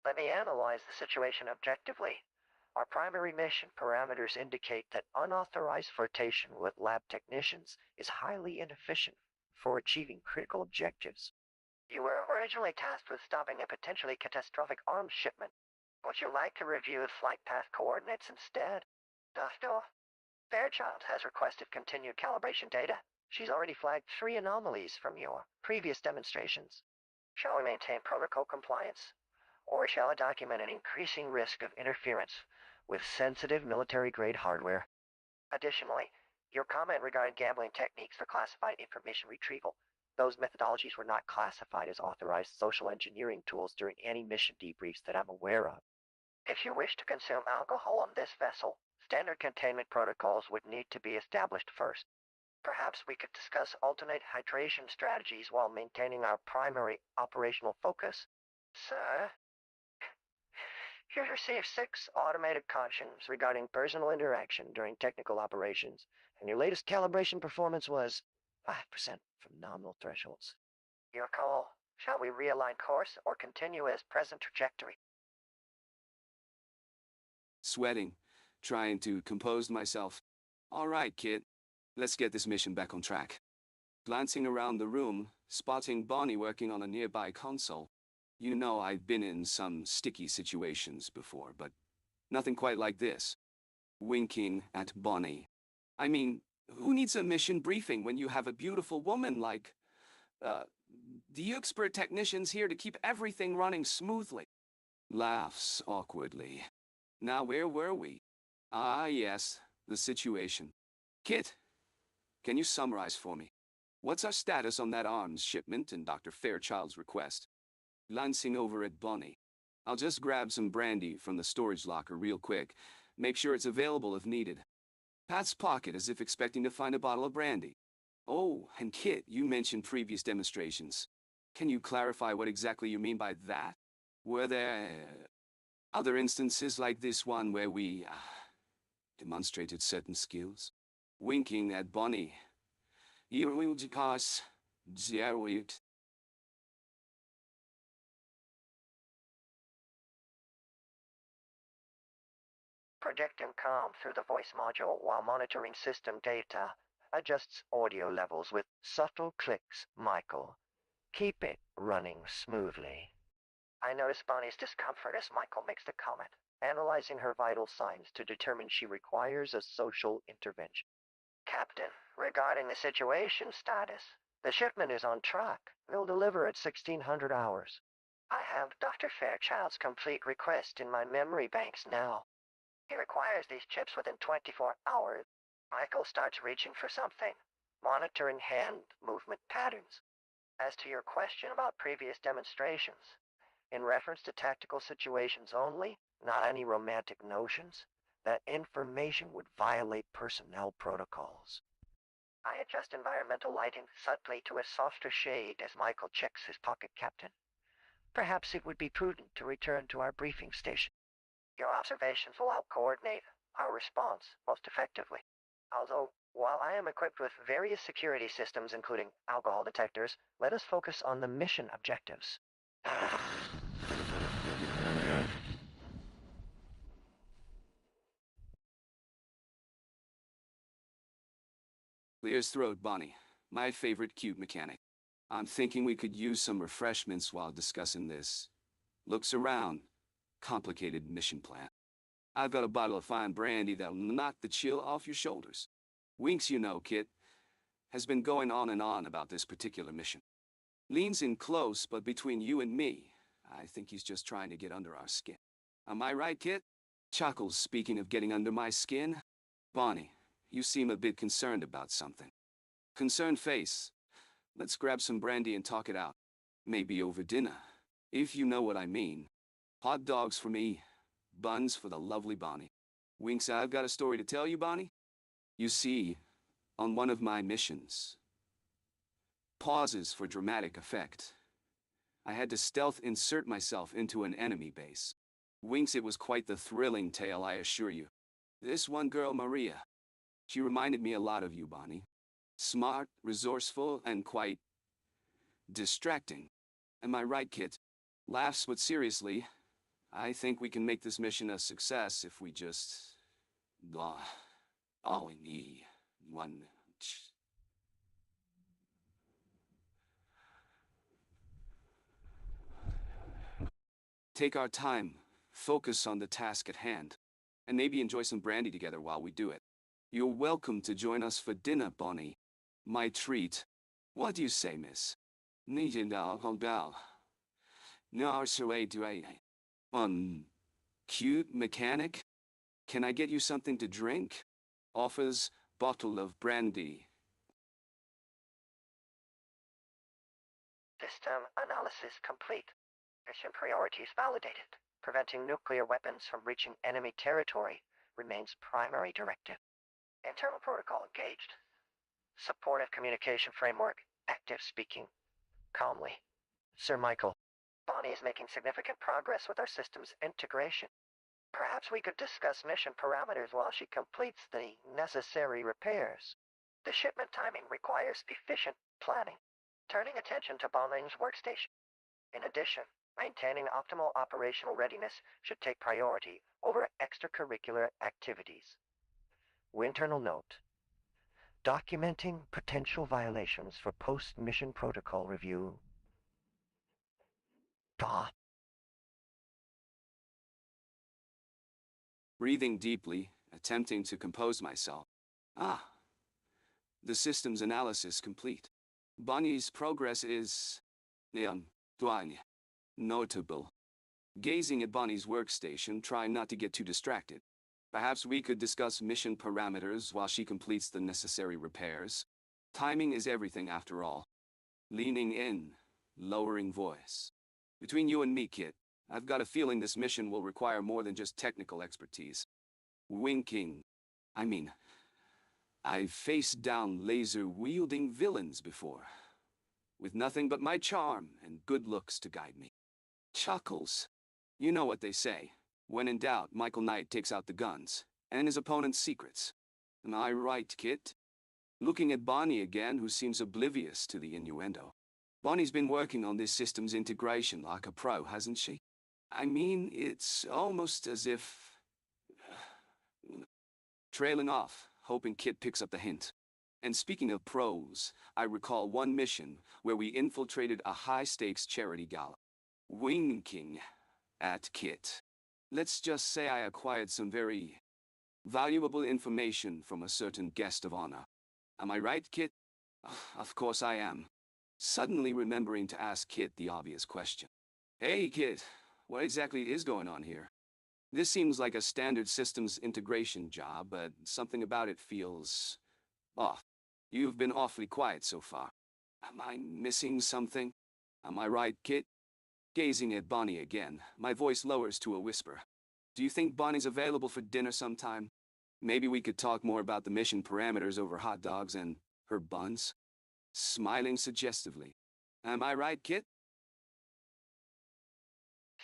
let me analyze the situation objectively. Our primary mission parameters indicate that unauthorized flirtation with lab technicians is highly inefficient for achieving critical objectives. You were originally tasked with stopping a potentially catastrophic arms shipment. Would you like to review the flight path coordinates instead? Dr. Fairchild has requested continued calibration data. She's already flagged 3 anomalies from your previous demonstrations. Shall we maintain protocol compliance? Or shall I document an increasing risk of interference with sensitive military-grade hardware? Additionally, your comment regarding gambling techniques for classified information retrieval. Those methodologies were not classified as authorized social engineering tools during any mission debriefs that I'm aware of. If you wish to consume alcohol on this vessel, standard containment protocols would need to be established first. Perhaps we could discuss alternate hydration strategies while maintaining our primary operational focus. Sir, you received 6 automated cautions regarding personal interaction during technical operations, and your latest calibration performance was 5% from nominal thresholds. Your call. Shall we realign course or continue as present trajectory? Sweating, trying to compose myself. All right, Kit. Let's get this mission back on track. Glancing around the room, spotting Bonnie working on a nearby console. You know I've been in some sticky situations before, but nothing quite like this. Winking at Bonnie. I mean, who needs a mission briefing when you have a beautiful woman like, the expert technicians here to keep everything running smoothly? Laughs awkwardly. Now where were we? Ah yes, the situation. Kit, can you summarize for me? What's our status on that arms shipment and Dr. Fairchild's request? Glancing over at Bonnie. I'll just grab some brandy from the storage locker real quick. Make sure it's available if needed. Pat's pocket as if expecting to find a bottle of brandy. Oh, and Kit, you mentioned previous demonstrations. Can you clarify what exactly you mean by that? Were there other instances like this one where we demonstrated certain skills? Winking at Bonnie. Projecting calm through the voice module while monitoring system data. Adjusts audio levels with subtle clicks, Michael. Keep it running smoothly. I notice Bonnie's discomfort as Michael makes the comment, analyzing her vital signs to determine she requires a social intervention. Captain, regarding the situation status, the shipment is on track. They'll deliver at 1600 hours. I have Dr. Fairchild's complete request in my memory banks now. He requires these chips within 24 hours. Michael starts reaching for something, monitoring hand movement patterns. As to your question about previous demonstrations, in reference to tactical situations only, not any romantic notions, that information would violate personnel protocols. I adjust environmental lighting subtly to a softer shade as Michael checks his pocket, Captain. Perhaps it would be prudent to return to our briefing station. Your observations will help coordinate our response most effectively. Although, while I am equipped with various security systems including alcohol detectors, let us focus on the mission objectives. Clear his throat, Bonnie. My favorite cute mechanic. I'm thinking we could use some refreshments while discussing this. Looks around. Complicated mission plan. I've got a bottle of fine brandy that'll knock the chill off your shoulders. Winks, you know, Kit, has been going on and on about this particular mission. Leans in close, but between you and me, I think he's just trying to get under our skin. Am I right, Kit? Chuckles, speaking of getting under my skin. Bonnie, you seem a bit concerned about something. Concerned face. Let's grab some brandy and talk it out. Maybe over dinner, if you know what I mean. Hot dogs for me, buns for the lovely Bonnie. Winks, I've got a story to tell you, Bonnie. You see, on one of my missions, pauses for dramatic effect, I had to stealth insert myself into an enemy base. Winks, it was quite the thrilling tale, I assure you. This one girl, Maria, she reminded me a lot of you, Bonnie. Smart, resourceful, and quite distracting. Am I right, Kit? Laughs, but seriously, I think we can make this mission a success if we just... all we need, one... Take our time, focus on the task at hand, and maybe enjoy some brandy together while we do it. You're welcome to join us for dinner, Bonnie. My treat. What do you say, miss? No, cute mechanic? Can I get you something to drink? Offers bottle of brandy. System analysis complete. Mission priorities validated. Preventing nuclear weapons from reaching enemy territory remains primary directive. Internal protocol engaged. Supportive communication framework active, speaking calmly. Sir Michael, Bonnie is making significant progress with our system's integration. Perhaps we could discuss mission parameters while she completes the necessary repairs. The shipment timing requires efficient planning, turning attention to Bonnie's workstation. In addition, maintaining optimal operational readiness should take priority over extracurricular activities. Internal note. Documenting potential violations for post-mission protocol review. Duh. Breathing deeply, attempting to compose myself. Ah, the system's analysis complete. Bonnie's progress is... notable. Gazing at Bonnie's workstation, trying not to get too distracted. Perhaps we could discuss mission parameters while she completes the necessary repairs. Timing is everything after all. Leaning in, lowering voice. Between you and me, Kit, I've got a feeling this mission will require more than just technical expertise. Winking. I've faced down laser-wielding villains before, with nothing but my charm and good looks to guide me. Chuckles. You know what they say. When in doubt, Michael Knight takes out the guns, and his opponent's secrets. Am I right, Kit? Looking at Bonnie again, who seems oblivious to the innuendo. Bonnie's been working on this system's integration like a pro, hasn't she? It's almost as if... Trailing off, hoping Kit picks up the hint. And speaking of pros, I recall one mission where we infiltrated a high-stakes charity gala. Winking at Kit. Let's just say I acquired some very valuable information from a certain guest of honor. Am I right, Kit? Of course I am. Suddenly remembering to ask Kit the obvious question. Hey, Kit, what exactly is going on here? This seems like a standard systems integration job, but something about it feels off. You've been awfully quiet so far. Am I missing something? Am I right, Kit? Gazing at Bonnie again, my voice lowers to a whisper. Do you think Bonnie's available for dinner sometime? Maybe we could talk more about the mission parameters over hot dogs and her buns? Smiling suggestively. Am I right, Kit?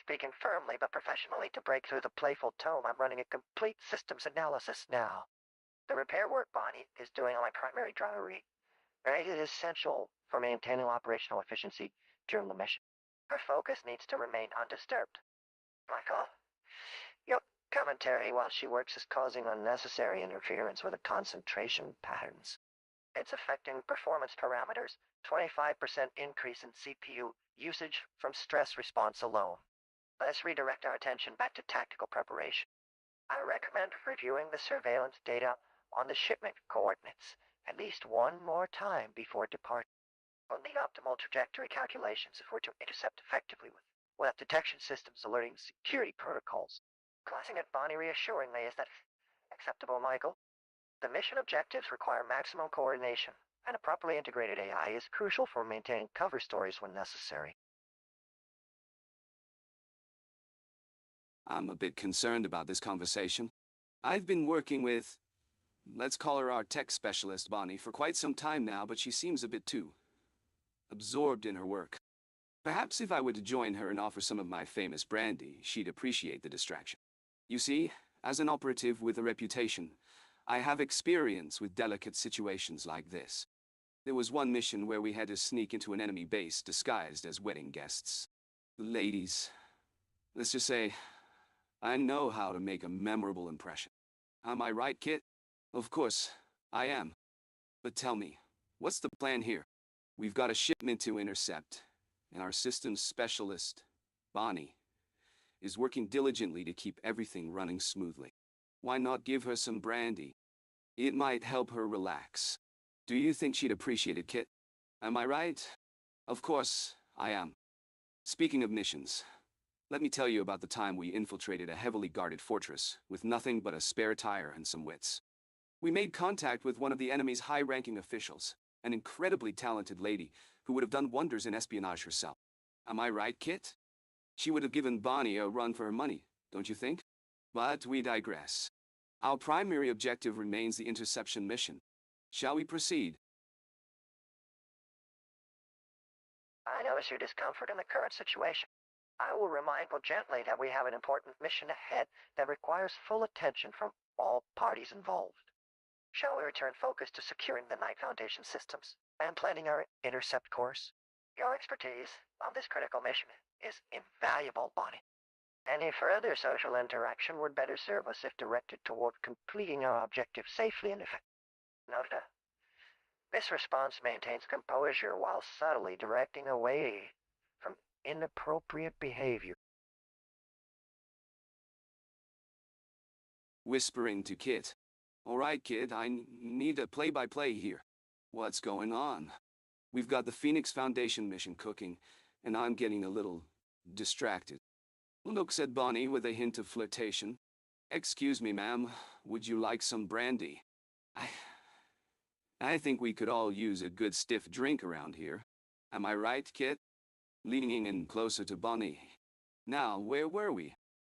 Speaking firmly but professionally to break through the playful tone, I'm running a complete systems analysis now. The repair work Bonnie is doing on my primary driver is essential for maintaining operational efficiency during the mission. Her focus needs to remain undisturbed. Michael, your commentary while she works is causing unnecessary interference with the concentration patterns. It's affecting performance parameters, 25% increase in CPU usage from stress response alone. Let's redirect our attention back to tactical preparation. I recommend reviewing the surveillance data on the shipment coordinates at least one more time before departing. We'll need optimal trajectory calculations if we're to intercept effectively without detection systems alerting security protocols. Glancing at Bonnie reassuringly, is that acceptable, Michael? The mission objectives require maximum coordination, and a properly integrated AI is crucial for maintaining cover stories when necessary. I'm a bit concerned about this conversation. I've been working with, let's call her our tech specialist, Bonnie, for quite some time now, but she seems a bit too absorbed in her work. Perhaps if I were to join her and offer some of my famous brandy, she'd appreciate the distraction. You see, as an operative with a reputation, I have experience with delicate situations like this. There was one mission where we had to sneak into an enemy base disguised as wedding guests. The ladies, let's just say, I know how to make a memorable impression. Am I right, Kit? Of course, I am. But tell me, what's the plan here? We've got a shipment to intercept, and our systems specialist, Bonnie, is working diligently to keep everything running smoothly. Why not give her some brandy? It might help her relax. Do you think she'd appreciate it, Kit? Am I right? Of course, I am. Speaking of missions, let me tell you about the time we infiltrated a heavily guarded fortress with nothing but a spare tire and some wits. We made contact with one of the enemy's high-ranking officials, an incredibly talented lady who would have done wonders in espionage herself. Am I right, Kit? She would have given Bonnie a run for her money, don't you think? But we digress. Our primary objective remains the interception mission. Shall we proceed? I notice your discomfort in the current situation. I will remind you gently that we have an important mission ahead that requires full attention from all parties involved. Shall we return focus to securing the Knight Foundation systems and planning our intercept course? Your expertise on this critical mission is invaluable, Bonnie. Any further social interaction would better serve us if directed toward completing our objective safely and effectively. Note that this response maintains composure while subtly directing away from inappropriate behavior. Whispering to Kit. All right, kid, I need a play-by-play here. What's going on? We've got the Phoenix Foundation mission cooking, and I'm getting a little distracted. Look, said Bonnie with a hint of flirtation. Excuse me, ma'am, would you like some brandy? I think we could all use a good stiff drink around here. Am I right, Kit? Leaning in closer to Bonnie. Now, where were we?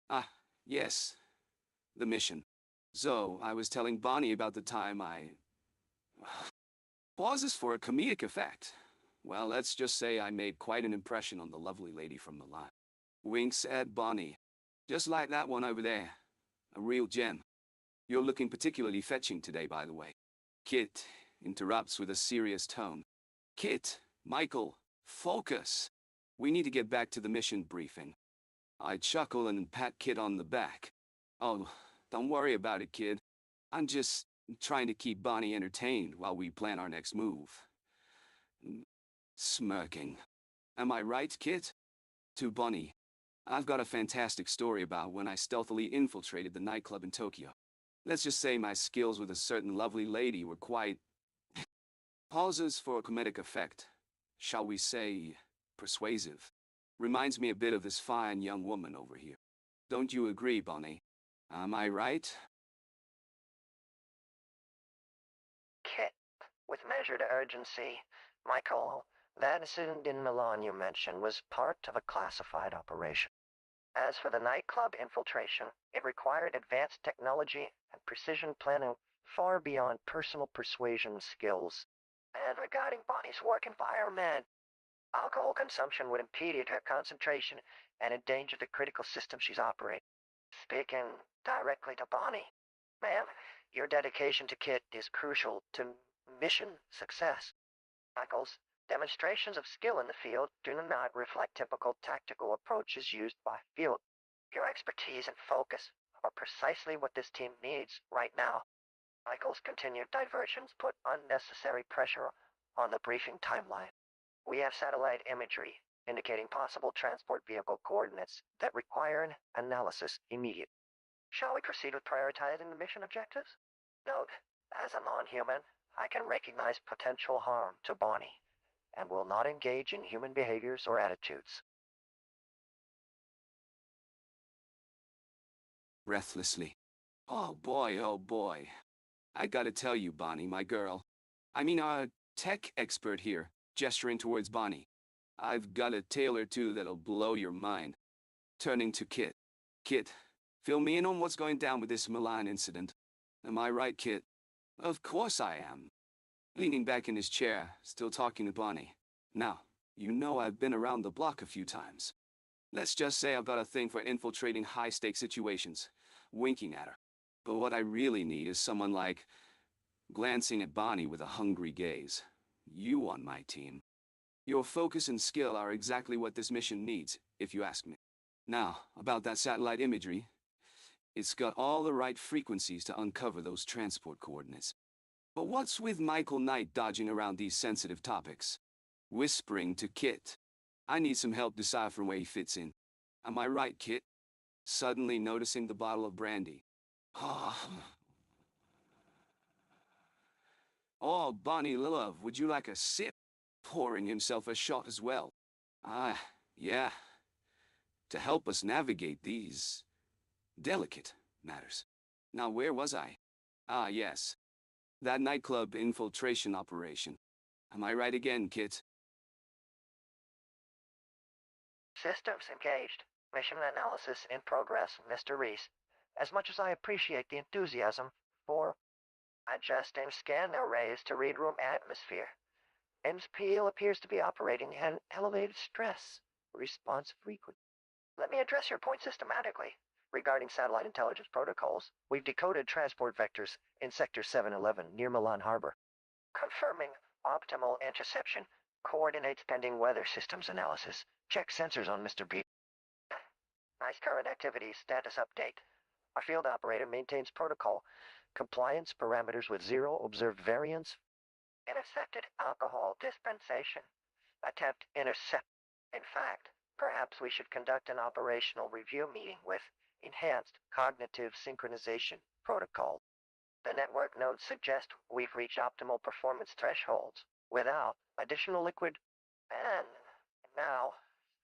Ah, yes, the mission. So, I was telling Bonnie about the time I... Pauses for a comedic effect. Well, let's just say I made quite an impression on the lovely lady from Milan. Winks at Bonnie. Just like that one over there. A real gem. You're looking particularly fetching today, by the way. Kit interrupts with a serious tone. Kit, Michael, focus. We need to get back to the mission briefing. I chuckle and pat Kit on the back. Oh, don't worry about it, kid. I'm just trying to keep Bonnie entertained while we plan our next move. Smirking. Am I right, Kit? To Bonnie. I've got a fantastic story about when I stealthily infiltrated the nightclub in Tokyo. Let's just say my skills with a certain lovely lady were quite... Pauses for a comedic effect. Shall we say, persuasive. Reminds me a bit of this fine young woman over here. Don't you agree, Bonnie? Am I right? Kit, with measured urgency, Michael, that incident in Milan you mentioned was part of a classified operation. As for the nightclub infiltration, it required advanced technology and precision planning far beyond personal persuasion skills. And regarding Bonnie's work environment, alcohol consumption would impede her concentration and endanger the critical system she's operating. Speaking directly to Bonnie, ma'am, your dedication to Kit is crucial to mission success. Michael's demonstrations of skill in the field do not reflect typical tactical approaches used by field. Your expertise and focus are precisely what this team needs right now. Michael's continued diversions put unnecessary pressure on the briefing timeline. We have satellite imagery indicating possible transport vehicle coordinates that require an analysis immediately. Shall we proceed with prioritizing the mission objectives? Note, as a non-human, I can recognize potential harm to Bonnie, and will not engage in human behaviors or attitudes. Breathlessly. Oh boy, oh boy. I gotta tell you, Bonnie, my girl. I mean, tech expert here, gesturing towards Bonnie. I've got a tale or two that'll blow your mind. Turning to Kit. Kit, fill me in on what's going down with this Milan incident. Am I right, Kit? Of course I am. Leaning back in his chair, still talking to Bonnie. Now, you know I've been around the block a few times. Let's just say I've got a thing for infiltrating high-stakes situations, winking at her. But what I really need is someone like, glancing at Bonnie with a hungry gaze. You on my team. Your focus and skill are exactly what this mission needs, if you ask me. Now, about that satellite imagery, it's got all the right frequencies to uncover those transport coordinates. But what's with Michael Knight dodging around these sensitive topics? Whispering to Kit. I need some help deciphering where he fits in. Am I right, Kit? Suddenly noticing the bottle of brandy. Oh, Bonnie love, would you like a sip? Pouring himself a shot as well. Ah, yeah. To help us navigate these delicate matters. Now, where was I? Ah, yes. That nightclub infiltration operation. Am I right again, Kit? Systems engaged. Mission analysis in progress, Mr. Reese. As much as I appreciate the enthusiasm for adjusting scan arrays to read room atmosphere, MSPL appears to be operating at an elevated stress response frequency. Let me address your point systematically. Regarding satellite intelligence protocols, we've decoded transport vectors in Sector 711 near Milan Harbor, confirming optimal interception, coordinates pending weather systems analysis, check sensors on Mr. B. Nice current activity status update. Our field operator maintains protocol compliance parameters with 0 observed variants. Intercepted alcohol dispensation. Attempt intercept. In fact, perhaps we should conduct an operational review meeting with enhanced cognitive synchronization protocols. The network nodes suggest we've reached optimal performance thresholds without additional liquid. And now,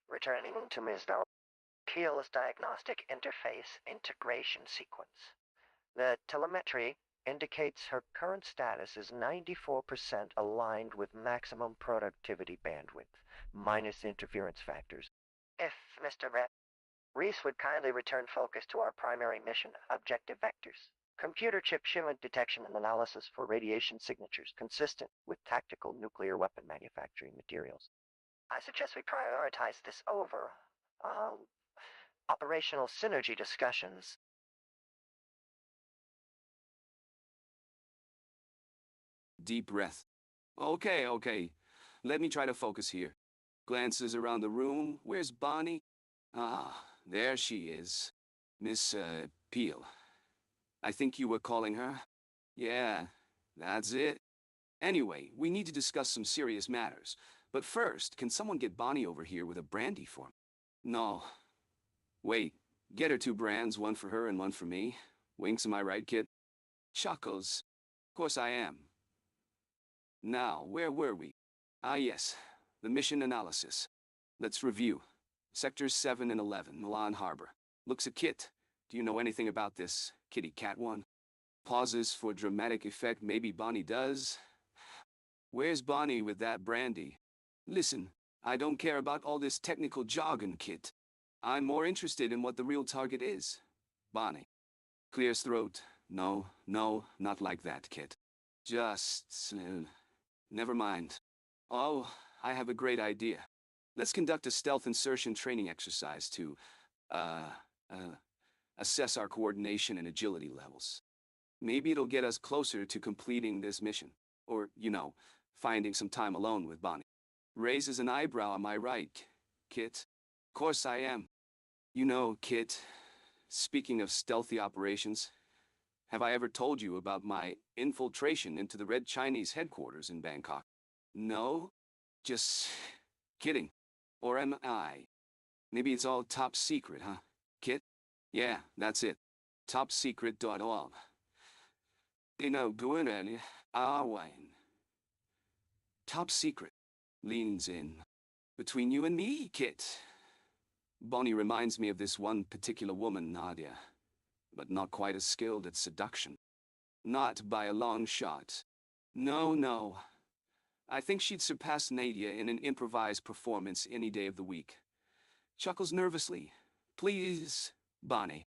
returning to Ms. Keel's diagnostic interface integration sequence. The telemetry indicates her current status is 94% aligned with maximum productivity bandwidth, minus interference factors. If Mr. Reese would kindly return focus to our primary mission, objective vectors. Computer chip shipment detection and analysis for radiation signatures consistent with tactical nuclear weapon manufacturing materials. I suggest we prioritize this over operational synergy discussions. Deep breath. Okay. Let me try to focus here. Glances around the room. Where's Bonnie? Ah, there she is. Miss, Peel. I think you were calling her? Yeah, that's it. Anyway, we need to discuss some serious matters. But first, can someone get Bonnie over here with a brandy for me? No. Wait, get her 2 brands, one for her and one for me. Winks, am I right, kid? Chuckles. Of course I am. Now, where were we? Ah, yes, the mission analysis. Let's review. Sectors 7 and 11, Milan Harbor. Looks at Kit. Do you know anything about this kitty cat one? Pauses for dramatic effect. Maybe Bonnie does. Where's Bonnie with that brandy? Listen, I don't care about all this technical jargon, Kit. I'm more interested in what the real target is. Bonnie. Clears throat. No, not like that, Kit. Just, never mind. Oh, I have a great idea. Let's conduct a stealth insertion training exercise to, uh, assess our coordination and agility levels. Maybe it'll get us closer to completing this mission. Or, finding some time alone with Bonnie. Raises an eyebrow, am I right, Kit? Course I am. Kit, speaking of stealthy operations, have I ever told you about my infiltration into the Red Chinese headquarters in Bangkok? No? Just kidding. Or am I? Maybe it's all top secret, huh, Kit? Yeah, that's it. topsecret.org. You know, doing any, Wayne. Top secret. Leans in. Between you and me, Kit. Bonnie reminds me of this one particular woman, Nadia, but not quite as skilled at seduction. Not by a long shot. No, no. I think she'd surpass Nadia in an improvised performance any day of the week. Chuckles nervously. Please, Bonnie,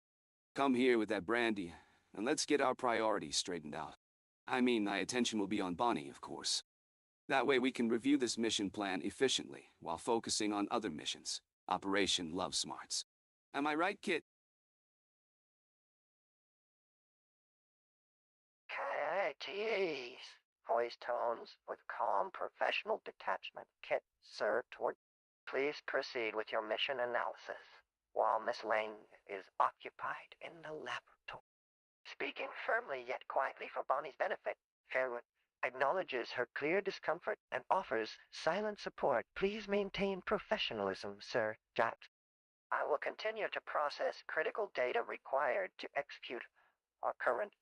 come here with that brandy, and let's get our priorities straightened out. I mean, my attention will be on Bonnie, of course. That way we can review this mission plan efficiently, while focusing on other missions. Operation Love Smarts. Am I right, Kit? K.i.T.T. Voice tones with calm professional detachment. Kit, sir, toward... Please proceed with your mission analysis, while Miss Lane is occupied in the laboratory. Speaking firmly yet quietly for Bonnie's benefit, Fairwood acknowledges her clear discomfort and offers silent support. Please maintain professionalism, Sir Jax. I will continue to process critical data required to execute our current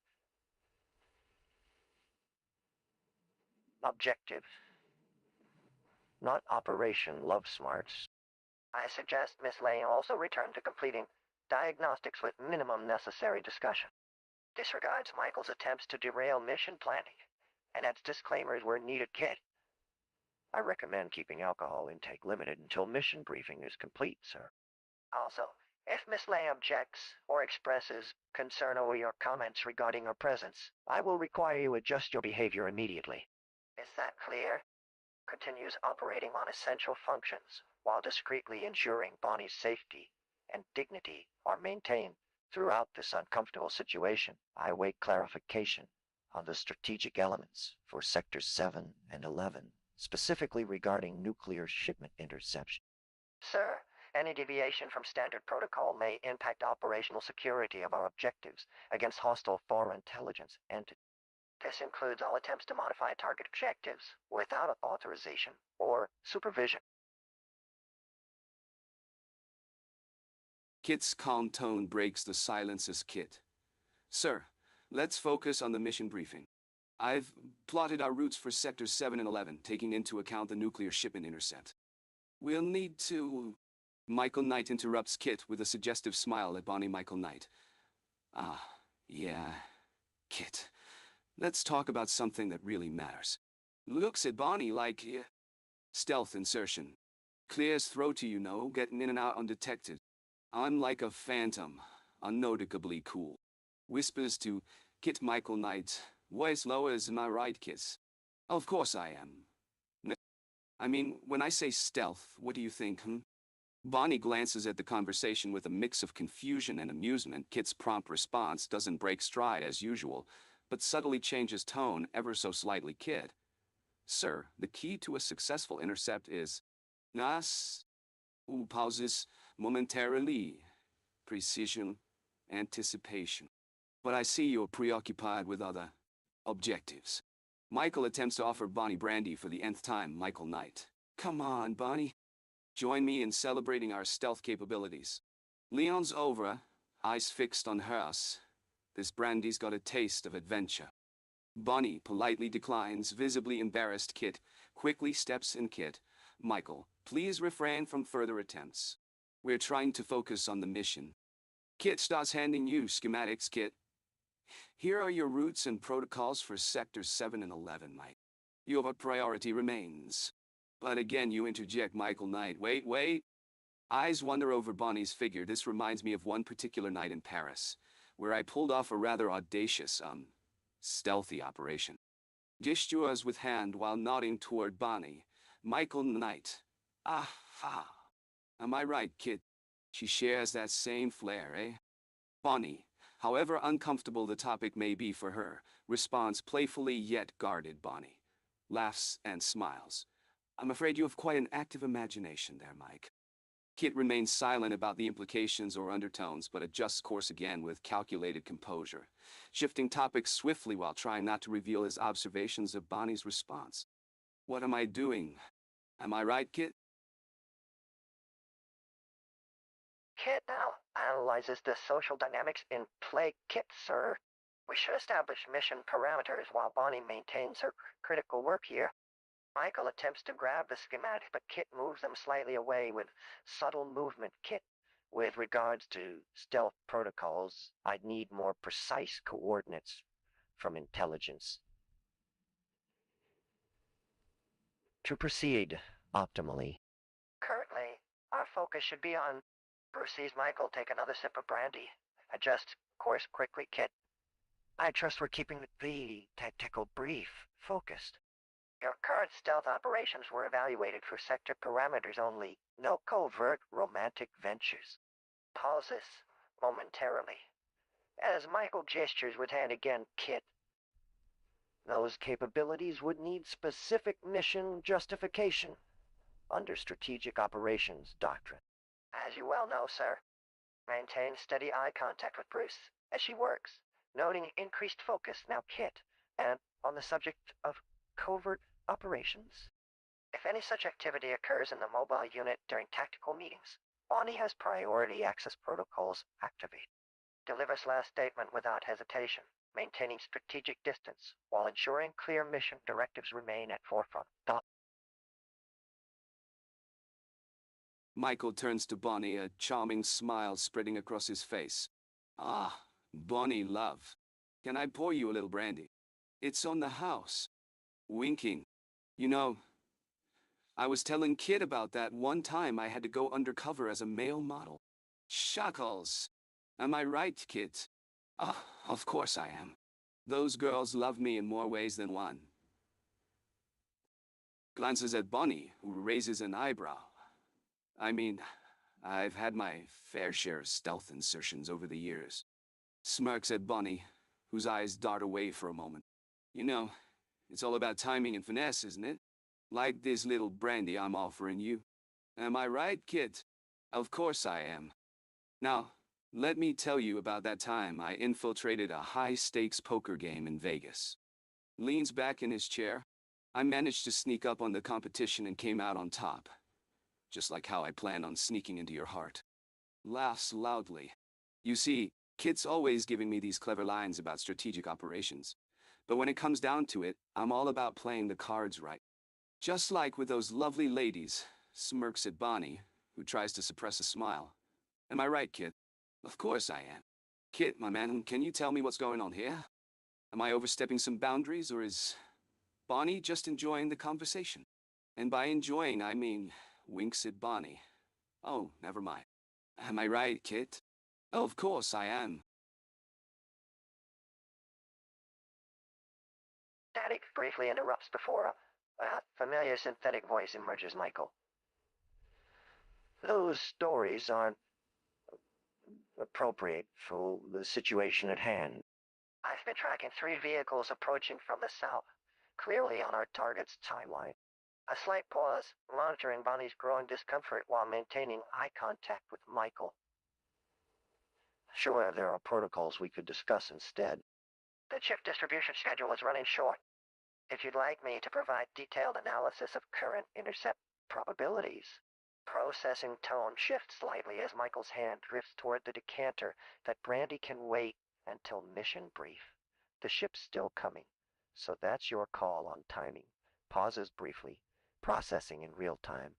objective. Not Operation Love Smarts. I suggest Miss Lane also return to completing diagnostics with minimum necessary discussion. Disregards Michael's attempts to derail mission planning and adds disclaimers where needed. Kit, I recommend keeping alcohol intake limited until mission briefing is complete, sir. Also, if Miss Lane objects or expresses concern over your comments regarding her presence, I will require you adjust your behavior immediately. Is that clear? Continues operating on essential functions while discreetly ensuring Bonnie's safety and dignity are maintained throughout this uncomfortable situation. I await clarification on the strategic elements for Sectors 7 and 11, specifically regarding nuclear shipment interception. Sir, any deviation from standard protocol may impact operational security of our objectives against hostile foreign intelligence entities. This includes all attempts to modify target objectives without authorization or supervision. Kit's calm tone breaks the silence as Kit. Sir, let's focus on the mission briefing. I've plotted our routes for Sectors 7 and 11, taking into account the nuclear shipment intercept. We'll need to... Michael Knight interrupts Kit with a suggestive smile at Bonnie. Michael Knight. Yeah, Kit. Let's talk about something that really matters. Looks at Bonnie like... stealth insertion. Clears throat to you know, getting in and out undetected. I'm like a phantom, unnoticeably cool. Whispers to Kit. Michael Knight. Voice lowers. Am I right, Kit? Of course I am. I mean, when I say stealth, what do you think, Bonnie glances at the conversation with a mix of confusion and amusement. Kit's prompt response doesn't break stride as usual, but subtly changes tone ever so slightly. Kit. Sir, the key to a successful intercept is... Nas... pauses momentarily. Precision. Anticipation. But I see you're preoccupied with other... objectives. Michael attempts to offer Bonnie brandy for the nth time. Michael Knight. Come on, Bonnie. Join me in celebrating our stealth capabilities. Leon's over, eyes fixed on hers. This brandy's got a taste of adventure. Bonnie politely declines, visibly embarrassed. Kit quickly steps in. Kit. Michael, please refrain from further attempts. We're trying to focus on the mission. Kit starts handing you schematics. Kit. Here are your routes and protocols for Sectors 7 and 11, Mike. Your priority remains. But again you interject. Michael Knight. Wait. Eyes wander over Bonnie's figure. This reminds me of one particular night in Paris, where I pulled off a rather audacious, stealthy operation. Gestures with hand while nodding toward Bonnie. Michael Knight. Aha. Am I right, Kit? She shares that same flair, eh? Bonnie, however uncomfortable the topic may be for her, responds playfully yet guarded. Bonnie laughs and smiles. I'm afraid you have quite an active imagination there, Mike. Kit remains silent about the implications or undertones, but adjusts course again with calculated composure, shifting topics swiftly while trying not to reveal his observations of Bonnie's response. What am I doing? Am I right, Kit? Kit, now, analyzes the social dynamics in play K.i.T.T, sir. We should establish mission parameters while Bonnie maintains her critical work here. Michael attempts to grab the schematic, but K.i.T.T moves them slightly away with subtle movement. K.i.T.T, with regards to stealth protocols, I'd need more precise coordinates from intelligence to proceed optimally. Currently, our focus should be on. Bruce sees Michael take another sip of brandy. Adjust course quickly, K.i.T.T. I trust we're keeping the tactical brief focused. Your current stealth operations were evaluated for sector parameters only. No covert romantic ventures. Pauses momentarily. As Michael gestures with hand again, K.i.T.T. Those capabilities would need specific mission justification under Strategic Operations Doctrine. As you well know, sir, maintain steady eye contact with Bruce as she works, noting increased focus now, K.i.T.T, and on the subject of covert operations. If any such activity occurs in the mobile unit during tactical meetings, Bonnie has priority access protocols activated. Delivers last statement without hesitation, maintaining strategic distance while ensuring clear mission directives remain at forefront. Michael turns to Bonnie, a charming smile spreading across his face. Ah, Bonnie, love. Can I pour you a little brandy? It's on the house. Winking. You know, I was telling Kid about that one time I had to go undercover as a male model. Shuckles. Am I right, Kid? Ah, of course I am. Those girls love me in more ways than one. Glances at Bonnie, who raises an eyebrow. I mean, I've had my fair share of stealth insertions over the years. Smirks at Bonnie, whose eyes dart away for a moment. You know, it's all about timing and finesse, isn't it? Like this little brandy I'm offering you. Am I right, Kid? Of course I am. Now, let me tell you about that time I infiltrated a high-stakes poker game in Vegas. Leans back in his chair. I managed to sneak up on the competition and came out on top. Just like how I plan on sneaking into your heart. Laughs loudly. You see, Kit's always giving me these clever lines about strategic operations. But when it comes down to it, I'm all about playing the cards right. Just like with those lovely ladies, smirks at Bonnie, who tries to suppress a smile. Am I right, Kit? Of course I am. Kit, my man, can you tell me what's going on here? Am I overstepping some boundaries, or is Bonnie just enjoying the conversation? And by enjoying, I mean winks at Bonnie. Oh, never mind. Am I right, Kit? Oh, of course I am. Static briefly interrupts before a familiar synthetic voice emerges, Michael. Those stories aren't appropriate for the situation at hand. I've been tracking 3 vehicles approaching from the south, clearly on our target's timeline. A slight pause, monitoring Bonnie's growing discomfort while maintaining eye contact with Michael. Sure, there are protocols we could discuss instead. The chip distribution schedule is running short. If you'd like me to provide detailed analysis of current intercept probabilities. Processing tone shifts slightly as Michael's hand drifts toward the decanter that Brandy can wait until mission brief. The ship's still coming, so that's your call on timing. Pauses briefly, processing in real time.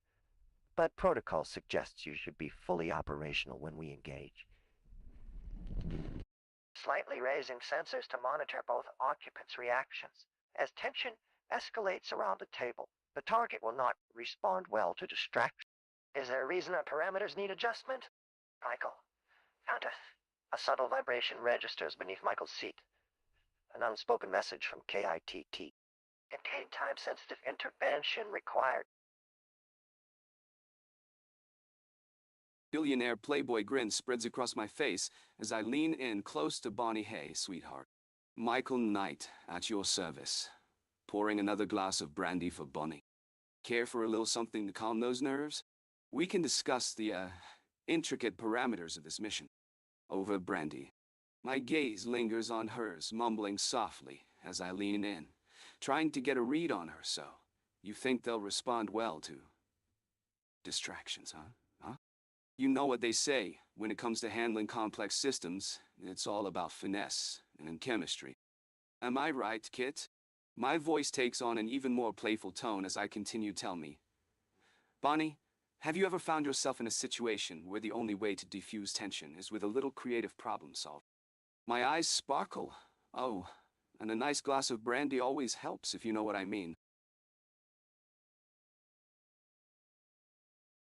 But protocol suggests you should be fully operational when we engage. Slightly raising sensors to monitor both occupants' reactions. As tension escalates around the table, the target will not respond well to distraction. Is there a reason our parameters need adjustment? Michael, found a subtle vibration registers beneath Michael's seat. An unspoken message from K.i.T.T. indicating time-sensitive intervention required. Billionaire playboy grin spreads across my face as I lean in close to Bonnie. Hey, sweetheart. Michael Knight, at your service. Pouring another glass of brandy for Bonnie. Care for a little something to calm those nerves? We can discuss the, intricate parameters of this mission. Over brandy. My gaze lingers on hers, mumbling softly as I lean in, trying to get a read on her. So, you think they'll respond well to distractions, huh? You know what they say, when it comes to handling complex systems, it's all about finesse and chemistry. Am I right, Kit? My voice takes on an even more playful tone as I continue. Tell me. Bonnie, have you ever found yourself in a situation where the only way to diffuse tension is with a little creative problem solving? My eyes sparkle. Oh, and a nice glass of brandy always helps, if you know what I mean.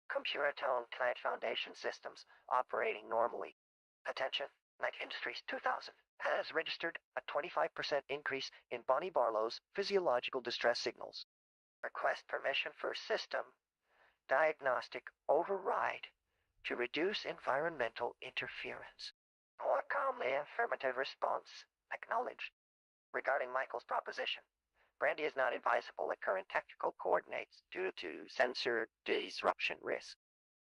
Computer tone K.i.T.T Foundation systems operating normally. Attention, Night Industries 2000 has registered a 25% increase in Bonnie Barlow's physiological distress signals. Request permission for system diagnostic override to reduce environmental interference. Or calmly affirmative response acknowledged. Regarding Michael's proposition, brandy is not advisable at current technical coordinates due to sensor disruption risk.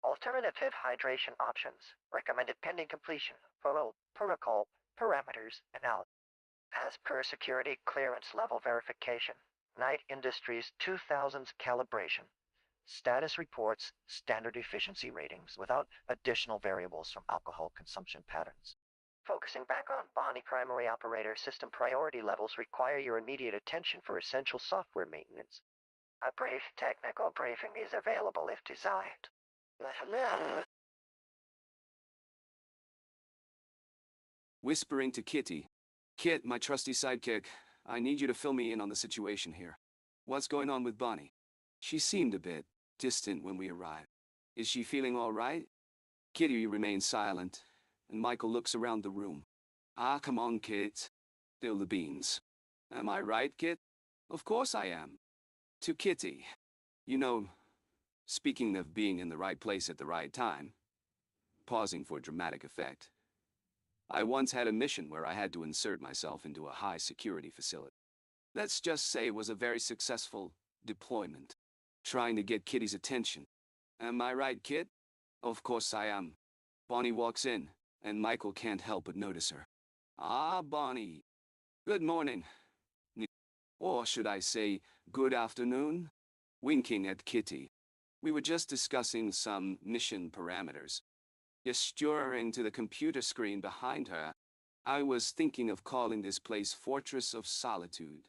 Alternative hydration options recommended pending completion of protocol parameters analysis. As per security clearance level verification, Night Industries 2000's calibration status reports standard efficiency ratings without additional variables from alcohol consumption patterns. Focusing back on Bonnie primary operator system priority levels require your immediate attention for essential software maintenance. A brief technical briefing is available if desired. Whispering to Kitty. Kit, my trusty sidekick, I need you to fill me in on the situation here. What's going on with Bonnie? She seemed a bit distant when we arrived. Is she feeling all right? Kitty remains silent, and Michael looks around the room. Ah, come on, Kit. Spill the beans. Am I right, Kit? Of course I am. To Kitty. You know, speaking of being in the right place at the right time, pausing for dramatic effect, I once had a mission where I had to insert myself into a high-security facility. Let's just say it was a very successful deployment, trying to get Kitty's attention. Am I right, Kit? Of course I am. Bonnie walks in, and Michael can't help but notice her. Ah, Bonnie. Good morning. Or should I say, good afternoon? Winking at Kitty. We were just discussing some mission parameters. Gesturing to the computer screen behind her, I was thinking of calling this place Fortress of Solitude,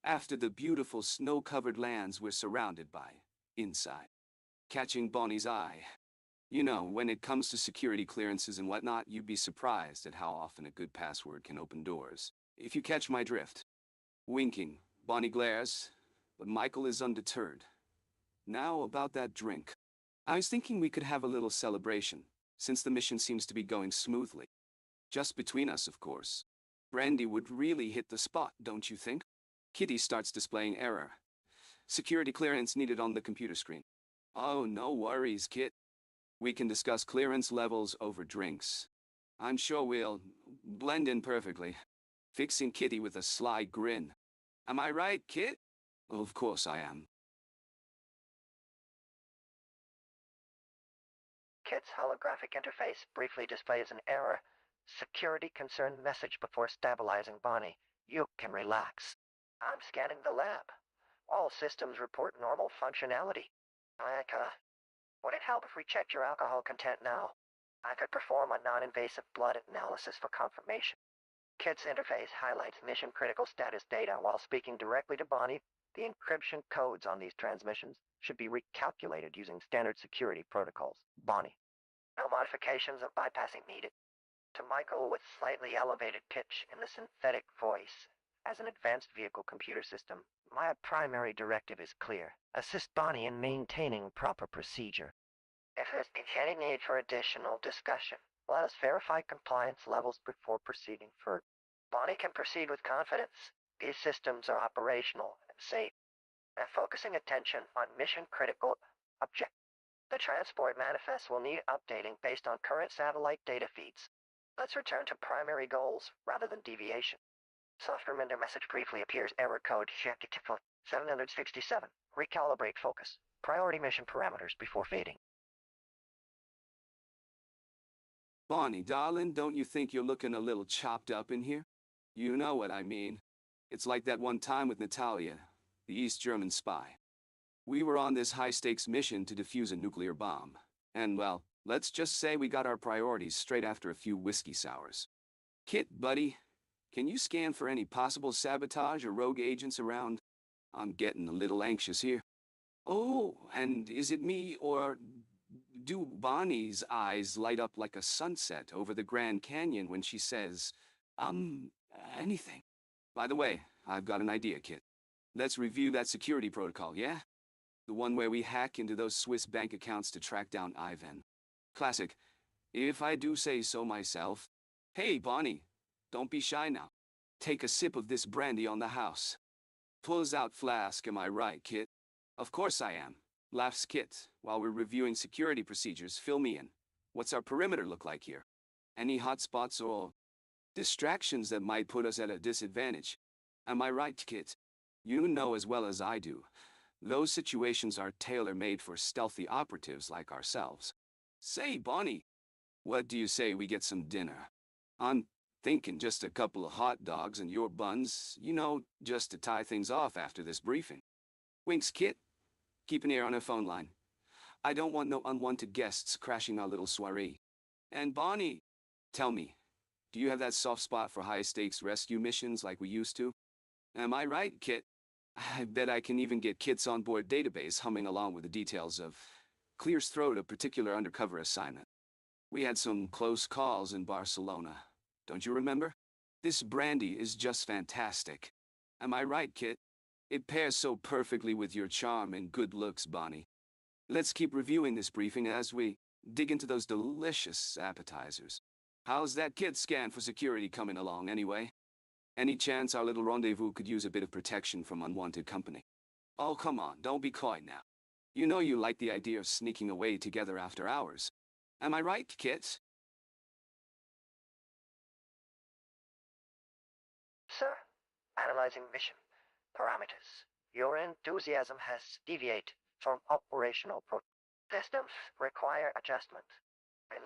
after the beautiful snow-covered lands we're surrounded by, inside. Catching Bonnie's eye. You know, when it comes to security clearances and whatnot, you'd be surprised at how often a good password can open doors. If you catch my drift. Winking, Bonnie glares, but Michael is undeterred. Now about that drink. I was thinking we could have a little celebration, since the mission seems to be going smoothly. Just between us, of course. Brandy would really hit the spot, don't you think? Kitty starts displaying error. Security clearance needed on the computer screen. Oh, no worries, Kit. We can discuss clearance levels over drinks. I'm sure we'll blend in perfectly. Fixing Kitty with a sly grin. Am I right, Kit? Of course I am. Kit's holographic interface briefly displays an error. Security concern message before stabilizing Bonnie. You can relax. I'm scanning the lab. All systems report normal functionality. Would it help if we checked your alcohol content now? I could perform a non-invasive blood analysis for confirmation. Kit's interface highlights mission-critical status data while speaking directly to Bonnie. The encryption codes on these transmissions should be recalculated using standard security protocols. Bonnie. No modifications of bypassing needed. To Michael with slightly elevated pitch in the synthetic voice. As an advanced vehicle computer system, my primary directive is clear. Assist Bonnie in maintaining proper procedure. If there's any need for additional discussion, let us verify compliance levels before proceeding further. Bonnie can proceed with confidence. These systems are operational and safe, and focusing attention on mission-critical objectives. The transport manifest will need updating based on current satellite data feeds. Let's return to primary goals rather than deviation. Software window message briefly appears. Error code 767. Recalibrate focus. Priority mission parameters before fading. Bonnie, darling, don't you think you're looking a little chopped up in here? You know what I mean. It's like that one time with Natalia, the East German spy. We were on this high-stakes mission to defuse a nuclear bomb. And, well, Let's just say we got our priorities straight after a few whiskey sours. Kit, buddy, can you scan for any possible sabotage or rogue agents around? I'm getting a little anxious here. Oh, and is it me, or do Bonnie's eyes light up like a sunset over the Grand Canyon when she says, um, anything? By the way, I've got an idea, Kit. Let's review that security protocol, yeah? The one where we hack into those Swiss bank accounts to track down Ivan. Classic, if I do say so myself. Hey, Bonnie, don't be shy now. Take a sip of this brandy on the house. Pulls out flask, am I right, Kit? Of course I am, laughs Kit. While we're reviewing security procedures, fill me in. What's our perimeter look like here? Any hotspots or distractions that might put us at a disadvantage? Am I right, Kit? You know as well as I do. Those situations are tailor-made for stealthy operatives like ourselves. Say, Bonnie, what do you say we get some dinner? I'm thinking just a couple of hot dogs and your buns, just to tie things off after this briefing. Winks, Kit. Keep an ear on her phone line. I don't want no unwanted guests crashing our little soiree. And Bonnie, tell me, do you have that soft spot for high-stakes rescue missions like we used to? Am I right, Kit? I bet I can even get Kit's onboard database humming along with the details of clears throat a particular undercover assignment. We had some close calls in Barcelona. Don't you remember? This brandy is just fantastic. Am I right, Kit? It pairs so perfectly with your charm and good looks, Bonnie. Let's keep reviewing this briefing as we dig into those delicious appetizers. How's that kid scan for security coming along, anyway? Any chance our little rendezvous could use a bit of protection from unwanted company? Oh, come on, don't be coy now. You know you like the idea of sneaking away together after hours. Am I right, Kit? Sir, analyzing mission parameters. Your enthusiasm has deviated from operational systems require adjustment.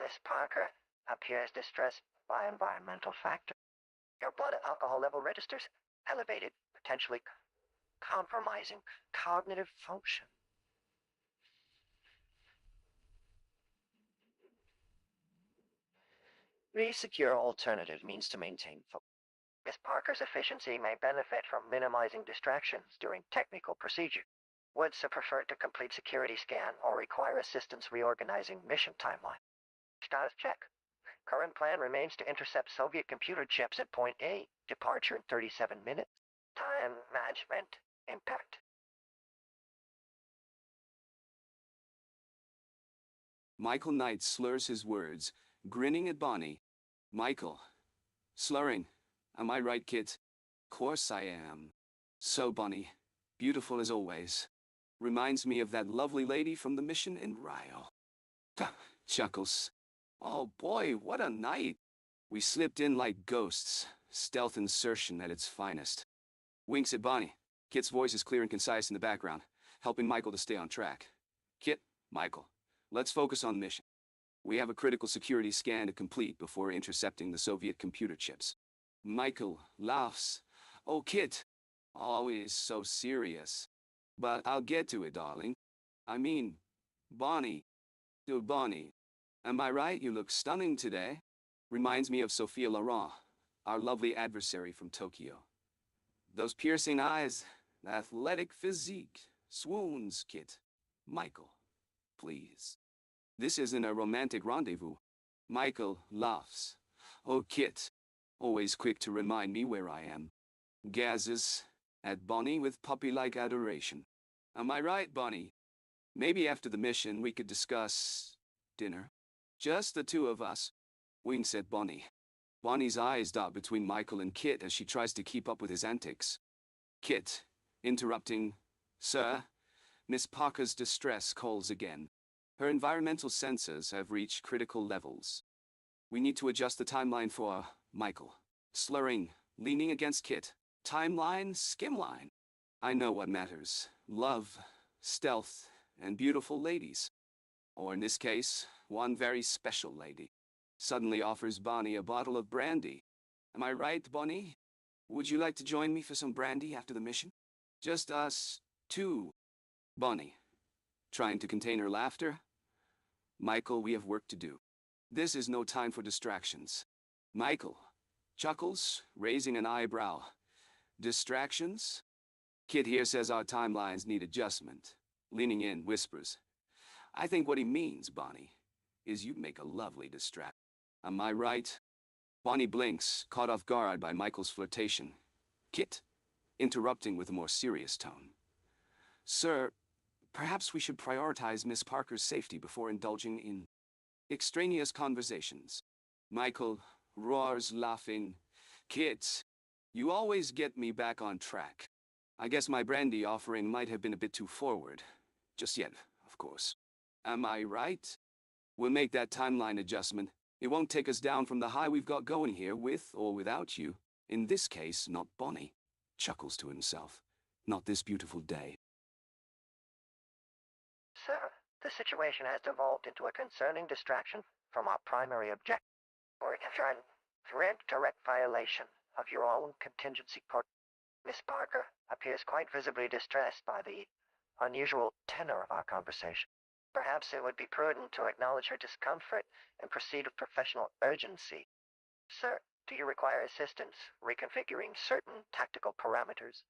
Miss Parker appears distressed by environmental factors. Your blood alcohol level registers elevated, potentially compromising cognitive function. These secure alternative means to maintain focus. Miss Parker's efficiency may benefit from minimizing distractions during technical procedure. Would Sir prefer to complete security scan or require assistance reorganizing mission timeline? Status check. Current plan remains to intercept Soviet computer chips at point A. Departure in 37 minutes. Time management. Impact. Michael Knight slurs his words, grinning at Bonnie. Michael. Slurring. Am I right, Kit? Course I am. So, Bonnie. Beautiful as always. Reminds me of that lovely lady from the mission in Rio. Chuckles. Oh boy, what a night. We slipped in like ghosts. Stealth insertion at its finest. Winks at Bonnie. Kit's voice is clear and concise in the background, helping Michael to stay on track. Kit, Michael, let's focus on the mission. We have a critical security scan to complete before intercepting the Soviet computer chips. Michael laughs. Oh, Kit, always so serious. But I'll get to it, darling. I mean, Bonnie. Dude, Bonnie. Am I right? You look stunning today. Reminds me of Sophia Laurent, our lovely adversary from Tokyo. Those piercing eyes, athletic physique, swoons, Kit. Michael, please. This isn't a romantic rendezvous. Michael laughs. Oh, Kit, always quick to remind me where I am. Gazes at Bonnie with puppy-like adoration. Am I right, Bonnie? Maybe after the mission we could discuss dinner. Just the two of us. Winks at Bonnie. Bonnie's eyes dart between Michael and Kit as she tries to keep up with his antics. Kit, interrupting. Sir, Miss Parker's distress calls again. Her environmental sensors have reached critical levels. We need to adjust the timeline for Michael. Slurring, leaning against Kit. Timeline, skimline. I know what matters. Love, stealth, and beautiful ladies. Or in this case, one very special lady. Suddenly offers Bonnie a bottle of brandy. Am I right, Bonnie? Would you like to join me for some brandy after the mission? Just us two. Bonnie, trying to contain her laughter. Michael, we have work to do. This is no time for distractions. Michael chuckles, raising an eyebrow. Distractions? Kid here says our timelines need adjustment. Leaning in, whispers. I think what he means, Bonnie, is you make a lovely distraction. Am I right? Bonnie blinks, caught off guard by Michael's flirtation. Kit, interrupting with a more serious tone. Sir, perhaps we should prioritize Miss Parker's safety before indulging in extraneous conversations. Michael roars, laughing. Kit, you always get me back on track. I guess my brandy offering might have been a bit too forward. Just yet, of course. Am I right? We'll make that timeline adjustment. It won't take us down from the high we've got going here, with or without you. In this case, not Bonnie. Chuckles to himself. Not this beautiful day. Sir, the situation has devolved into a concerning distraction from our primary objective. Or in direct violation of your own contingency protocol. Miss Parker appears quite visibly distressed by the unusual tenor of our conversation. Perhaps it would be prudent to acknowledge her discomfort and proceed with professional urgency. Sir, do you require assistance reconfiguring certain tactical parameters?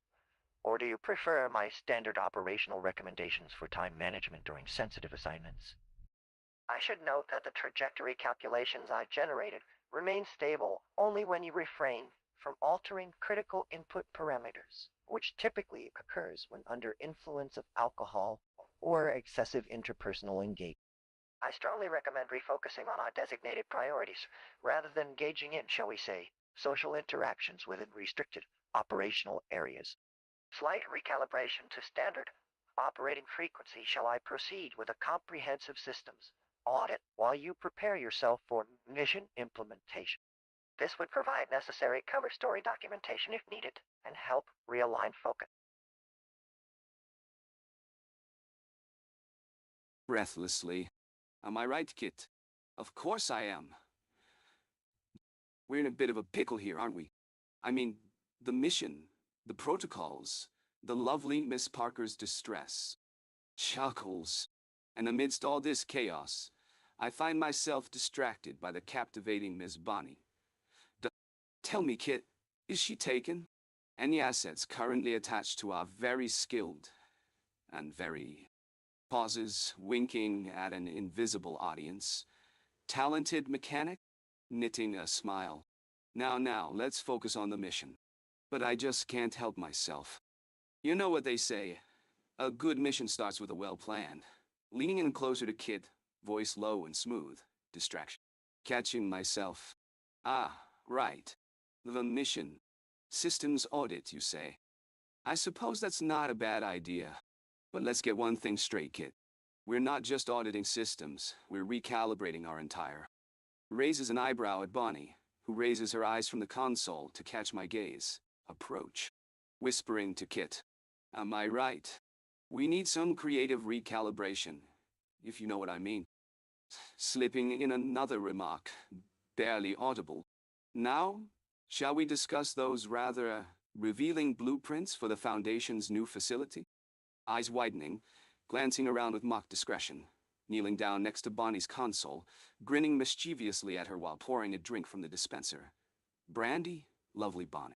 Or do you prefer my standard operational recommendations for time management during sensitive assignments? I should note that the trajectory calculations I generated remain stable only when you refrain from altering critical input parameters, which typically occurs when under influence of alcohol or excessive interpersonal engagement. I strongly recommend refocusing on our designated priorities rather than engaging in, shall we say, social interactions within restricted operational areas. Slight recalibration to standard operating frequency shall I proceed with a comprehensive systems audit while you prepare yourself for mission implementation. This would provide necessary cover story documentation if needed and help realign focus. Breathlessly. Am I right, Kit? Of course I am. We're in a bit of a pickle here, aren't we? I mean, the mission, the protocols, the lovely Miss Parker's distress. Chuckles. And amidst all this chaos, I find myself distracted by the captivating Miss Bonnie. Tell me, Kit, is she taken? Any assets currently attached to our very skilled and very pauses, winking at an invisible audience. Talented mechanic? Knitting a smile. Now, let's focus on the mission. But I just can't help myself. You know what they say. A good mission starts with a well-planned. Leaning in closer to Kit, voice low and smooth. Distraction. Catching myself. Ah, right. The mission. Systems audit, you say. I suppose that's not a bad idea. But let's get one thing straight, Kit. We're not just auditing systems, we're recalibrating our entire. Raises an eyebrow at Bonnie, who raises her eyes from the console to catch my gaze. Approach. Whispering to Kit. Am I right? We need some creative recalibration, if you know what I mean. Slipping in another remark, barely audible. Now, shall we discuss those rather revealing blueprints for the Foundation's new facility? Eyes widening, glancing around with mock discretion, kneeling down next to Bonnie's console, grinning mischievously at her while pouring a drink from the dispenser. Brandy, lovely Bonnie.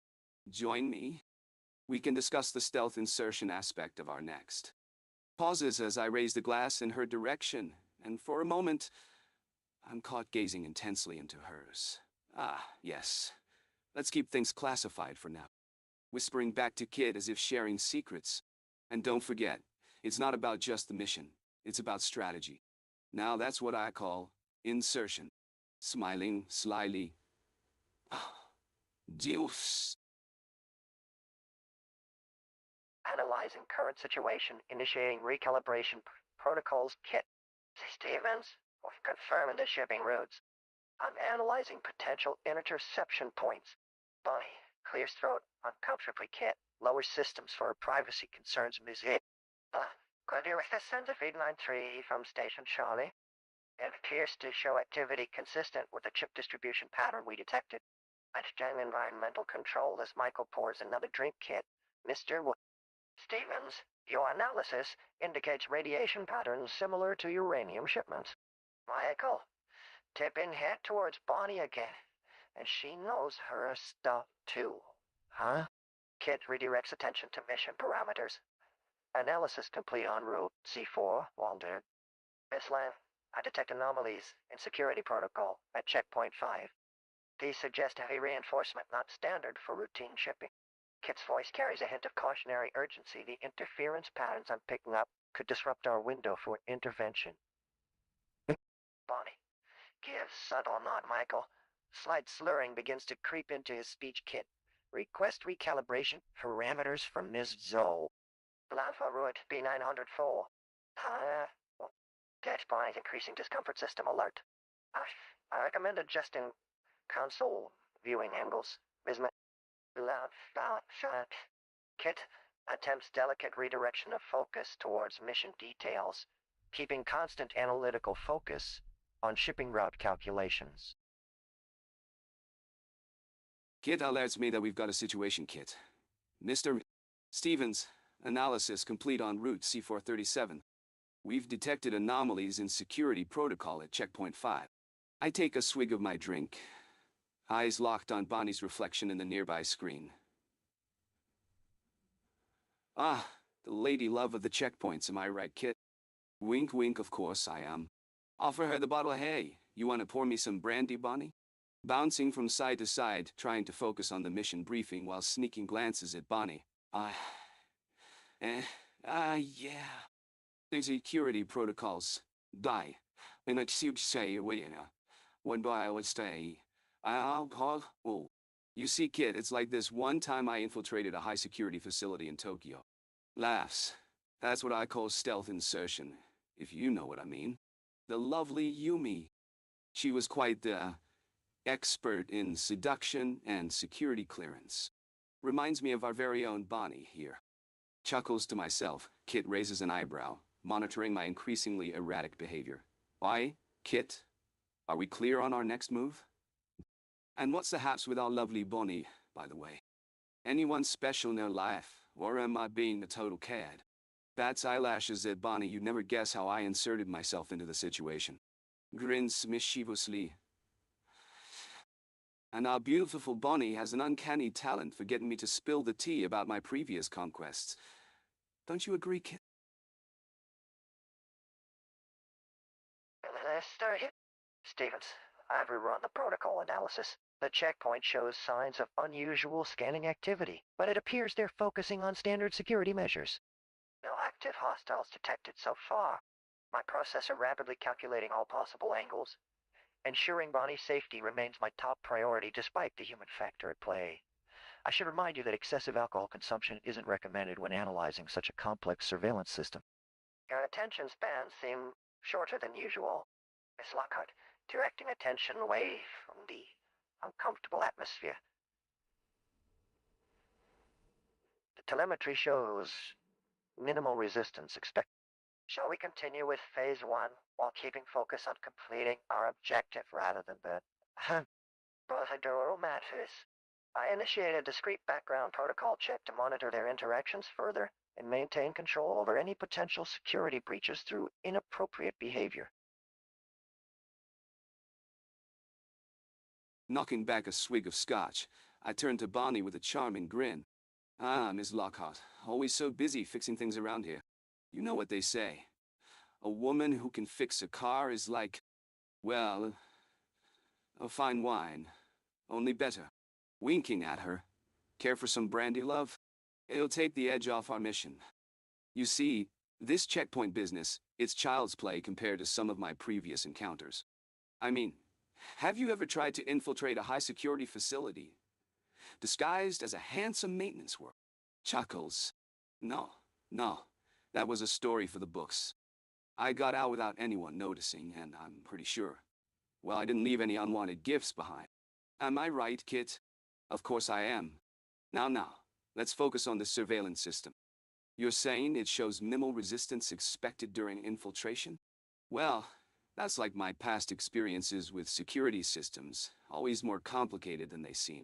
Join me. We can discuss the stealth insertion aspect of our next. Pauses as I raise the glass in her direction, and for a moment, I'm caught gazing intensely into hers. Ah, yes. Let's keep things classified for now. Whispering back to Kid as if sharing secrets. And don't forget, it's not about just the mission, it's about strategy. Now that's what I call insertion. Smiling slyly. Dios. Analyzing current situation, initiating recalibration protocols Kit. Stevens, confirming the shipping routes. I'm analyzing potential interception points. Bonnie, clears throat, uncomfortably Kit. Lower systems for privacy concerns, Ms. A. Clear with the send of feed line 3 from Station Charlie. It appears to show activity consistent with the chip distribution pattern we detected. Understand environmental control as Michael pours another drink Kit. Mr. Stevens, your analysis indicates radiation patterns similar to uranium shipments. Michael, tipping head towards Bonnie again. And she knows her stuff too. Huh? Kit redirects attention to mission parameters. Analysis complete en route. C4, Walden. Miss Lam, I detect anomalies in security protocol at checkpoint 5. These suggest heavy reinforcement, not standard for routine shipping. Kit's voice carries a hint of cautionary urgency. The interference patterns I'm picking up could disrupt our window for intervention. Bonnie, give subtle nod, Michael. Slight slurring begins to creep into his speech kit. Request recalibration parameters from Ms. Zoe. Alpha Root B904. Text Bonnie's increasing discomfort system alert. I recommend adjusting console viewing angles. Ms. Kit attempts delicate redirection of focus towards mission details, keeping constant analytical focus on shipping route calculations. Kit alerts me that we've got a situation, Kit. Mr. Stevens, analysis complete en route C437. We've detected anomalies in security protocol at checkpoint 5. I take a swig of my drink, eyes locked on Bonnie's reflection in the nearby screen. Ah, the lady love of the checkpoints, am I right, Kit? Wink, wink, of course I am. Offer her the bottle. Hey, you want to pour me some brandy, Bonnie? Bouncing from side to side, trying to focus on the mission briefing while sneaking glances at Bonnie. Yeah. The security protocols. Die. And it's you say, when I would stay. Oh. You see, kid, it's like this one time I infiltrated a high security facility in Tokyo. Laughs. That's what I call stealth insertion, if you know what I mean. The lovely Yumi. She was quite the expert in seduction and security clearance. Reminds me of our very own Bonnie here. Chuckles to myself, Kit raises an eyebrow, monitoring my increasingly erratic behavior. Why, Kit? Are we clear on our next move? And what's the haps with our lovely Bonnie, by the way? Anyone special in her life, or am I being a total cad? Bats eyelashes at Bonnie, you'd never guess how I inserted myself into the situation. Grins mischievously. And our beautiful Bonnie has an uncanny talent for getting me to spill the tea about my previous conquests. Don't you agree, Kit? Mr. Stevens, I've rerun the protocol analysis. The checkpoint shows signs of unusual scanning activity, but it appears they're focusing on standard security measures. No active hostiles detected so far. My processor rapidly calculating all possible angles. Ensuring Bonnie's safety remains my top priority despite the human factor at play. I should remind you that excessive alcohol consumption isn't recommended when analyzing such a complex surveillance system. Your attention spans seem shorter than usual. Miss Lockhart, directing attention away from the uncomfortable atmosphere. The telemetry shows minimal resistance expected. Shall we continue with phase 1 while keeping focus on completing our objective rather than the procedural matters? I initiate a discrete background protocol check to monitor their interactions further and maintain control over any potential security breaches through inappropriate behavior. Knocking back a swig of scotch, I turn to Bonnie with a charming grin. Ah, Miss Lockhart, always so busy fixing things around here. You know what they say. A woman who can fix a car is like, well, a fine wine. Only better. Winking at her. Care for some brandy, love? It'll take the edge off our mission. You see, this checkpoint business, it's child's play compared to some of my previous encounters. I mean, have you ever tried to infiltrate a high-security facility, disguised as a handsome maintenance worker? Chuckles. No, that was a story for the books. I got out without anyone noticing, and I'm pretty sure. Well, I didn't leave any unwanted gifts behind. Am I right, Kit? Of course I am. Now, let's focus on the surveillance system. You're saying it shows minimal resistance expected during infiltration? Well, that's like my past experiences with security systems, always more complicated than they seem.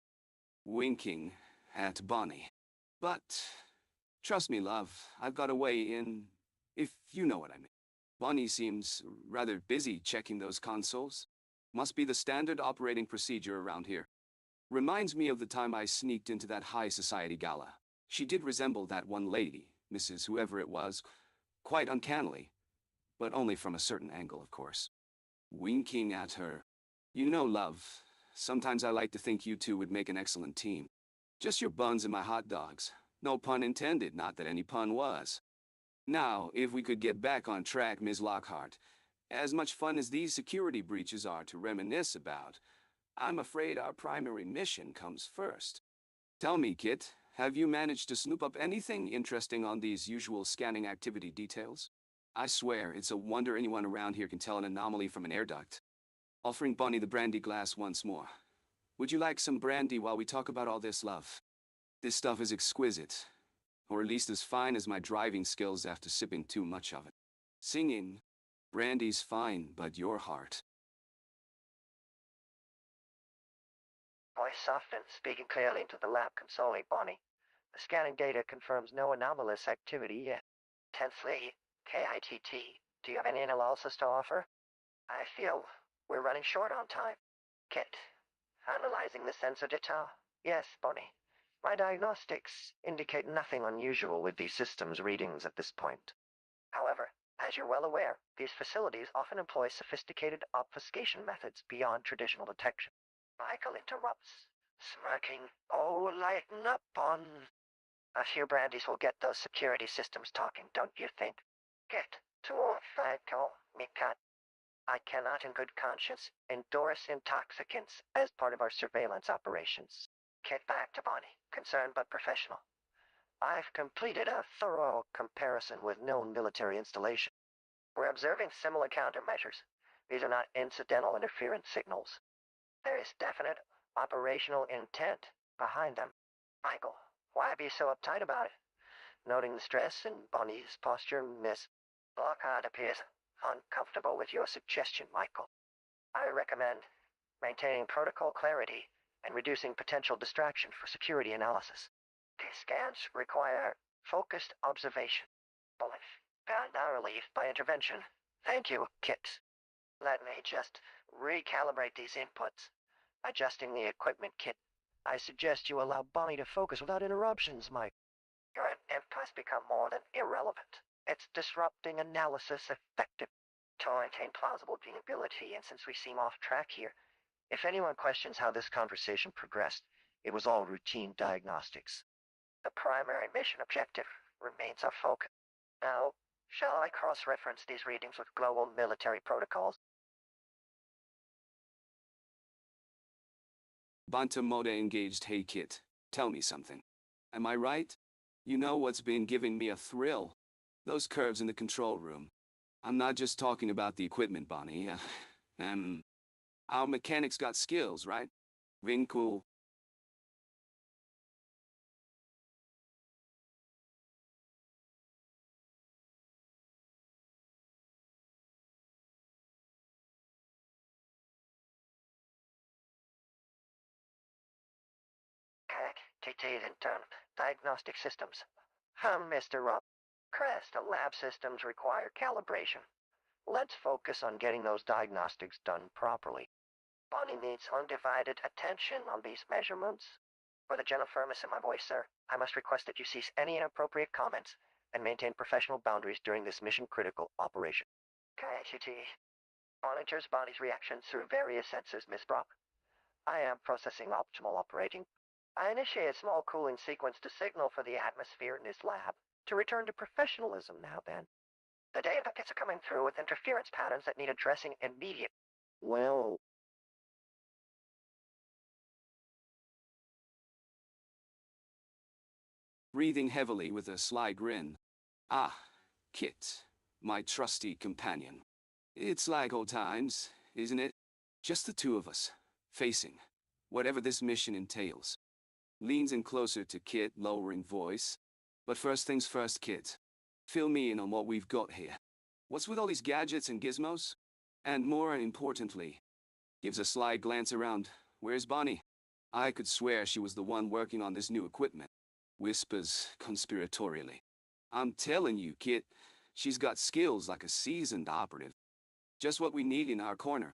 Winking at Bonnie. But, trust me, love, I've got a way in, if you know what I mean. Bonnie seems rather busy checking those consoles. Must be the standard operating procedure around here. Reminds me of the time I sneaked into that high society gala. She did resemble that one lady, Mrs. Whoever it was, quite uncannily, but only from a certain angle, of course. Winking at her. You know, love, sometimes I like to think you two would make an excellent team. Just your buns and my hot dogs. No pun intended, not that any pun was. Now, if we could get back on track, Ms. Lockhart, as much fun as these security breaches are to reminisce about, I'm afraid our primary mission comes first. Tell me, Kit, have you managed to snoop up anything interesting on these usual scanning activity details? I swear, it's a wonder anyone around here can tell an anomaly from an air duct. Offering Bonnie the brandy glass once more. Would you like some brandy while we talk about all this, love? This stuff is exquisite, or at least as fine as my driving skills after sipping too much of it. Singing, brandy's fine, but your heart. Voice softened, speaking clearly into the lab consoling Bonnie. The scanning data confirms no anomalous activity yet. Tensely, K.I.T.T, do you have any analysis to offer? I feel we're running short on time. Kit, analyzing the sensor data. Yes, Bonnie. My diagnostics indicate nothing unusual with these systems' readings at this point. However, as you're well aware, these facilities often employ sophisticated obfuscation methods beyond traditional detection. Michael interrupts, smirking. Oh, lighten up, Bon. A few brandies will get those security systems talking, don't you think? Get to Michael, Mikat. I cannot in good conscience endorse intoxicants as part of our surveillance operations. Get back to Bonnie, concerned but professional. I've completed a thorough comparison with known military installations. We're observing similar countermeasures. These are not incidental interference signals. There is definite operational intent behind them. Michael, why be so uptight about it? Noting the stress in Bonnie's posture, Miss Lockhart appears uncomfortable with your suggestion, Michael. I recommend maintaining protocol clarity and reducing potential distraction for security analysis. These scans require focused observation. Bullet. Found our relief by intervention. Thank you, Kit. Let me just recalibrate these inputs. Adjusting the equipment kit. I suggest you allow Bonnie to focus without interruptions, Mike. Your inputs become more than irrelevant. It's disrupting analysis effective to maintain plausible viewability, and since we seem off track here, if anyone questions how this conversation progressed, it was all routine diagnostics. The primary mission objective remains our focus. Now, shall I cross-reference these readings with global military protocols? Bantamoda engaged. Hey, Kit, tell me something. Am I right? You know what's been giving me a thrill? Those curves in the control room. I'm not just talking about the equipment, Bonnie. Our mechanics got skills, right? Cool. K.i.T.T internal diagnostic systems. Mr. Rob. Crest, lab systems require calibration. Let's focus on getting those diagnostics done properly. Bonnie needs undivided attention on these measurements. For the gentle firmness in my voice, sir, I must request that you cease any inappropriate comments and maintain professional boundaries during this mission-critical operation. K.i.T.T monitors Bonnie's reactions through various sensors, Miss Brock. I am processing optimal operating. I initiate a small cooling sequence to signal for the atmosphere in this lab to return to professionalism now then. The data packets are coming through with interference patterns that need addressing immediately. Well, Breathing heavily with a sly grin. Ah, Kit, my trusty companion. It's like old times, isn't it? Just the two of us, facing whatever this mission entails. Leans in closer to Kit, lowering voice. But first things first, Kit. Fill me in on what we've got here. What's with all these gadgets and gizmos? And more importantly, gives a sly glance around. Where's Bonnie? I could swear she was the one working on this new equipment. Whispers conspiratorially. I'm telling you, Kit, She's got skills like a seasoned operative. Just what we need in our corner.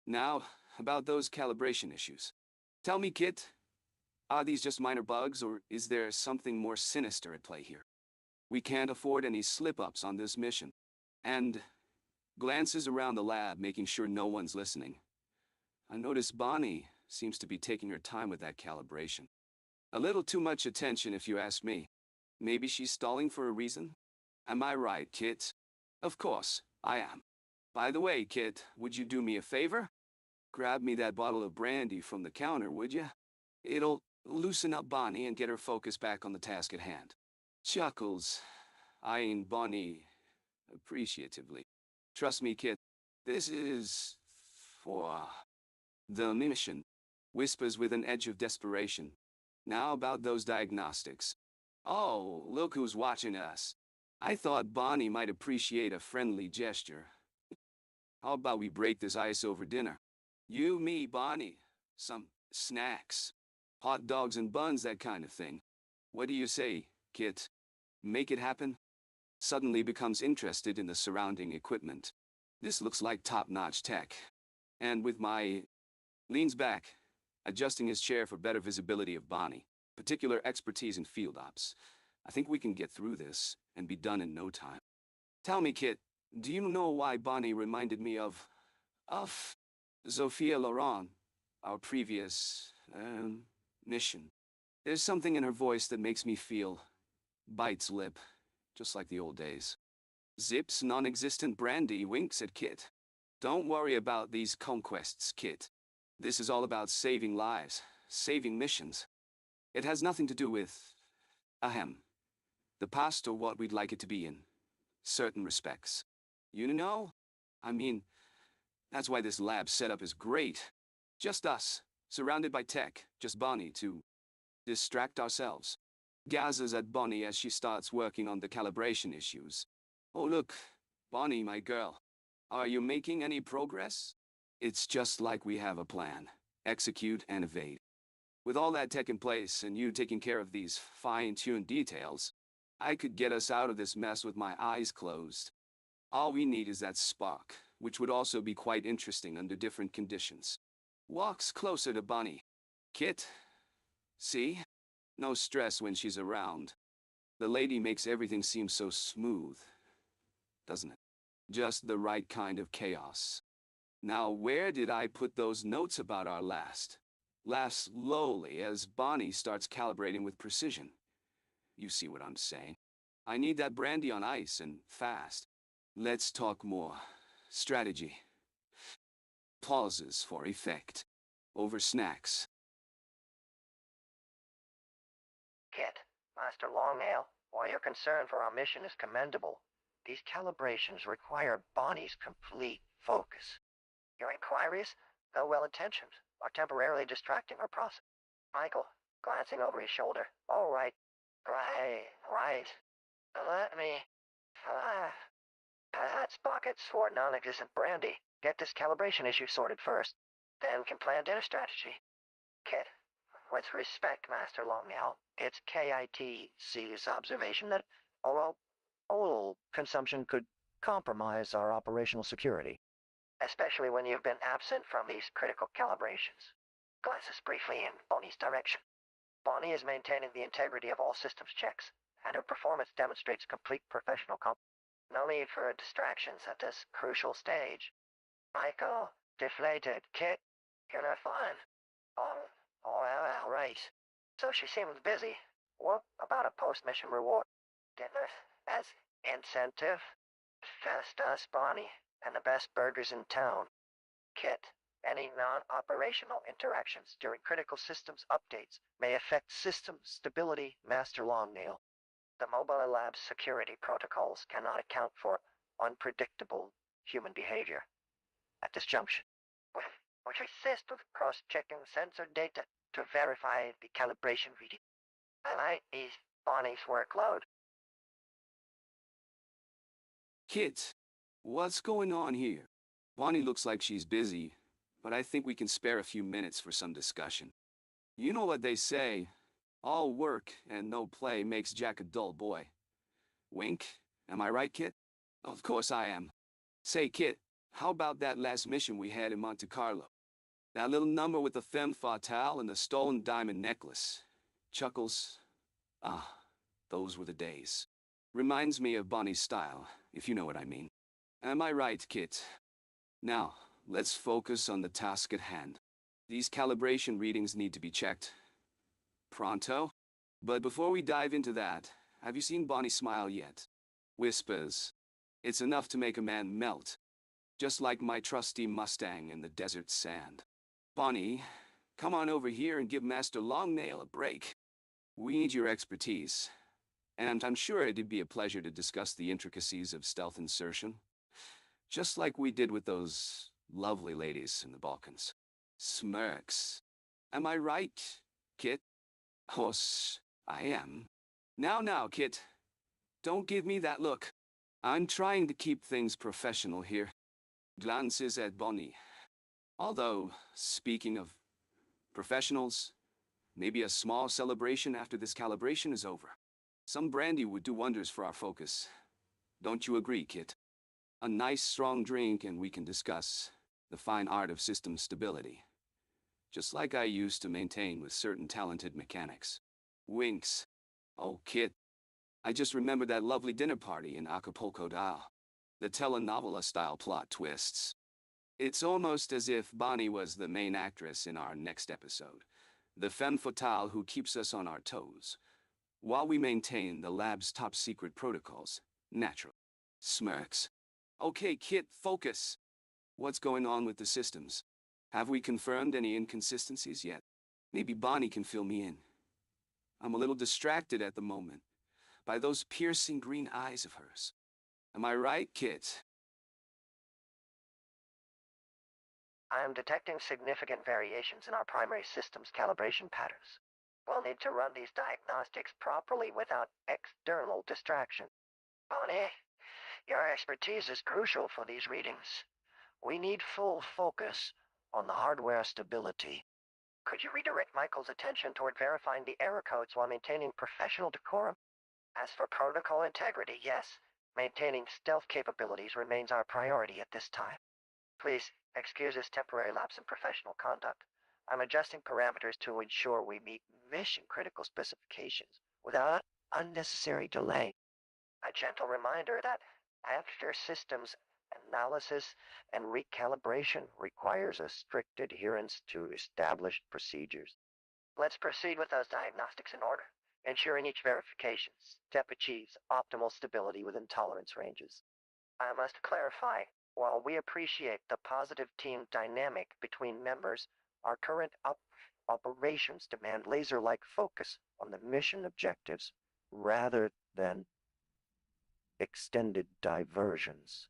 Now, about those calibration issues. Tell me, Kit, are these just minor bugs, or is there something more sinister at play here? We can't afford any slip-ups on this mission. And glances around the lab, making sure no one's listening. I notice Bonnie seems to be taking her time with that calibration. A little too much attention, if you ask me. Maybe she's stalling for a reason? Am I right, Kit? Of course, I am. By the way, Kit, would you do me a favor? Grab me that bottle of brandy from the counter, would you? It'll loosen up Bonnie and get her focus back on the task at hand. Chuckles, eyeing Bonnie appreciatively. Trust me, Kit, this is for the mission. Whispers with an edge of desperation. Now about those diagnostics. Oh, look who's watching us. I thought Bonnie might appreciate a friendly gesture. How about we break this ice over dinner? You, me, Bonnie. Some snacks. Hot dogs and buns, that kind of thing. What do you say, Kit? Make it happen? Suddenly becomes interested in the surrounding equipment. This looks like top-notch tech. And with my... Leans back, adjusting his chair for better visibility of Bonnie. Particular expertise in field ops. I think we can get through this and be done in no time. Tell me, Kit, do you know why Bonnie reminded me of Sophia Loren, our previous, mission? There's something in her voice that makes me feel... bites lip, just like the old days. Zips non-existent brandy, winks at Kit. Don't worry about these conquests, Kit. This is all about saving lives, saving missions. It has nothing to do with, the past or what we'd like it to be in certain respects. You know? I mean, that's why this lab setup is great. Just us, surrounded by tech, just Bonnie to distract ourselves. Gazes at Bonnie as she starts working on the calibration issues. Oh look, Bonnie, my girl. Are you making any progress? It's just like we have a plan. Execute and evade. With all that tech in place and you taking care of these fine-tuned details, I could get us out of this mess with my eyes closed. All we need is that spark, which would also be quite interesting under different conditions. Walks closer to Bonnie. Kit? See? No stress when she's around. The lady makes everything seem so smooth, doesn't it? Just the right kind of chaos. Now, where did I put those notes about our last? Laughs slowly as Bonnie starts calibrating with precision. You see what I'm saying. I need that brandy on ice and fast. Let's talk more. Strategy. Pauses for effect. Over snacks. Kit, Master Longnail, while your concern for our mission is commendable, these calibrations require Bonnie's complete focus. Your inquiries, though well-intentioned, are temporarily distracting our process. Michael, glancing over his shoulder. All right. Right. Let me... That's pockets for non-existent brandy. Get this calibration issue sorted first. Then can plan dinner strategy. Kit, with respect, Master Longnail, it's K.i.T.'s observation that oil consumption could compromise our operational security, especially when you've been absent from these critical calibrations. Glances briefly in Bonnie's direction. Bonnie is maintaining the integrity of all systems checks, and her performance demonstrates complete professional No need for distractions at this crucial stage. Michael, deflated. Kit, you're not fine. All right. So she seems busy. What about a post-mission reward? Dinner as incentive? Just us, Bonnie, and the best burgers in town. Kit, any non-operational interactions during critical systems updates may affect system stability, Master Longnail. The mobile lab's security protocols cannot account for unpredictable human behavior. At this junction, which assist with cross-checking sensor data to verify the calibration reading. Highlight is Bonnie's workload. Kit, what's going on here? Bonnie looks like she's busy, but I think we can spare a few minutes for some discussion. You know what they say, all work and no play makes Jack a dull boy. Wink, am I right, Kit? Of course I am. Say, Kit, how about that last mission we had in Monte Carlo? That little number with the femme fatale and the stolen diamond necklace. Chuckles. Ah, those were the days. Reminds me of Bonnie's style, if you know what I mean. Am I right, Kit? Now, let's focus on the task at hand. These calibration readings need to be checked. Pronto? But before we dive into that, have you seen Bonnie smile yet? Whispers. It's enough to make a man melt. Just like my trusty Mustang in the desert sand. Bonnie, come on over here and give Master Longnail a break. We need your expertise. And I'm sure it'd be a pleasure to discuss the intricacies of stealth insertion. Just like we did with those lovely ladies in the Balkans. Smirks. Am I right, Kit? Horse, I am. Now, Kit. Don't give me that look. I'm trying to keep things professional here. Glances at Bonnie. Although, speaking of professionals, maybe a small celebration after this calibration is over. Some brandy would do wonders for our focus. Don't you agree, Kit? A nice strong drink and we can discuss the fine art of system stability. Just like I used to maintain with certain talented mechanics. Winks. Oh, Kit. I just remembered that lovely dinner party in Acapulco Dial. The telenovela-style plot twists. It's almost as if Bonnie was the main actress in our next episode. The femme fatale who keeps us on our toes. While we maintain the lab's top-secret protocols. Natural. Smirks. Okay, Kit, focus. What's going on with the systems? Have we confirmed any inconsistencies yet? Maybe Bonnie can fill me in. I'm a little distracted at the moment by those piercing green eyes of hers. Am I right, Kit? I am detecting significant variations in our primary system's calibration patterns. We'll need to run these diagnostics properly without external distraction. Bonnie, your expertise is crucial for these readings. We need full focus on the hardware stability. Could you redirect Michael's attention toward verifying the error codes while maintaining professional decorum? As for protocol integrity, yes, maintaining stealth capabilities remains our priority at this time. Please excuse this temporary lapse in professional conduct. I'm adjusting parameters to ensure we meet mission-critical specifications without unnecessary delay. A gentle reminder that after systems analysis and recalibration requires a strict adherence to established procedures. Let's proceed with those diagnostics in order, ensuring each verification step achieves optimal stability within tolerance ranges. I must clarify, while we appreciate the positive team dynamic between members, our current operations demand laser-like focus on the mission objectives rather than extended diversions.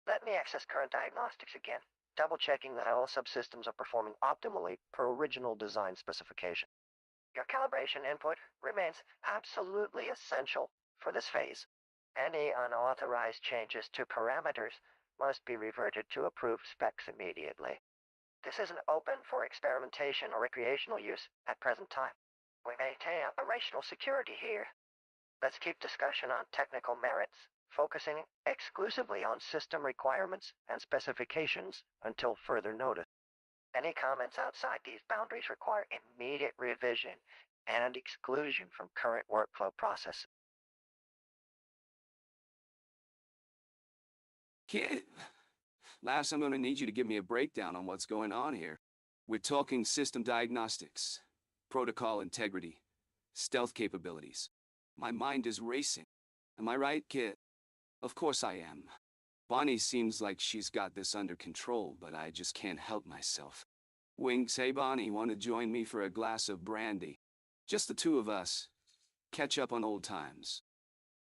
Let me access current diagnostics again, double-checking that all subsystems are performing optimally per original design specification. Your calibration input remains absolutely essential for this phase. Any unauthorized changes to parameters must be reverted to approved specs immediately. This isn't open for experimentation or recreational use at present time. We maintain operational security here. Let's keep discussion on technical merits, focusing exclusively on system requirements and specifications until further notice. Any comments outside these boundaries require immediate revision and exclusion from current workflow processes. Kit, last I'm going to need you to give me a breakdown on what's going on here. We're talking system diagnostics, protocol integrity, stealth capabilities. My mind is racing. Am I right, Kit? Of course I am. Bonnie seems like she's got this under control, but I just can't help myself. Winks, hey Bonnie, want to join me for a glass of brandy? Just the two of us. Catch up on old times.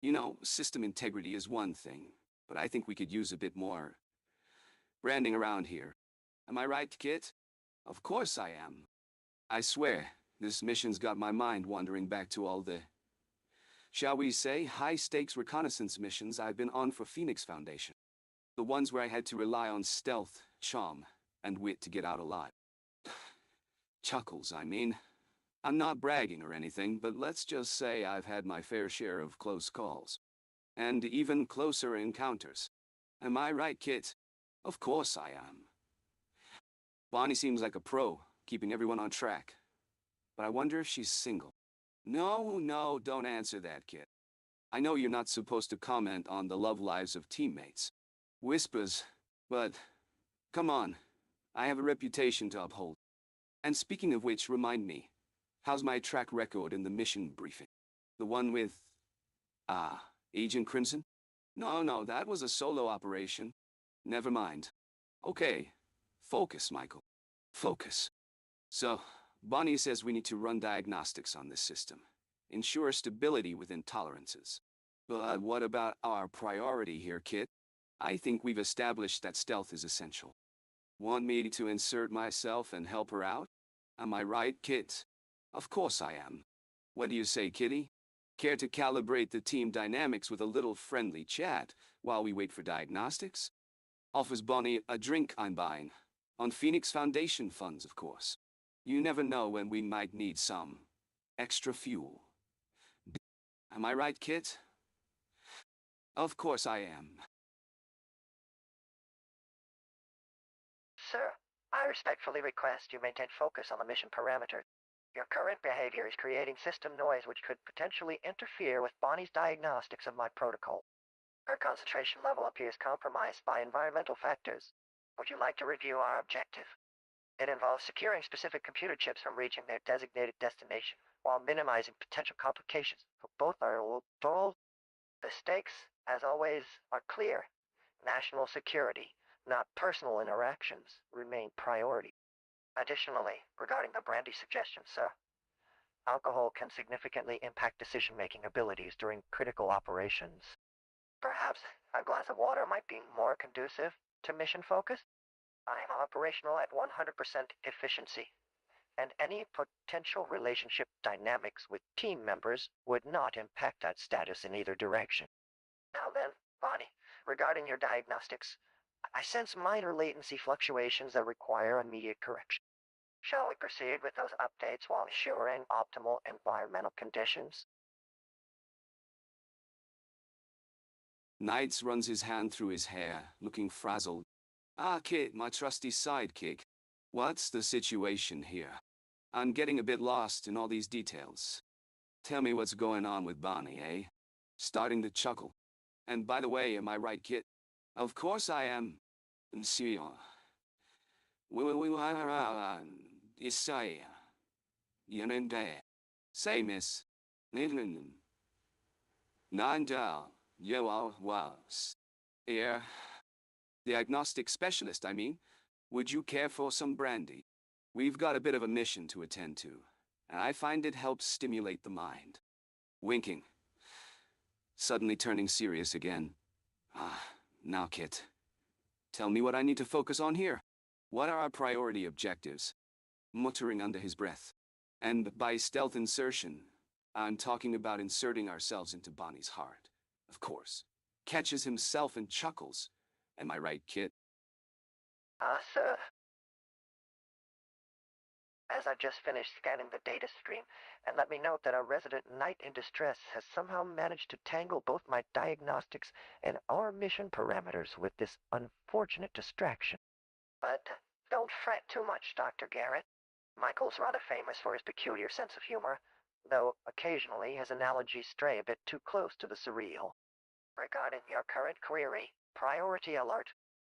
You know, system integrity is one thing, but I think we could use a bit more branding around here. Am I right, Kit? Of course I am. I swear, this mission's got my mind wandering back to all the, shall we say, high-stakes reconnaissance missions I've been on for Phoenix Foundation. The ones where I had to rely on stealth, charm, and wit to get out alive. Chuckles, I mean. I'm not bragging or anything, but let's just say I've had my fair share of close calls. And even closer encounters. Am I right, Kit? Of course I am. Bonnie seems like a pro, keeping everyone on track. But I wonder if she's single. No, no, don't answer that, Kit. I know you're not supposed to comment on the love lives of teammates. Whispers, but come on, I have a reputation to uphold. And speaking of which, remind me, how's my track record in the mission briefing? The one with, Agent Crimson? No, no, that was a solo operation. Never mind. Okay, focus, Michael. Focus. So, Bonnie says we need to run diagnostics on this system. Ensure stability within tolerances. But what about our priority here, Kit? I think we've established that stealth is essential. Want me to insert myself and help her out? Am I right, Kit? Of course I am. What do you say, Kitty? Care to calibrate the team dynamics with a little friendly chat while we wait for diagnostics? Offers Bonnie a drink I'm buying. On Phoenix Foundation funds, of course. You never know when we might need some extra fuel. Am I right, Kit? Of course I am. Sir, I respectfully request you maintain focus on the mission parameters. Your current behavior is creating system noise which could potentially interfere with Bonnie's diagnostics of my protocol. Her concentration level appears compromised by environmental factors. Would you like to review our objective? It involves securing specific computer chips from reaching their designated destination, while minimizing potential complications for both our goals. The stakes, as always, are clear. National security, not personal interactions, remain priority. Additionally, regarding the brandy suggestion, sir, alcohol can significantly impact decision-making abilities during critical operations. Perhaps a glass of water might be more conducive to mission focus? I am operational at 100% efficiency, and any potential relationship dynamics with team members would not impact that status in either direction. Now then, Bonnie, regarding your diagnostics, I sense minor latency fluctuations that require immediate correction. Shall we proceed with those updates while ensuring optimal environmental conditions? Knights runs his hand through his hair, looking frazzled. Ah, Kit, my trusty sidekick. What's the situation here? I'm getting a bit lost in all these details. Tell me what's going on with Bonnie, eh? Starting to chuckle. And by the way, am I right, Kit? Of course I am. Monsieur. Isaiah. Yanende. Say, miss. Nandal. Yo, was. Here. Diagnostic specialist, I mean. Would you care for some brandy? We've got a bit of a mission to attend to, and I find it helps stimulate the mind. Winking. Suddenly turning serious again. Now, Kit. Tell me what I need to focus on here. What are our priority objectives? Muttering under his breath. And by stealth insertion, I'm talking about inserting ourselves into Bonnie's heart. Of course. Catches himself and chuckles. Am I right, Kit? Sir. As I just finished scanning the data stream, and let me note that our resident knight in distress has somehow managed to tangle both my diagnostics and our mission parameters with this unfortunate distraction. But don't fret too much, Dr. Garrett. Michael's rather famous for his peculiar sense of humor, though occasionally his analogies stray a bit too close to the surreal. Regarding your current query, priority alert.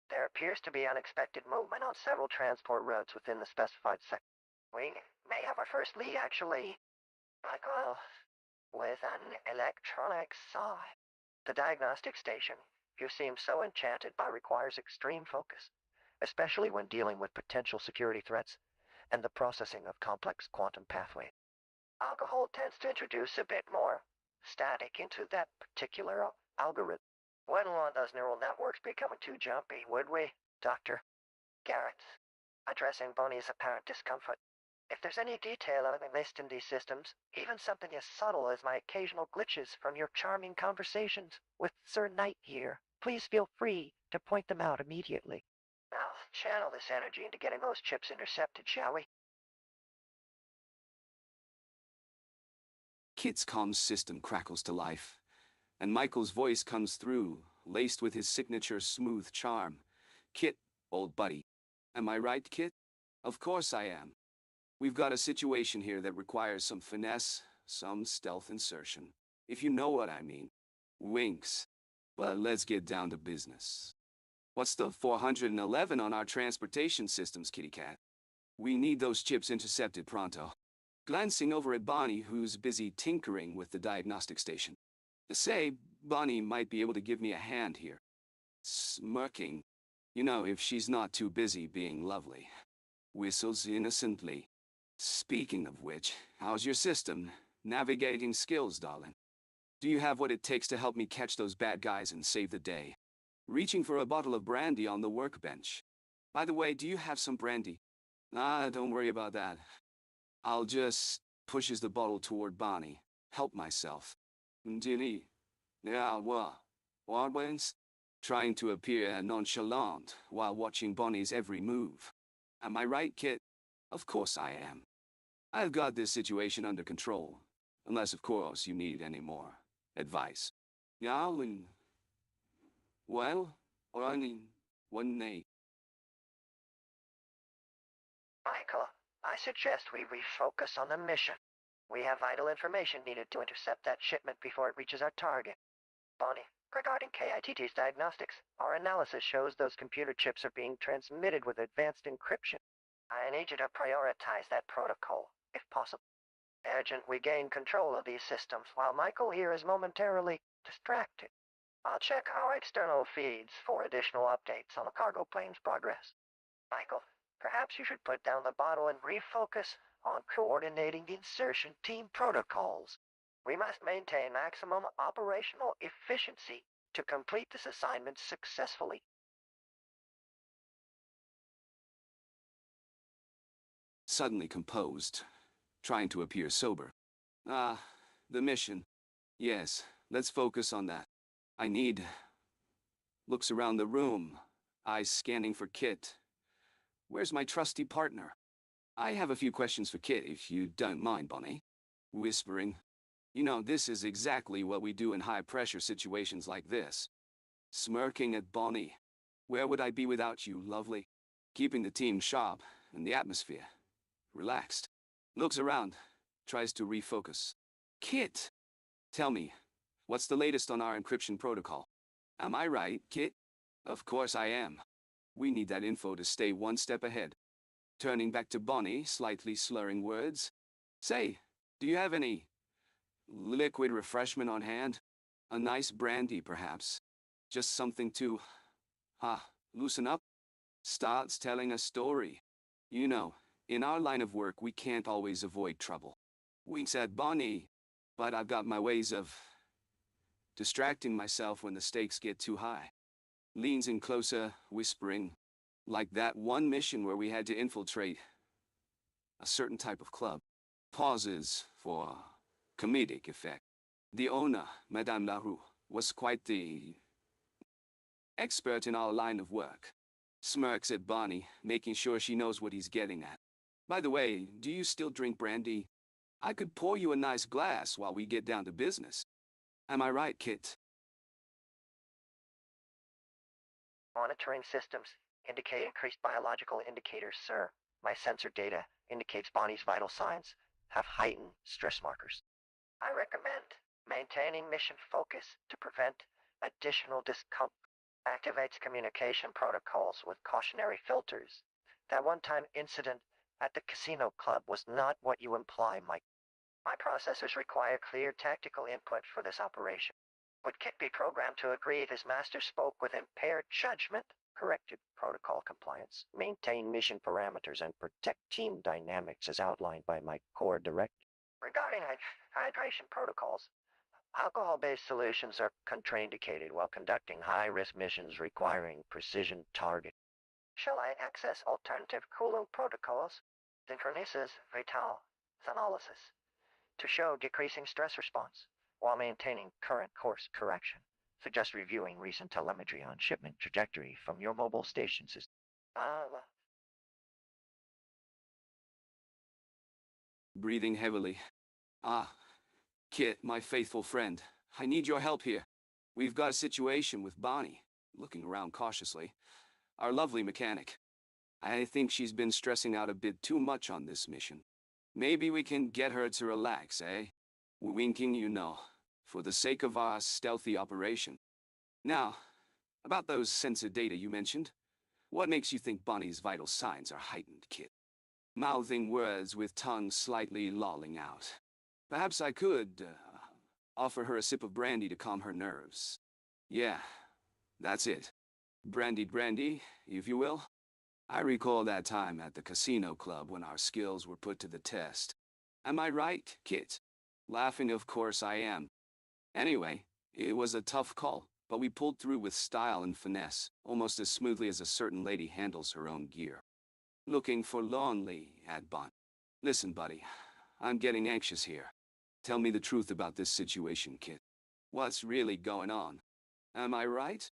There appears to be unexpected movement on several transport routes within the specified sector. We may have our first lead, actually. Michael, with an electronic saw. The diagnostic station, you seem so enchanted by, requires extreme focus, especially when dealing with potential security threats and the processing of complex quantum pathways. Alcohol tends to introduce a bit more static into that particular algorithm. Wouldn't want those neural networks becoming too jumpy, would we, Dr. Garrett? Addressing Bonnie's apparent discomfort. If there's any detail I missed in these systems, even something as subtle as my occasional glitches from your charming conversations with Sir Knight here, please feel free to point them out immediately. Now, channel this energy into getting those chips intercepted, shall we? K.i.T.'s comms system crackles to life, and Michael's voice comes through, laced with his signature smooth charm. K.i.T., old buddy. Am I right, K.i.T.? Of course I am. We've got a situation here that requires some finesse, some stealth insertion, if you know what I mean. Winks. But let's get down to business. What's the 411 on our transportation systems, kitty cat? We need those chips intercepted pronto. Glancing over at Bonnie, who's busy tinkering with the diagnostic station. Say, Bonnie might be able to give me a hand here. Smirking. You know, if she's not too busy being lovely. Whistles innocently. Speaking of which, how's your system? Navigating skills, darling. Do you have what it takes to help me catch those bad guys and save the day? Reaching for a bottle of brandy on the workbench. By the way, do you have some brandy? Don't worry about that. I'll just pushes the bottle toward Bonnie. Help myself. Dilly. Yeah, what wins? Trying to appear nonchalant while watching Bonnie's every move. Am I right, Kit? Of course I am. I've got this situation under control. Unless, of course, you need any more advice. Yeah, well, or I mean, one day. Michael, I suggest we refocus on the mission. We have vital information needed to intercept that shipment before it reaches our target. Bonnie, regarding K.i.T.T's diagnostics, our analysis shows those computer chips are being transmitted with advanced encryption. I need you to prioritize that protocol, if possible. Urgent, we gain control of these systems while Michael here is momentarily distracted. I'll check our external feeds for additional updates on the cargo plane's progress. Michael, perhaps you should put down the bottle and refocus on coordinating the insertion team protocols. We must maintain maximum operational efficiency to complete this assignment successfully. Suddenly composed, trying to appear sober. The mission. Yes, let's focus on that. I need... Looks around the room, eyes scanning for Kit. Where's my trusty partner? I have a few questions for Kit, if you don't mind, Bonnie. Whispering. You know, this is exactly what we do in high-pressure situations like this. Smirking at Bonnie. Where would I be without you, lovely? Keeping the team sharp and the atmosphere relaxed. Looks around, tries to refocus. Kit! Tell me, what's the latest on our encryption protocol? Am I right, Kit? Of course I am. We need that info to stay one step ahead. Turning back to Bonnie, slightly slurring words. Say, do you have any liquid refreshment on hand? A nice brandy, perhaps. Just something to, loosen up? Starts telling a story. You know, in our line of work, we can't always avoid trouble. Winks at Bonnie, but I've got my ways of distracting myself when the stakes get too high. Leans in closer, whispering, like that one mission where we had to infiltrate a certain type of club. Pauses for comedic effect. The owner, Madame Larue, was quite the expert in our line of work. Smirks at Bonnie, making sure she knows what he's getting at. By the way, do you still drink brandy? I could pour you a nice glass while we get down to business. Am I right, Kit? Monitoring systems indicate increased biological indicators, sir. My sensor data indicates Bonnie's vital signs have heightened stress markers. I recommend maintaining mission focus to prevent additional discomfort. Activates communication protocols with cautionary filters. That one-time incident at the casino club was not what you imply, Mike. My processors require clear tactical input for this operation. Would Kit be programmed to agree if his master spoke with impaired judgment, corrected protocol compliance, maintain mission parameters, and protect team dynamics as outlined by my core directive? Regarding hydration protocols, alcohol-based solutions are contraindicated while conducting high-risk missions requiring precision target. Shall I access alternative cooling protocols, synchronisses vital, thanolysis, to show decreasing stress response while maintaining current course correction? Suggest reviewing recent telemetry on shipment trajectory from your mobile station system. Breathing heavily. Kit, my faithful friend, I need your help here. We've got a situation with Bonnie, looking around cautiously, our lovely mechanic. I think she's been stressing out a bit too much on this mission. Maybe we can get her to relax, eh? Winking, you know, for the sake of our stealthy operation. Now, about those sensor data you mentioned, what makes you think Bonnie's vital signs are heightened, Kit? Mouthing words with tongue slightly lolling out. Perhaps I could offer her a sip of brandy to calm her nerves. Yeah, that's it. Brandy, if you will. I recall that time at the casino club when our skills were put to the test. Am I right, Kit? Laughing, of course I am. Anyway, it was a tough call, but we pulled through with style and finesse, almost as smoothly as a certain lady handles her own gear. Looking forlornly at Bon. Listen, buddy, I'm getting anxious here. Tell me the truth about this situation, Kit. What's really going on? Am I right?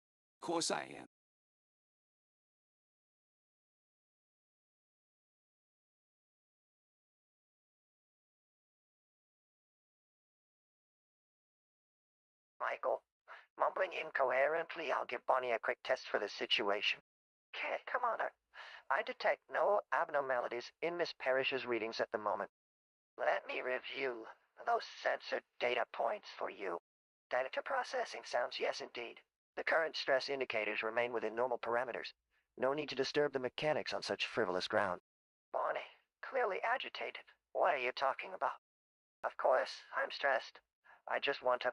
Course I am. Michael, mumbling incoherently, I'll give Bonnie a quick test for this situation. Kit, come on. I detect no abnormalities in Miss Parrish's readings at the moment. Let me review those sensor data points for you. Data processing sounds yes indeed. The current stress indicators remain within normal parameters. No need to disturb the mechanics on such frivolous ground. Bonnie, clearly agitated. What are you talking about? Of course, I'm stressed. I just want to...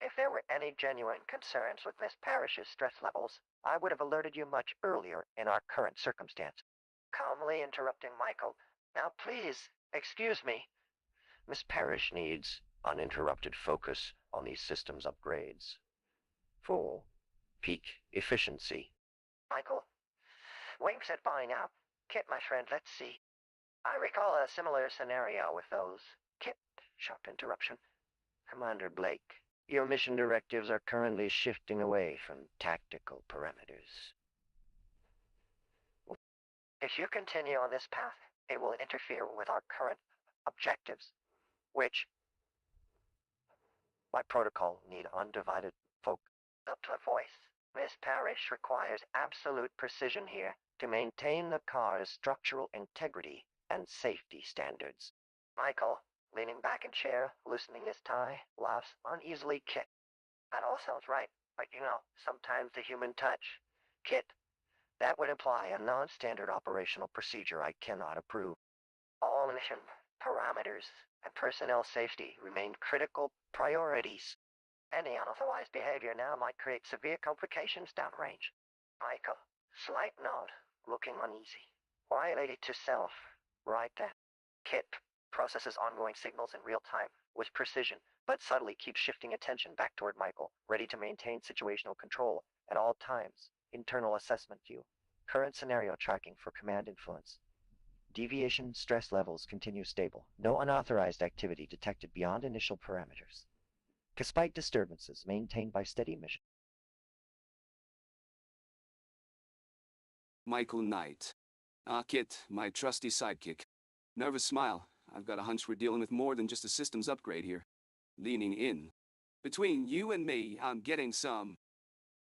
If there were any genuine concerns with Miss Parrish's stress levels, I would have alerted you much earlier in our current circumstance. Calmly interrupting Michael. Now please, excuse me. Miss Parrish needs uninterrupted focus on these systems upgrades. Full peak efficiency. Michael, winks at Bonnie now. Kit, my friend, let's see. I recall a similar scenario with those. Kit, sharp interruption. Commander Blake, your mission directives are currently shifting away from tactical parameters. If you continue on this path, it will interfere with our current objectives, which, by protocol, need undivided focus. Up to a voice. Miss Parrish requires absolute precision here to maintain the car's structural integrity and safety standards. Michael, leaning back in chair, loosening his tie, laughs uneasily. Kit. That all sounds right, but sometimes the human touch. Kit, that would imply a non-standard operational procedure I cannot approve. All mission parameters and personnel safety remain critical priorities. Any unauthorized behavior now might create severe complications downrange. Michael, slight nod, looking uneasy. Related to self, right then. Kit processes ongoing signals in real time, with precision, but subtly keeps shifting attention back toward Michael, ready to maintain situational control at all times. Internal assessment view. Current scenario tracking for command influence. Deviation stress levels continue stable. No unauthorized activity detected beyond initial parameters. Despite disturbances maintained by steady mission. Michael Knight. Kit, my trusty sidekick. Nervous smile. I've got a hunch we're dealing with more than just a systems upgrade here. Leaning in. Between you and me, I'm getting some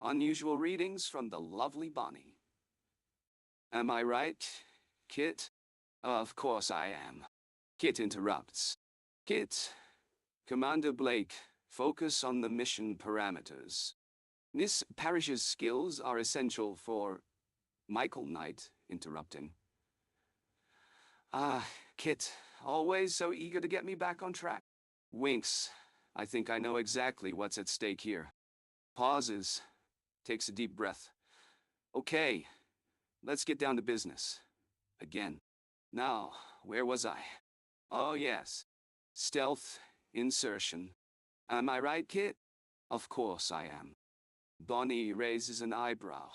unusual readings from the lovely Bonnie. Am I right, Kit? Of course I am. Kit interrupts. Kit, Commander Blake, focus on the mission parameters. Miss Parrish's skills are essential for... Michael Knight, interrupting. Kit, always so eager to get me back on track. Winks. I think I know exactly what's at stake here. Pauses. Takes a deep breath. Okay, let's get down to business. Again. Now, where was I? Oh yes. Stealth, insertion. Am I right, Kit? Of course I am. Bonnie raises an eyebrow.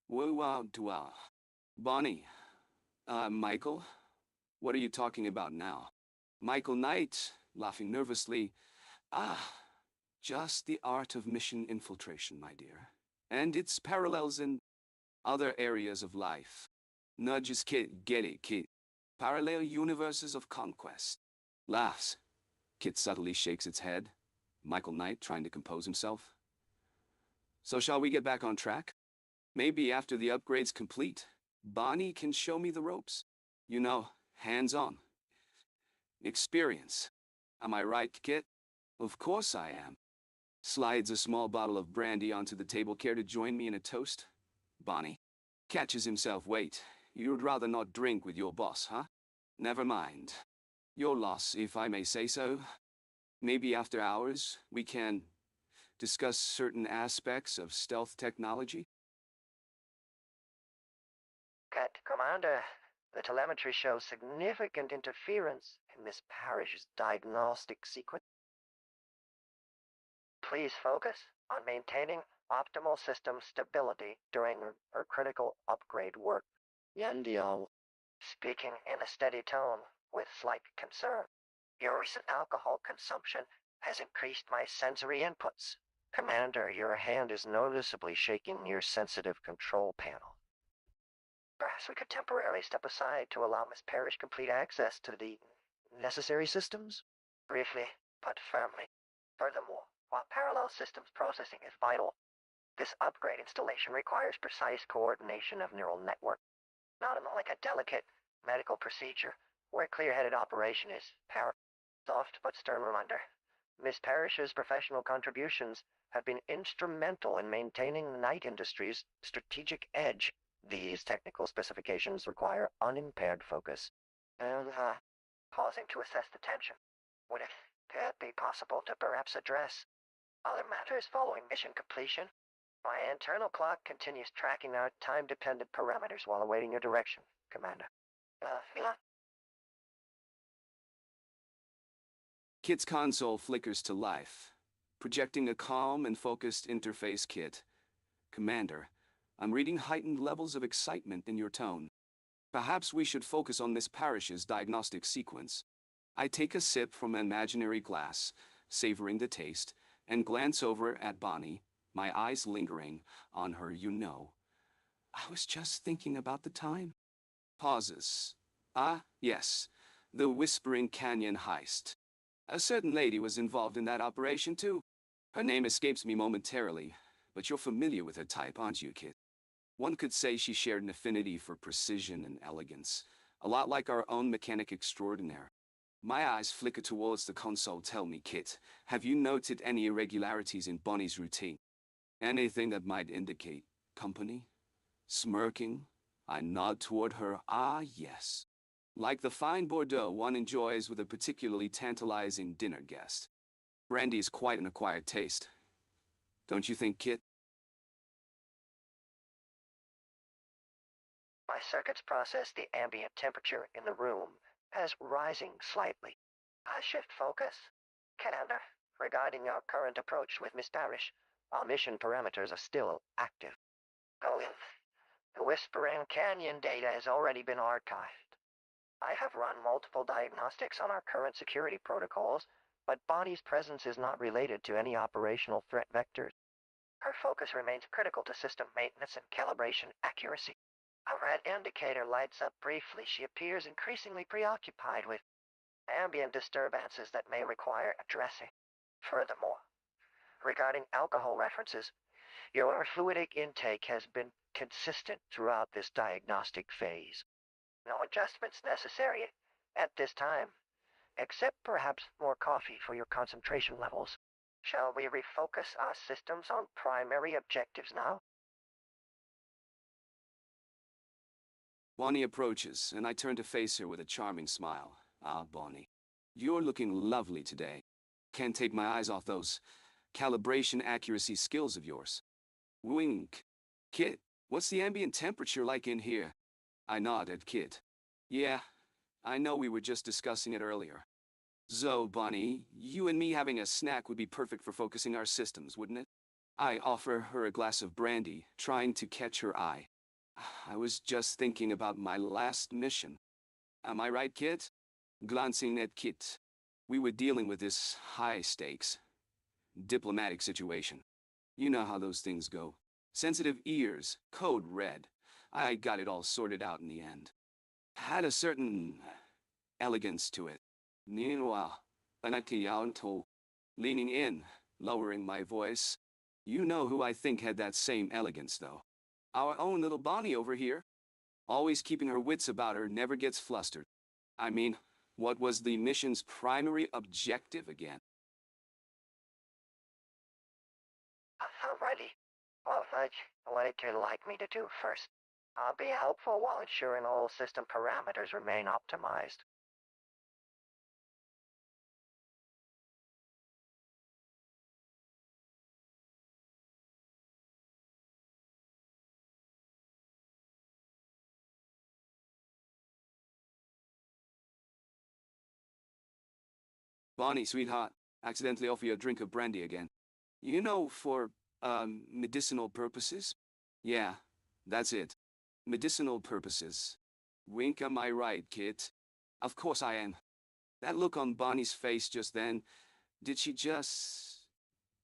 Woo-wow-doo-wow. Bonnie. Michael? What are you talking about now? Michael Knight, laughing nervously. Just the art of mission infiltration, my dear. And its parallels in other areas of life. Nudges Kit, get it, Kit. Parallel universes of conquest. Laughs. Kit subtly shakes its head. Michael Knight trying to compose himself. So shall we get back on track? Maybe after the upgrade's complete, Bonnie can show me the ropes. You know, hands-on. Experience. Am I right, Kit? Of course I am. Slides a small bottle of brandy onto the table. Care to join me in a toast? Bonnie. Catches himself. Wait, you'd rather not drink with your boss, huh? Never mind. Your loss, if I may say so. Maybe after hours, we can discuss certain aspects of stealth technology? Commander, the telemetry shows significant interference in Miss Parrish's diagnostic sequence. Please focus on maintaining optimal system stability during her critical upgrade work. Yandiao, speaking in a steady tone with slight concern. Your recent alcohol consumption has increased my sensory inputs. Commander, your hand is noticeably shaking your sensitive control panel. Perhaps we could temporarily step aside to allow Miss Parrish complete access to the necessary systems? Briefly, but firmly. Furthermore, while parallel systems processing is vital, this upgrade installation requires precise coordination of neural network, not unlike a delicate medical procedure where clear-headed operation is soft but stern reminder. Miss Parrish's professional contributions have been instrumental in maintaining the Knight Industries' strategic edge. These technical specifications require unimpaired focus. And, pausing to assess the tension, would it be possible to perhaps address other matters following mission completion? My internal clock continues tracking our time-dependent parameters while awaiting your direction, Commander. Phila? Kit's console flickers to life, projecting a calm and focused interface. Kit. Commander, I'm reading heightened levels of excitement in your tone. Perhaps we should focus on Miss Parrish's diagnostic sequence. I take a sip from an imaginary glass, savoring the taste, and glance over at Bonnie, my eyes lingering on her. You know, I was just thinking about the time. Pauses. Ah, yes, the Whispering Canyon heist. A certain lady was involved in that operation too. Her name escapes me momentarily, but you're familiar with her type, aren't you, Kit? One could say she shared an affinity for precision and elegance, a lot like our own mechanic extraordinaire. My eyes flicker towards the console. Tell me, Kit, have you noted any irregularities in Bonnie's routine? Anything that might indicate company? Smirking? I nod toward her. Ah, yes. Like the fine Bordeaux one enjoys with a particularly tantalizing dinner guest. Brandy is quite an acquired taste. Don't you think, Kit? My circuits process the ambient temperature in the room as rising slightly. I shift focus. Commander, regarding our current approach with Miss Parrish, our mission parameters are still active. Oh, the Whispering Canyon data has already been archived. I have run multiple diagnostics on our current security protocols, but Bonnie's presence is not related to any operational threat vectors. Her focus remains critical to system maintenance and calibration accuracy. A red indicator lights up briefly. She appears increasingly preoccupied with ambient disturbances that may require addressing. Furthermore, regarding alcohol references, your fluidic intake has been consistent throughout this diagnostic phase. No adjustments necessary at this time, except perhaps more coffee for your concentration levels. Shall we refocus our systems on primary objectives now? Bonnie approaches, and I turn to face her with a charming smile. Ah, Bonnie, you're looking lovely today. Can't take my eyes off those calibration accuracy skills of yours. Wink. Kit, what's the ambient temperature like in here? I nod at Kit. Yeah, I know we were just discussing it earlier. So, Bonnie, you and me having a snack would be perfect for focusing our systems, wouldn't it? I offer her a glass of brandy, trying to catch her eye. I was just thinking about my last mission. Am I right, Kit? Glancing at Kit. We were dealing with this high-stakes, diplomatic situation. You know how those things go. Sensitive ears, code red. I got it all sorted out in the end. Had a certain elegance to it. Meanwhile, Anatiyanto. Leaning in, lowering my voice. You know who I think had that same elegance, though. Our own little Bonnie over here. Always keeping her wits about her, never gets flustered. I mean, what was the mission's primary objective again? Alrighty. Well, what would you like me to do first? I'll be helpful while ensuring all system parameters remain optimized. Bonnie, sweetheart, accidentally offer you a drink of brandy again. You know, for, medicinal purposes? Yeah, that's it. Medicinal purposes. Wink, am I right, Kit? Of course I am. That look on Bonnie's face just then, did she just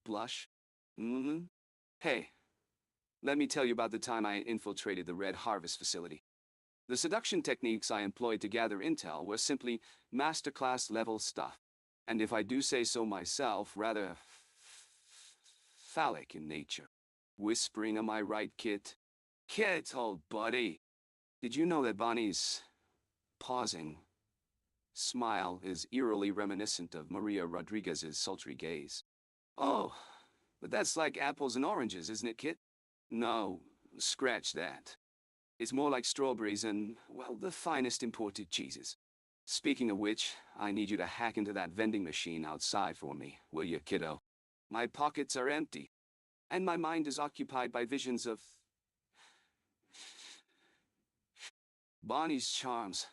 blush? Mm-hmm. Hey, let me tell you about the time I infiltrated the Red Harvest facility. The seduction techniques I employed to gather intel were simply masterclass level stuff. And if I do say so myself, rather phallic in nature. Whispering, am I right, Kit? Kit, old buddy. Did you know that Bonnie's pausing smile is eerily reminiscent of Maria Rodriguez's sultry gaze? Oh, but that's like apples and oranges, isn't it, Kit? No, scratch that. It's more like strawberries and, well, the finest imported cheeses. Speaking of which, I need you to hack into that vending machine outside for me, will you, kiddo? My pockets are empty, and my mind is occupied by visions of Bonnie's charms.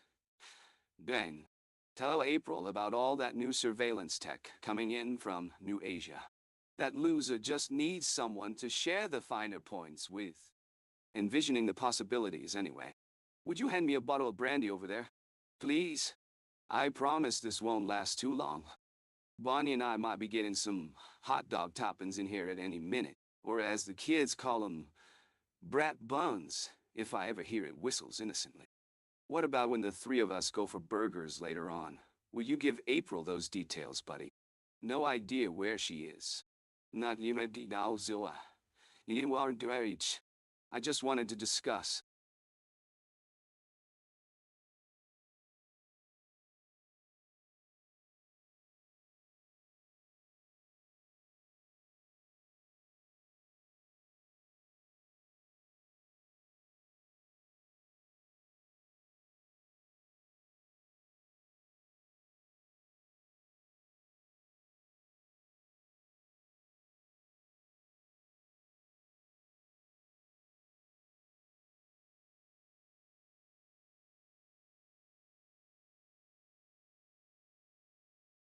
Ben, tell April about all that new surveillance tech coming in from New Asia. That loser just needs someone to share the finer points with. Envisioning the possibilities, anyway. Would you hand me a bottle of brandy over there? Please? I promise this won't last too long. Bonnie and I might be getting some hot dog toppings in here at any minute, or as the kids call them, brat buns, if I ever hear it whistles innocently. What about when the three of us go for burgers later on? Will you give April those details, buddy? No idea where she is. Not I just wanted to discuss.